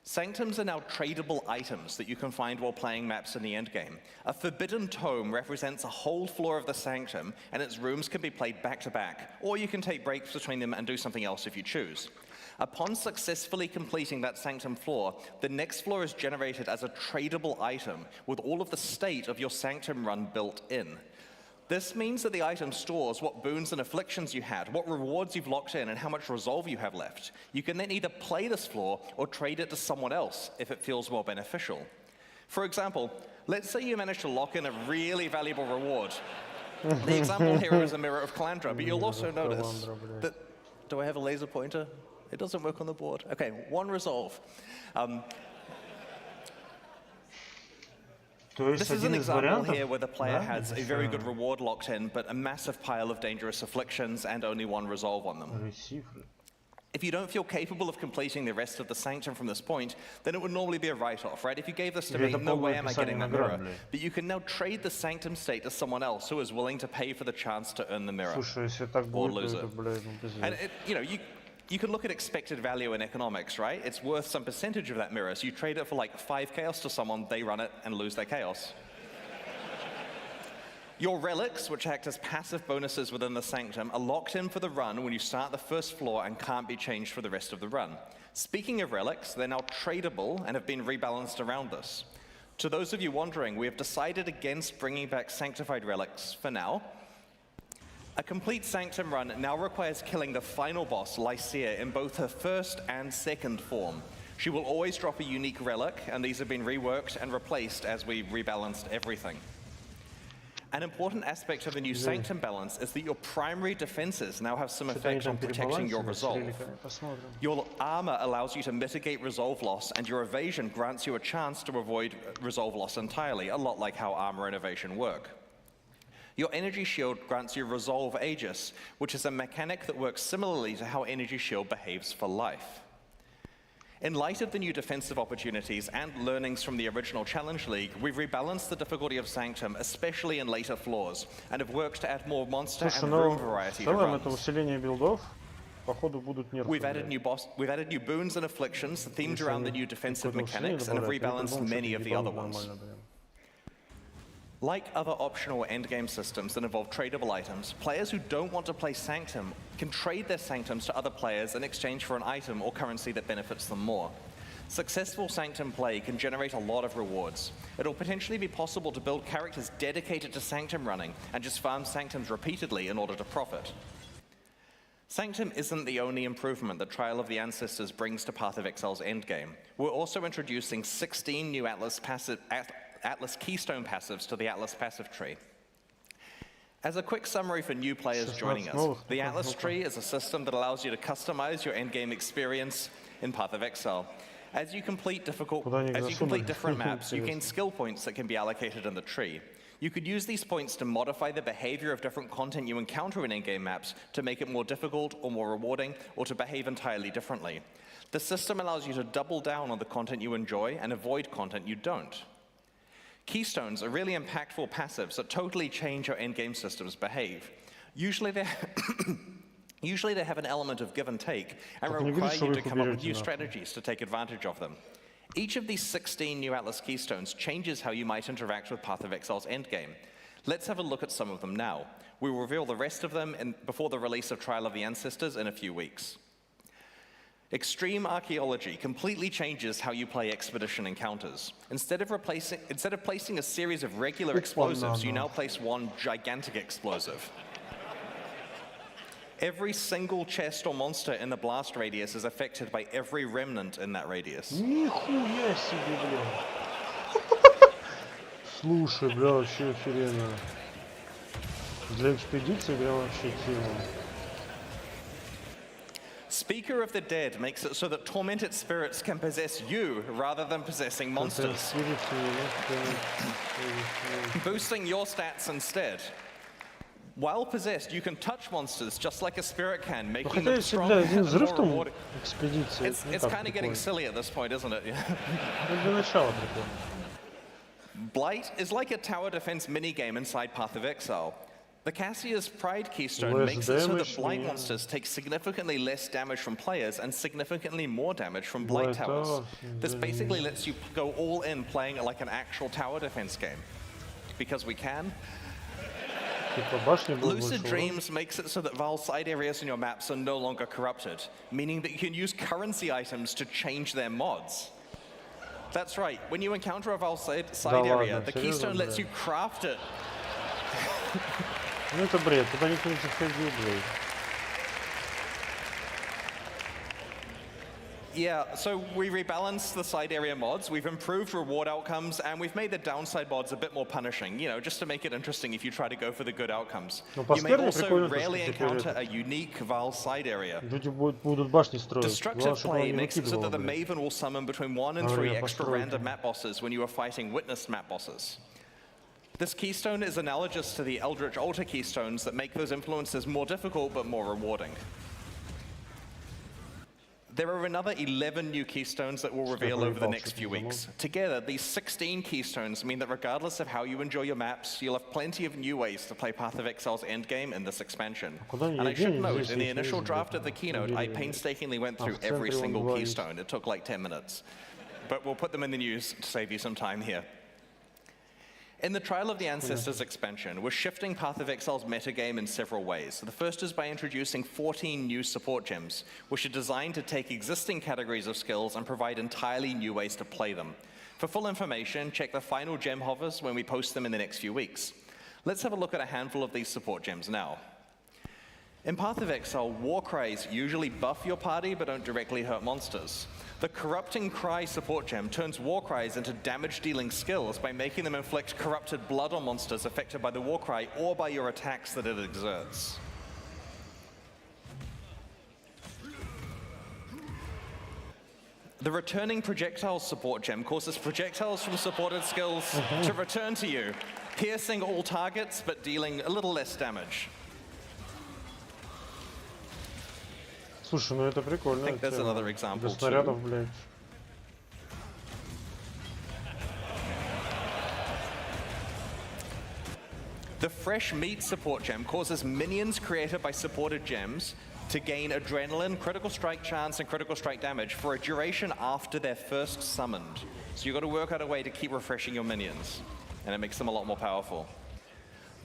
[SPEAKER 11] Sanctums are now tradable items that you can find while playing maps in the endgame. A forbidden tome represents a whole floor of the Sanctum, and its rooms can be played back to back, or you can take breaks between them and do something else if you choose. Upon successfully completing that Sanctum floor, the next floor is generated as a tradable item with all of the state of your Sanctum run built in. This means that the item stores what boons and afflictions you had, what rewards you've locked in, and how much resolve you have left. You can then either play this floor or trade it to someone else if it feels more beneficial. For example, let's say you manage to lock in a really valuable reward. The example here is a Mirror of Calandra, but you'll also notice that... Do I have a laser pointer? It doesn't work on the board. Okay, one resolve. This is an example here where the player has a very good reward locked in, but a massive pile of dangerous afflictions and only one resolve on them. If you don't feel capable of completing the rest of the Sanctum from this point, then it would normally be a write-off, right? If you gave this to me, no way am I getting that mirror. But you can now trade the Sanctum state to someone else who is willing to pay for the chance to earn the mirror, or lose it. And you can look at expected value in economics, right? It's worth some percentage of that mirror, so you trade it for like 5 chaos to someone, they run it and lose their chaos. Your relics, which act as passive bonuses within the Sanctum, are locked in for the run when you start the first floor and can't be changed for the rest of the run. Speaking of relics, they're now tradable and have been rebalanced around this. To those of you wondering, we have decided against bringing back sanctified relics for now. A complete Sanctum run now requires killing the final boss, Lycia, in both her first and second form. She will always drop a unique relic, and these have been reworked and replaced as we rebalanced everything. An important aspect of the new Sanctum balance is that your primary defenses now have some effect on protecting your resolve. Your armor allows you to mitigate resolve loss, and your evasion grants you a chance to avoid resolve loss entirely, a lot like how armor and evasion work. Your energy shield grants you resolve Aegis, which is a mechanic that works similarly to how energy shield behaves for life. In light of the new defensive opportunities and learnings from the original Challenge League, we've rebalanced the difficulty of Sanctum, especially in later floors, and have worked to add more monster and room variety to runs. We've added new boons and afflictions themed around the new defensive mechanics and have rebalanced many of the other ones. Like other optional endgame systems that involve tradable items, players who don't want to play Sanctum can trade their Sanctums to other players in exchange for an item or currency that benefits them more. Successful Sanctum play can generate a lot of rewards. It'll potentially be possible to build characters dedicated to Sanctum running and just farm Sanctums repeatedly in order to profit. Sanctum isn't the only improvement that Trial of the Ancestors brings to Path of Exile's endgame. We're also introducing 16 new Atlas Keystone passives to the Atlas passive tree. As a quick summary for new players joining us, the Atlas tree is a system that allows you to customize your endgame experience in Path of Exile. As you complete different maps, you gain skill points that can be allocated in the tree. You could use these points to modify the behavior of different content you encounter in in-game maps to make it more difficult or more rewarding, or to behave entirely differently. The system allows you to double down on the content you enjoy and avoid content you don't. Keystones are really impactful passives that totally change how endgame systems behave. Usually they have an element of give and take and require you to come up with new strategies to take advantage of them. Each of these 16 new Atlas Keystones changes how you might interact with Path of Exile's endgame. Let's have a look at some of them now. We will reveal the rest of them before the release of Trial of the Ancestors in a few weeks. Extreme Archaeology completely changes how you play expedition encounters. Instead of placing a series of regular explosives, you now place one gigantic explosive. Every single chest or monster in the blast radius is affected by every remnant in that radius.
[SPEAKER 2] Нихуя себе, бля. Слушай, бля, вообще охеренно. Для экспедиции прям вообще тема.
[SPEAKER 11] Speaker of the Dead makes it so that tormented spirits can possess you rather than possessing monsters, boosting your stats instead. While possessed, you can touch monsters just like a spirit can, making them stronger and more rewarding. It's kind of getting silly at this point, isn't it? Blight is like a tower defense minigame inside Path of Exile. The Cassia's Pride Keystone makes it so that Blight monsters take significantly less damage from players and significantly more damage from Blight towers. This basically lets you go all in playing it like an actual tower defense game. Because we can. Lucid Dreams makes it so that Val side areas in your maps are no longer corrupted, meaning that you can use currency items to change their mods. That's right, when you encounter a Val side area, the Keystone lets you craft it.
[SPEAKER 2] Ну это бред, туда никто не заходил, блядь.
[SPEAKER 11] Yeah, so we rebalanced the side area mods, we've improved reward outcomes, and we've made the downside mods a bit more punishing, you know, just to make it interesting if you try to go for the good outcomes. You may also rarely encounter a unique Val side area. Destructive Play makes it so that the Maven will summon between 1 and 3 extra random map bosses when you are fighting witnessed map bosses. This keystone is analogous to the Eldritch Altar keystones that make those influences more difficult but more rewarding. There are another 11 new keystones that we'll reveal over the next few weeks. Together, these 16 keystones mean that regardless of how you enjoy your maps, you'll have plenty of new ways to play Path of Exile's endgame in this expansion. And I should note, in the initial draft of the keynote, I painstakingly went through every single keystone. It took like 10 minutes. But we'll put them in the news to save you some time here. In the Trial of the Ancestors expansion, we're shifting Path of Exile's metagame in several ways. The first is by introducing 14 new support gems, which are designed to take existing categories of skills and provide entirely new ways to play them. For full information, check the final gem hovers when we post them in the next few weeks. Let's have a look at a handful of these support gems now. In Path of Exile, war cries usually buff your party but don't directly hurt monsters. The Corrupting Cry support gem turns war cries into damage-dealing skills by making them inflict corrupted blood on monsters affected by the war cry or by your attacks that it exerts. The Returning Projectiles support gem causes projectiles from supported skills to return to you, piercing all targets but dealing a little less damage.
[SPEAKER 2] Слушай, ну это прикольно.
[SPEAKER 11] There's another example
[SPEAKER 2] без снарядов, блядь.
[SPEAKER 11] The Fresh Meat support gem causes minions created by supported gems to gain adrenaline, critical strike chance, and critical strike damage for a duration after they're first summoned. So you've got to work out a way to keep refreshing your minions, and it makes them a lot more powerful.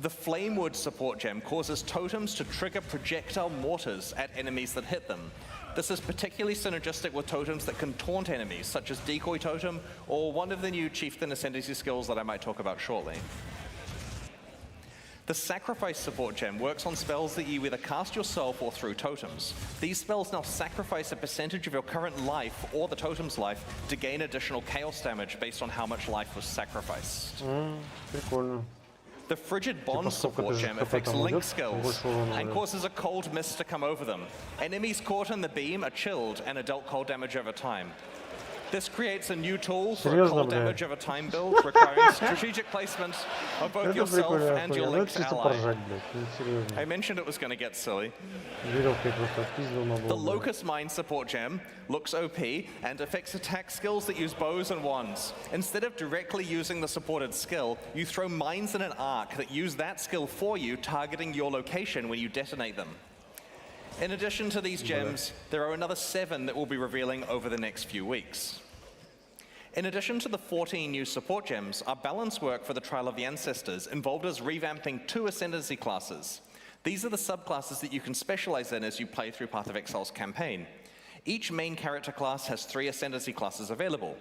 [SPEAKER 11] The Flamewood support gem causes totems to trigger projectile mortars at enemies that hit them. This is particularly synergistic with totems that can taunt enemies, such as Decoy Totem, or one of the new Chieftain Ascendancy skills that I might talk about shortly. The Sacrifice support gem works on spells that you either cast yourself or through totems. These spells now sacrifice a percentage of your current life or the totem's life to gain additional chaos damage based on how much life was sacrificed.
[SPEAKER 2] Прикольно.
[SPEAKER 11] The Frigid Bond support gem affects link skills and causes a cold mist to come over them. Enemies caught in the beam are chilled and dealt cold damage over time. This creates a new tool for a cold damage over time build, requiring strategic placement of both yourself and your linked ally. I mentioned it was going to get silly. The Locust Mine support gem looks OP and affects attack skills that use bows and wands. Instead of directly using the supported skill, you throw mines in an arc that use that skill for you, targeting your location when you detonate them. In addition to these gems, there are another 7 that we'll be revealing over the next few weeks. In addition to the 14 new support gems, our balance work for the Trial of the Ancestors involved us revamping 2 Ascendancy classes. These are the subclasses that you can specialize in as you play through Path of Exile's campaign. Each main character class has 3 Ascendancy classes available.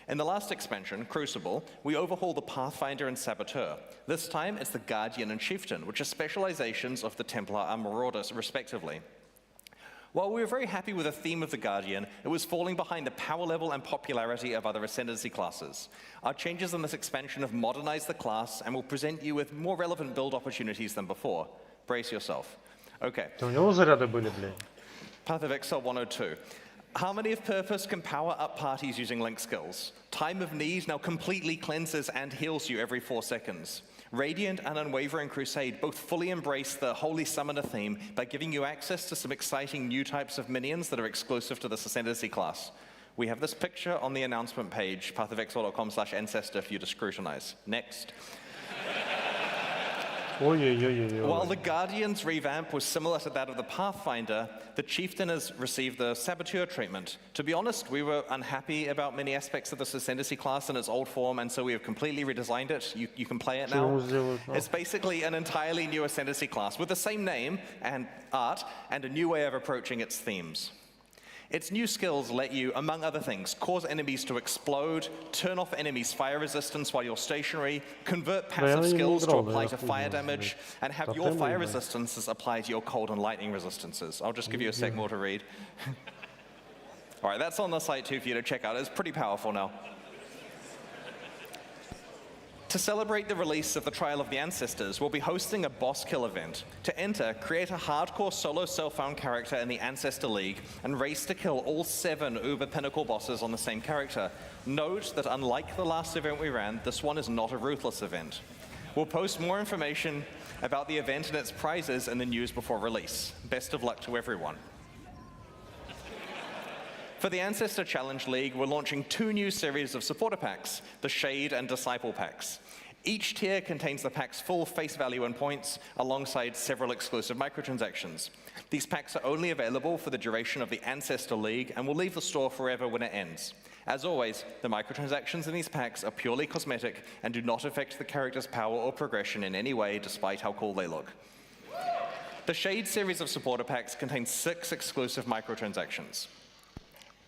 [SPEAKER 11] In the last expansion, Crucible, we overhaul the Pathfinder and Saboteur. This time, it's the Guardian and Chieftain, which are specializations of the Templar and Marauder, respectively. While we were very happy with the theme of the Guardian, it was falling behind the power level and popularity of other Ascendancy classes. Our changes in this expansion have modernized the class and will present you with more relevant build opportunities than before. Brace yourself. Okay.
[SPEAKER 2] У него заряды были, блядь.
[SPEAKER 11] Path of Exile 102. Harmony of Purpose can power up parties using link skills. Time of Need now completely cleanses and heals you every 4 seconds. Radiant and Unwavering Crusade both fully embrace the Holy Summoner theme by giving you access to some exciting new types of minions that are exclusive to this Ascendancy class. We have this picture on the announcement page, pathofexile.com/ancestor, for you to scrutinize. Next. While the Guardian's revamp was similar to that of the Pathfinder, the Chieftain has received the Saboteur treatment. To be honest, we were unhappy about many aspects of this Ascendancy class in its old form, and so we have completely redesigned it. You can play it now. It's basically an entirely new Ascendancy class with the same name and art and a new way of approaching its themes. Its new skills let you, among other things, cause enemies to explode, turn off enemies' fire resistance while you're stationary, convert passive skills to apply to fire damage, and have your fire resistances apply to your cold and lightning resistances. I'll just give you a sec more to read. All right, that's on the site too for you to check out. It's pretty powerful now. To celebrate the release of the Trial of the Ancestors, we'll be hosting a boss kill event. To enter, create a hardcore solo self-found character in the Ancestor League and race to kill all 7 Uber Pinnacle bosses on the same character. Note that unlike the last event we ran, this one is not a ruthless event. We'll post more information about the event and its prizes in the news before release. Best of luck to everyone. For the Ancestor Challenge League, we're launching 2 new series of supporter packs, the Shade and Disciple packs. Each tier contains the pack's full face value and points, alongside several exclusive microtransactions. These packs are only available for the duration of the Ancestor League and will leave the store forever when it ends. As always, the microtransactions in these packs are purely cosmetic and do not affect the character's power or progression in any way, despite how cool they look. The Shade series of supporter packs contains 6 exclusive microtransactions.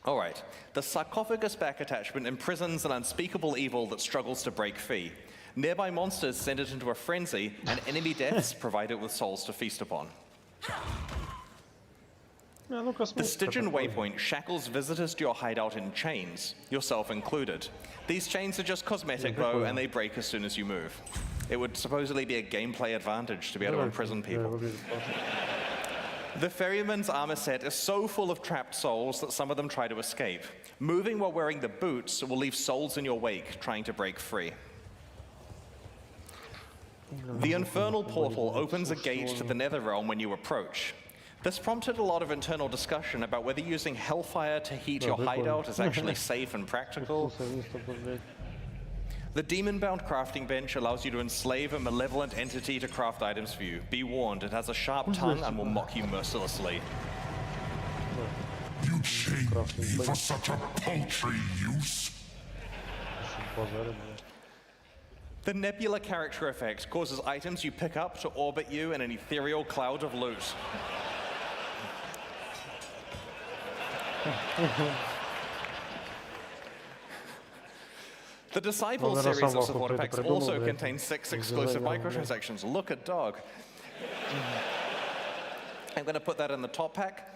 [SPEAKER 11] All right, the sarcophagus back attachment imprisons an unspeakable evil that struggles to break free. Nearby monsters send it into a frenzy, and enemy deaths provide it with souls to feast upon. The Stygian Waypoint shackles visitors to your hideout in chains, yourself included. These chains are just cosmetic though, and they break as soon as you move. It would supposedly be a gameplay advantage to be able to imprison people. The Ferryman's armor set is so full of trapped souls that some of them try to escape. Moving while wearing the boots will leave souls in your wake trying to break free. The Infernal Portal opens a gate to the Netherrealm when you approach. This prompted a lot of internal discussion about whether using Hellfire to heat your hideout is actually safe and practical. The Demon-bound crafting bench allows you to enslave a malevolent entity to craft items for you. Be warned, it has a sharp tongue and will mock you mercilessly.
[SPEAKER 3] You chained me for such a paltry use.
[SPEAKER 11] The Nebula character effect causes items you pick up to orbit you in an ethereal cloud of loot. The Disciple series of supporter packs also contains 6 exclusive microtransactions. Look at dog. I'm going to put that in the top pack.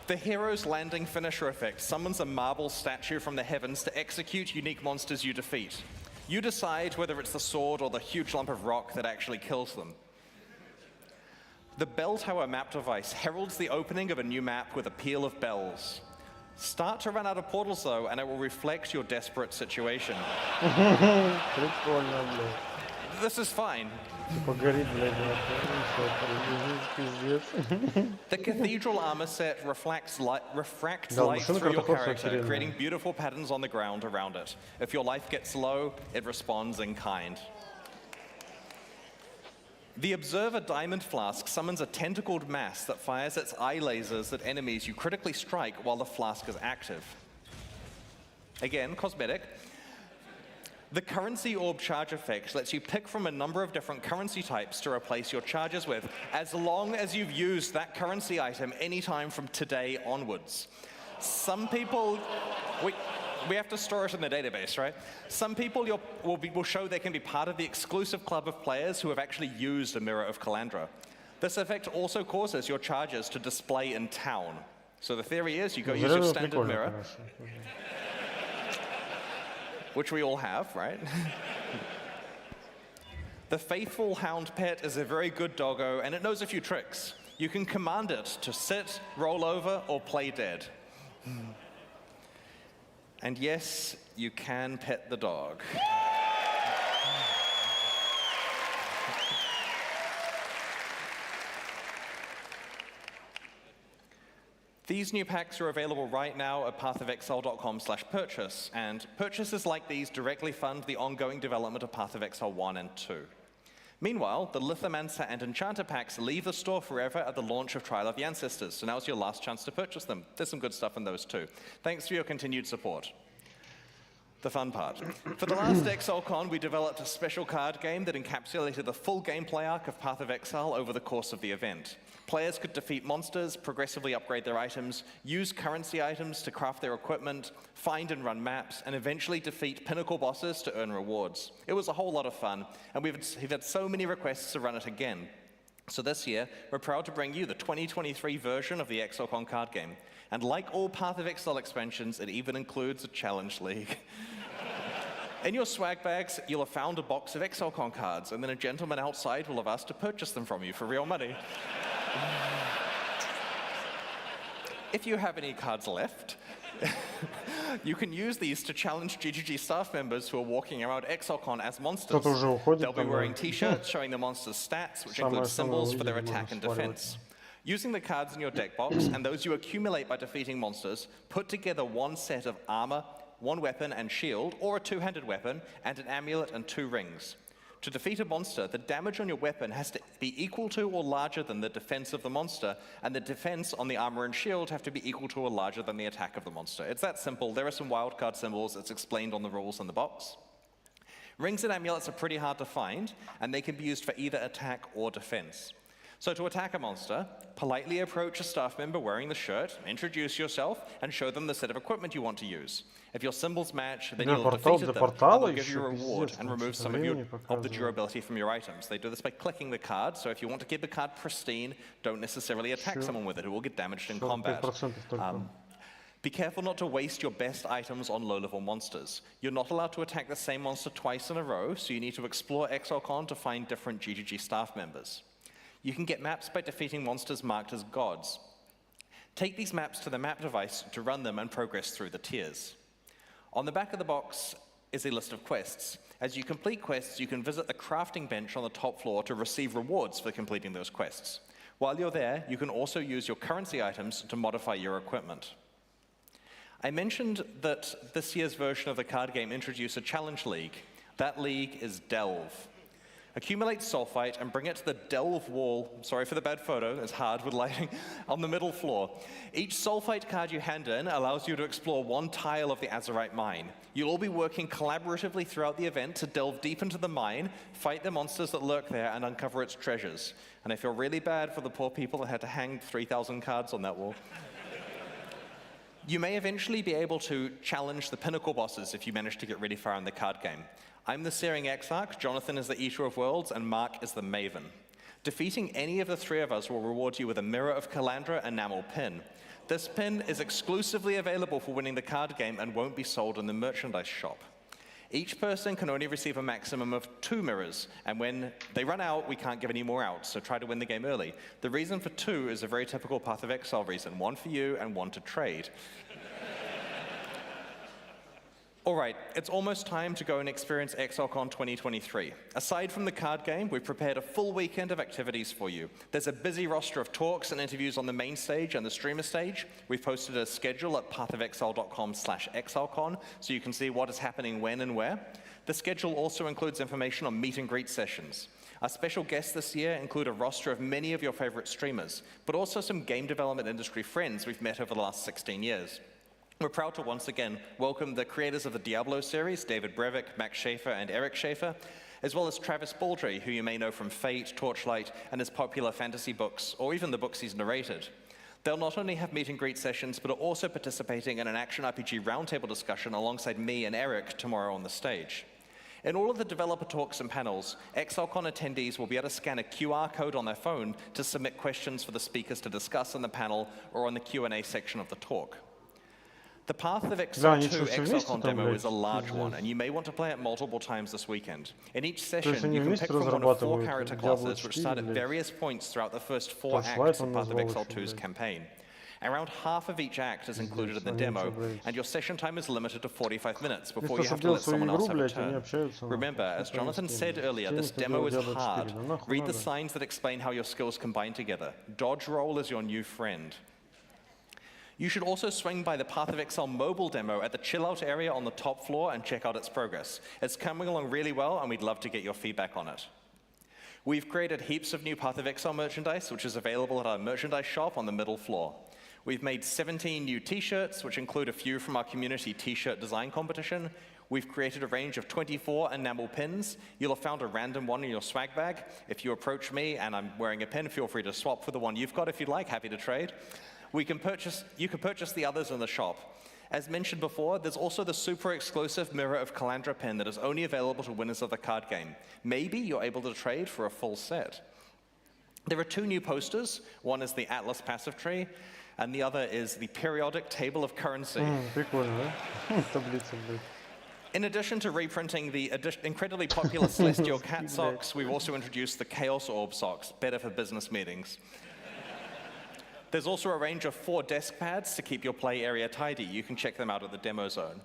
[SPEAKER 11] The Hero's Landing Finisher effect summons a marble statue from the heavens to execute unique monsters you defeat. You decide whether it's the sword or the huge lump of rock that actually kills them. The Bell Tower map device heralds the opening of a new map with a peal of bells. Start to run out of portals though, and it will reflect your desperate situation. This is fine. The Cathedral armor set refracts light through your character, creating beautiful patterns on the ground around it. If your life gets low, it responds in kind. The Observer Diamond Flask summons a tentacled mass that fires its eye lasers at enemies you critically strike while the flask is active. Again, cosmetic. The currency orb charge effect lets you pick from a number of different currency types to replace your charges with, as long as you've used that currency item anytime from today onwards. Some people, we have to store it in the database, right? Some people will show they can be part of the exclusive club of players who have actually used a Mirror of Calandra. This effect also causes your charges to display in town. So the theory is you go use your standard mirror, which we all have, right? The faithful hound pet is a very good doggo, and it knows a few tricks. You can command it to sit, roll over, or play dead. And yes, you can pet the dog. These new packs are available right now at pathofexile.com/purchase, and purchases like these directly fund the ongoing development of Path of Exile 1 and 2. Meanwhile, the Lithomancer and Enchanter packs leave the store forever at the launch of Trial of the Ancestors, so now's your last chance to purchase them. There's some good stuff in those too. Thanks for your continued support. The fun part. For the last ExileCon, we developed a special card game that encapsulated the full gameplay arc of Path of Exile over the course of the event. Players could defeat monsters, progressively upgrade their items, use currency items to craft their equipment, find and run maps, and eventually defeat pinnacle bosses to earn rewards. It was a whole lot of fun, and we've had so many requests to run it again. So this year, we're proud to bring you the 2023 version of the ExileCon card game. And like all Path of Exile expansions, it even includes a challenge league. In your swag bags, you'll have found a box of ExileCon cards, and then a gentleman outside will have asked to purchase them from you for real money. If you have any cards left, you can use these to challenge GGG staff members who are walking around ExileCon as monsters. They'll be wearing t-shirts showing the monster's stats, which include symbols for their attack and defense. Using the cards in your deck box and those you accumulate by defeating monsters, put together one set of armor, one weapon and shield, or a two-handed weapon, and an amulet and 2 rings. To defeat a monster, the damage on your weapon has to be equal to or larger than the defense of the monster, and the defense on the armor and shield have to be equal to or larger than the attack of the monster. It's that simple. There are some wildcard symbols. It's explained on the rules in the box. Rings and amulets are pretty hard to find, and they can be used for either attack or defense. So to attack a monster, politely approach a staff member wearing the shirt, introduce yourself, and show them the set of equipment you want to use. If your symbols match, then you'll have defeated them, and they'll give you a reward and remove some of the durability from your items. They do this by clicking the card, so if you want to keep the card pristine, don't necessarily attack someone with it. It will get damaged in combat. Be careful not to waste your best items on low-level monsters. You're not allowed to attack the same monster twice in a row, so you need to explore ExileCon to find different GGG staff members. You can get maps by defeating monsters marked as gods. Take these maps to the map device to run them and progress through the tiers. On the back of the box is a list of quests. As you complete quests, you can visit the crafting bench on the top floor to receive rewards for completing those quests. While you're there, you can also use your currency items to modify your equipment. I mentioned that this year's version of the card game introduced a challenge league. That league is Delve. Accumulate sulfite and bring it to the Delve wall, sorry for the bad photo, it's hard with lighting, on the middle floor. Each sulfite card you hand in allows you to explore one tile of the Azurite mine. You'll all be working collaboratively throughout the event to delve deep into the mine, fight the monsters that lurk there, and uncover its treasures. And I feel really bad for the poor people that had to hang 3,000 cards on that wall. You may eventually be able to challenge the pinnacle bosses if you manage to get really far in the card game. I'm the Searing Exarch, Jonathan is the Eater of Worlds, and Mark is the Maven. Defeating any of the 3 of us will reward you with a Mirror of Calandra enamel pin. This pin is exclusively available for winning the card game and won't be sold in the merchandise shop. Each person can only receive a maximum of 2 mirrors, and when they run out, we can't give any more out, so try to win the game early. The reason for 2 is a very typical Path of Exile reason, 1 for you and 1 to trade. All right, it's almost time to go and experience ExileCon 2023. Aside from the card game, we've prepared a full weekend of activities for you. There's a busy roster of talks and interviews on the main stage and the streamer stage. We've posted a schedule at pathofexile.com/exilecon, so you can see what is happening when and where. The schedule also includes information on meet and greet sessions. Our special guests this year include a roster of many of your favorite streamers, but also some game development industry friends we've met over the last 16 years. We're proud to once again welcome the creators of the Diablo series, David Brevik, Max Schaefer, and Eric Schaefer, as well as Travis Baldry, who you may know from Fate, Torchlight, and his popular fantasy books, or even the books he's narrated. They'll not only have meet and greet sessions, but are also participating in an action RPG roundtable discussion alongside me and Eric tomorrow on the stage. In all of the developer talks and panels, ExileCon attendees will be able to scan a QR code on their phone to submit questions for the speakers to discuss on the panel or on the Q&A section of the talk. The Path of Exile 2 ExileCon demo is a large one, and you may want to play it multiple times this weekend. In each session, you can pick from one of 4 character classes which start at various points throughout the first 4 acts of Path of Exile 2's campaign. Around half of each act is included in the demo, and your session time is limited to 45 minutes before you have to let someone else have a turn. Remember, as Jonathan said earlier, this demo is hard. Read the signs that explain how your skills combine together. Dodge roll is your new friend. You should also swing by the Path of Exile mobile demo at the chill out area on the top floor and check out its progress. It's coming along really well, and we'd love to get your feedback on it. We've created heaps of new Path of Exile merchandise, which is available at our merchandise shop on the middle floor. We've made 17 new t-shirts, which include a few from our community t-shirt design competition. We've created a range of 24 enamel pins. You'll have found a random one in your swag bag. If you approach me and I'm wearing a pin, feel free to swap for the one you've got if you'd like. Happy to trade. You can purchase the others in the shop. As mentioned before, there's also the super exclusive Mirror of Calandra pin that is only available to winners of the card game. Maybe you're able to trade for a full set. There are 2 new posters. One is the Atlas Passive Tree, and the other is the Periodic Table of Currency. In addition to reprinting the incredibly popular Celestial Cat socks, we've also introduced the Chaos Orb socks, better for business meetings. There's also a range of 4 desk pads to keep your play area tidy. You can check them out at the demo zone.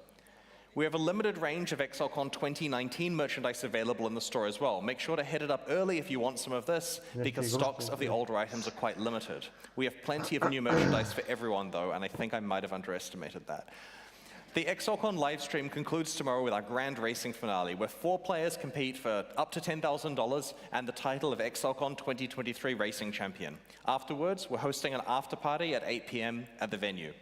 [SPEAKER 11] We have a limited range of ExileCon 2019 merchandise available in the store as well. Make sure to hit it up early if you want some of this, because stocks of the older items are quite limited. We have plenty of new merchandise for everyone, though, and I think I might have underestimated that. The ExileCon livestream concludes tomorrow with our grand racing finale, where 4 players compete for up to $10,000 and the title of ExileCon 2023 Racing Champion. Afterwards, we're hosting an after party at 8 p.m. at the venue.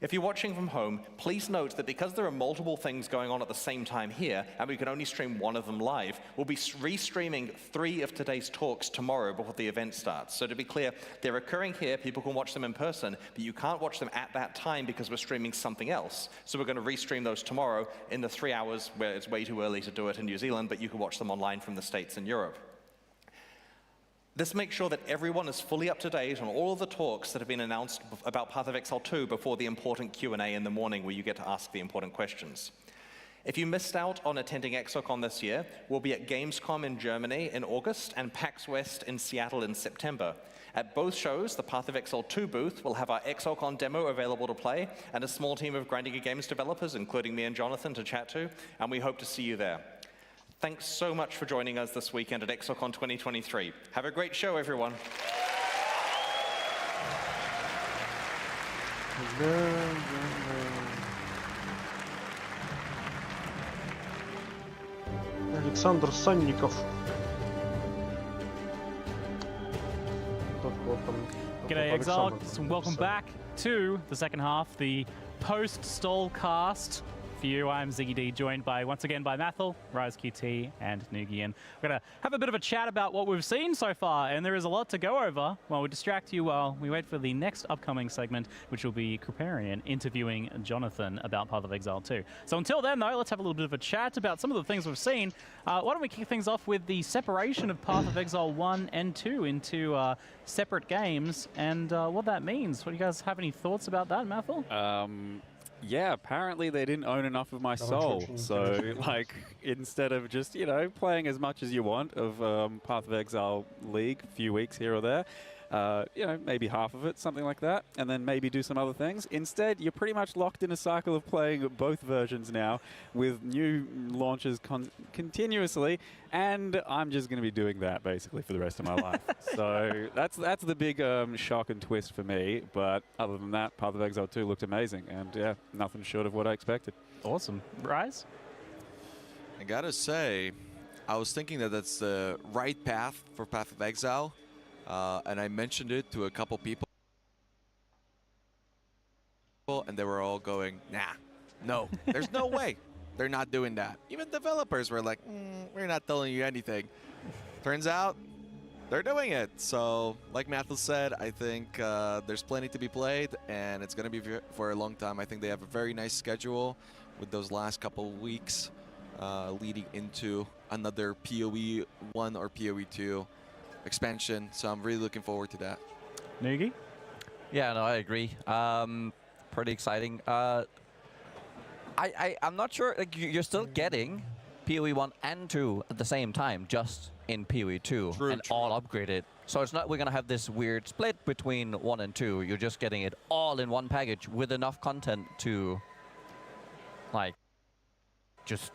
[SPEAKER 11] If you're watching from home, please note that because there are multiple things going on at the same time here, and we can only stream one of them live, we'll be re-streaming 3 of today's talks tomorrow before the event starts. So to be clear, they're occurring here, people can watch them in person, but you can't watch them at that time because we're streaming something else. So we're going to re-stream those tomorrow in the 3 hours where it's way too early to do it in New Zealand, but you can watch them online from the States and Europe. This makes sure that everyone is fully up to date on all of the talks that have been announced about Path of Exile 2 before the important Q&A in the morning where you get to ask the important questions. If you missed out on attending ExileCon this year, we'll be at Gamescom in Germany in August and PAX West in Seattle in September. At both shows, the Path of Exile 2 booth will have our ExileCon demo available to play and a small team of Grinding Games developers, including me and Jonathan, to chat to, and we hope to see you there. Thanks so much for joining us this weekend at ExileCon 2023. Have a great show, everyone.
[SPEAKER 2] Александр Санников.
[SPEAKER 6] G'day, Exile. Welcome back to the second half, the post-stall cast. For you, I'm Ziggy D, joined once again by Mathel, Rise QT, and Nugian. We're going to have a bit of a chat about what we've seen so far, and there is a lot to go over while we distract you while we wait for the next upcoming segment, which will be Kriparian interviewing Jonathan about Path of Exile 2. So until then, though, let's have a little bit of a chat about some of the things we've seen. Why don't we kick things off with the separation of Path of Exile 1 and 2 into separate games, and what that means. What do you guys have any thoughts about that, Mathel?
[SPEAKER 7] Yeah, apparently they didn't own enough of my soul. So, like, instead of just, you know, playing as much as you want of Path of Exile League, a few weeks here or there, you know, maybe half of it, something like that, and then maybe do some other things. Instead, you're pretty much locked in a cycle of playing both versions now with new launches continuously, and I'm just going to be doing that basically for the rest of my life. So that's the big shock and twist for me, but other than that, Path of Exile 2 looked amazing, and yeah, nothing short of what I expected.
[SPEAKER 6] Awesome. Rise?
[SPEAKER 4] I gotta say, I was thinking that that's the right path for Path of Exile. And I mentioned it to a couple people, and and they were all going, nah, no, there's no way. They're not doing that. Even developers were like, we're not telling you anything. Turns out, they're doing it. So, like Matthew said, I think there's plenty to be played, and it's going to be for a long time. I think they have a very nice schedule with those last couple of weeks leading into another PoE 1 or PoE 2 expansion. So I'm really looking forward to that.
[SPEAKER 6] Noogie?
[SPEAKER 5] Yeah, no, I agree. Pretty exciting. I'm not sure, like, you're still getting PoE 1 and 2 at the same time, just in PoE 2 and all upgraded. So it's not we're going to have this weird split between 1 and 2. You're just getting it all in one package with enough content to, like, just,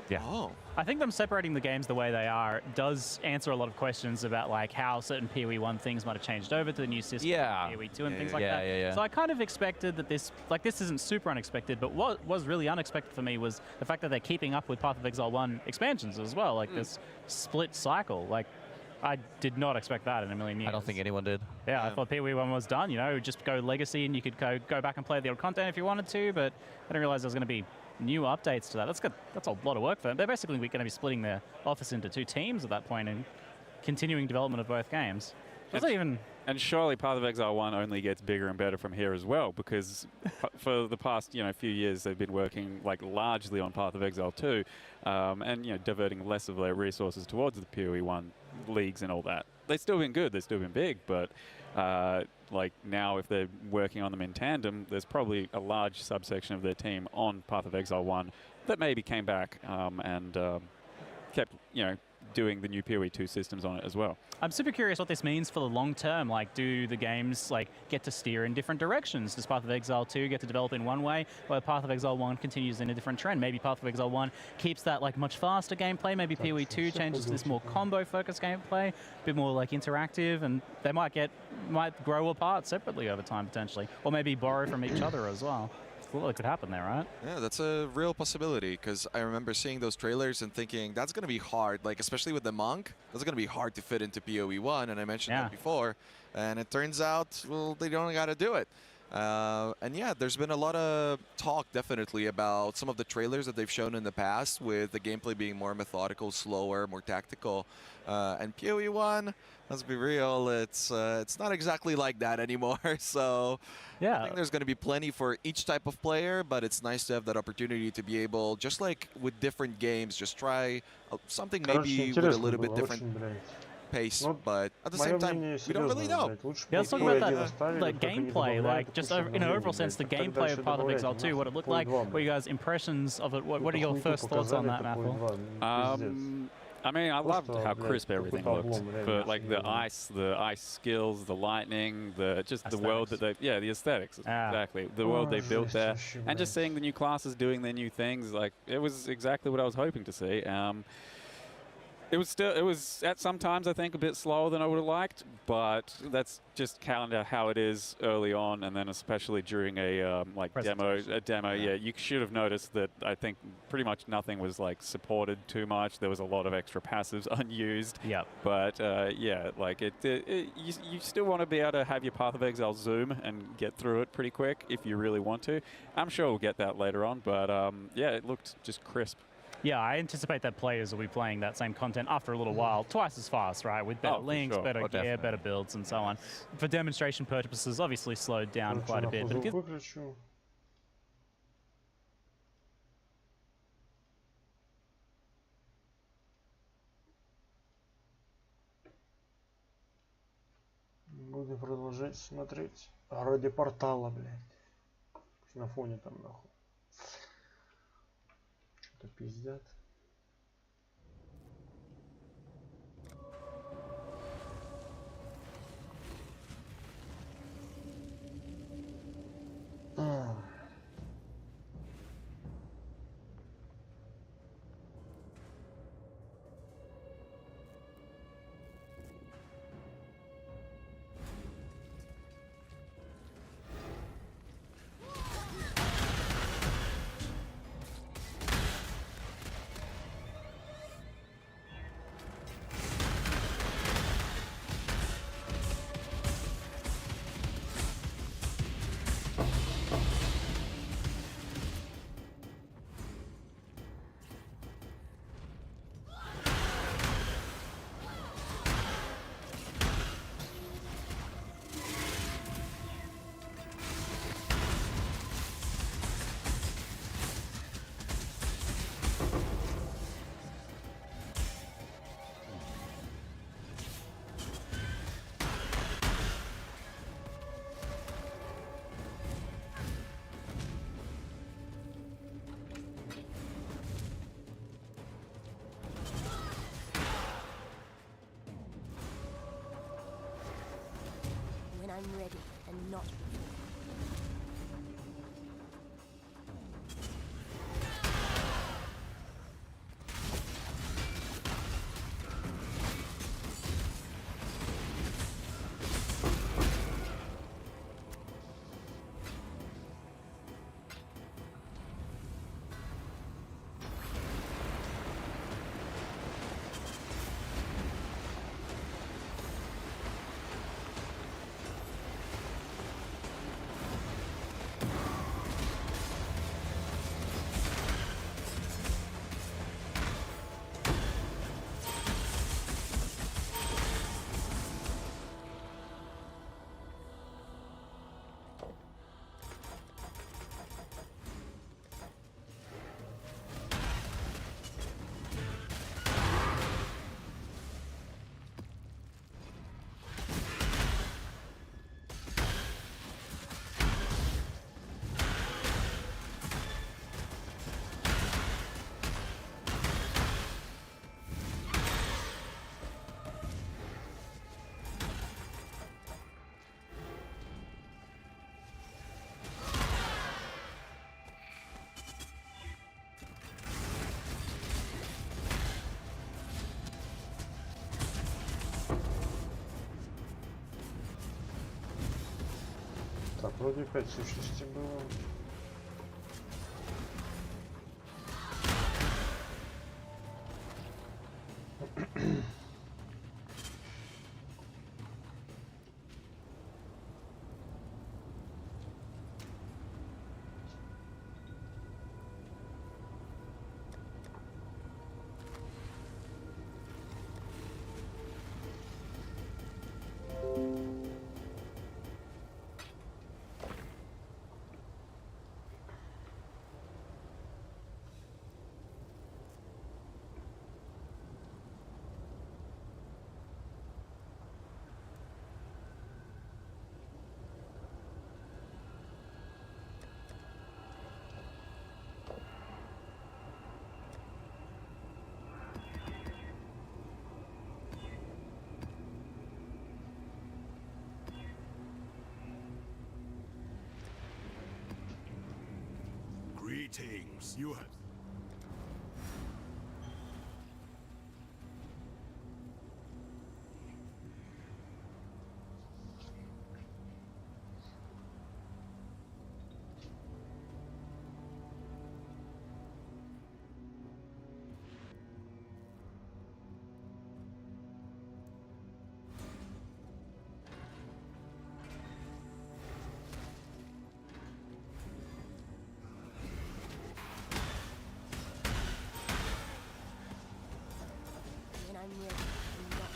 [SPEAKER 5] yeah.
[SPEAKER 4] Oh.
[SPEAKER 6] I think them separating the games the way they are does answer a lot of questions about like how certain PoE 1 things might have changed over to the new system, PoE 2 and things like that. So I kind of expected that this isn't super unexpected, but what was really unexpected for me was the fact that they're keeping up with Path of Exile 1 expansions as well, like this split cycle. Like, I did not expect that in a million years.
[SPEAKER 5] I don't think anyone did.
[SPEAKER 6] Yeah, I thought PoE 1 was done, you know, just go Legacy and you could go back and play the old content if you wanted to, but I didn't realize there was going to be new updates to that. That's good. That's a lot of work for them. They're basically going to be splitting their office into 2 teams at that point and continuing development of both games.
[SPEAKER 7] And surely Path of Exile 1 only gets bigger and better from here as well, because for the past few years they've been working like largely on Path of Exile 2, and diverting less of their resources towards the PoE 1 leagues and all that. They've still been good. They've still been big, but like now, if they're working on them in tandem, there's probably a large subsection of their team on Path of Exile 1 that maybe came back and kept, doing the new PoE 2 systems on it as well.
[SPEAKER 6] I'm super curious what this means for the long term. Like, do the games get to steer in different directions? Does Path of Exile 2 get to develop in one way, while Path of Exile 1 continues in a different trend? Maybe Path of Exile 1 keeps that much faster gameplay. Maybe PoE 2 changes to this more combo-focused gameplay, a bit more interactive, and they might grow apart separately over time potentially, or maybe borrow from each other as well. Well, it could happen there, right?
[SPEAKER 4] Yeah, that's a real possibility, because I remember seeing those trailers and thinking that's going to be hard, especially with the Monk, that's going to be hard to fit into PoE 1, and I mentioned that before, and it turns out, well, they don't got to do it. And yeah, there's been a lot of talk definitely about some of the trailers that they've shown in the past, with the gameplay being more methodical, slower, more tactical, and PoE 1, let's be real, it's not exactly like that anymore. So I think there's going to be plenty for each type of player, but it's nice to have that opportunity to be able, just like with different games, just try something maybe with a little bit different pace, but at the same time, we don't really know.
[SPEAKER 6] Yeah, let's talk about that gameplay, just in an overall sense, the gameplay of Path of Exile 2, what it looked like. What are you guys' impressions of it? What are your first thoughts on that, Mathel?
[SPEAKER 7] I mean, I loved how crisp everything looked. But the ice skills, the lightning, the world that they, the aesthetics, exactly, the world they built there, and just seeing the new classes doing their new things, it was exactly what I was hoping to see. It was at some times, I think, a bit slower than I would have liked, but that's just kind of how it is early on, and then especially during a demo. Yeah, you should have noticed that I think pretty much nothing was supported too much. There was a lot of extra passives unused.
[SPEAKER 6] Yeah.
[SPEAKER 7] But yeah, you still want to be able to have your Path of Exile zoom and get through it pretty quick if you really want to. I'm sure we'll get that later on, but yeah, it looked just crisp.
[SPEAKER 6] Yeah, I anticipate that players will be playing that same content after a little while, twice as fast, right? With better links, better gear, better builds, and so on. For demonstration purposes, obviously slowed down quite a bit. But it gives
[SPEAKER 2] Будем продолжать смотреть. Ради портала, блядь. На фоне там нахуй. Что-то пиздят.
[SPEAKER 1] not.
[SPEAKER 2] Так, вроде 5 сущностей было.
[SPEAKER 3] Greetings. You have...
[SPEAKER 1] When I'm ready, I'm not.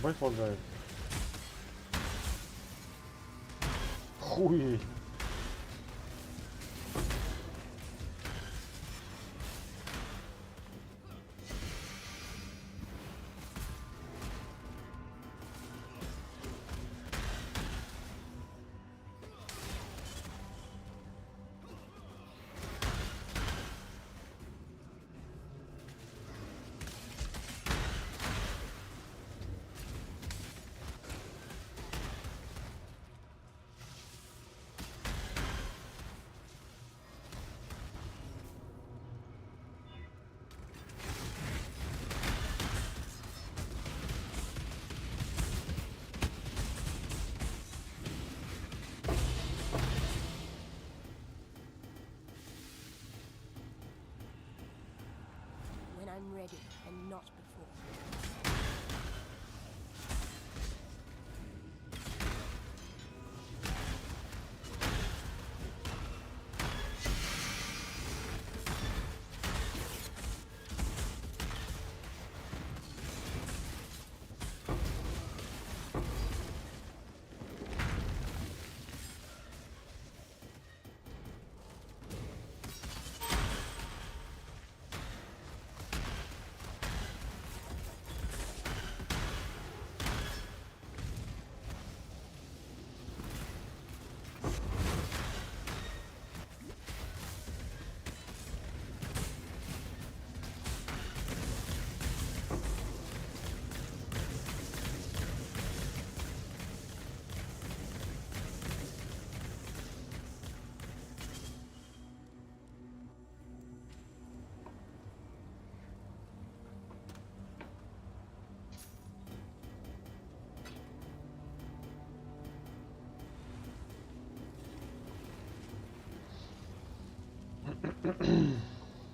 [SPEAKER 2] Ебать лагает. Хуй.
[SPEAKER 1] When I'm ready and not before.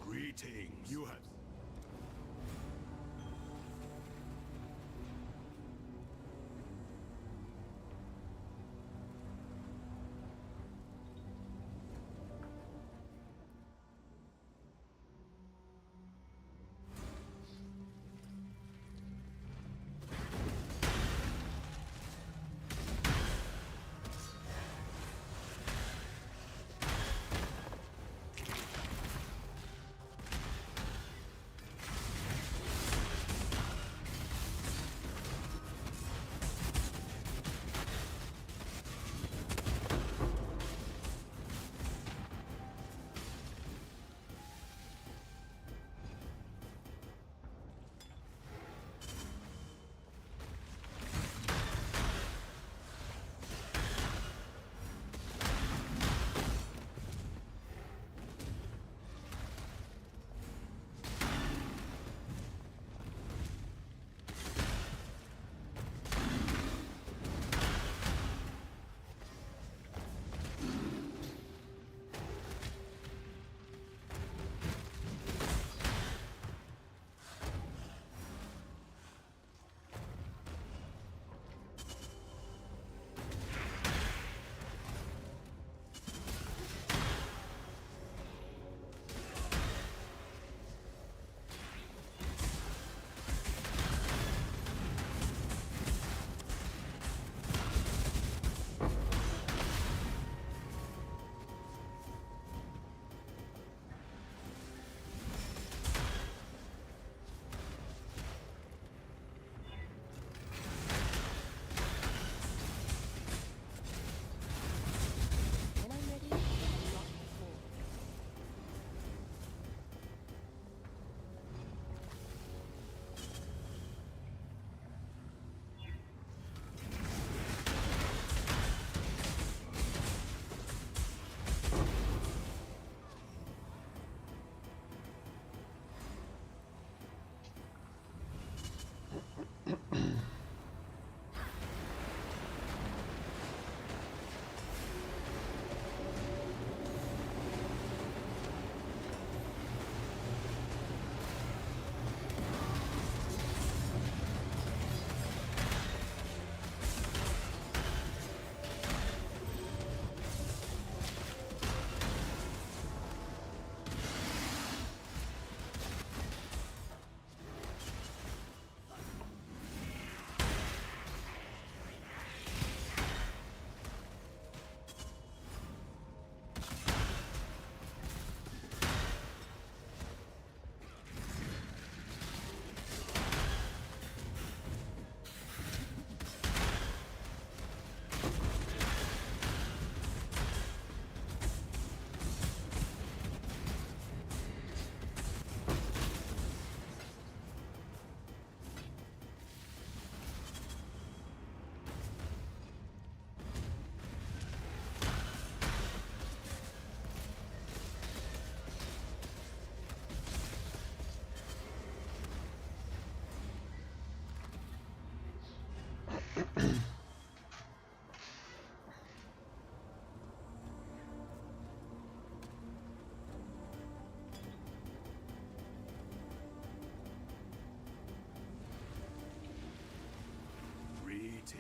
[SPEAKER 3] Greetings. You have.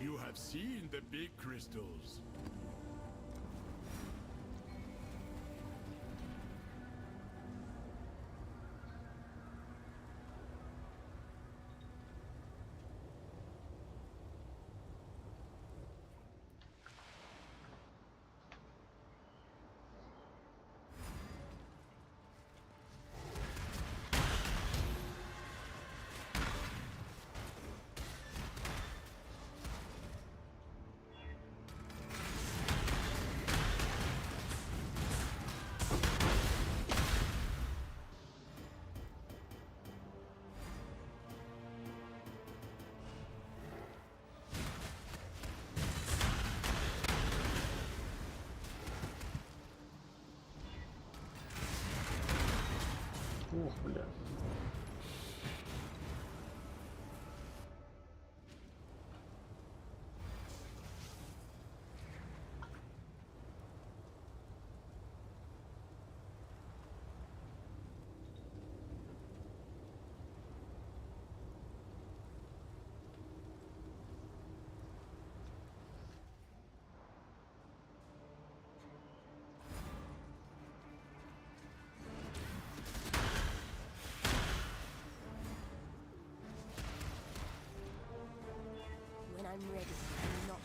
[SPEAKER 3] You have seen the big crystals.
[SPEAKER 2] Ух, бля.
[SPEAKER 1] When I'm ready, I'm not.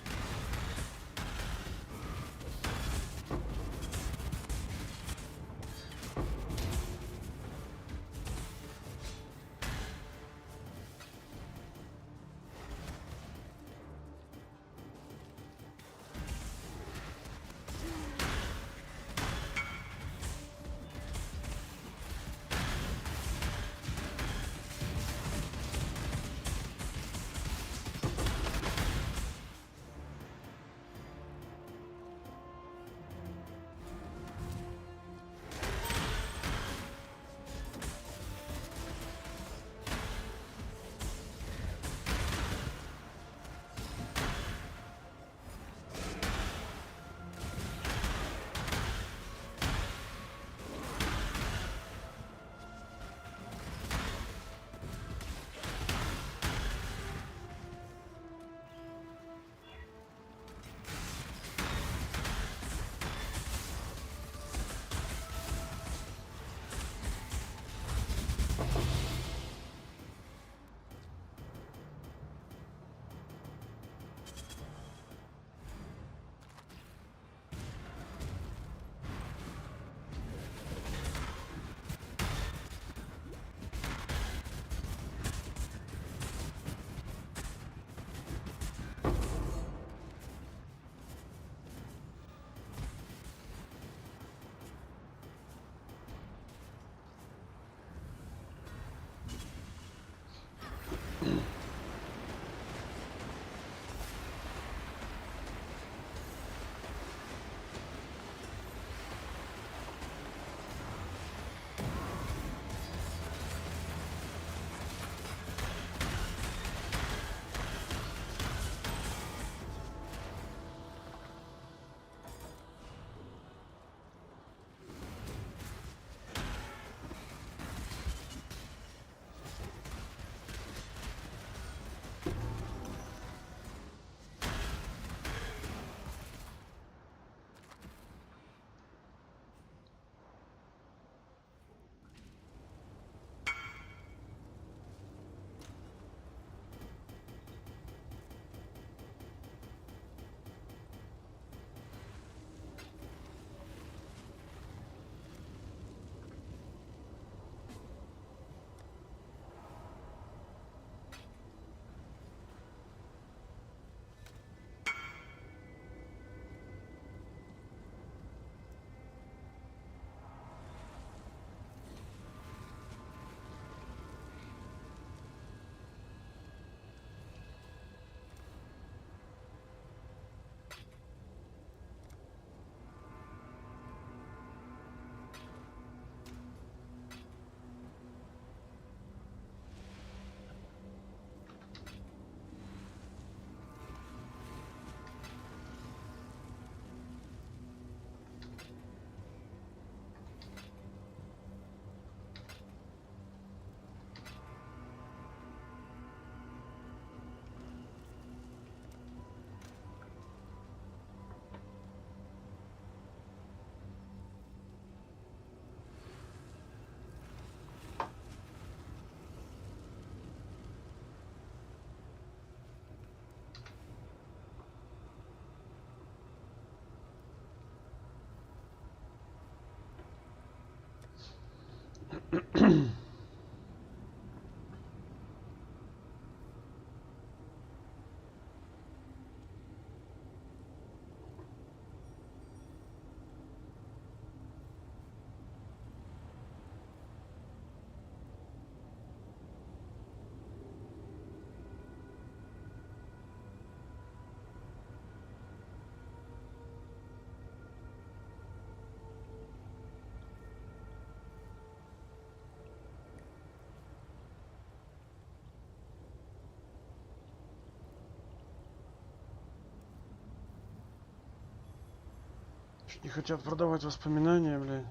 [SPEAKER 2] Чуть не хотят продавать воспоминания, блядь.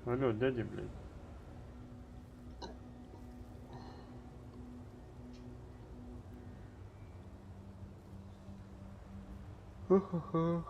[SPEAKER 2] Алло, дядя, блядь. Ха-ха-ха.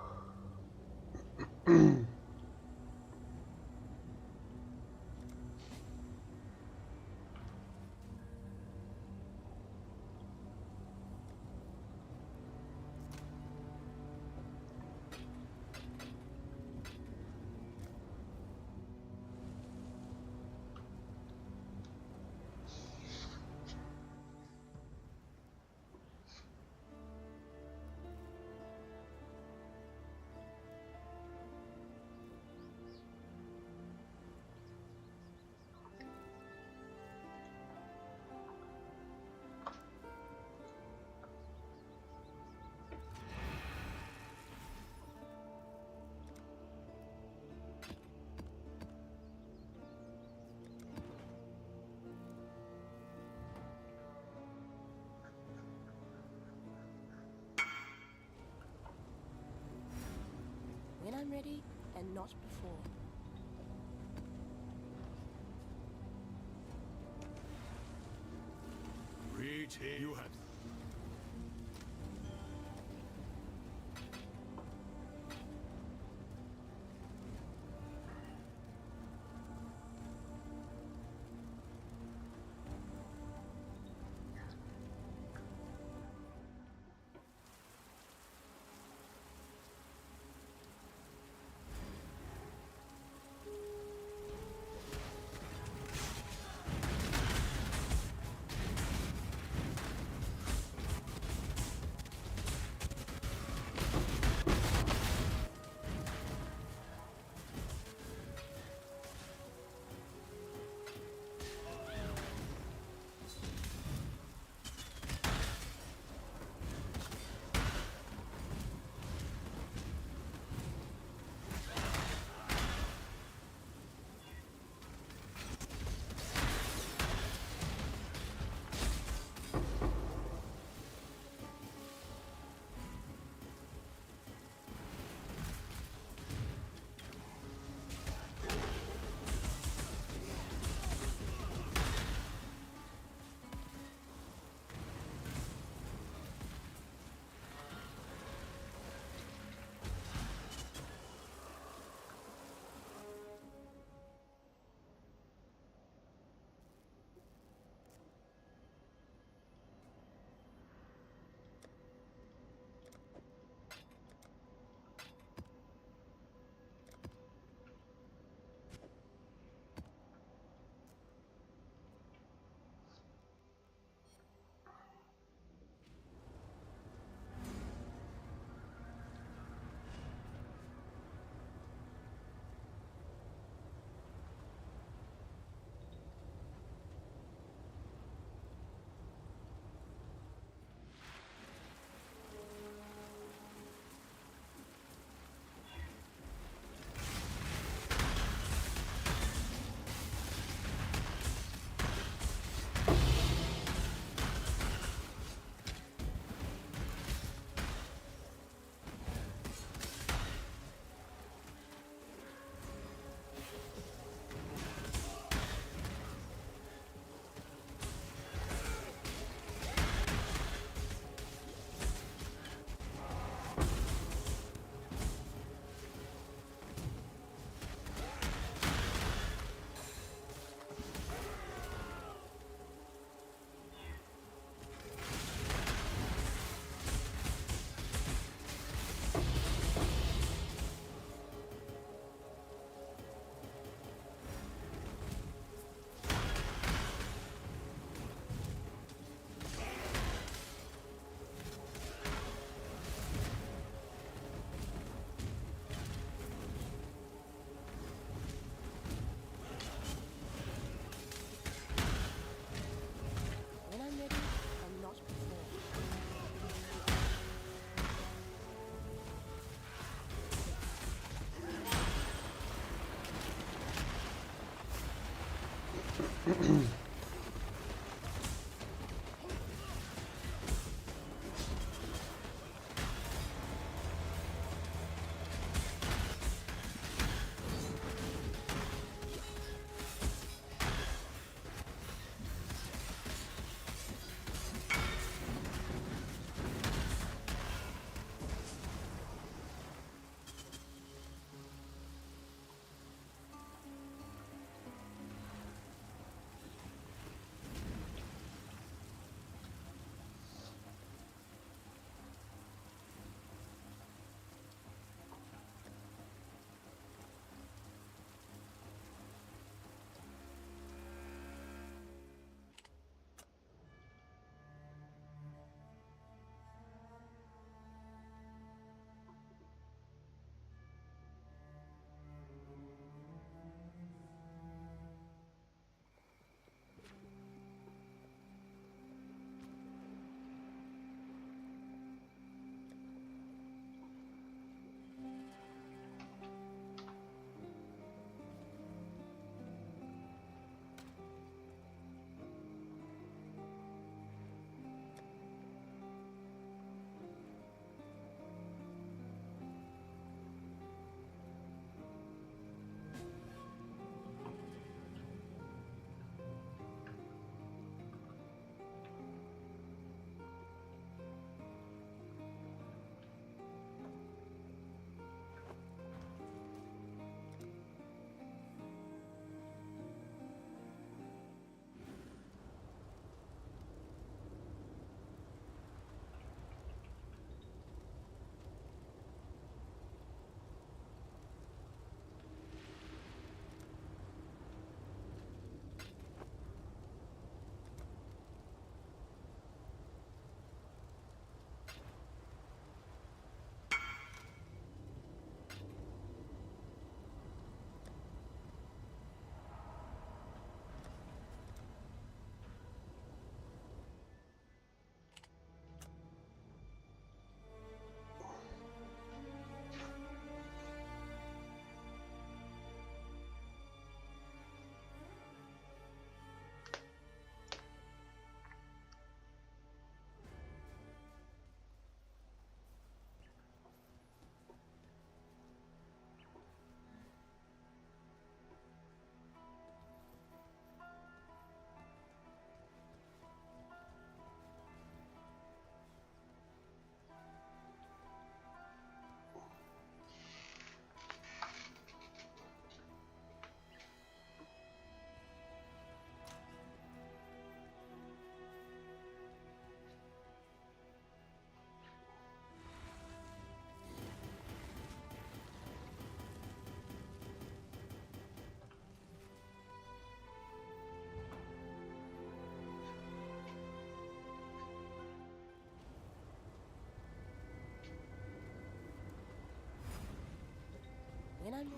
[SPEAKER 1] When I'm ready, and not before.
[SPEAKER 3] Reach here. You have.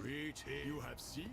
[SPEAKER 3] Great, you have seen?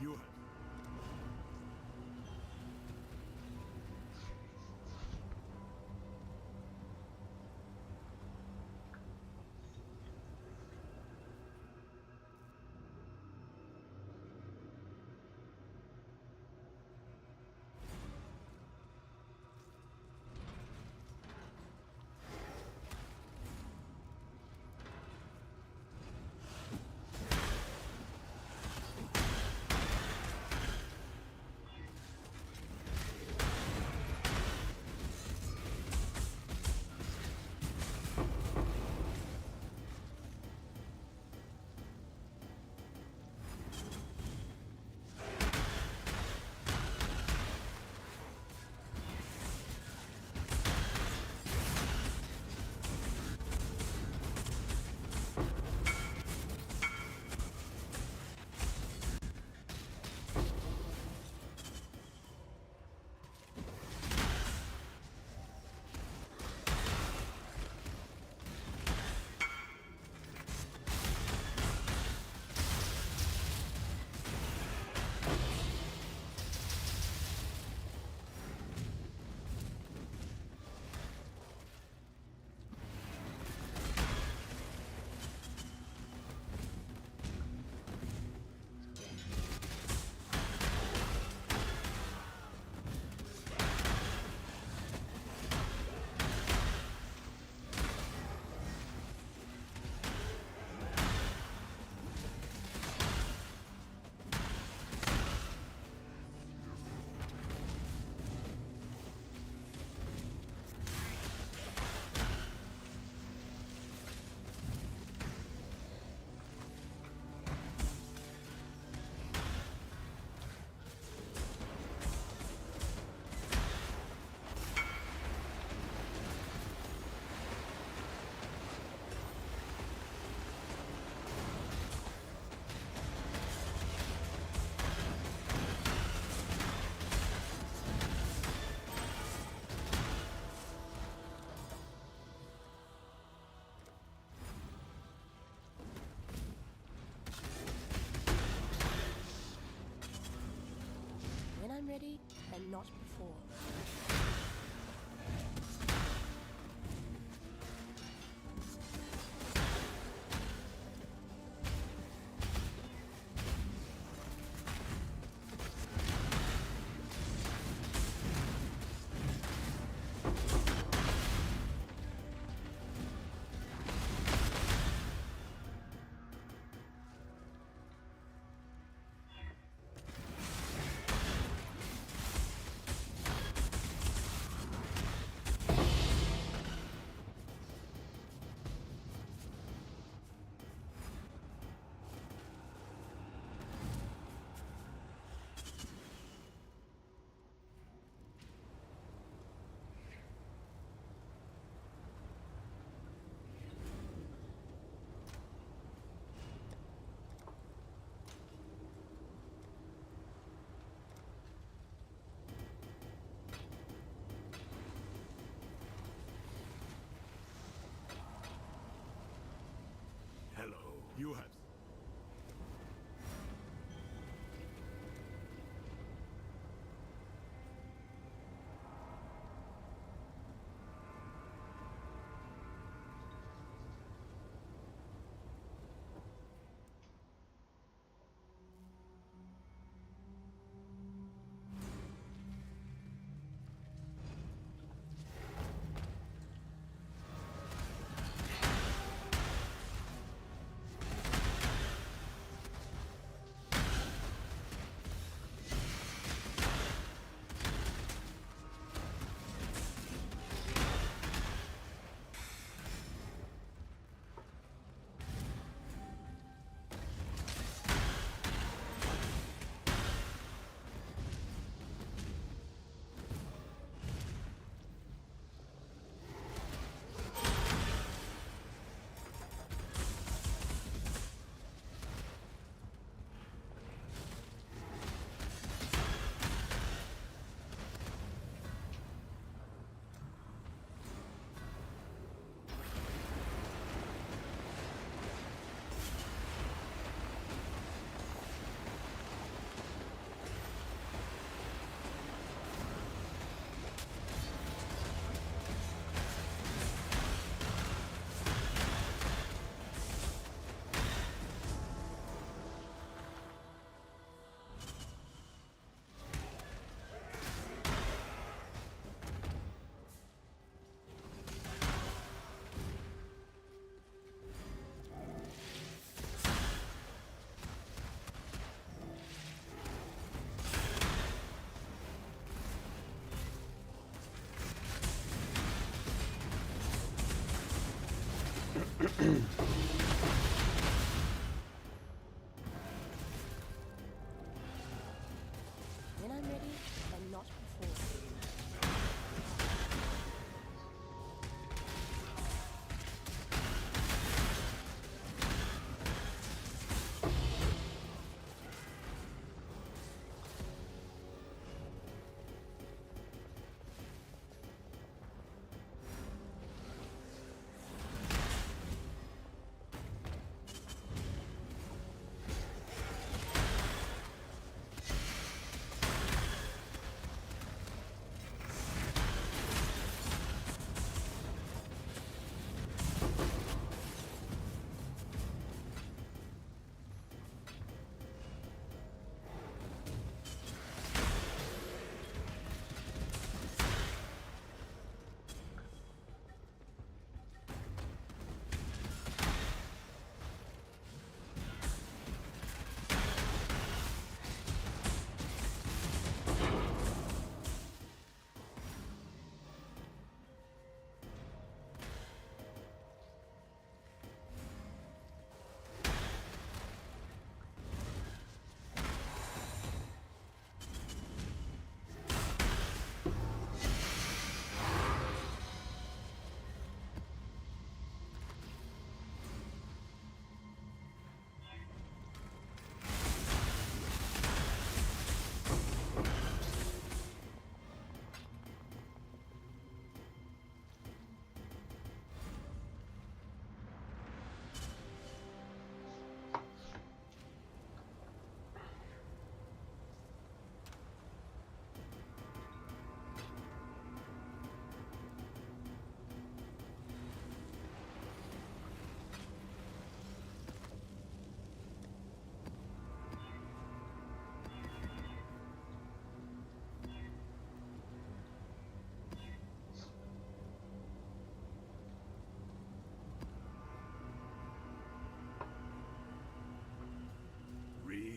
[SPEAKER 3] You have.
[SPEAKER 1] When I'm ready, and not before.
[SPEAKER 3] Hello. You have.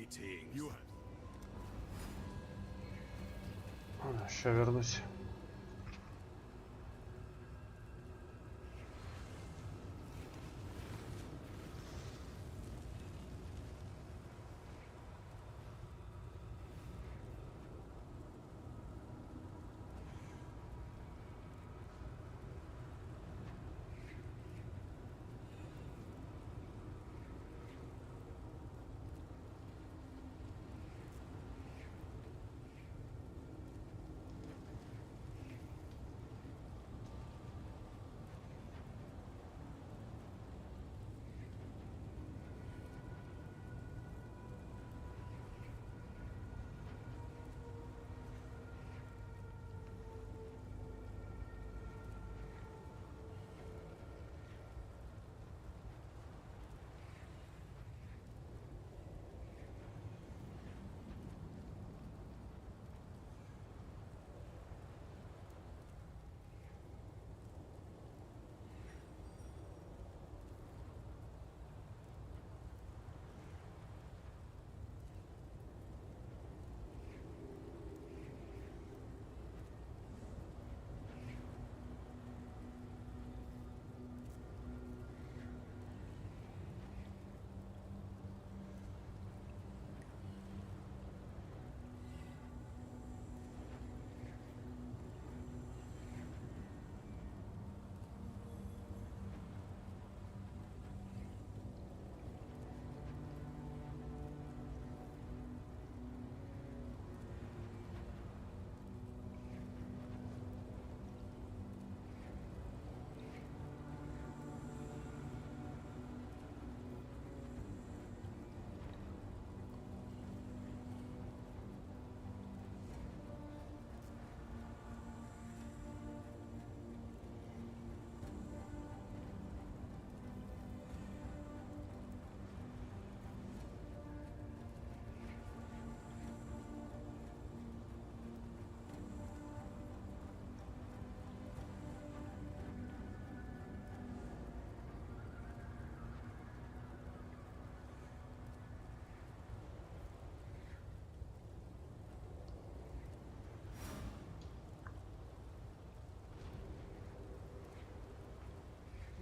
[SPEAKER 3] Greetings. You
[SPEAKER 2] Сейчас вернусь.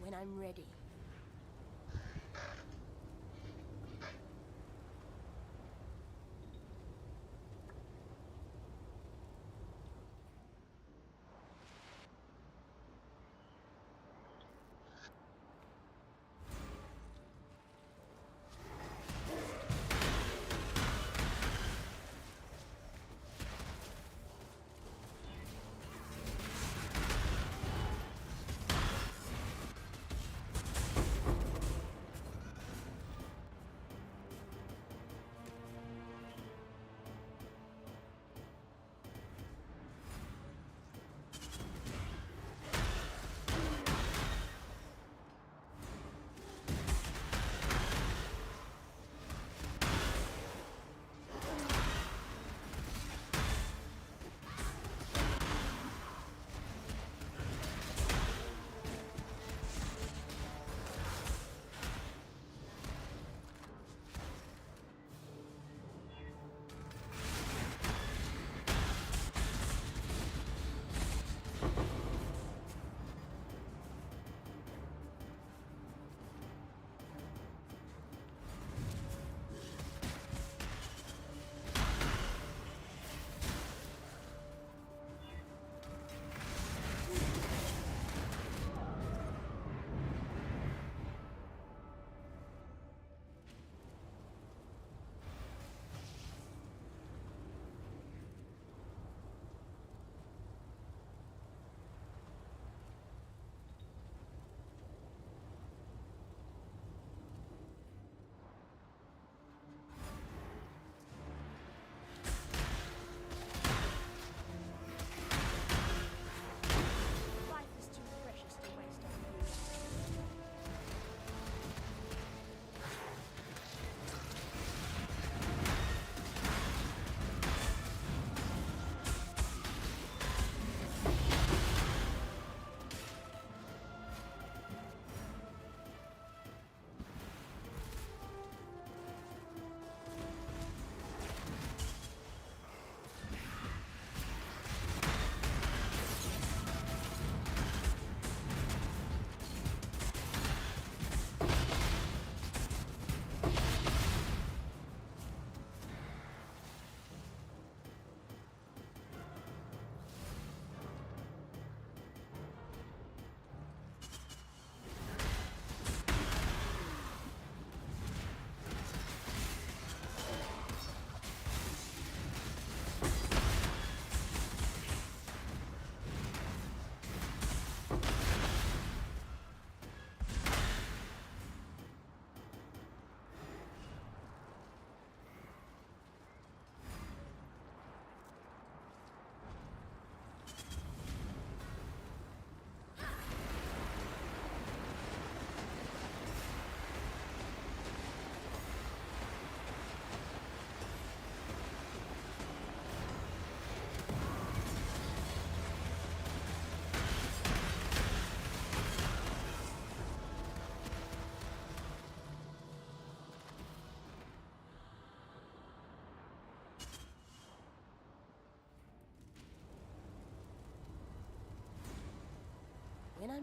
[SPEAKER 1] When I'm ready.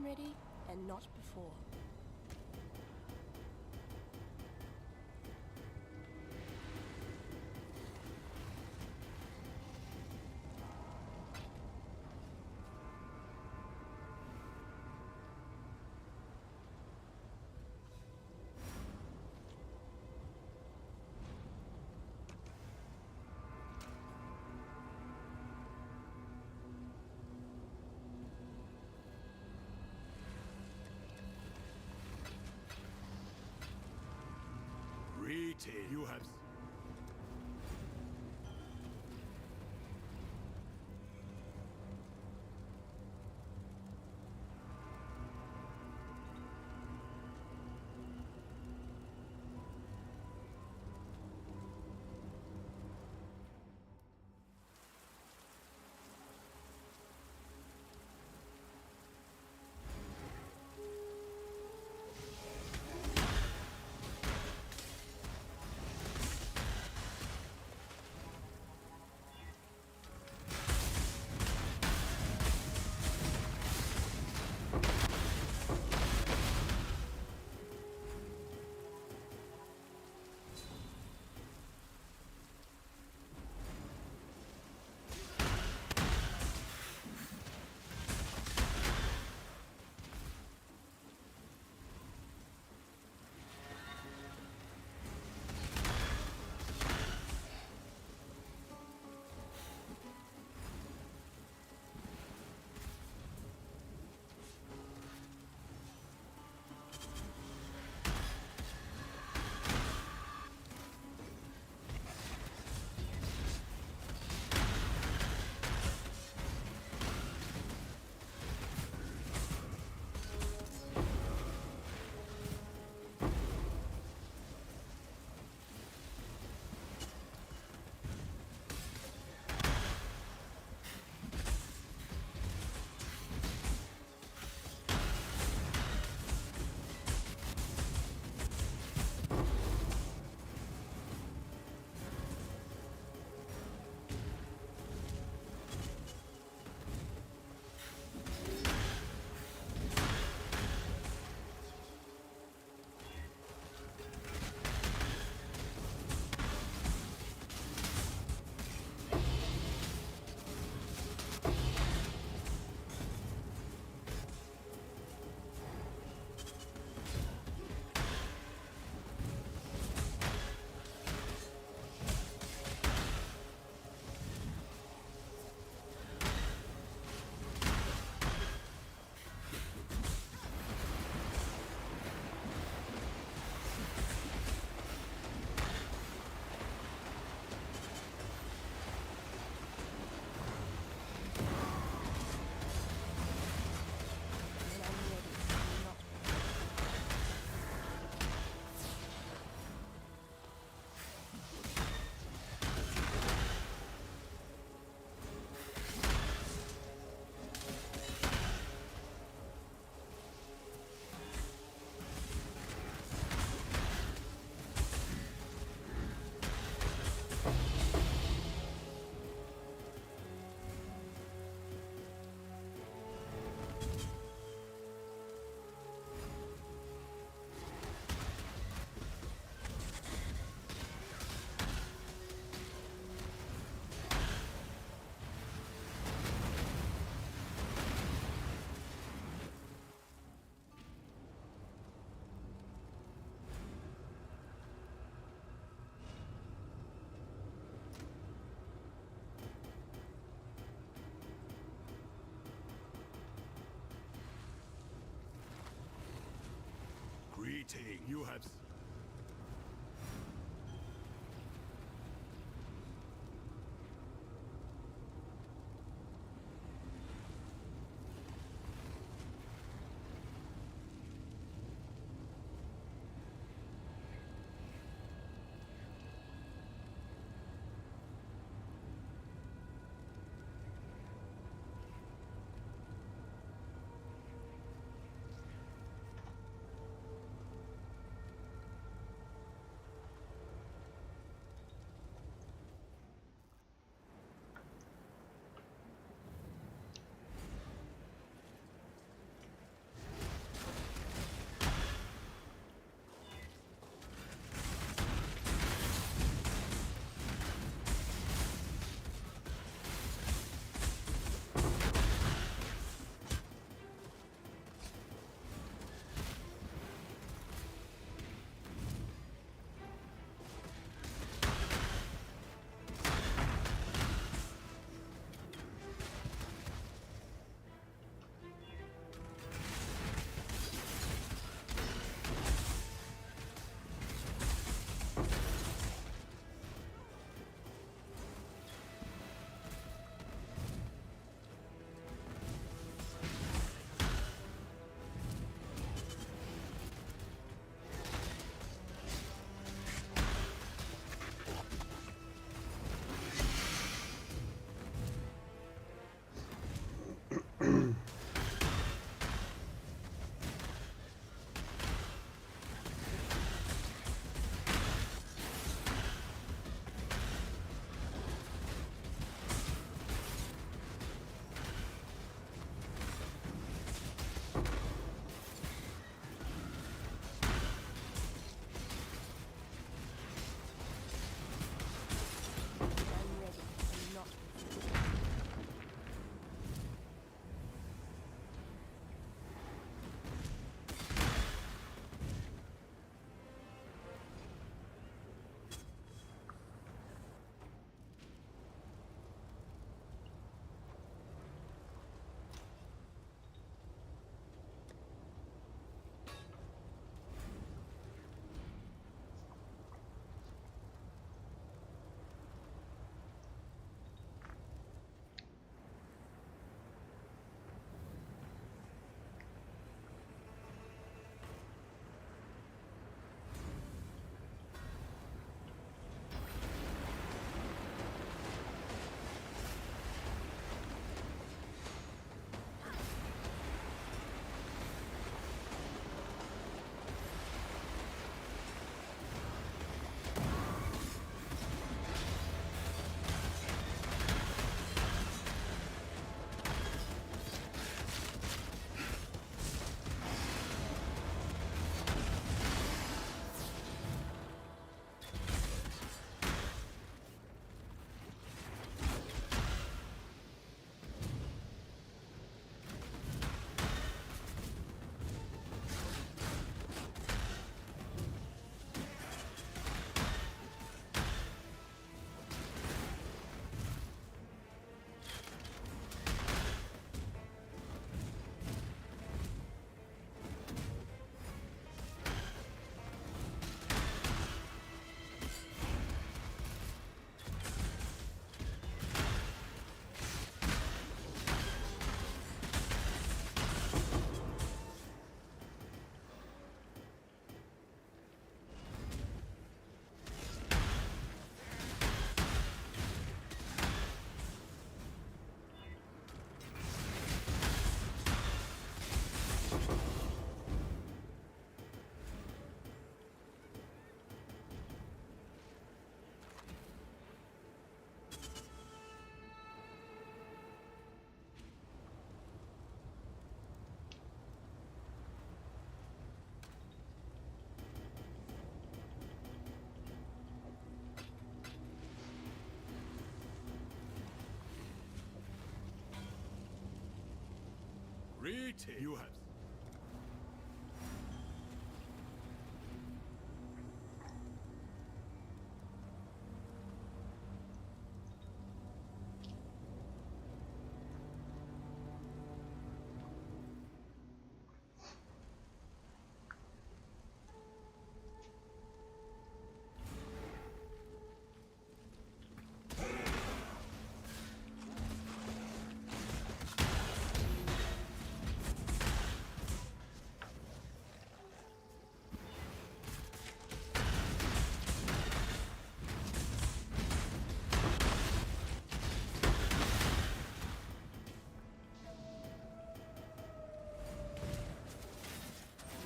[SPEAKER 1] I'm ready, and not before.
[SPEAKER 3] Greeting. You have... Greeting. You have... Greetings. You have.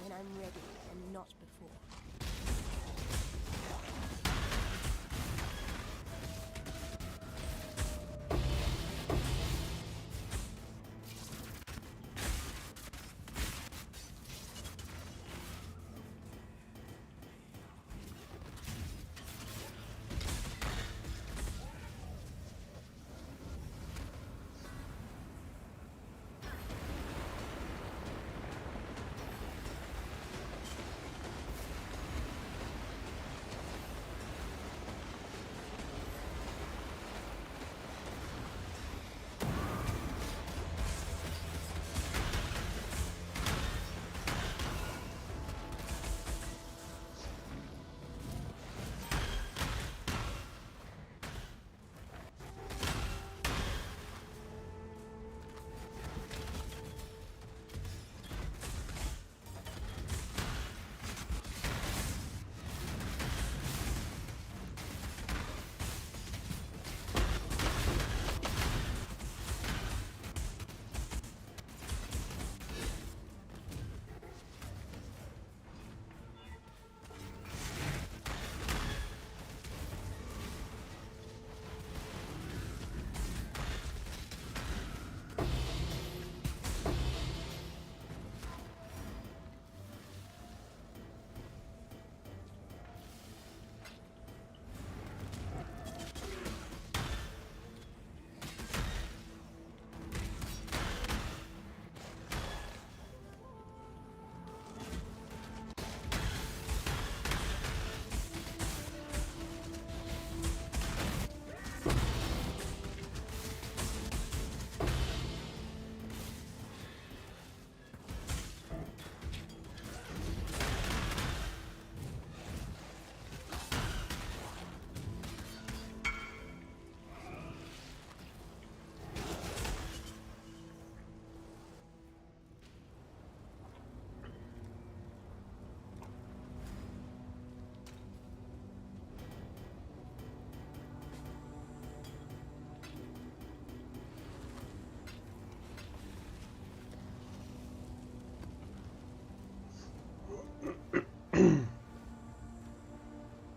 [SPEAKER 1] When I'm ready and not before.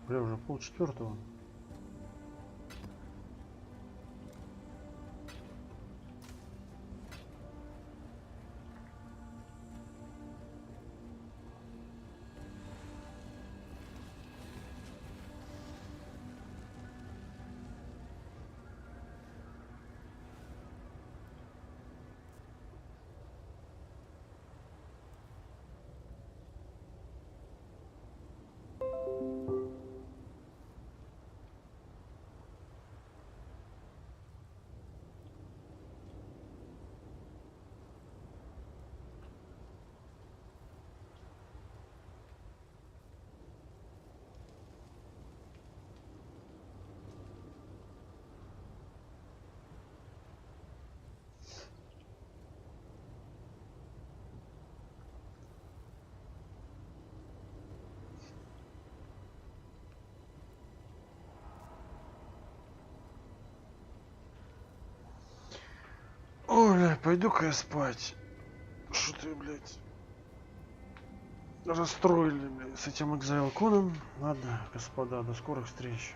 [SPEAKER 2] Бля, уже 3:30. Ой, бля, пойду-ка я спать. Что-то, блядь, расстроили, блядь, с этим exile коном. Ладно, господа, до скорых встреч.